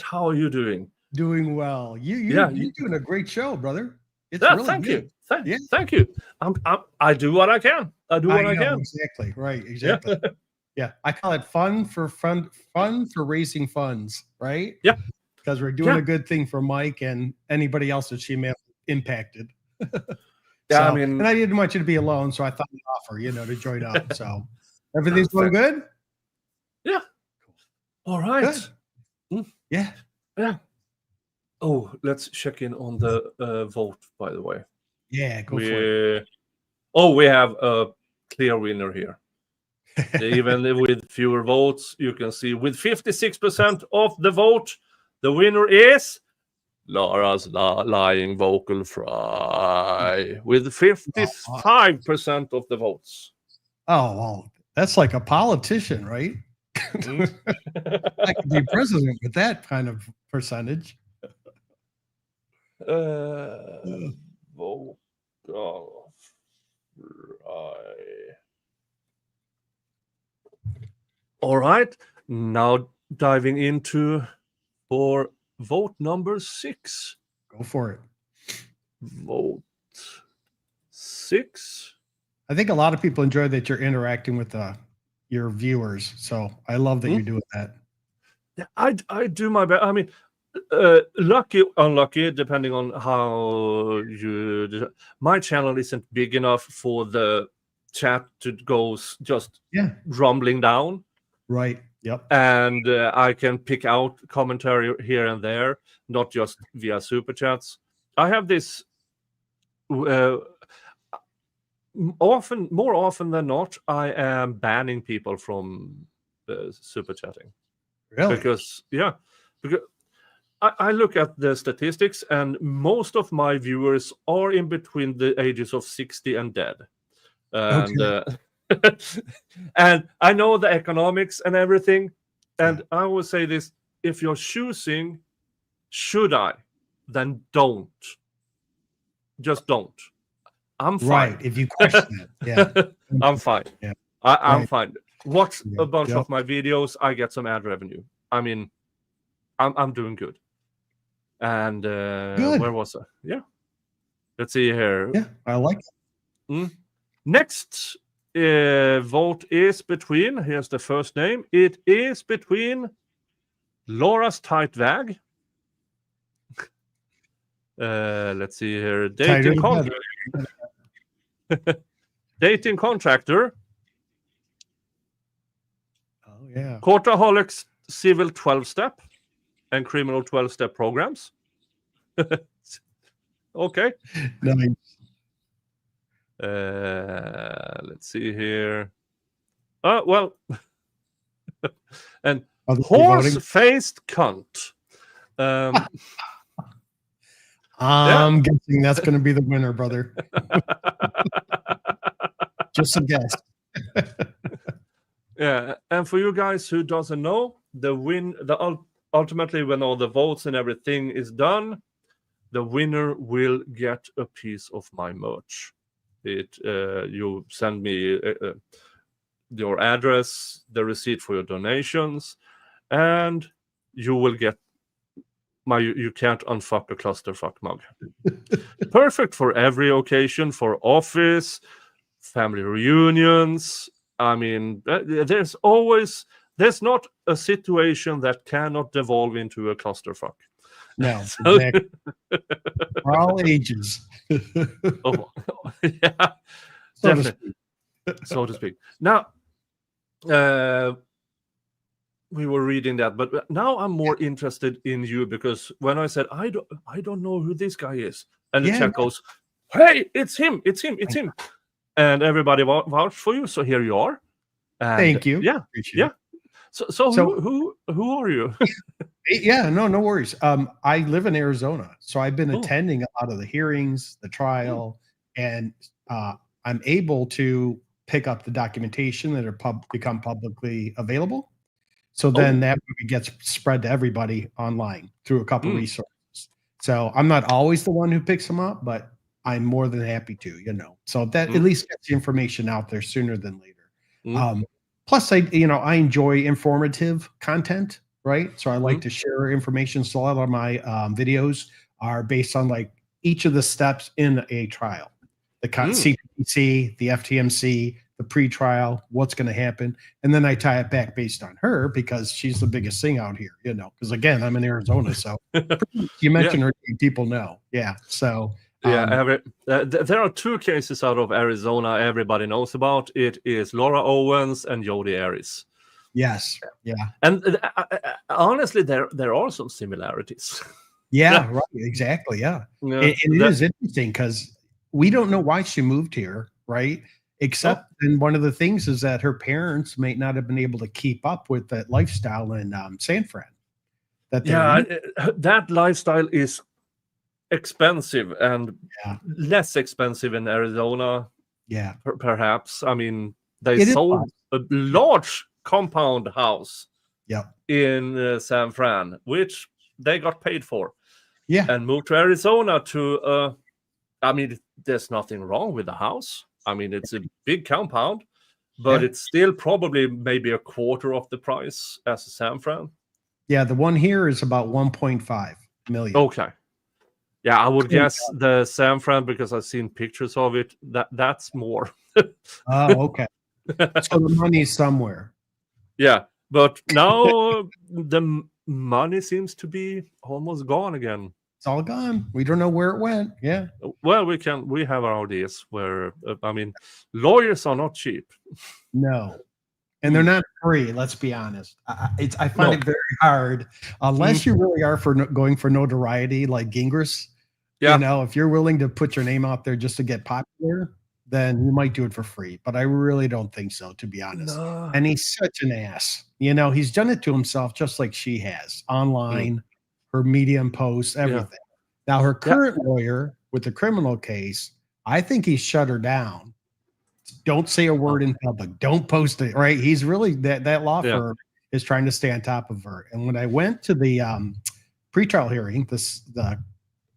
How are you doing? Doing well. You're doing a great show, brother. It's really thank good. you. Thank you. I do what I can. I can. Exactly. Right. Exactly. Yeah. I call it fun for raising funds. Right. Yeah. Because we're doing a good thing for Mike and anybody else that she may have impacted. Yeah. So, and I didn't want you to be alone, so I thought I'd offer, to join up. So everything's going good. Yeah. All right. Yeah. Yeah. Oh, let's check in on the vote, by the way. Yeah, go for it. Oh, we have a clear winner here. Even with fewer votes, you can see with 56% of the vote, the winner is Laura's lying vocal fry with 55% of the votes. Oh, well, that's like a politician, right? I could be president with that kind of percentage. Vote fry. All right, now diving into for vote number 6. Go for it. Vote 6. I think a lot of people enjoy that you're interacting with your viewers. So I love that you're doing that. Yeah, I do my best. I mean, lucky, unlucky, depending on how you. My channel isn't big enough for the chat to go just rumbling down. Right. Yep. And I can pick out commentary here and there, not just via super chats. I have this. More often than not, I am banning people from super chatting. Really? Because I look at the statistics, and most of my viewers are in between the ages of 60 and dead. And and I know the economics and everything. And I will say this: if you're choosing, should I, then don't. Just don't. I'm fine. Right. If you question it, yeah. I'm fine. Yeah. I'm fine. Watch a bunch of my videos. I get some ad revenue. I mean, I'm doing good. And where was I? Yeah. Let's see here. Yeah, I like it. Next vote is between. Here's the first name. It is between Laura's tight vag. Let's see here. Dating contractor. Oh yeah. Courtaholics civil 12-step and criminal 12-step programs. Okay. Nice. Let's see here. Well, and Horse-faced cunt. I'm guessing that's going to be the winner, brother. Just a guess. Yeah, and for you guys who doesn't know, ultimately when all the votes and everything is done, the winner will get a piece of my merch. You send me your address, the receipt for your donations, and you will get my You Can't Unfuck a Clusterfuck mug. Perfect for every occasion, for office, family reunions. I mean, there's not a situation that cannot devolve into a clusterfuck. No, exactly. For all ages. Yeah, definitely. So to speak. Now, we were reading that, but now I'm more interested in you, because when I said I don't know who this guy is, and the chat goes, "Hey, it's him, and everybody vouched for you, so here you are." And thank you. Yeah, appreciate it. So who are you? Yeah, no worries. I live in Arizona, so I've been attending a lot of the hearings, the trial, and I'm able to pick up the documentation that are become publicly available. So then that movie gets spread to everybody online through a couple resources. So I'm not always the one who picks them up, but I'm more than happy to, So that at least gets the information out there sooner than later. Plus, I enjoy informative content, right? So I like to share information. So a lot of my videos are based on like each of the steps in a trial, the CPC, the FTMC, the pre-trial, what's going to happen, and then I tie it back based on her because she's the biggest thing out here, Because again, I'm in Arizona, so you mentioned her, people know, So there are two cases out of Arizona everybody knows about. It is Laura Owens and Jodi Arias. Yes, and honestly, there are some similarities. Yeah, right, exactly, yeah. It is interesting because we don't know why she moved here, right? Except, and one of the things is that her parents may not have been able to keep up with that lifestyle in San Fran. That lifestyle is expensive and less expensive in Arizona. Yeah, perhaps. I mean, they sold a large compound house. In San Fran, which they got paid for. And moved to Arizona to. I mean, there's nothing wrong with the house. I mean, it's a big compound, but it's still probably maybe a quarter of the price as a San Fran. Yeah, the one here is about 1.5 million. Okay. Yeah, I would guess the San Fran, because I've seen pictures of it, that's more. Oh, okay. So the money's somewhere. Yeah, but now the money seems to be almost gone again. It's all gone. We don't know where it went. Yeah. Well, we have our ideas where, I mean, lawyers are not cheap. No. And they're not free, let's be honest. I find it very hard, unless you really are going for notoriety like Gingras. If you're willing to put your name out there just to get popular, then you might do it for free. But I really don't think so, to be honest. No. And he's such an ass. He's done it to himself just like she has online. Her Medium posts, everything. Now, her current lawyer with the criminal case, I think he shut her down. Don't say a word in public. Don't post it, right? He's really, that law firm is trying to stay on top of her. And when I went to the pretrial hearing, the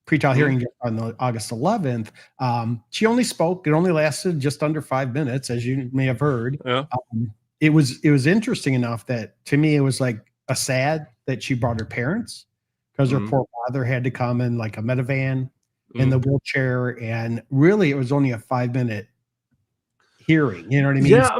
pretrial hearing on August 11th, she only spoke. It only lasted just under 5 minutes, as you may have heard. It was interesting enough that, to me, it was like a sad that she brought her parents, because her poor father had to come in like a minivan in the wheelchair, and really it was only a 5-minute hearing. You know what I mean? Yeah, I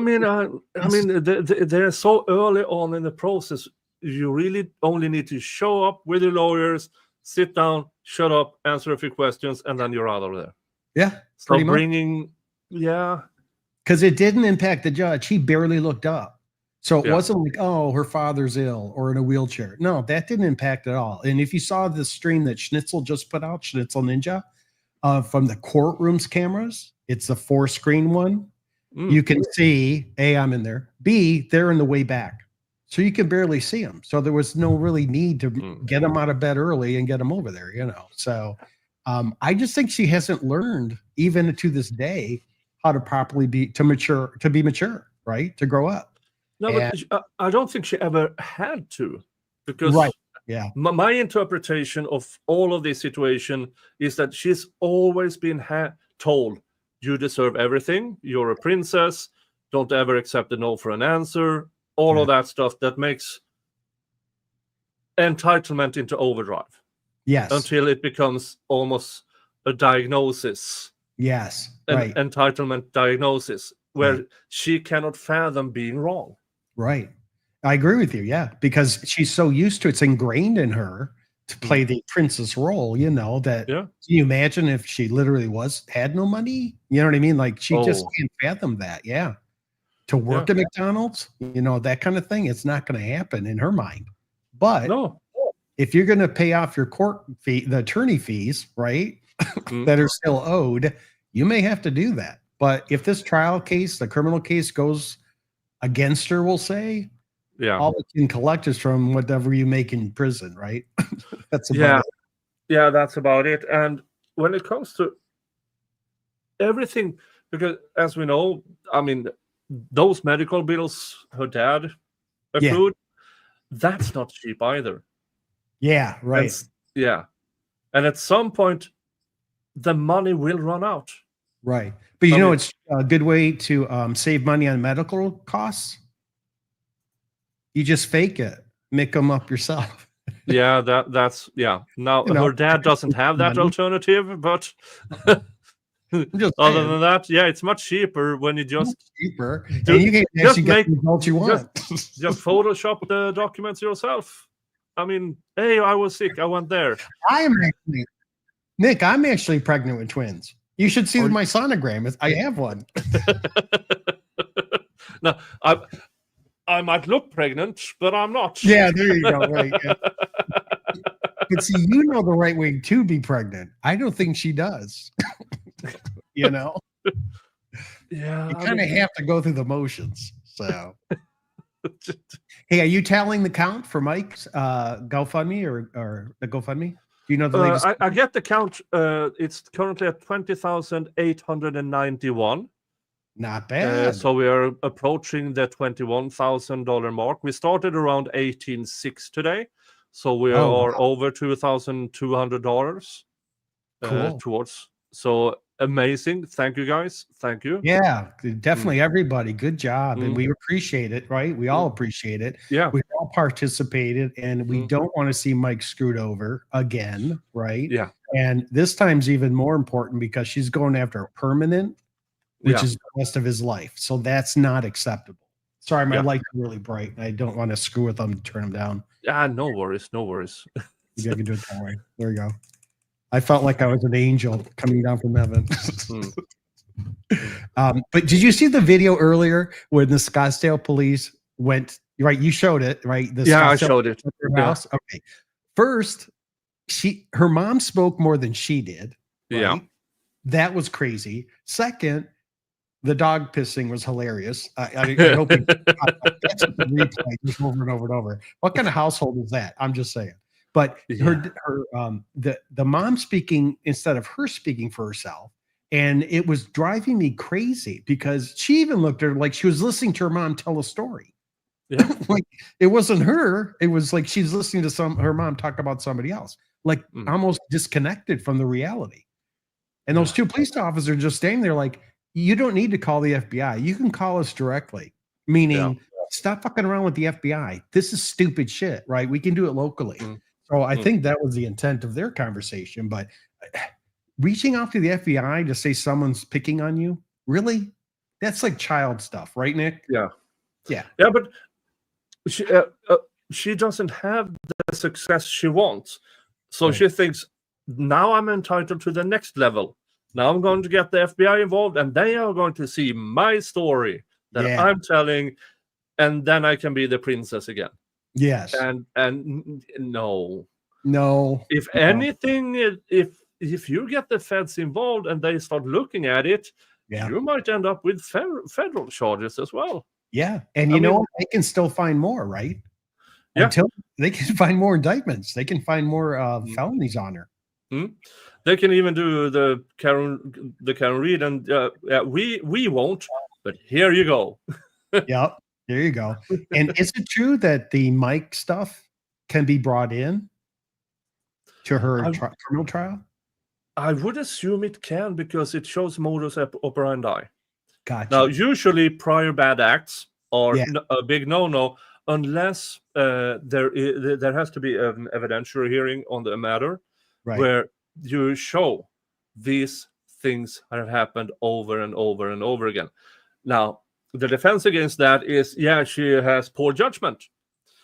mean, they're so early on in the process. You really only need to show up with your lawyers, sit down, shut up, answer a few questions, and then you're out of there. Yeah, so bringing, because it didn't impact the judge. He barely looked up. So it wasn't like, oh, her father's ill or in a wheelchair. No, that didn't impact at all. And if you saw the stream that Schnitzel just put out, Schnitzel Ninja, from the courtroom's cameras, it's the 4-screen one. You can see, A, I'm in there. B, they're in the way back. so you can barely see them. So there was no really need to get them out of bed early and get them over there, So I just think she hasn't learned, even to this day, how to properly be mature, right? To grow up. No, but I don't think she ever had to, because right. Yeah. My interpretation of all of this situation is that she's always been told, you deserve everything. You're a princess. Don't ever accept a no for an answer. All of that stuff that makes entitlement into overdrive. Yes. Until it becomes almost a diagnosis. Yes. An right. entitlement diagnosis where she cannot fathom being wrong. Right. I agree with you. Yeah. Because she's so used to it's ingrained in her to play the princess role, that can you imagine if she literally had no money? You know what I mean? Like she just can't fathom that. Yeah. To work at McDonald's, that kind of thing, it's not going to happen in her mind. But if you're going to pay off your court fee, the attorney fees, right, that are still owed, you may have to do that. But if this trial case, the criminal case, goes against her, we'll say, all it can collect is from whatever you make in prison, right? That's about it. Yeah, that's about it. And when it comes to everything, because as we know, I mean, those medical bills her dad accrued, that's not cheap either. Yeah, right. And at some point, the money will run out. Right. But it's a good way to save money on medical costs. You just fake it, make them up yourself. That's Now her dad doesn't have that alternative, but other than that, it's much cheaper when you just cheaper. And you can actually get the results you want. Just Photoshop the documents yourself. I mean, hey, I was sick. I went there. Nick, I'm actually pregnant with twins. You should see my sonogram. I have one. No, I might look pregnant, but I'm not. Yeah, there you go. Right. Yeah. But see, the right way to be pregnant. I don't think she does. Yeah. You kind of have to go through the motions. So, hey, are you tallying the count for Mike's GoFundMe or the GoFundMe? Do you know the latest? I get the count. It's currently at 20,891. Not bad. So we are approaching the $21,000 mark. We started around 18,600 today, so we are over $2,200 towards. So amazing! Thank you, guys. Thank you. Yeah, definitely, everybody. Good job, and we appreciate it. Right? We all appreciate it. Yeah, we all participated, and we don't want to see Mike screwed over again. Right? Yeah. And this time's even more important because she's going after a permanent, which is the rest of his life. So that's not acceptable. Sorry, my lights are really bright. I don't want to screw with them and turn them down. No worries. Maybe I can do it that way. There we go. I felt like I was an angel coming down from heaven. But did you see the video earlier when the Scottsdale police went, right? You showed it, right? I showed it. House? Okay. First, her mom spoke more than she did. Right? Yeah. That was crazy. Second, the dog pissing was hilarious. I hope that's a replay just over and over and over. What kind of household is that? I'm just saying. But the mom speaking instead of her speaking for herself, and it was driving me crazy because she even looked at her like she was listening to her mom tell a story. Yeah. Like it wasn't her. It was like she's listening to her mom talk about somebody else, like almost disconnected from the reality. And those two police officers just standing there like, you don't need to call the FBI. You can call us directly, meaning stop fucking around with the FBI. This is stupid shit, right? We can do it locally. So I think that was the intent of their conversation. But reaching out to the FBI to say someone's picking on you, really? That's like child stuff, right, Nick? Yeah. Yeah. Yeah, but she doesn't have the success she wants. So she thinks, now I'm entitled to the next level. Now I'm going to get the FBI involved, and they are going to see my story that I'm telling, and then I can be the princess again. Yes. And no. If No. anything, if you get the feds involved and they start looking at it, you might end up with federal charges as well. Yeah, and you know what? They can still find more, right? Yeah. Until they can find more indictments, they can find more felonies on her. They can even do the Karen Reed, and we won't. But here you go. Yep, there you go. And is it true that the Mike stuff can be brought in to her criminal trial? I would assume it can, because it shows modus operandi. Gotcha. Now, usually prior bad acts are Yeah. a big no-no, unless there has to be an evidentiary hearing on the matter, Right. where you show these things have happened over and over and over again. Now, the defense against that is, she has poor judgment.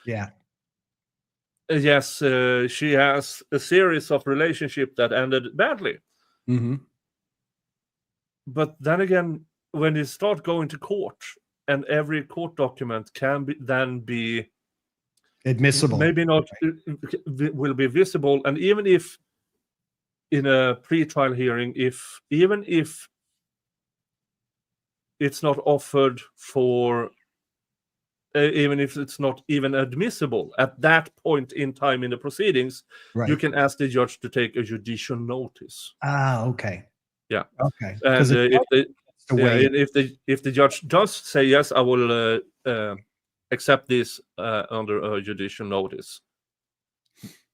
Yeah. Yes, she has a series of relationships that ended badly. Mm-hmm. But then again, when you start going to court, and every court document can be admissible, maybe not will be visible, and even if in a pre-trial hearing, even if it's not offered for, even if it's not even admissible at that point in time in the proceedings, Right. you can ask the judge to take a judicial notice. Ah, okay. Yeah. Okay. And if the judge does say yes, I will accept this under a judicial notice.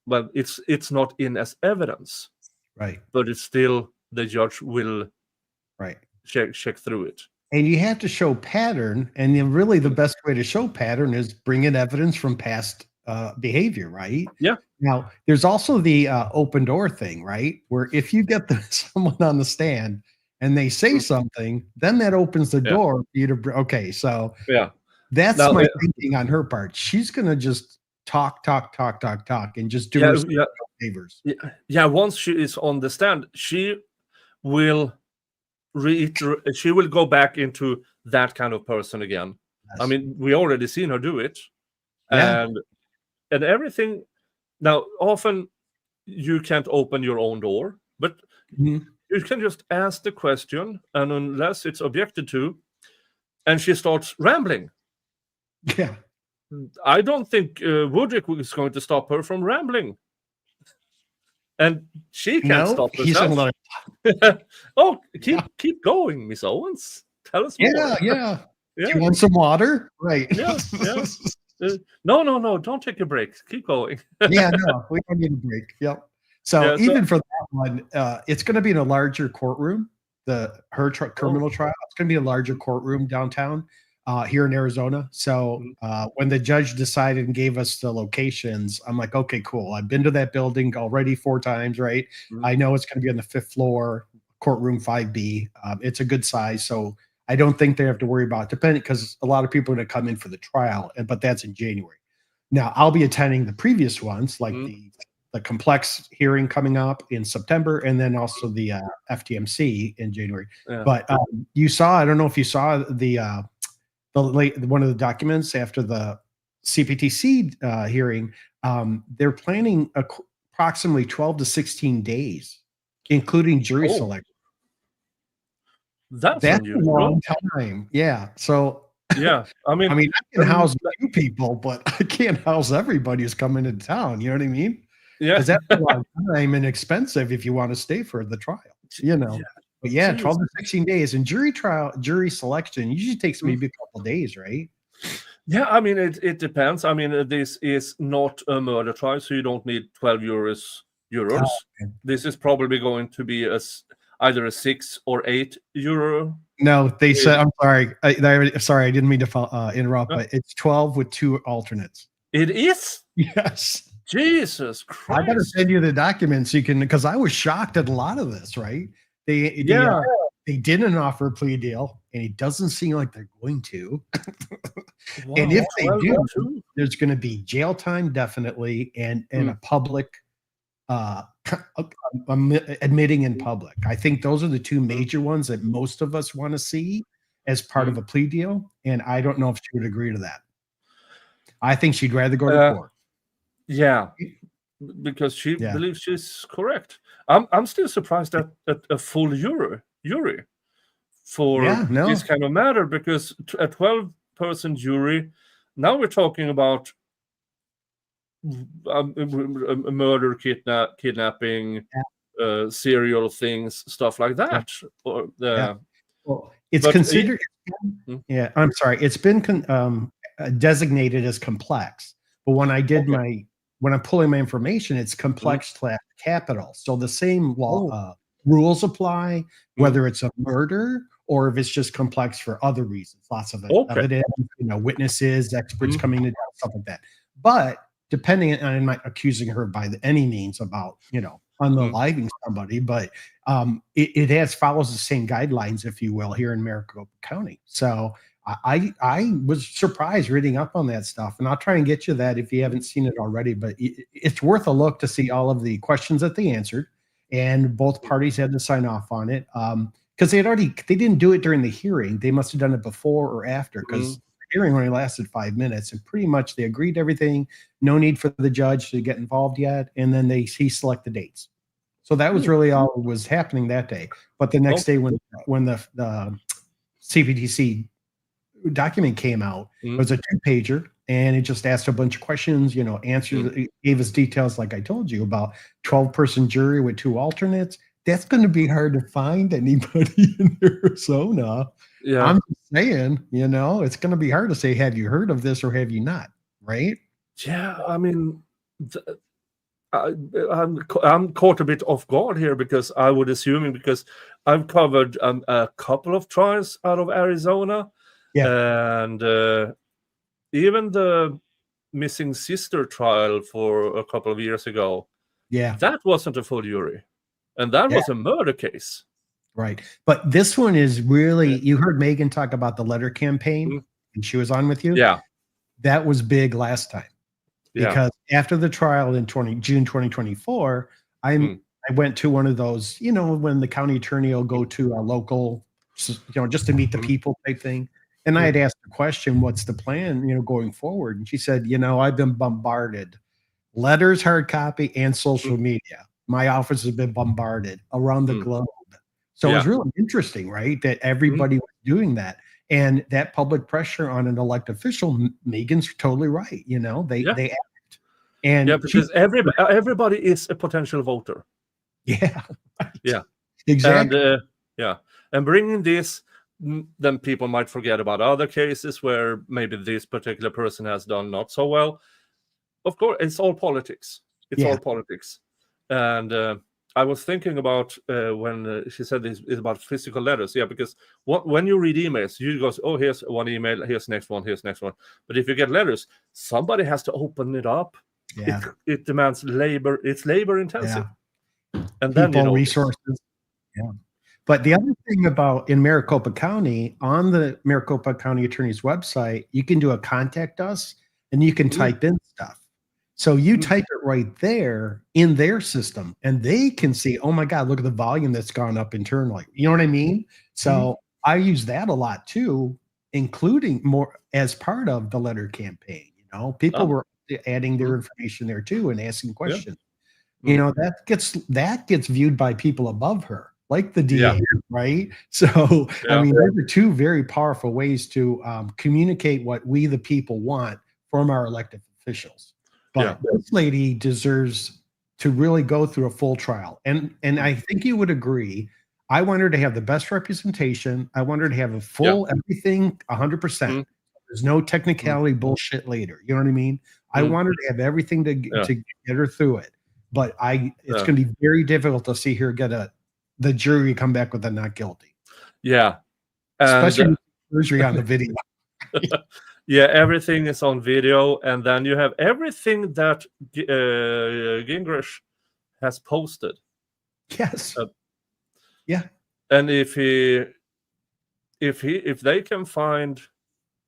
Well, it's not in as evidence, right? But it's still, the judge will check through it. And you have to show pattern, and really the best way to show pattern is bring in evidence from past behavior, right? Yeah. Now, there's also the open door thing, right? Where if you get someone on the stand and they say something, then that opens the door for you to. Okay, so that's now, my thinking on her part. She's gonna just talk, and just do her favors. Yeah. Once she is on the stand, she will she will go back into that kind of person again. Yes. I mean, we already seen her do it, and everything. Now, often you can't open your own door, but you can just ask the question, and unless it's objected to, and she starts rambling. Yeah, I don't think Woodrick is going to stop her from rambling. And she can't stop herself. Keep going, Miss Owens. Tell us more. Yeah. Do you want some water? Right. Yeah. No. Don't take a break. Keep going. No, we don't need a break. Yep. So even for that one, it's going to be in a larger courtroom. Her criminal trial. It's going to be a larger courtroom downtown here in Arizona. So when the judge decided and gave us the locations, I'm like, okay, cool. I've been to that building already 4 times, right? I know it's going to be on the 5th floor, courtroom 5B. It's a good size, so I don't think they have to worry about depending, because a lot of people are going to come in for the trial, but that's in January. Now I'll be attending the previous ones, like the complex hearing coming up in September, and then also the FTMC in January. But you saw, I don't know if you saw one of the documents after the CPTC hearing. They're planning approximately 12 to 16 days, including jury selection. That's a long time. Yeah. So I mean, I can house a few people, but I can't house everybody who's coming into town. You know what I mean? Yeah. Because that's a lot of time and expensive if you want to stay for the trial. But 12 to 16 days, and jury selection usually takes maybe a couple of days, right? Yeah, I mean, it depends. I mean, this is not a murder trial, so you don't need 12 euros. Okay. This is probably going to be either a 6 or 8 euro. No, they said, I'm sorry. Sorry, I didn't mean to interrupt, but it's 12 with 2 alternates. It is? Yes. Jesus Christ. I got to send you the documents so you can, because I was shocked at a lot of this, right? They didn't offer a plea deal, and it doesn't seem like they're going to. And if they do, there's going to be jail time, definitely, and a public admitting in public. I think those are the 2 major ones that most of us want to see as part of a plea deal, and I don't know if she would agree to that. I think she'd rather go to court. Yeah, because she believes she's correct. I'm still surprised at a full jury for this kind of matter, because at 12 12-person jury. Now we're talking about murder, kidnapping, serial things, stuff like that. Or well, it's considered. Yeah, I'm sorry. It's been designated as complex, but when I did when I'm pulling my information, it's complex / capital. So the same law rules apply, whether it's a murder or if it's just complex for other reasons. Lots of evidence, witnesses, experts coming to stuff like that. But depending, and I'm not accusing her by any means about unaliving somebody, but it follows the same guidelines, if you will, here in Maricopa County. So I was surprised reading up on that stuff, and I'll try and get you that if you haven't seen it already. But it's worth a look to see all of the questions that they answered, and both parties had to sign off on it because they didn't do it during the hearing. They must have done it before or after, because the hearing only lasted 5 minutes, and pretty much they agreed to everything. No need for the judge to get involved yet, and then he select the dates. So that was really all that was happening that day. But the next day, when the CPTC document came out, it was a 2-pager, and it just asked a bunch of questions, answers, gave us details like I told you about 12-person jury with 2 alternates. That's going to be hard to find anybody in Arizona. Yeah. I'm just saying, it's going to be hard to say, have you heard of this or have you not, right? Yeah, I mean, I'm caught a bit off guard here, because I would assume, because I've covered a couple of trials out of Arizona, and even the missing sister trial for a couple of years ago, that wasn't a full jury, and that was a murder case. Right. But this one is really, you heard Megan talk about the letter campaign, and she was on with you. Yeah. That was big last time. Because after the trial in June 2024, I went to one of those, when the county attorney will go to a local, just to meet the people type thing. And I had asked the question, what's the plan, going forward? And she said, I've been bombarded. Letters, hard copy, and social media. My office has been bombarded around the globe. So it was really interesting, right? That everybody was doing that. And that public pressure on an elected official, Megan's totally right. They act. And because everybody is a potential voter. Yeah. Yeah. Exactly. And and bringing this, then people might forget about other cases where maybe this particular person has done not so well. Of course, it's all politics. It's all politics. And I was thinking about when she said this is about physical letters. Yeah, because when you read emails, you go, oh, here's one email, here's next one, here's next one. But if you get letters, somebody has to open it up. Yeah. It demands labor. It's labor intensive. And people, then resources. Yeah. But the other thing about in Maricopa County, on the Maricopa County Attorney's website, you can do a contact us, and you can type in stuff. So you type it right there in their system, and they can see, oh my God, look at the volume that's gone up internally. You know what I mean? So I use that a lot too, including more as part of the letter campaign. People were adding their information there too and asking questions. That gets viewed by people above her, like the DA, right? So I mean, those are 2 very powerful ways to communicate what we the people want from our elected officials. But this lady deserves to really go through a full trial. And I think you would agree, I want her to have the best representation. I want her to have a full everything 100%. There's no technicality bullshit later. You know what I mean? I want her to have everything to get her through it. But it's going to be very difficult to see her get the jury come back with a not guilty. Yeah. Especially with surgery on the video. Everything is on video, and then you have everything that Gingrich has posted. Yes. And if they can find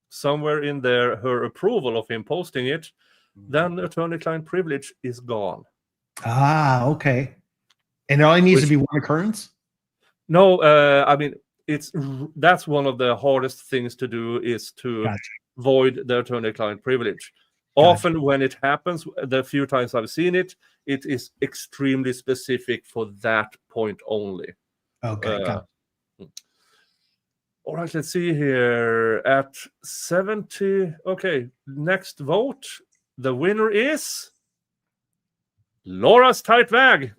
somewhere in there her approval of him posting it, then attorney-client privilege is gone. Ah, okay. And it only needs to be one occurrence? No, I mean, that's one of the hardest things to do, is to void the attorney-client privilege. Often when it happens, the few times I've seen it, it is extremely specific for that point only. Okay. All right, let's see here. At 70. Okay, next vote. The winner is Laura's tight bag.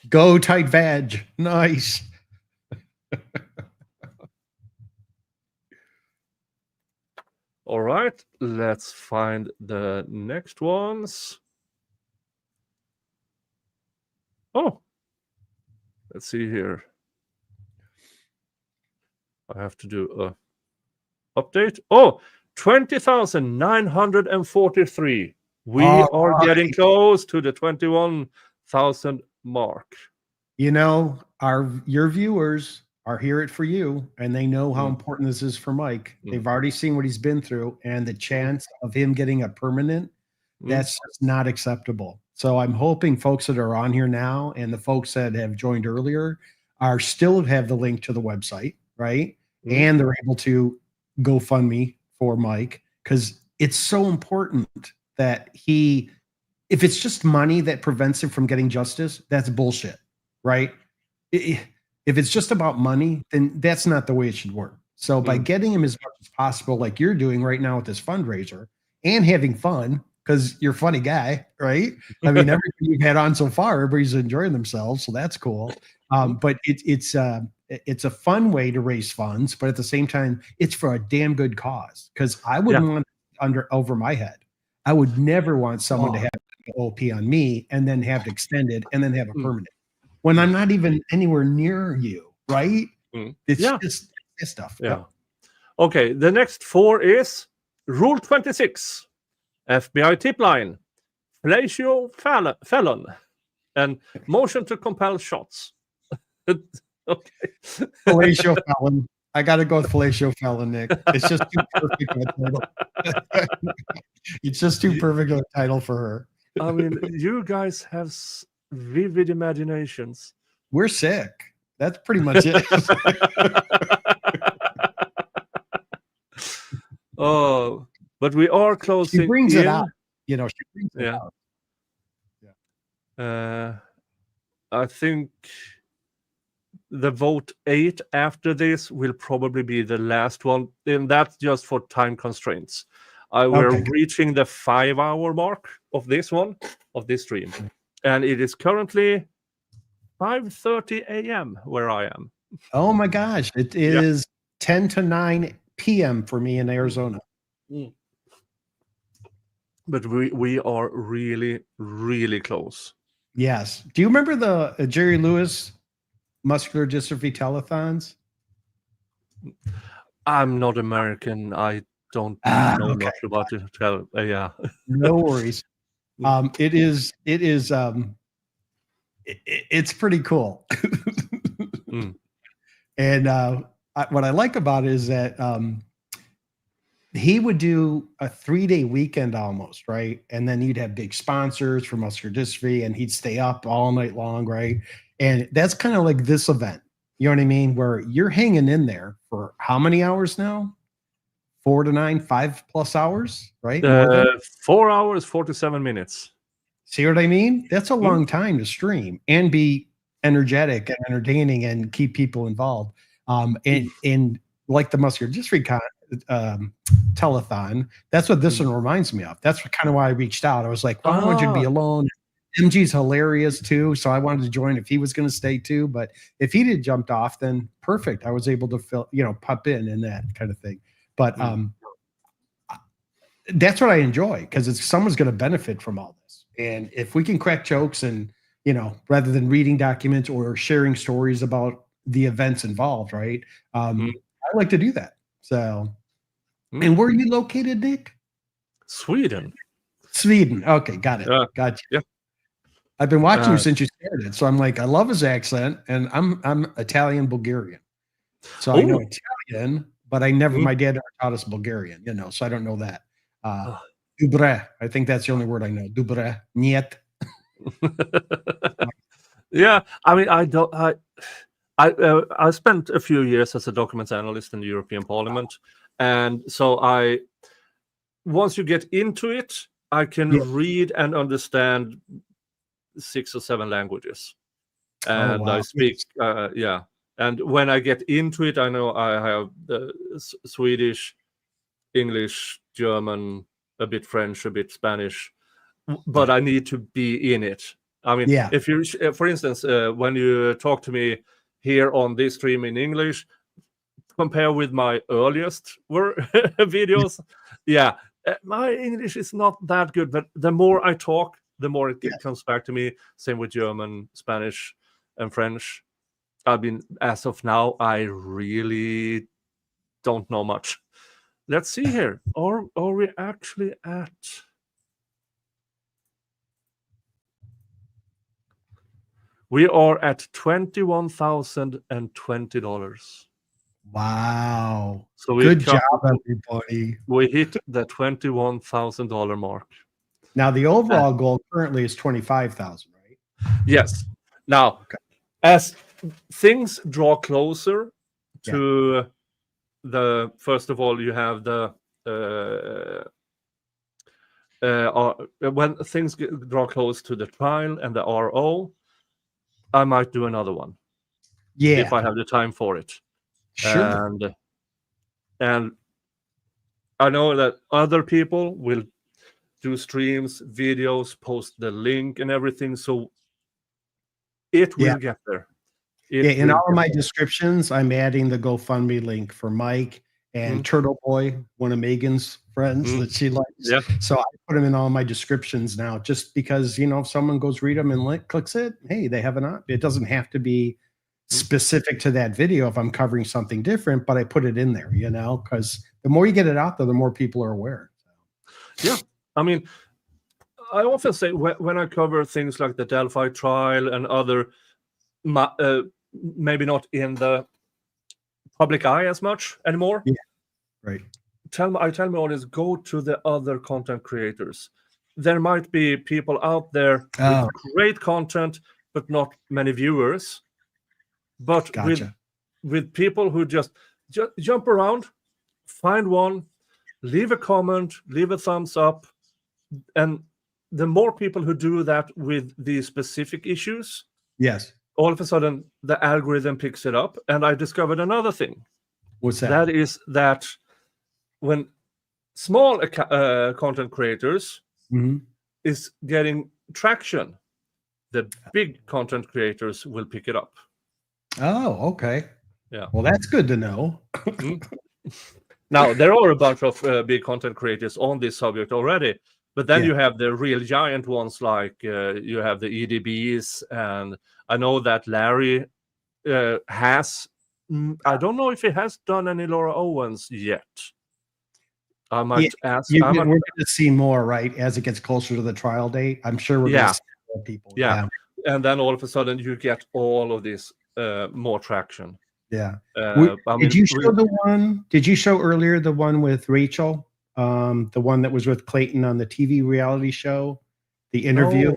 Go tight vag. Nice. All right, let's find the next ones. Oh, let's see here. I have to do a update. Oh, 20,943. We are getting close to the 21,000 mark. You know, your viewers are here for you, and they know how important this is for Mike. They've already seen what he's been through, and the chance of him getting a permanent, that's just not acceptable. So I'm hoping folks that are on here now and the folks that have joined earlier are still have the link to the website, right? And they're able to GoFundMe for Mike, because it's so important that if it's just money that prevents him from getting justice, that's bullshit, right? If it's just about money, then that's not the way it should work. So by getting him as much as possible, like you're doing right now with this fundraiser, and having fun, because you're a funny guy, right? I mean, everything you've had on so far, everybody's enjoying themselves, so that's cool. But it's a fun way to raise funds, but at the same time, it's for a damn good cause. Because I wouldn't want over my head. I would never want someone to have an OP on me and then have it extended and then have a permanent when I'm not even anywhere near you, right? It's just this stuff. Yeah. Okay, the next 4 is Rule 26, FBI tip line, fellatio felon, and motion to compel shots. Okay. Fellatio felon. I got to go with fellatio felon, Nick. It's just too perfect of a title. It's just too perfect of a title for her. I mean, you guys have vivid imaginations. We're sick. That's pretty much it. Oh, but we are closing. She brings it out. You know, she brings it out. I think the vote 8 after this will probably be the last one, and that's just for time constraints. We're reaching the 5-hour mark of this stream, and it is currently 5:30 a.m. where I am. Oh my gosh, it is 10 to 9 p.m. for me in Arizona. But we are really, really close. Yes. Do you remember the Jerry Lewis muscular dystrophy telethons? I'm not American. I don't know much about it. Yeah. No worries. It's pretty cool. And what I like about it is that he would do a 3-day weekend almost, right? And then you'd have big sponsors for muscular dystrophy, and he'd stay up all night long, right? And that's kind of like this event. You know what I mean? Where you're hanging in there for how many hours now? 4 to 9, 5+ hours, right? 4 hours, 47 minutes. See what I mean? That's a long time to stream and be energetic and entertaining and keep people involved. And like the muscular dystrophy telethon, that's what this one reminds me of. That's kind of why I reached out. I was like, well, I don't want you to be alone. MG's hilarious too, so I wanted to join if he was going to stay too. But if he had jumped off, then perfect. I was able to pop in that kind of thing. But that's what I enjoy, because someone's going to benefit from all this. And if we can crack jokes and, rather than reading documents or sharing stories about the events involved, right? I like to do that. So, and where are you located, Nick? Sweden. Okay, got it. Got you. Yeah. I've been watching you since you started, so I'm like, I love his accent, and I'm Italian Bulgarian, so I know Italian, but I never. My dad never taught us Bulgarian, so I don't know that. Dubre, I think that's the only word I know. Dubre, niet. Yeah, I mean, I spent a few years as a documents analyst in the European Parliament, and so once you get into it, I can read and understand 6 or 7 languages. and wow. I speak. Yeah, and when I get into it, I know I have Swedish, English, German, a bit French, a bit Spanish, but I need to be in it. I mean, Yeah. if you, for instance, when you talk to me here on this stream in English, compare with my earliest videos, yeah, my English is not that good, but the more I talk, the more it comes back to me. Same with German, Spanish, and French. I mean, as of now, I really don't know much. Let's see here. Are we actually at... We are at $21,020. Wow. So good job, everybody. We hit the $21,000 mark. Now the overall goal currently is 25,000, right? Yes. Now, as things draw closer to the, first of all, you have the when things draw close to the trial and the RO, I might do another one. Yeah. If I have the time for it. Sure. And I know that other people will do streams, videos, post the link and everything. So it will get there. In all of my descriptions, I'm adding the GoFundMe link for Mike and Turtle Boy, one of Megan's friends that she likes. Yeah. So I put them in all my descriptions now, just because, if someone goes read them and clicks it, hey, they have an option. It doesn't have to be specific to that video if I'm covering something different, but I put it in there, because the more you get it out there, the more people are aware. Yeah. I mean, I often say when I cover things like the Delphi trial and other, maybe not in the public eye as much anymore. Yeah, right. I tell my audience, go to the other content creators. There might be people out there with great content, but not many viewers. But with people who just jump around, find one, leave a comment, leave a thumbs up, and the more people who do that with the specific issues, yes, all of a sudden the algorithm picks it up. And I discovered another thing. What's that? That is that when small content creators is getting traction, the big content creators will pick it up. Oh, okay. Yeah. Well, that's good to know. Now, there are a bunch of big content creators on this subject already, but then you have the real giant ones, like you have the EDBs, and I know that Larry has, I don't know if he has done any Laura Owens yet. I might ask. We're going to see more, right, as it gets closer to the trial date. I'm sure we're going to see more people. Yeah. And then all of a sudden you get all of this more traction. Yeah. Did you show the one? Did you show earlier the one with Rachel? The one that was with Clayton on the TV reality show, the interview.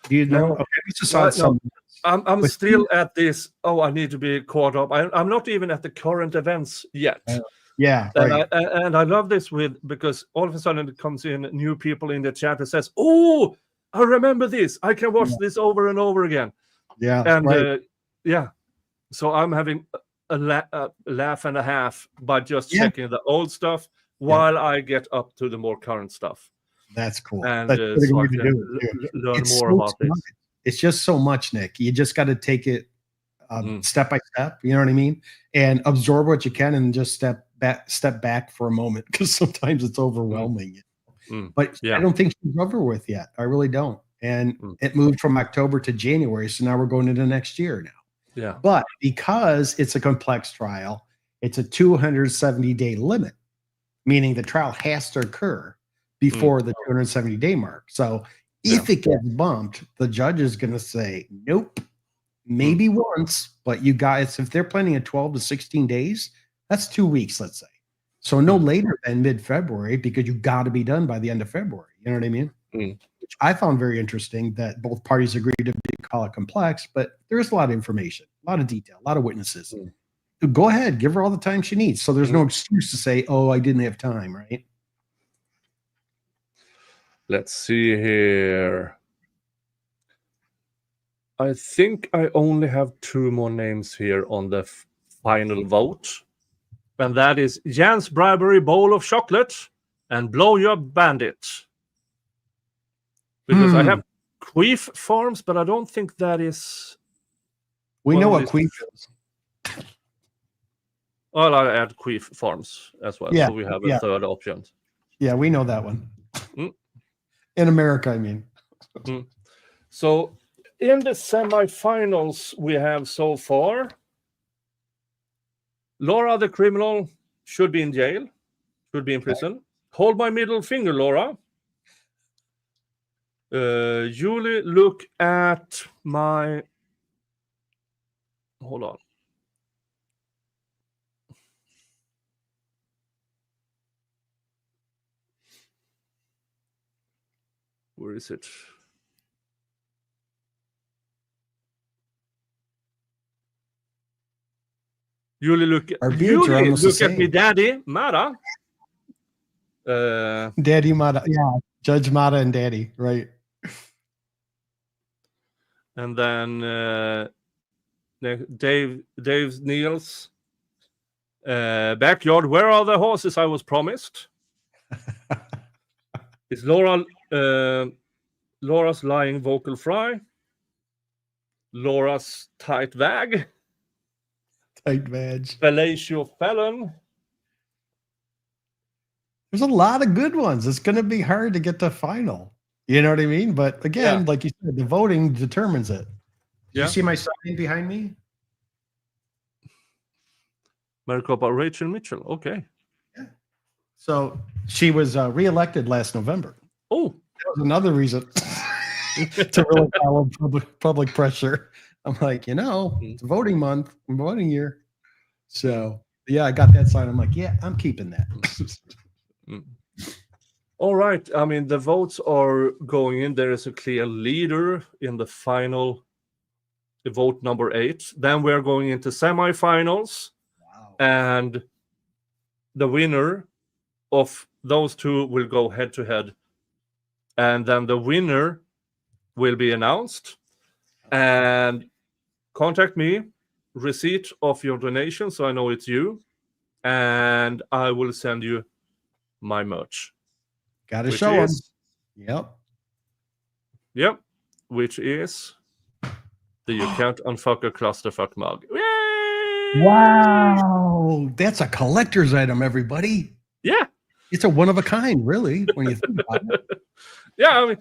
Do you know? Okay, we just saw something. I'm still at this. Oh, I need to be caught up. I'm not even at the current events yet. Yeah, and I love this because all of a sudden it comes in new people in the chat that says, "Oh, I remember this. I can watch this over and over again." Yeah, and so I'm having a laugh and a half by just checking the old stuff while I get up to the more current stuff. That's cool. And That's so I can learn more about this. It's just so much, Nick. You just got to take it step by step. You know what I mean? And absorb what you can, and just step back for a moment, because sometimes it's overwhelming. But I don't think she's over with yet. I really don't. And it moved from October to January, so now we're going into next year now. Yeah. But because it's a complex trial, it's a 270-day limit, meaning the trial has to occur before the 270-day mark. So if it gets bumped, the judge is going to say, nope, maybe once, but you guys, if they're planning a 12 to 16 days, that's 2 weeks, let's say. So no later than mid-February, because you got to be done by the end of February. You know what I mean? Which I found very interesting, that both parties agreed to call it complex, but there is a lot of information, a lot of detail, a lot of witnesses. Go ahead, give her all the time she needs. So there's no excuse to say, oh, I didn't have time, right? Let's see here. I think I only have 2 more names here on the final vote. And that is Jan's Bribery Bowl of Chocolate and Blow Your Bandit. Because I have Queef Farms, but I don't think that is... We know what Queef is. Well, I'll add Queef Farms as well. Yeah, So we have a third option. Yeah, we know that one. In America, I mean. So in the semifinals we have so far, Laura the criminal should be in jail, should be in prison. Hold my middle finger, Laura. Julie, look at my... Hold on. Where is it? Julie, look at me, Daddy, Mara. Daddy Mata, yeah, Judge Mata and Daddy, right? And then Dave Niels, backyard. Where are the horses I was promised? Is Laura's lying vocal fry? Laura's tight vag. Tight vag. Fellatio felon. There's a lot of good ones. It's going to be hard to get to final. You know what I mean? But again, like you said, the voting determines it. You see my sign behind me? Maricopa Rachel Mitchell. Okay. Yeah. So she was reelected last November. Oh, that was another reason to really follow public pressure. I'm like, it's voting month, voting year. So yeah, I got that sign. I'm like, yeah, I'm keeping that. All right. I mean, the votes are going in. There is a clear leader in the final vote number 8. Then we're going into semifinals. Wow. And the winner of those 2 will go head to head. And then the winner will be announced. And contact me, receipt of your donation, so I know it's you. And I will send you my merch. Got to show them. Yep. Which is the You Can't Unfuck a Clusterfuck mug. Yay! Wow. That's a collector's item, everybody. Yeah. It's a one of a kind, really, when you think about it. Yeah, I mean,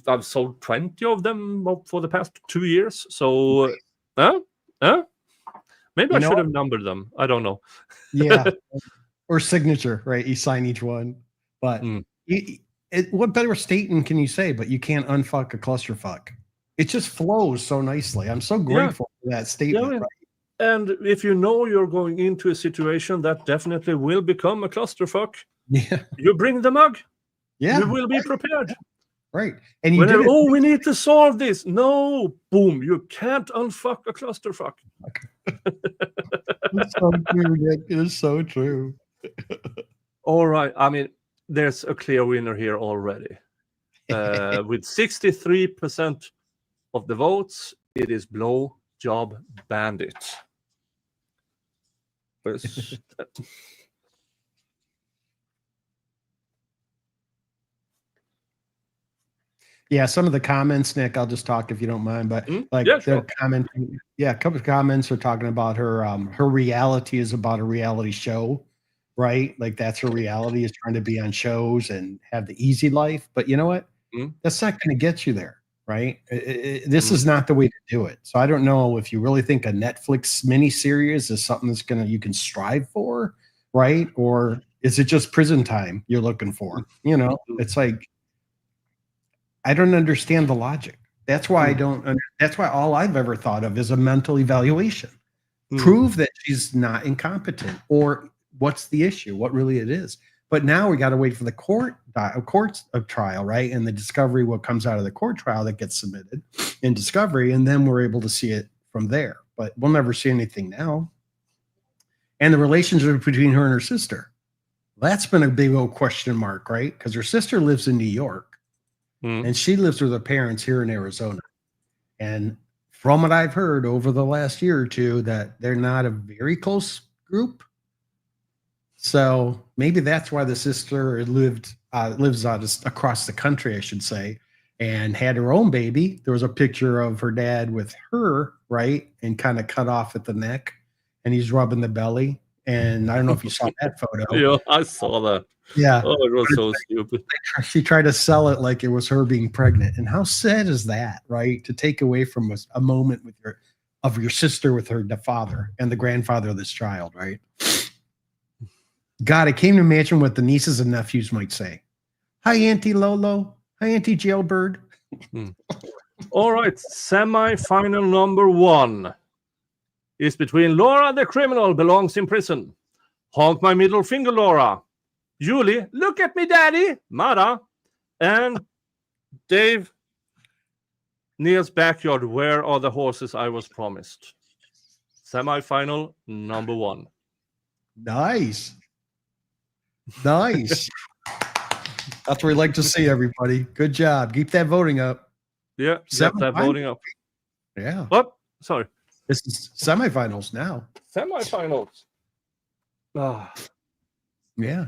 I've sold 20 of them for the past 2 years. So, maybe I should have numbered them. I don't know. Yeah. Or signature, right? You sign each one. But what better statement can you say? But you can't unfuck a clusterfuck. It just flows so nicely. I'm so grateful for that statement. Yeah, right? And if you know you're going into a situation that definitely will become a clusterfuck, you bring the mug. Yeah, you will be prepared. Right. And you we need to solve this. No, boom, you can't unfuck a clusterfuck. It's so true, Nick. It is so true. All right. I mean, there's a clear winner here already. With 63% of the votes, it is Blow Job Bandit. Yeah, some of the comments, Nick, I'll just talk if you don't mind, but they're commenting. Yeah, a couple of comments are talking about her reality is about a reality show, right? Like that's her reality, is trying to be on shows and have the easy life. But you know what? That's not going to get you there, right? This is not the way to do it. So I don't know if you really think a Netflix miniseries is something that's you can strive for, right? Or is it just prison time you're looking for? It's like, I don't understand the logic. That's why that's why all I've ever thought of is a mental evaluation. Prove that she's not incompetent, or what's the issue, what really it is. But now we got to wait for the court's trial, right? And the discovery, what comes out of the court trial that gets submitted in discovery, and then we're able to see it from there. But we'll never see anything now. And the relationship between her and her sister, that's been a big old question mark, right? Because her sister lives in New York. And she lives with her parents here in Arizona. And from what I've heard over the last year or two, that they're not a very close group. So maybe that's why the sister lives out across the country, I should say, and had her own baby. There was a picture of her dad with her, right, and kind of cut off at the neck, and he's rubbing the belly. And I don't know if you saw that photo. Yeah, I saw that. Yeah. Oh, it was so stupid. She tried to sell it like it was her being pregnant. And how sad is that, right? To take away from a moment with your sister with her father and the grandfather of this child, right? God, I came to imagine what the nieces and nephews might say. Hi, Auntie Lolo. Hi, Auntie Jailbird. All right, semi-final number 1 is between Laura the criminal belongs in prison. Honk my middle finger, Laura. Julie, look at me, daddy. Mara. And Dave, Neil's backyard. Where are the horses I was promised? Semi-final number 1. Nice. Nice. That's what we like to see, everybody. Good job. Keep that voting up. Yeah, keep that voting up. Yeah. What? Sorry. This is semifinals now. Semifinals. Ah. Yeah.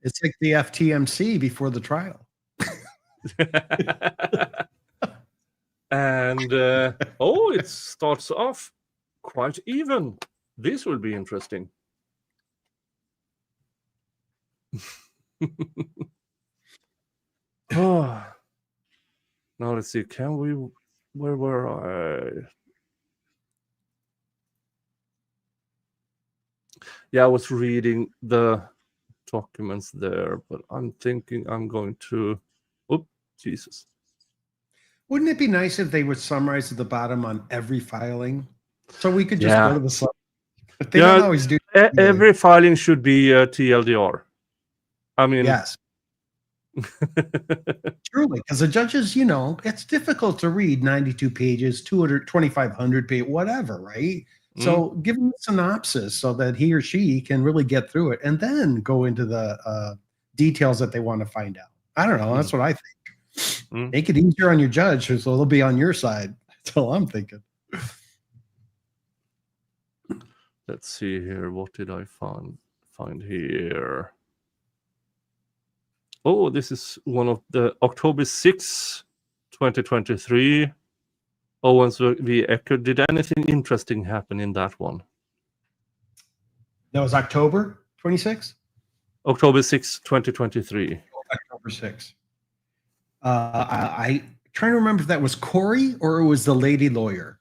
It's like the FTMC before the trial. And it starts off quite even. This will be interesting. Oh. Now let's see. Can we? Where were I? Yeah, I was reading the documents there, but I'm thinking I'm going to. Oh, Jesus. Wouldn't it be nice if they would summarize at the bottom on every filing, so we could just go to the slide? But they don't always do. Every filing should be TLDR. I mean, yes. Truly, because the judges, it's difficult to read 92 pages, 2,500 pages, whatever, right? So give them a synopsis so that he or she can really get through it and then go into the details that they want to find out. I don't know. That's what I think. Make it easier on your judge, so they'll be on your side. That's all I'm thinking. Let's see here. What did I find here? Oh, this is one of the October 6, 2023. Owens v. Ecker. Did anything interesting happen in that one? That was October 26? October 6, 2023. October 6. I trying to remember if that was Corey or it was the lady lawyer.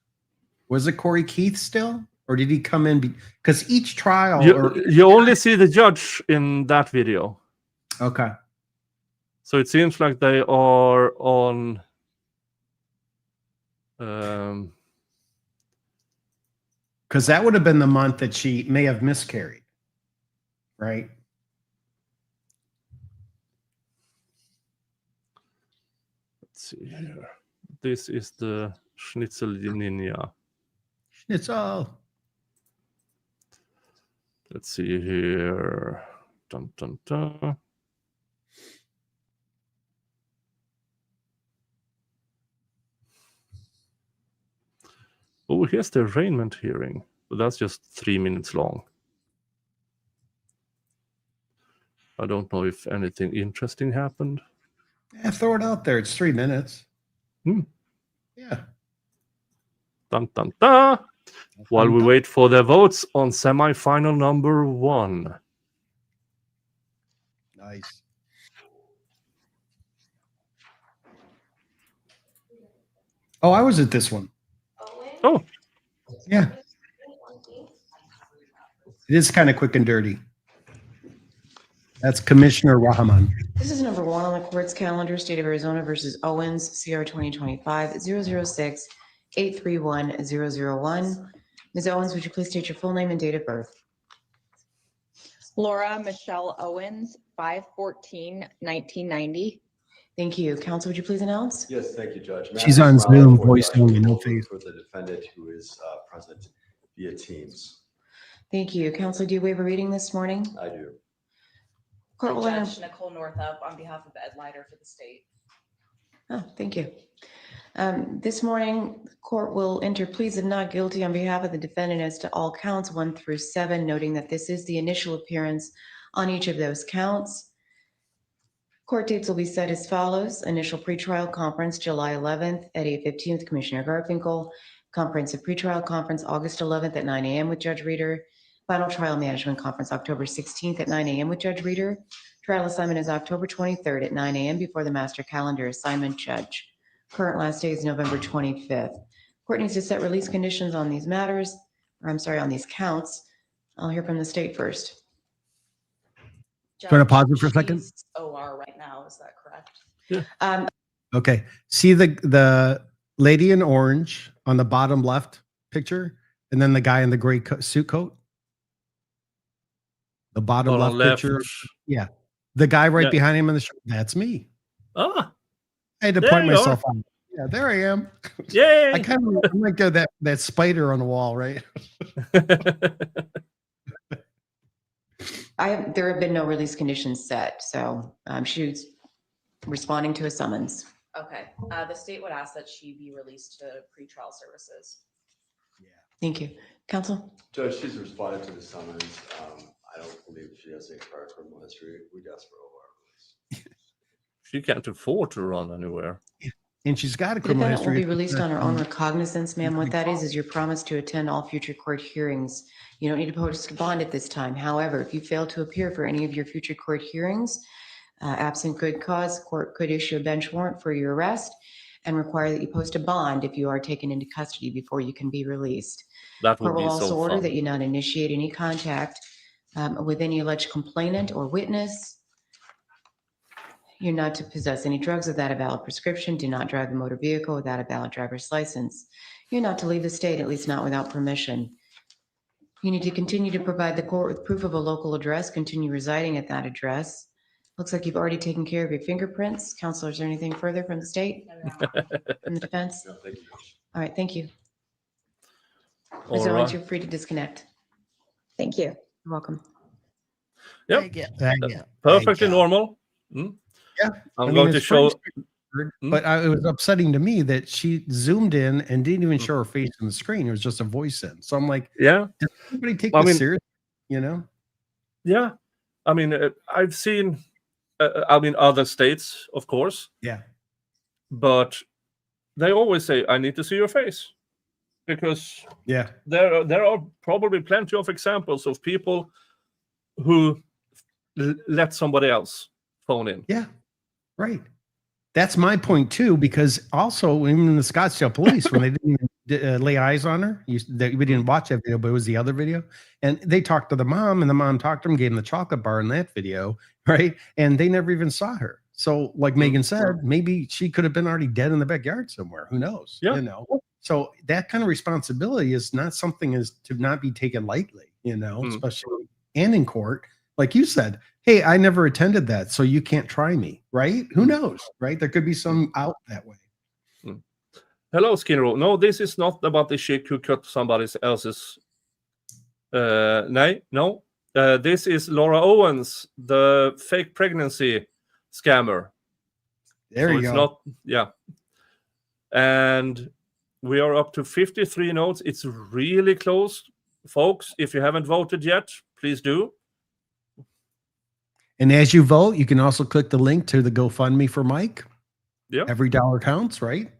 Was it Corey Keith still? Or did he come in? Because each trial... You only see the judge in that video. Okay. So it seems like they are on... Because that would have been the month that she may have miscarried, right? Let's see here. This is the Schnitzellinia. Schnitzel. Let's see here. Dun, dun, dun. Oh, here's the arraignment hearing. But that's just 3 minutes long. I don't know if anything interesting happened. Yeah, throw it out there. It's 3 minutes. Yeah. Dun, dun, dun. While we wait for the votes on semi-final number 1. Nice. Oh, I was at this one. Oh. Yeah. It is kind of quick and dirty. That's Commissioner Rahman. This is number 1 on the court's calendar, State of Arizona versus Owens, CR 2025-006-831-001. Ms. Owens, would you please state your full name and date of birth? Laura Michelle Owens, 5/14/1990. Thank you. Counsel, would you please announce? Yes, thank you, Judge. She's on Zoom, voice only, no face. For the defendant who is present via Teams. Thank you. Counsel, do you waive a reading this morning? I do. Court will Judge Nicole Northup on behalf of Ed Leiter for the state. Oh, thank you. This morning, the court will enter pleas of not guilty on behalf of the defendant as to all counts 1 through 7, noting that this is the initial appearance on each of those counts. Court dates will be set as follows. Initial pretrial conference, July 11th at 8:15 with Commissioner Garfinkel. Comprehensive pretrial conference, August 11th at 9 a.m. with Judge Reeder. Final trial management conference, October 16th at 9 a.m. with Judge Reeder. Trial assignment is October 23rd at 9 a.m. before the master calendar assignment judge. Current last day is November 25th. Court needs to set release conditions on these matters, or I'm sorry, on these counts. I'll hear from the state first. Do you want to pause it for a second? She's OR right now, is that correct? Yeah. Okay. See the lady in orange on the bottom left picture, and then the guy in the gray suit coat? The bottom left picture. Yeah. The guy right behind him in the shirt. That's me. Ah. I had to point myself on. Yeah, there I am. Yay. I kind of I'm like that spider on the wall, right? There have been no release conditions set, so she's responding to a summons. Okay, the state would ask that she be released to pretrial services. Thank you. Counsel? Judge, she's responded to the summons. I don't believe she has any prior criminal history. We'd ask for OR release. She can't afford to run anywhere. And she's got a The criminal defendant will history. be released on her own recognizance, ma'am. What that is your promise to attend all future court hearings. You don't need to post a bond at this time. However, if you fail to appear for any of your future court hearings, absent good cause, court could issue a bench warrant for your arrest and require that you post a bond if you are taken into custody before you can be released. That Court would will be also so order fun. that you not initiate any contact with any alleged complainant or witness. You're not to possess any drugs without a valid prescription. Do not drive a motor vehicle without a valid driver's license. You're not to leave the state, at least not without permission. You need to continue to provide the court with proof of a local address, continue residing at that address. Looks like you've already taken care of your fingerprints. Counselor, is there anything further from the state? From the defense? No, thank you. All right, thank you. All Ms. Owens, right. you're free to disconnect. Thank you. You're welcome. Yep. Thank you. Perfectly normal. Yeah. I'm going to it's show. pretty straightforward, but it was upsetting to me that she zoomed in and didn't even show her face on the screen. It was just a voice in. So I'm like, yeah. Does anybody take I this mean, seriously? You know? Yeah. I mean, I've seen, other states, of course. Yeah. But they always say, I need to see your face. Because yeah, there are probably plenty of examples of people who let somebody else phone in. Yeah, right. That's my point too, because also even the Scottsdale police, when they didn't even lay eyes on her, we didn't watch that video, but it was the other video, and they talked to the mom, and the mom talked to him, gave him the chocolate bar in that video, right? And they never even saw her. So, like Megan said, maybe she could have been already dead in the backyard somewhere. Who knows? Yeah. You know. So that kind of responsibility is not something is to not be taken lightly. You know, especially and in court, like you said. Hey, I never attended that, so you can't try me, right? Who knows, right? There could be some out that way. Hello, Skinner. No, this is not about the chick who cut somebody else's. No. This is Laura Owens, the fake pregnancy scammer. There you it's go. Not, yeah. And we are up to 53 notes. It's really close, folks. If you haven't voted yet, please do. And as you vote, you can also click the link to the GoFundMe for Mike. Yeah. Every dollar counts, right?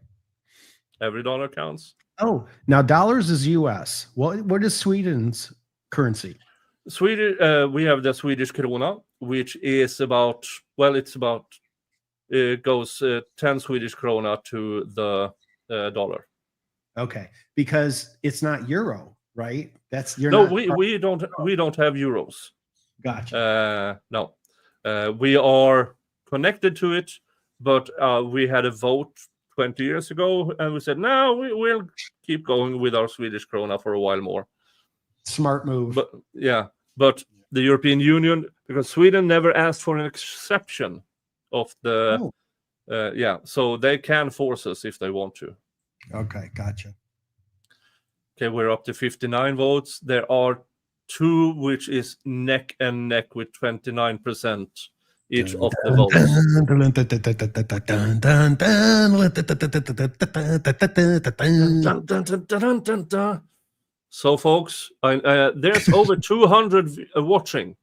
Every dollar counts. Oh, now dollars is US. What is Sweden's currency? Sweden, we have the Swedish krona, which is about, it goes 10 Swedish krona to the dollar. Okay, because it's not euro, right? We don't have euros. Gotcha. No, we are connected to it, but we had a vote 20 years ago, and we said, no, we'll keep going with our Swedish krona for a while more. Smart move. But the European Union, because Sweden never asked for an exception of the, so they can force us if they want to. Okay, gotcha. Okay, we're up to 59 votes. There are two which is neck and neck with 29%. each of the votes. So, folks, there's over 200 watching,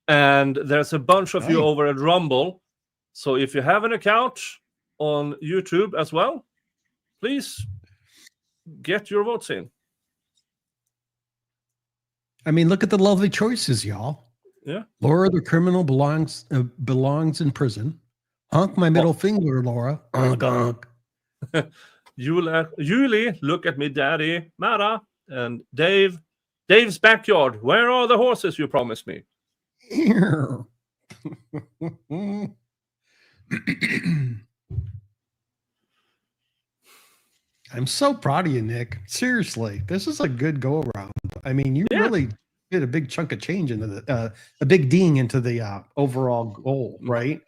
and there's a bunch of you over at Rumble. So, if you have an account on YouTube as well, please get your votes in. I mean, look at the lovely choices, y'all. Yeah. Laura, the criminal, belongs in prison. Honk my middle finger, Laura. Honk, honk. Julie, look at me, Daddy. Mara and Dave's backyard. Where are the horses you promised me? I'm so proud of you, Nick. Seriously, this is a good go around. I mean, you really did a big chunk of change into the a big ding into the overall goal, right?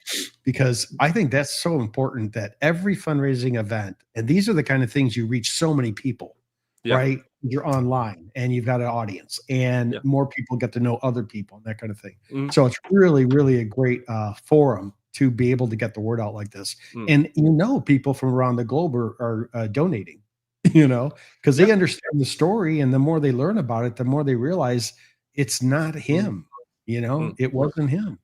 Because I think that's so important that every fundraising event, and these are the kind of things you reach so many people, right? You're online and you've got an audience, and more people get to know other people and that kind of thing. So it's really, really a great forum to be able to get the word out like this. And people from around the globe are donating, because they understand the story, and the more they learn about it, the more they realize it's not him, it wasn't him.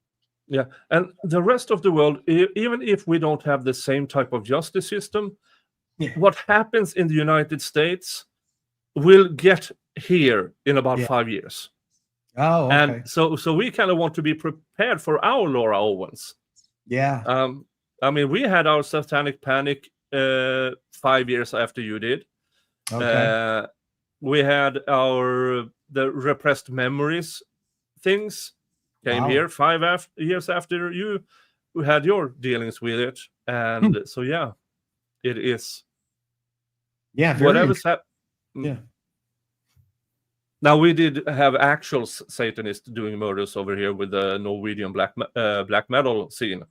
Yeah, and the rest of the world, even if we don't have the same type of justice system, what happens in the United States will get here in about 5 years. Oh, okay. And so we kind of want to be prepared for our Laura Owens. Yeah. I mean, we had our satanic panic 5 years after you did. Okay. We had the repressed memories things came here 5 years after you had your dealings with it. And so, it is. Yeah. Whatever's happened. Yeah. Now, we did have actual Satanists doing murders over here with the Norwegian black metal scene.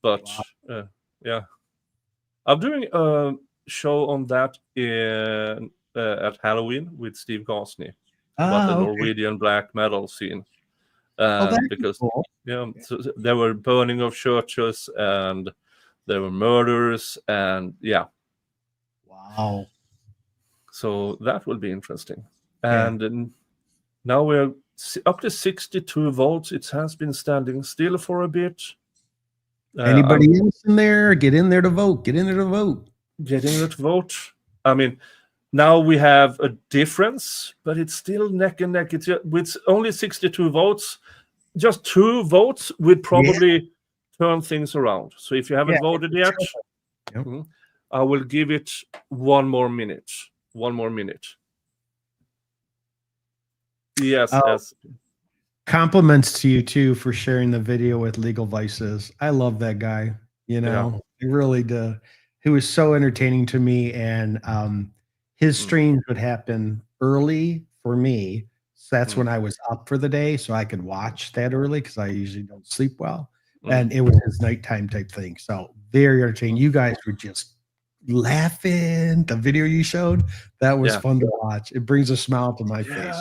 But, I'm doing a show on that at Halloween with Steve Gosney about the Norwegian black metal scene. Because cool. so there were burning of churches, and there were murders, and Wow. So that will be interesting. And now we're up to 62 votes. It has been standing still for a bit. Anybody else in there? Get in there to vote. Get in there to vote. Get in there to vote. I mean, now we have a difference, but it's still neck and neck. It's with only 62 votes. Just 2 votes would probably turn things around. So if you haven't voted yet, I will give it one more minute. One more minute. Yes. Compliments to you too for sharing the video with Legal Vices. I love that guy. I really do. He was so entertaining to me, and his streams would happen early for me. So that's when I was up for the day, so I could watch that early because I usually don't sleep well. And it was his nighttime type thing. So very entertaining. You guys were just laughing. The video you showed, that was fun to watch. It brings a smile to my face.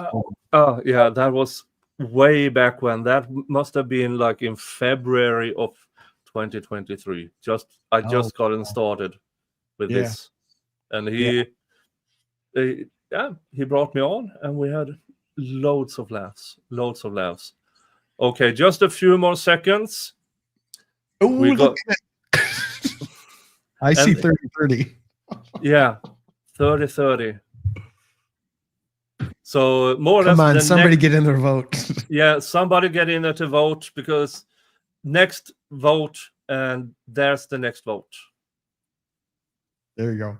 Oh yeah, that was way back when. That must have been like in February of 2023. I just gotten started with this, and he brought me on, and we had loads of laughs. Okay, just a few more seconds. We got. I see 30-30. Yeah, 30-30. So more or less. Come on, somebody get in there to vote. Yeah, somebody get in there to vote, because next vote, and there's the next vote. There you go.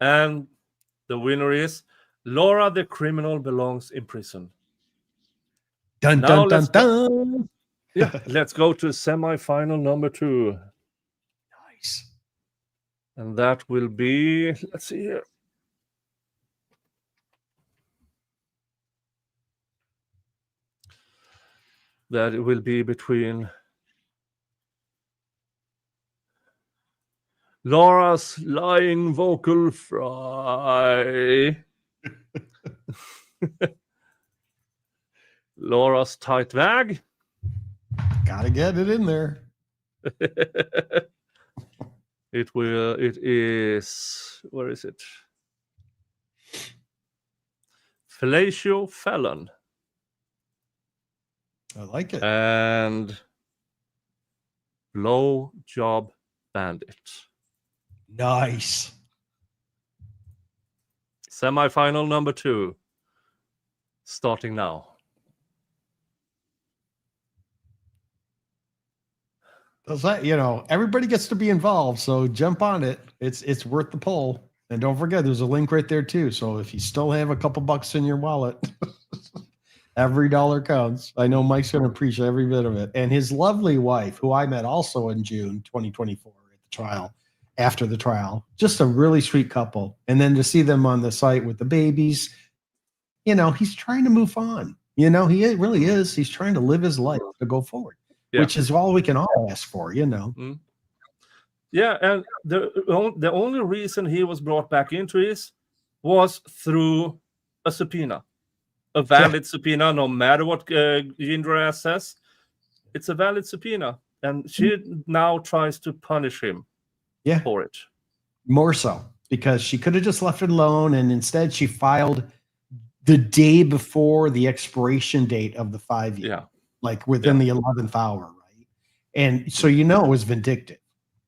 And the winner is Laura the criminal belongs in prison. Dun dun dun dun. Yeah, let's go to semi-final number 2. Nice. And that will be, let's see here. That it will be between Laura's lying vocal fry, Laura's tight bag, Gotta get it in there. It is, where is it? Fellatio felon. I like it. And blow job bandit. Nice. Semi-final number 2. Starting now. Does that, everybody gets to be involved, so jump on it. It's worth the poll. And don't forget, there's a link right there too. So if you still have a couple bucks in your wallet, every dollar counts. I know Mike's going to appreciate every bit of it. And his lovely wife, who I met also in June 2024 at the trial, after the trial, just a really sweet couple. And then to see them on the site with the babies, he's trying to move on. He really is. He's trying to live his life to go forward. Yeah. Which is all we can all ask for, Yeah, and the only reason he was brought back into this was through a subpoena, a valid subpoena, no matter what Indra says. It's a valid subpoena, and she now tries to punish him for it. More so, because she could have just left it alone, and instead she filed the day before the expiration date of the 5 year. Yeah. Like within the 11th hour, right? And so it was vindictive.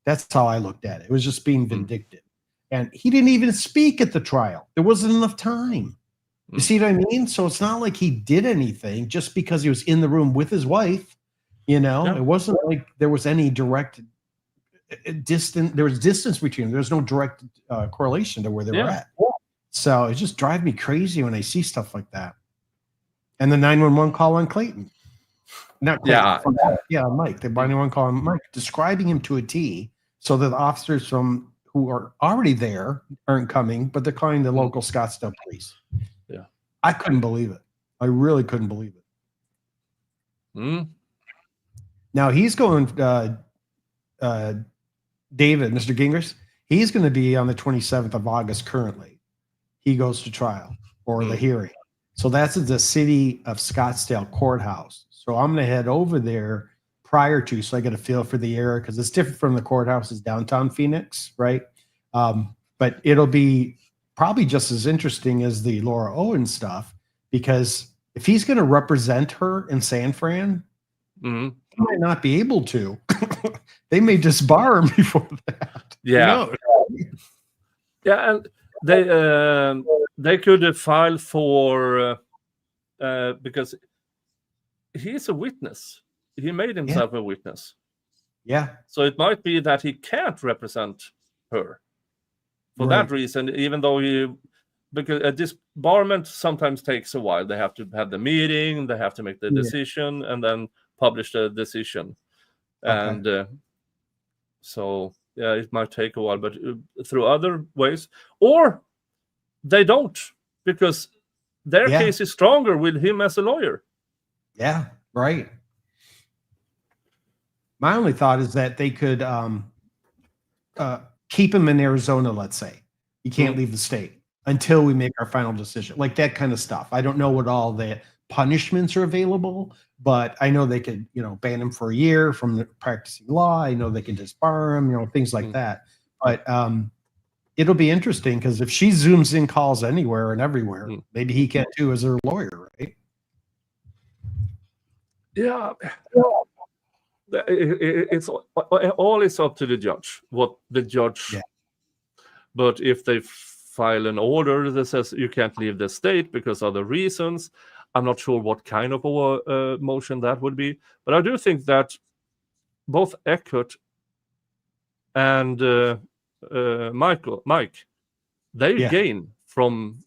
That's how I looked at it. It was just being vindictive. And he didn't even speak at the trial. There wasn't enough time. You see what I mean? So it's not like he did anything just because he was in the room with his wife. It wasn't like there was any direct distance. There was distance between them. There was no direct correlation to where they were at. So it just drives me crazy when I see stuff like that. And the 911 call on Clayton. Not Clayton, Mike. The 911 call on Mike, describing him to a T, so that the officers who are already there aren't coming, but they're calling the local Scottsdale police. Yeah, I couldn't believe it. I really couldn't believe it. Now he's going. David, Mr. Gingras, he's going to be on the 27th of August. Currently, he goes to trial or the hearing. So that's at the city of Scottsdale courthouse. So I'm going to head over there prior to, so I get a feel for the area, because it's different from the courthouses downtown Phoenix, right? But it'll be probably just as interesting as the Laura Owens stuff, because if he's going to represent her in San Fran, he might not be able to. They may disbar him before that. Yeah. Yeah, and they could file for because he's a witness. He made himself a witness. Yeah. So it might be that he can't represent her for that reason, even though because a disbarment sometimes takes a while. They have to have the meeting, they have to make the decision, and then publish the decision. And so, it might take a while, but through other ways. Or they don't, because their case is stronger with him as a lawyer. Yeah, right. My only thought is that they could keep him in Arizona, let's say. He can't leave the state until we make our final decision. Like that kind of stuff. I don't know what all the punishments are available, but I know they could, ban him for a year from practicing law. I know they can disbar him, things like that. But it'll be interesting, because if she zooms in calls anywhere and everywhere, maybe he can too as her lawyer, right? Yeah. It's all is up to the judge, what the judge. But if they file an order that says you can't leave the state because of the reasons, I'm not sure what kind of a motion that would be. But I do think that both Eckert and Mike, they gain from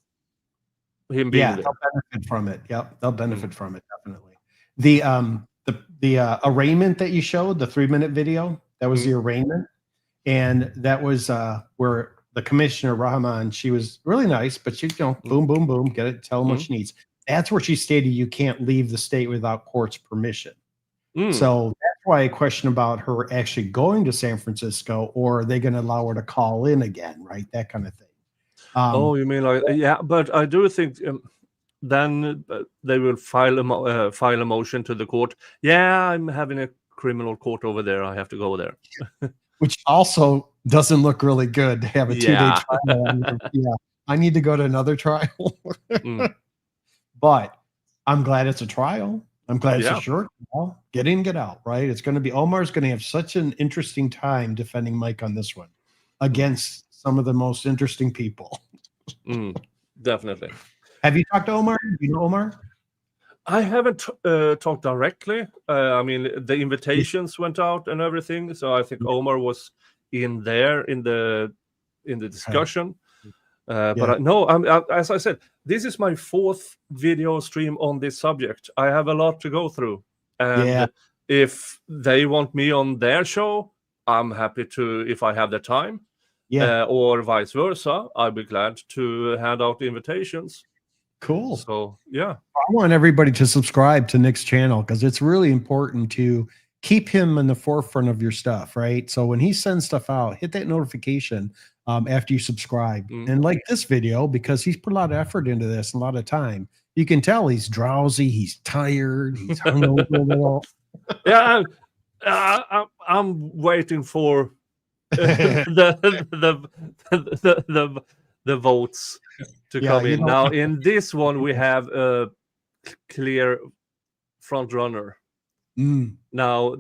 him being there. They'll benefit from it. Yep, they'll benefit from it, definitely. The arraignment that you showed, the 3-minute video, that was the arraignment. And that was where the commissioner, Rahman, she was really nice, but she, boom, boom, boom, get it, tell them what she needs. That's where she stated you can't leave the state without court's permission. So that's why I question about her actually going to San Francisco, or are they going to allow her to call in again, right? That kind of thing. You mean but I do think then they will file a motion to the court. Yeah, I'm having a criminal court over there. I have to go there. Which also doesn't look really good to have a 2-day Yeah. trial. Yeah, I need to go to another trial. But I'm glad it's a trial. I'm glad it's a short trial. Get in, get out, right? It's going to be, Omar's going to have such an interesting time defending Mike on this one against some of the most interesting people. Definitely. Have you talked to Omar? Do you know Omar? I haven't talked directly. I mean, the invitations went out and everything, so I think Omar was in there in the discussion. But no, as I said, this is my 4th video stream on this subject. I have a lot to go through, and if they want me on their show, I'm happy to, if I have the time. Or vice versa, I'll be glad to hand out the invitations. Cool. So yeah, I want everybody to subscribe to Nick's channel because it's really important to keep him in the forefront of your stuff, right? So when he sends stuff out, hit that notification after you subscribe. And like this video, because he's put a lot of effort into this, a lot of time. You can tell he's drowsy, he's tired, he's hungover a little. Yeah, I'm waiting for the votes to come in. Now in this one we have a clear front runner. Now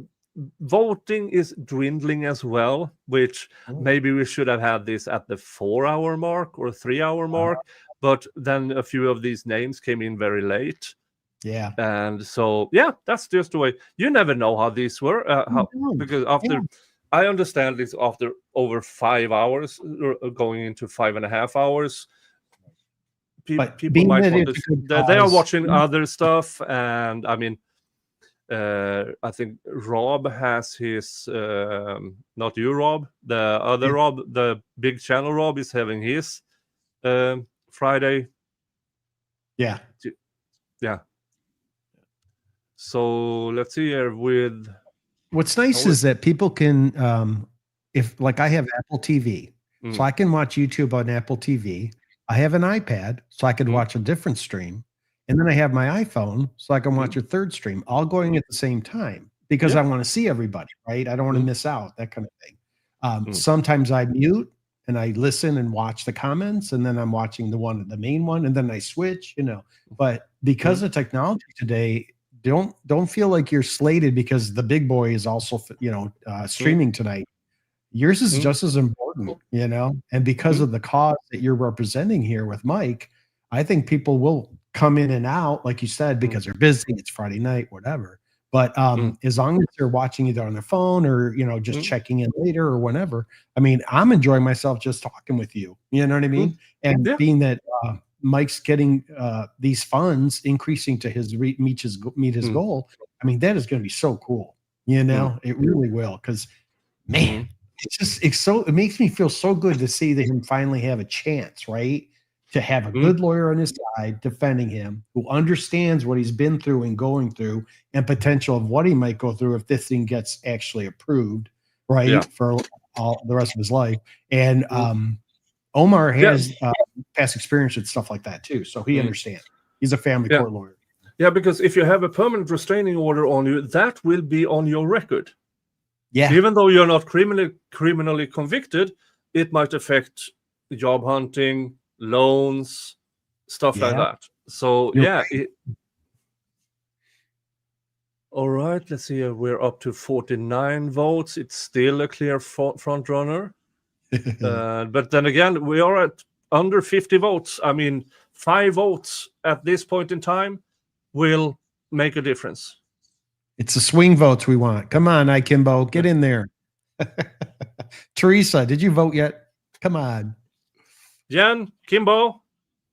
voting is dwindling as well, which maybe we should have had this at the 4-hour mark or 3-hour mark, but then a few of these names came in very late. And so that's just the way. You never know how these were, because after I understand this, after over 5 hours, going into 5.5 hours, people might want to. They are watching other stuff, and I mean, I think Rob has his. Not you, Rob. The other Rob, the big channel Rob, is having his Friday. Yeah. So let's see here with. What's nice is that people can, if like I have Apple TV, so I can watch YouTube on Apple TV. I have an iPad, so I could watch a different stream. And then I have my iPhone, so I can watch a third stream, all going at the same time because I want to see everybody, right? I don't want to miss out, that kind of thing. Sometimes I mute and I listen and watch the comments, and then I'm watching the main one, and then I switch, But because of technology today, don't feel like you're slated because the big boy is also streaming tonight. Yours is just as important, and because of the cause that you're representing here with Mike, I think people will come in and out, like you said, because they're busy, it's Friday night, whatever. But as long as they're watching either on their phone or just checking in later or whenever, I mean, I'm enjoying myself just talking with you, you know what I mean? And being that Mike's getting these funds increasing to meet his goal. I mean, that is going to be so cool. It really will. Because man, it makes me feel so good to see that him finally have a chance, right? To have a good lawyer on his side defending him, who understands what he's been through and going through, and potential of what he might go through if this thing gets actually approved, right? For all the rest of his life. And Omar has past experience with stuff like that too, so he understands. He's a family court lawyer. Yeah, because if you have a permanent restraining order on you, that will be on your record. Yeah. Even though you're not criminally convicted, it might affect job hunting, loans, stuff like that. So all right, let's see. We're up to 49 votes. It's still a clear front runner. But then again, we are at under 50 votes. I mean, 5 votes at this point in time will make a difference. It's the swing votes we want. Come on, Kimbo, get in there. Teresa, did you vote yet? Come on. Jen, Kimbo,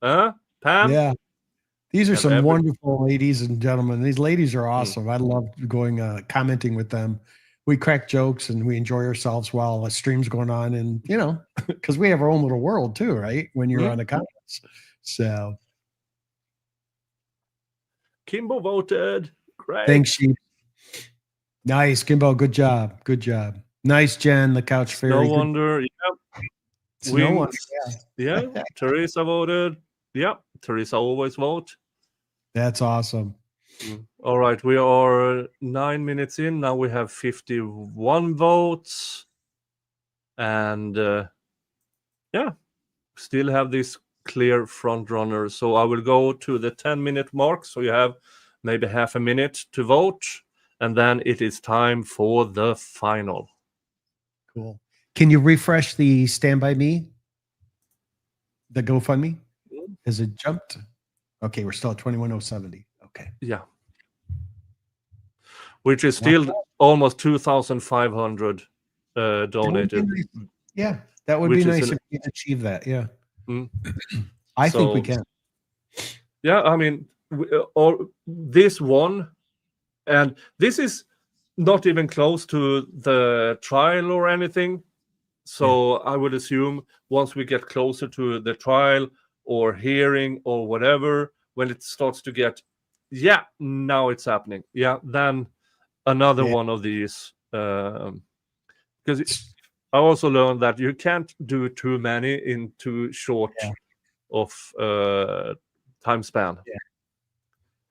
Pam. Yeah. These are some wonderful ladies and gentlemen. These ladies are awesome. I love going commenting with them. We crack jokes and we enjoy ourselves while the stream's going on, and because we have our own little world too, right? When you're on the comments. So Kimbo voted. Great. Thanks, Sheep. Nice, Kimbo. Good job. Good job. Nice, Jen, the couch fairy. No wonder. Yep. No wonder. Teresa voted. Yep. Teresa always vote. That's awesome. All right, we are 9 minutes in. Now we have 51 votes. And yeah, still have this clear front runner. So I will go to the 10-minute mark. So you have maybe half a minute to vote. And then it is time for the final. Cool. Can you refresh the Stand By Me? The GoFundMe? Has it jumped? Okay, we're still at 21,070. Okay. Yeah. Which is still almost 2,500 donated. Yeah, that would be nice if we could achieve that. Yeah. I think we can. Yeah, I mean, this one, and this is not even close to the trial or anything. So I would assume once we get closer to the trial or hearing or whatever, when it starts to get, now it's happening. Yeah, then another one of these. Because I also learned that you can't do too many in too short of time span. Yeah.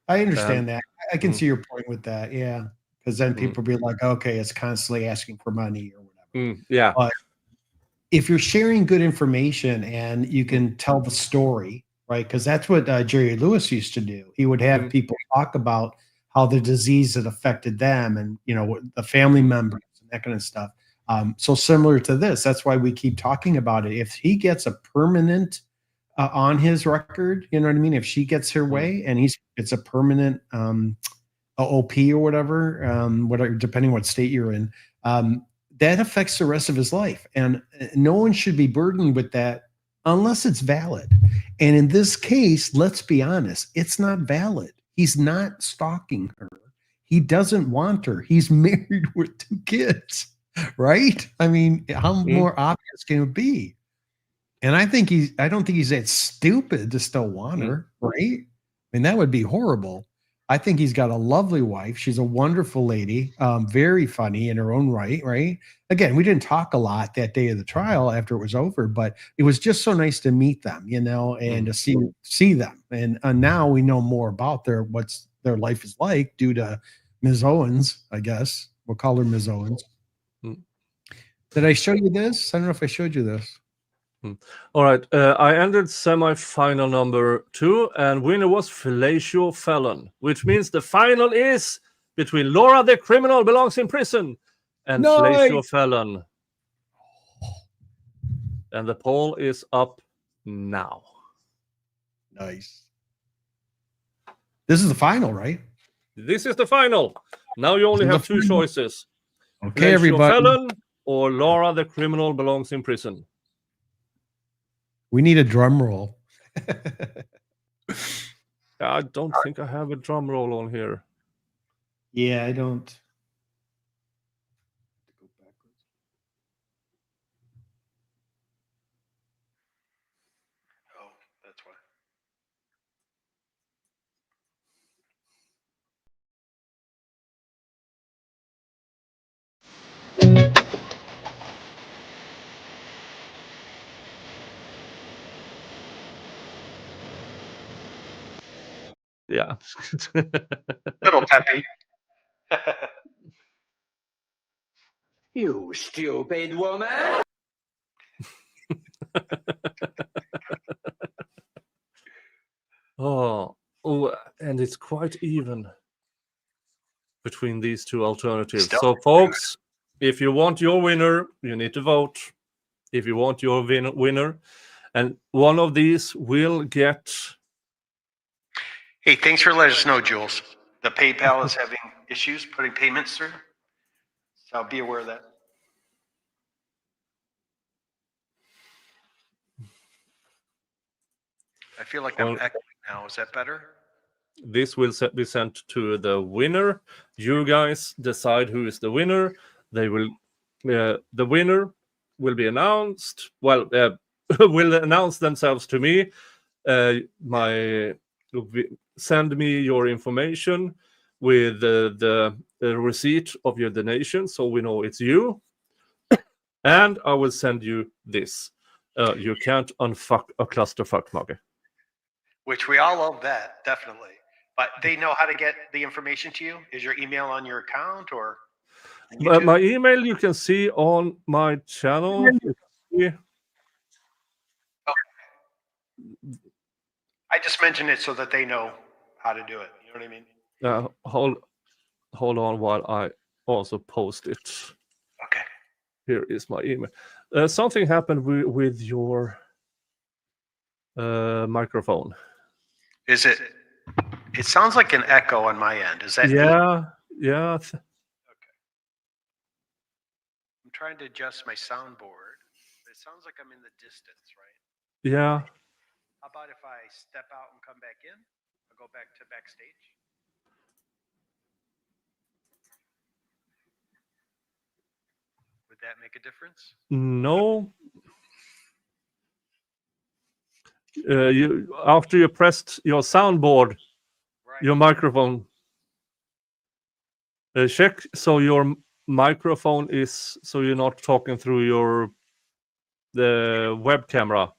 I understand that. I can see your point with that. Yeah. Because then people be like, okay, it's constantly asking for money or whatever. Yeah. But if you're sharing good information and you can tell the story, right? Because that's what Jerry Lewis used to do. He would have people talk about how the disease had affected them and, the family members and that kind of stuff. So similar to this, that's why we keep talking about it. If he gets a permanent on his record, you know what I mean? If she gets her way and it's a permanent OP or whatever, depending what state you're in, that affects the rest of his life. And no one should be burdened with that unless it's valid. And in this case, let's be honest, it's not valid. He's not stalking her. He doesn't want her. He's married with 2 kids, right? I mean, how more obvious can it be? And I don't think he's that stupid to still want her, right? I mean, that would be horrible. I think he's got a lovely wife. She's a wonderful lady, very funny in her own right? Again, we didn't talk a lot that day of the trial after it was over, but it was just so nice to meet them, and to see them. And now we know more about what their life is like due to Ms. Owens, I guess. We'll call her Ms. Owens. Did I show you this? I don't know if I showed you this. All right. I entered semi-final number 2, and winner was Fellatio Felon, which means the final is between Laura the criminal belongs in prison and Fellatio Felon. And the poll is up now. Nice. This is the final, right? This is the final. Now you only have 2 choices. Okay, Fellatio everybody. Felon or Laura the criminal belongs in prison. We need a drum roll. I don't think I have a drum roll on here. Yeah, I don't. Oh, that's why. Yeah. Little peppy. You stupid woman. Oh, and it's quite even between these 2 alternatives. So, folks, if you want your winner, you need to vote. If you want your winner, and one of these will get. Hey, thanks for letting us know, Jules. The PayPal is having issues putting payments through. So be aware of that. I feel like I'm echoing now. Is that better? This will be sent to the winner. You guys decide who is the winner. They will. The winner will be announced. Well, will announce themselves to me. Send me your information with the receipt of your donation, so we know it's you. And I will send you this. You can't unfuck a clusterfuck mugger. Which we all love that, definitely. But they know how to get the information to you? Is your email on your account or? But my email you can see on my channel. I just mentioned it so that they know how to do it. You know what I mean? Hold on while I also post it. Okay. Here is my email. Something happened with your microphone. Is it? It sounds like an echo on my end. Is that me? Yeah. I'm trying to adjust my soundboard. It sounds like I'm in the distance, right? Yeah. How about if I step out and come back in? I'll go back to backstage. Would that make a difference? No. After you pressed your soundboard, your microphone. Check so your microphone is so you're not talking through the web camera.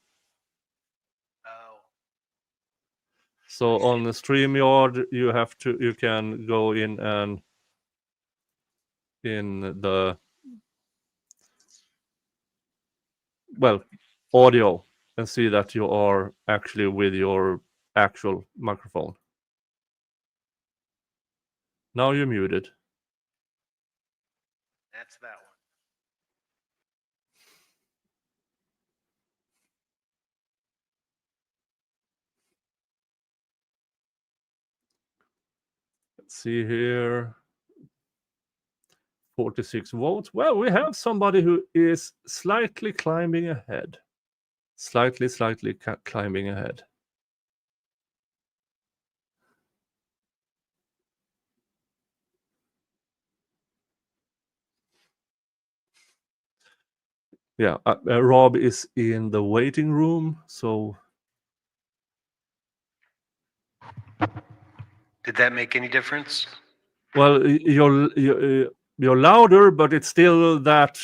So on the StreamYard, you can go in and in the audio and see that you are actually with your actual microphone. Now you're muted. That's that one. Let's see here. 46 votes. Well, we have somebody who is slightly climbing ahead. Slightly climbing ahead. Yeah, Rob is in the waiting room, so. Did that make any difference? Well, you're louder, but it's still that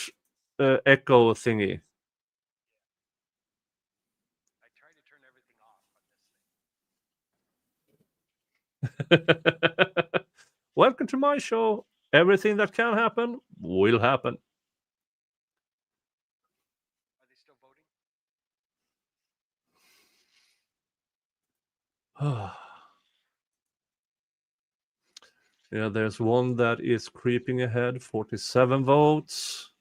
echo thingy. I tried to turn everything off on this thing. Welcome to my show. Everything that can happen will happen. Are they still voting? Yeah, there's one that is creeping ahead, 47 votes.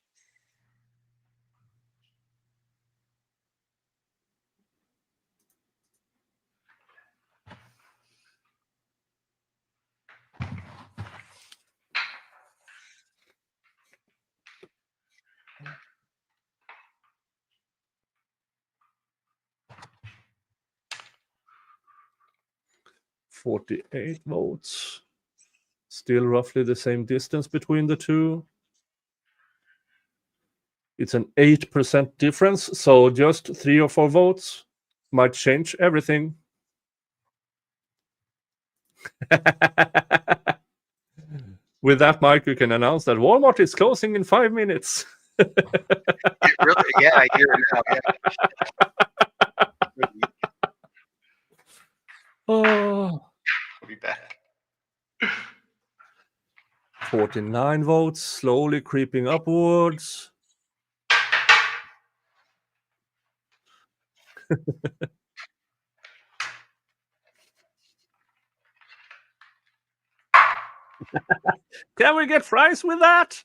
$48 votes. Still roughly the same distance between the two. It's an 8% difference, so just 3 or 4 votes might change everything. With that, Mike, you can announce that Walmart is closing in 5 minutes. Really? Yeah, I hear it now. Yeah. Oh. I'll be back. 49 votes, slowly creeping upwards. Can we get fries with that?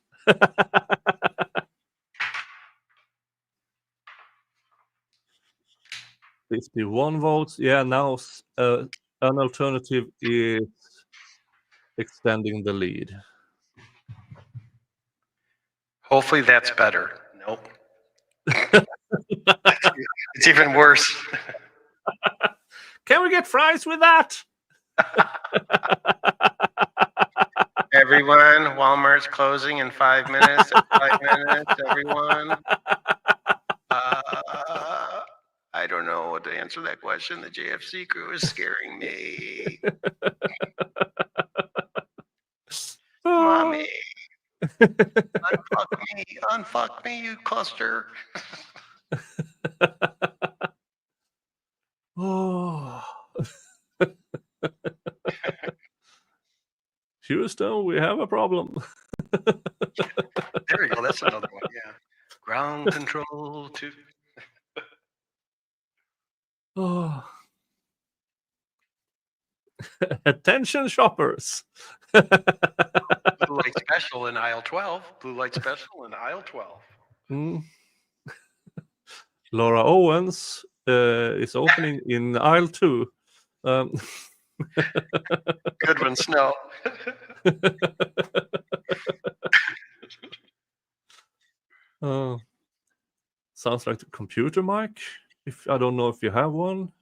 51 votes. Yeah, now an alternative is extending the lead. Hopefully that's better. Nope. It's even worse. Can we get fries with that? Everyone, Walmart's closing in 5 minutes. 5 minutes, everyone. I don't know what to answer that question. The JFC crew is scaring me. Mommy. Unfuck me, you cluster. Oh. Houston, we have a problem. There we go. That's another one. Yeah. Ground control to. Oh. Attention shoppers. Blue light special in aisle 12. Blue light special in aisle 12. Laura Owens is opening in aisle 2. Good one, Snow. Sounds like the computer mic. I don't know if you have one.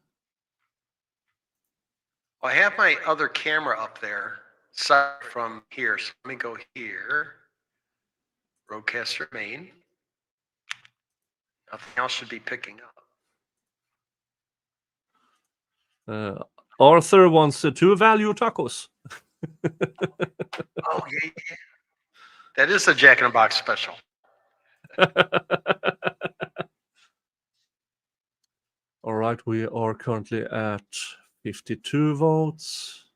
Well, I have my other camera up there, aside from here. So let me go here. Roadcaster main. Nothing else should be picking up. Arthur wants 2 value tacos. Oh, yeah. That is a Jack in the Box special. All right, we are currently at 52 votes.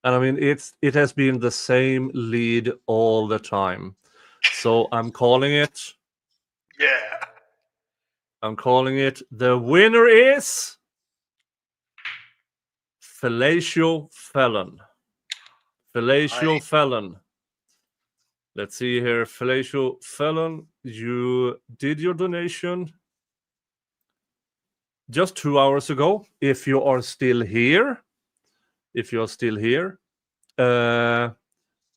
And I mean, it has been the same lead all the time. So I'm calling it. Yeah. I'm calling it. The winner is Fellatio Felon. Fellatio Felon. Let's see here. Fellatio Felon, you did your donation just 2 hours ago. If you are still here,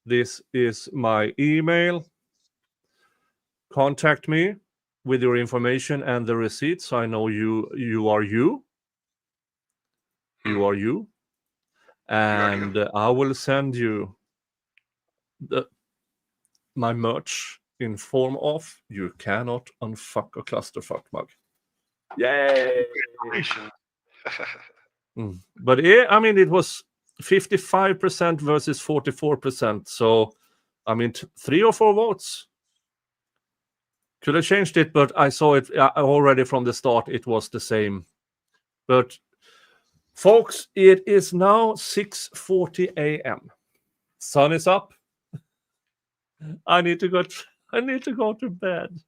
this is my email. Contact me with your information and the receipt, so I know you are you. You are you. And I will send you my merch in form of You Cannot Unfuck a Clusterfuck mug. Yay! But I mean, it was 55% versus 44%. So, I mean, 3 or 4 votes. Could have changed it, but I saw it already from the start. It was the same. But, folks, it is now 6:40 a.m. Sun is up. I need to go to bed.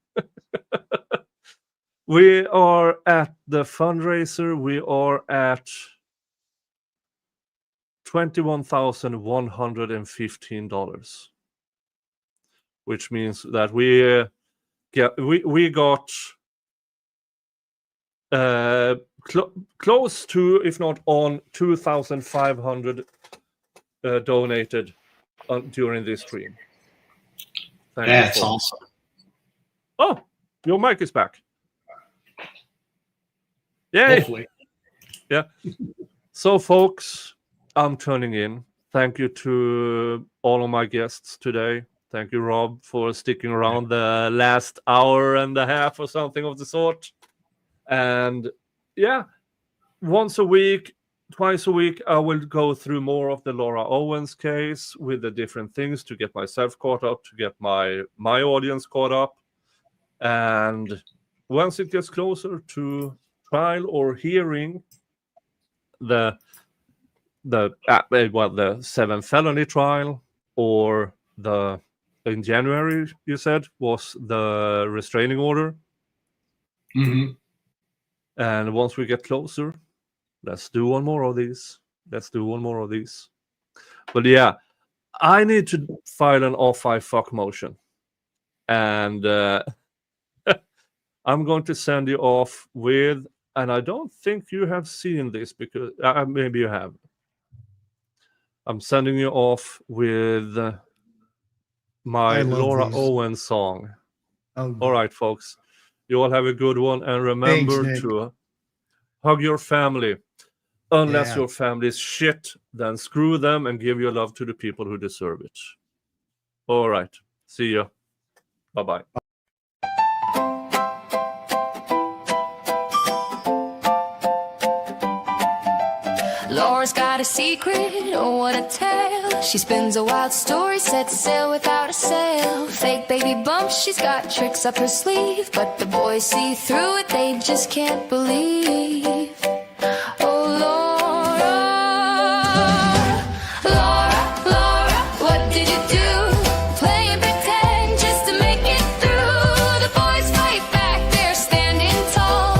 We are at the fundraiser. We are at $21,115, which means that we got close to, if not on, 2,500 donated during this stream. That's awesome. Oh, your mic is back. Yay! Hopefully. Yeah. So, folks, I'm turning in. Thank you to all of my guests today. Thank you, Rob, for sticking around the last hour and a half or something of the sort. And yeah, once a week, twice a week, I will go through more of the Laura Owens case with the different things to get myself caught up, to get my audience caught up. And once it gets closer to trial or hearing, the 7 felony trial, or in January, you said, was the restraining order. Mm-hmm. And once we get closer, let's do one more of these. But yeah, I need to file an off-I fuck motion. And I'm going to send you off with, and I don't think you have seen this, because maybe you have. I'm sending you off with my Laura Owens song. Oh, all right, folks. You all have a good one. And remember to hug your family. Unless your family is shit, then screw them and give your love to the people who deserve it. All right. See ya. Bye-bye. Laura's got got a secret, oh what a tale. She spins a wild story, sets sail without a sail. Fake baby bumps, she's got tricks up her sleeve, but the boys see through it, they just can't believe. Oh Laura, Laura, Laura, what did you do? Play and pretend just to make it through. The boys fight back, they're standing tall.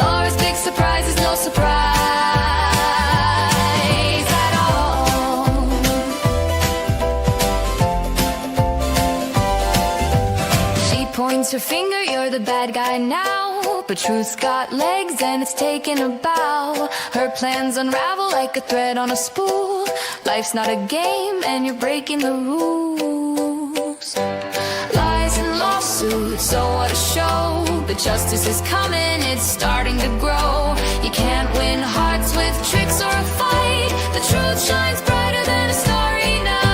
Laura's big surprise is no surprise. Points her finger, you're the bad guy now. But truth's got legs and it's taken a bow. Her plans unravel like a thread on a spool. Life's not a game and you're breaking the rules. Lies and lawsuits, so what a show. But justice is coming, it's starting to grow. You can't win hearts with tricks or a fight. The truth shines brighter than a starry night.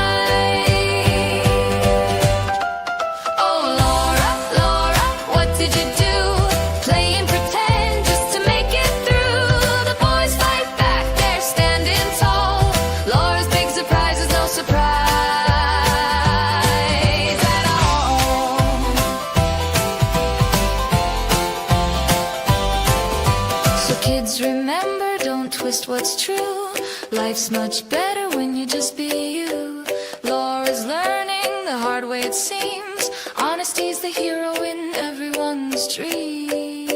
Remember, don't twist what's true. Life's much better when you just be you. Laura's learning the hard way it seems. Honesty's the hero in everyone's dream.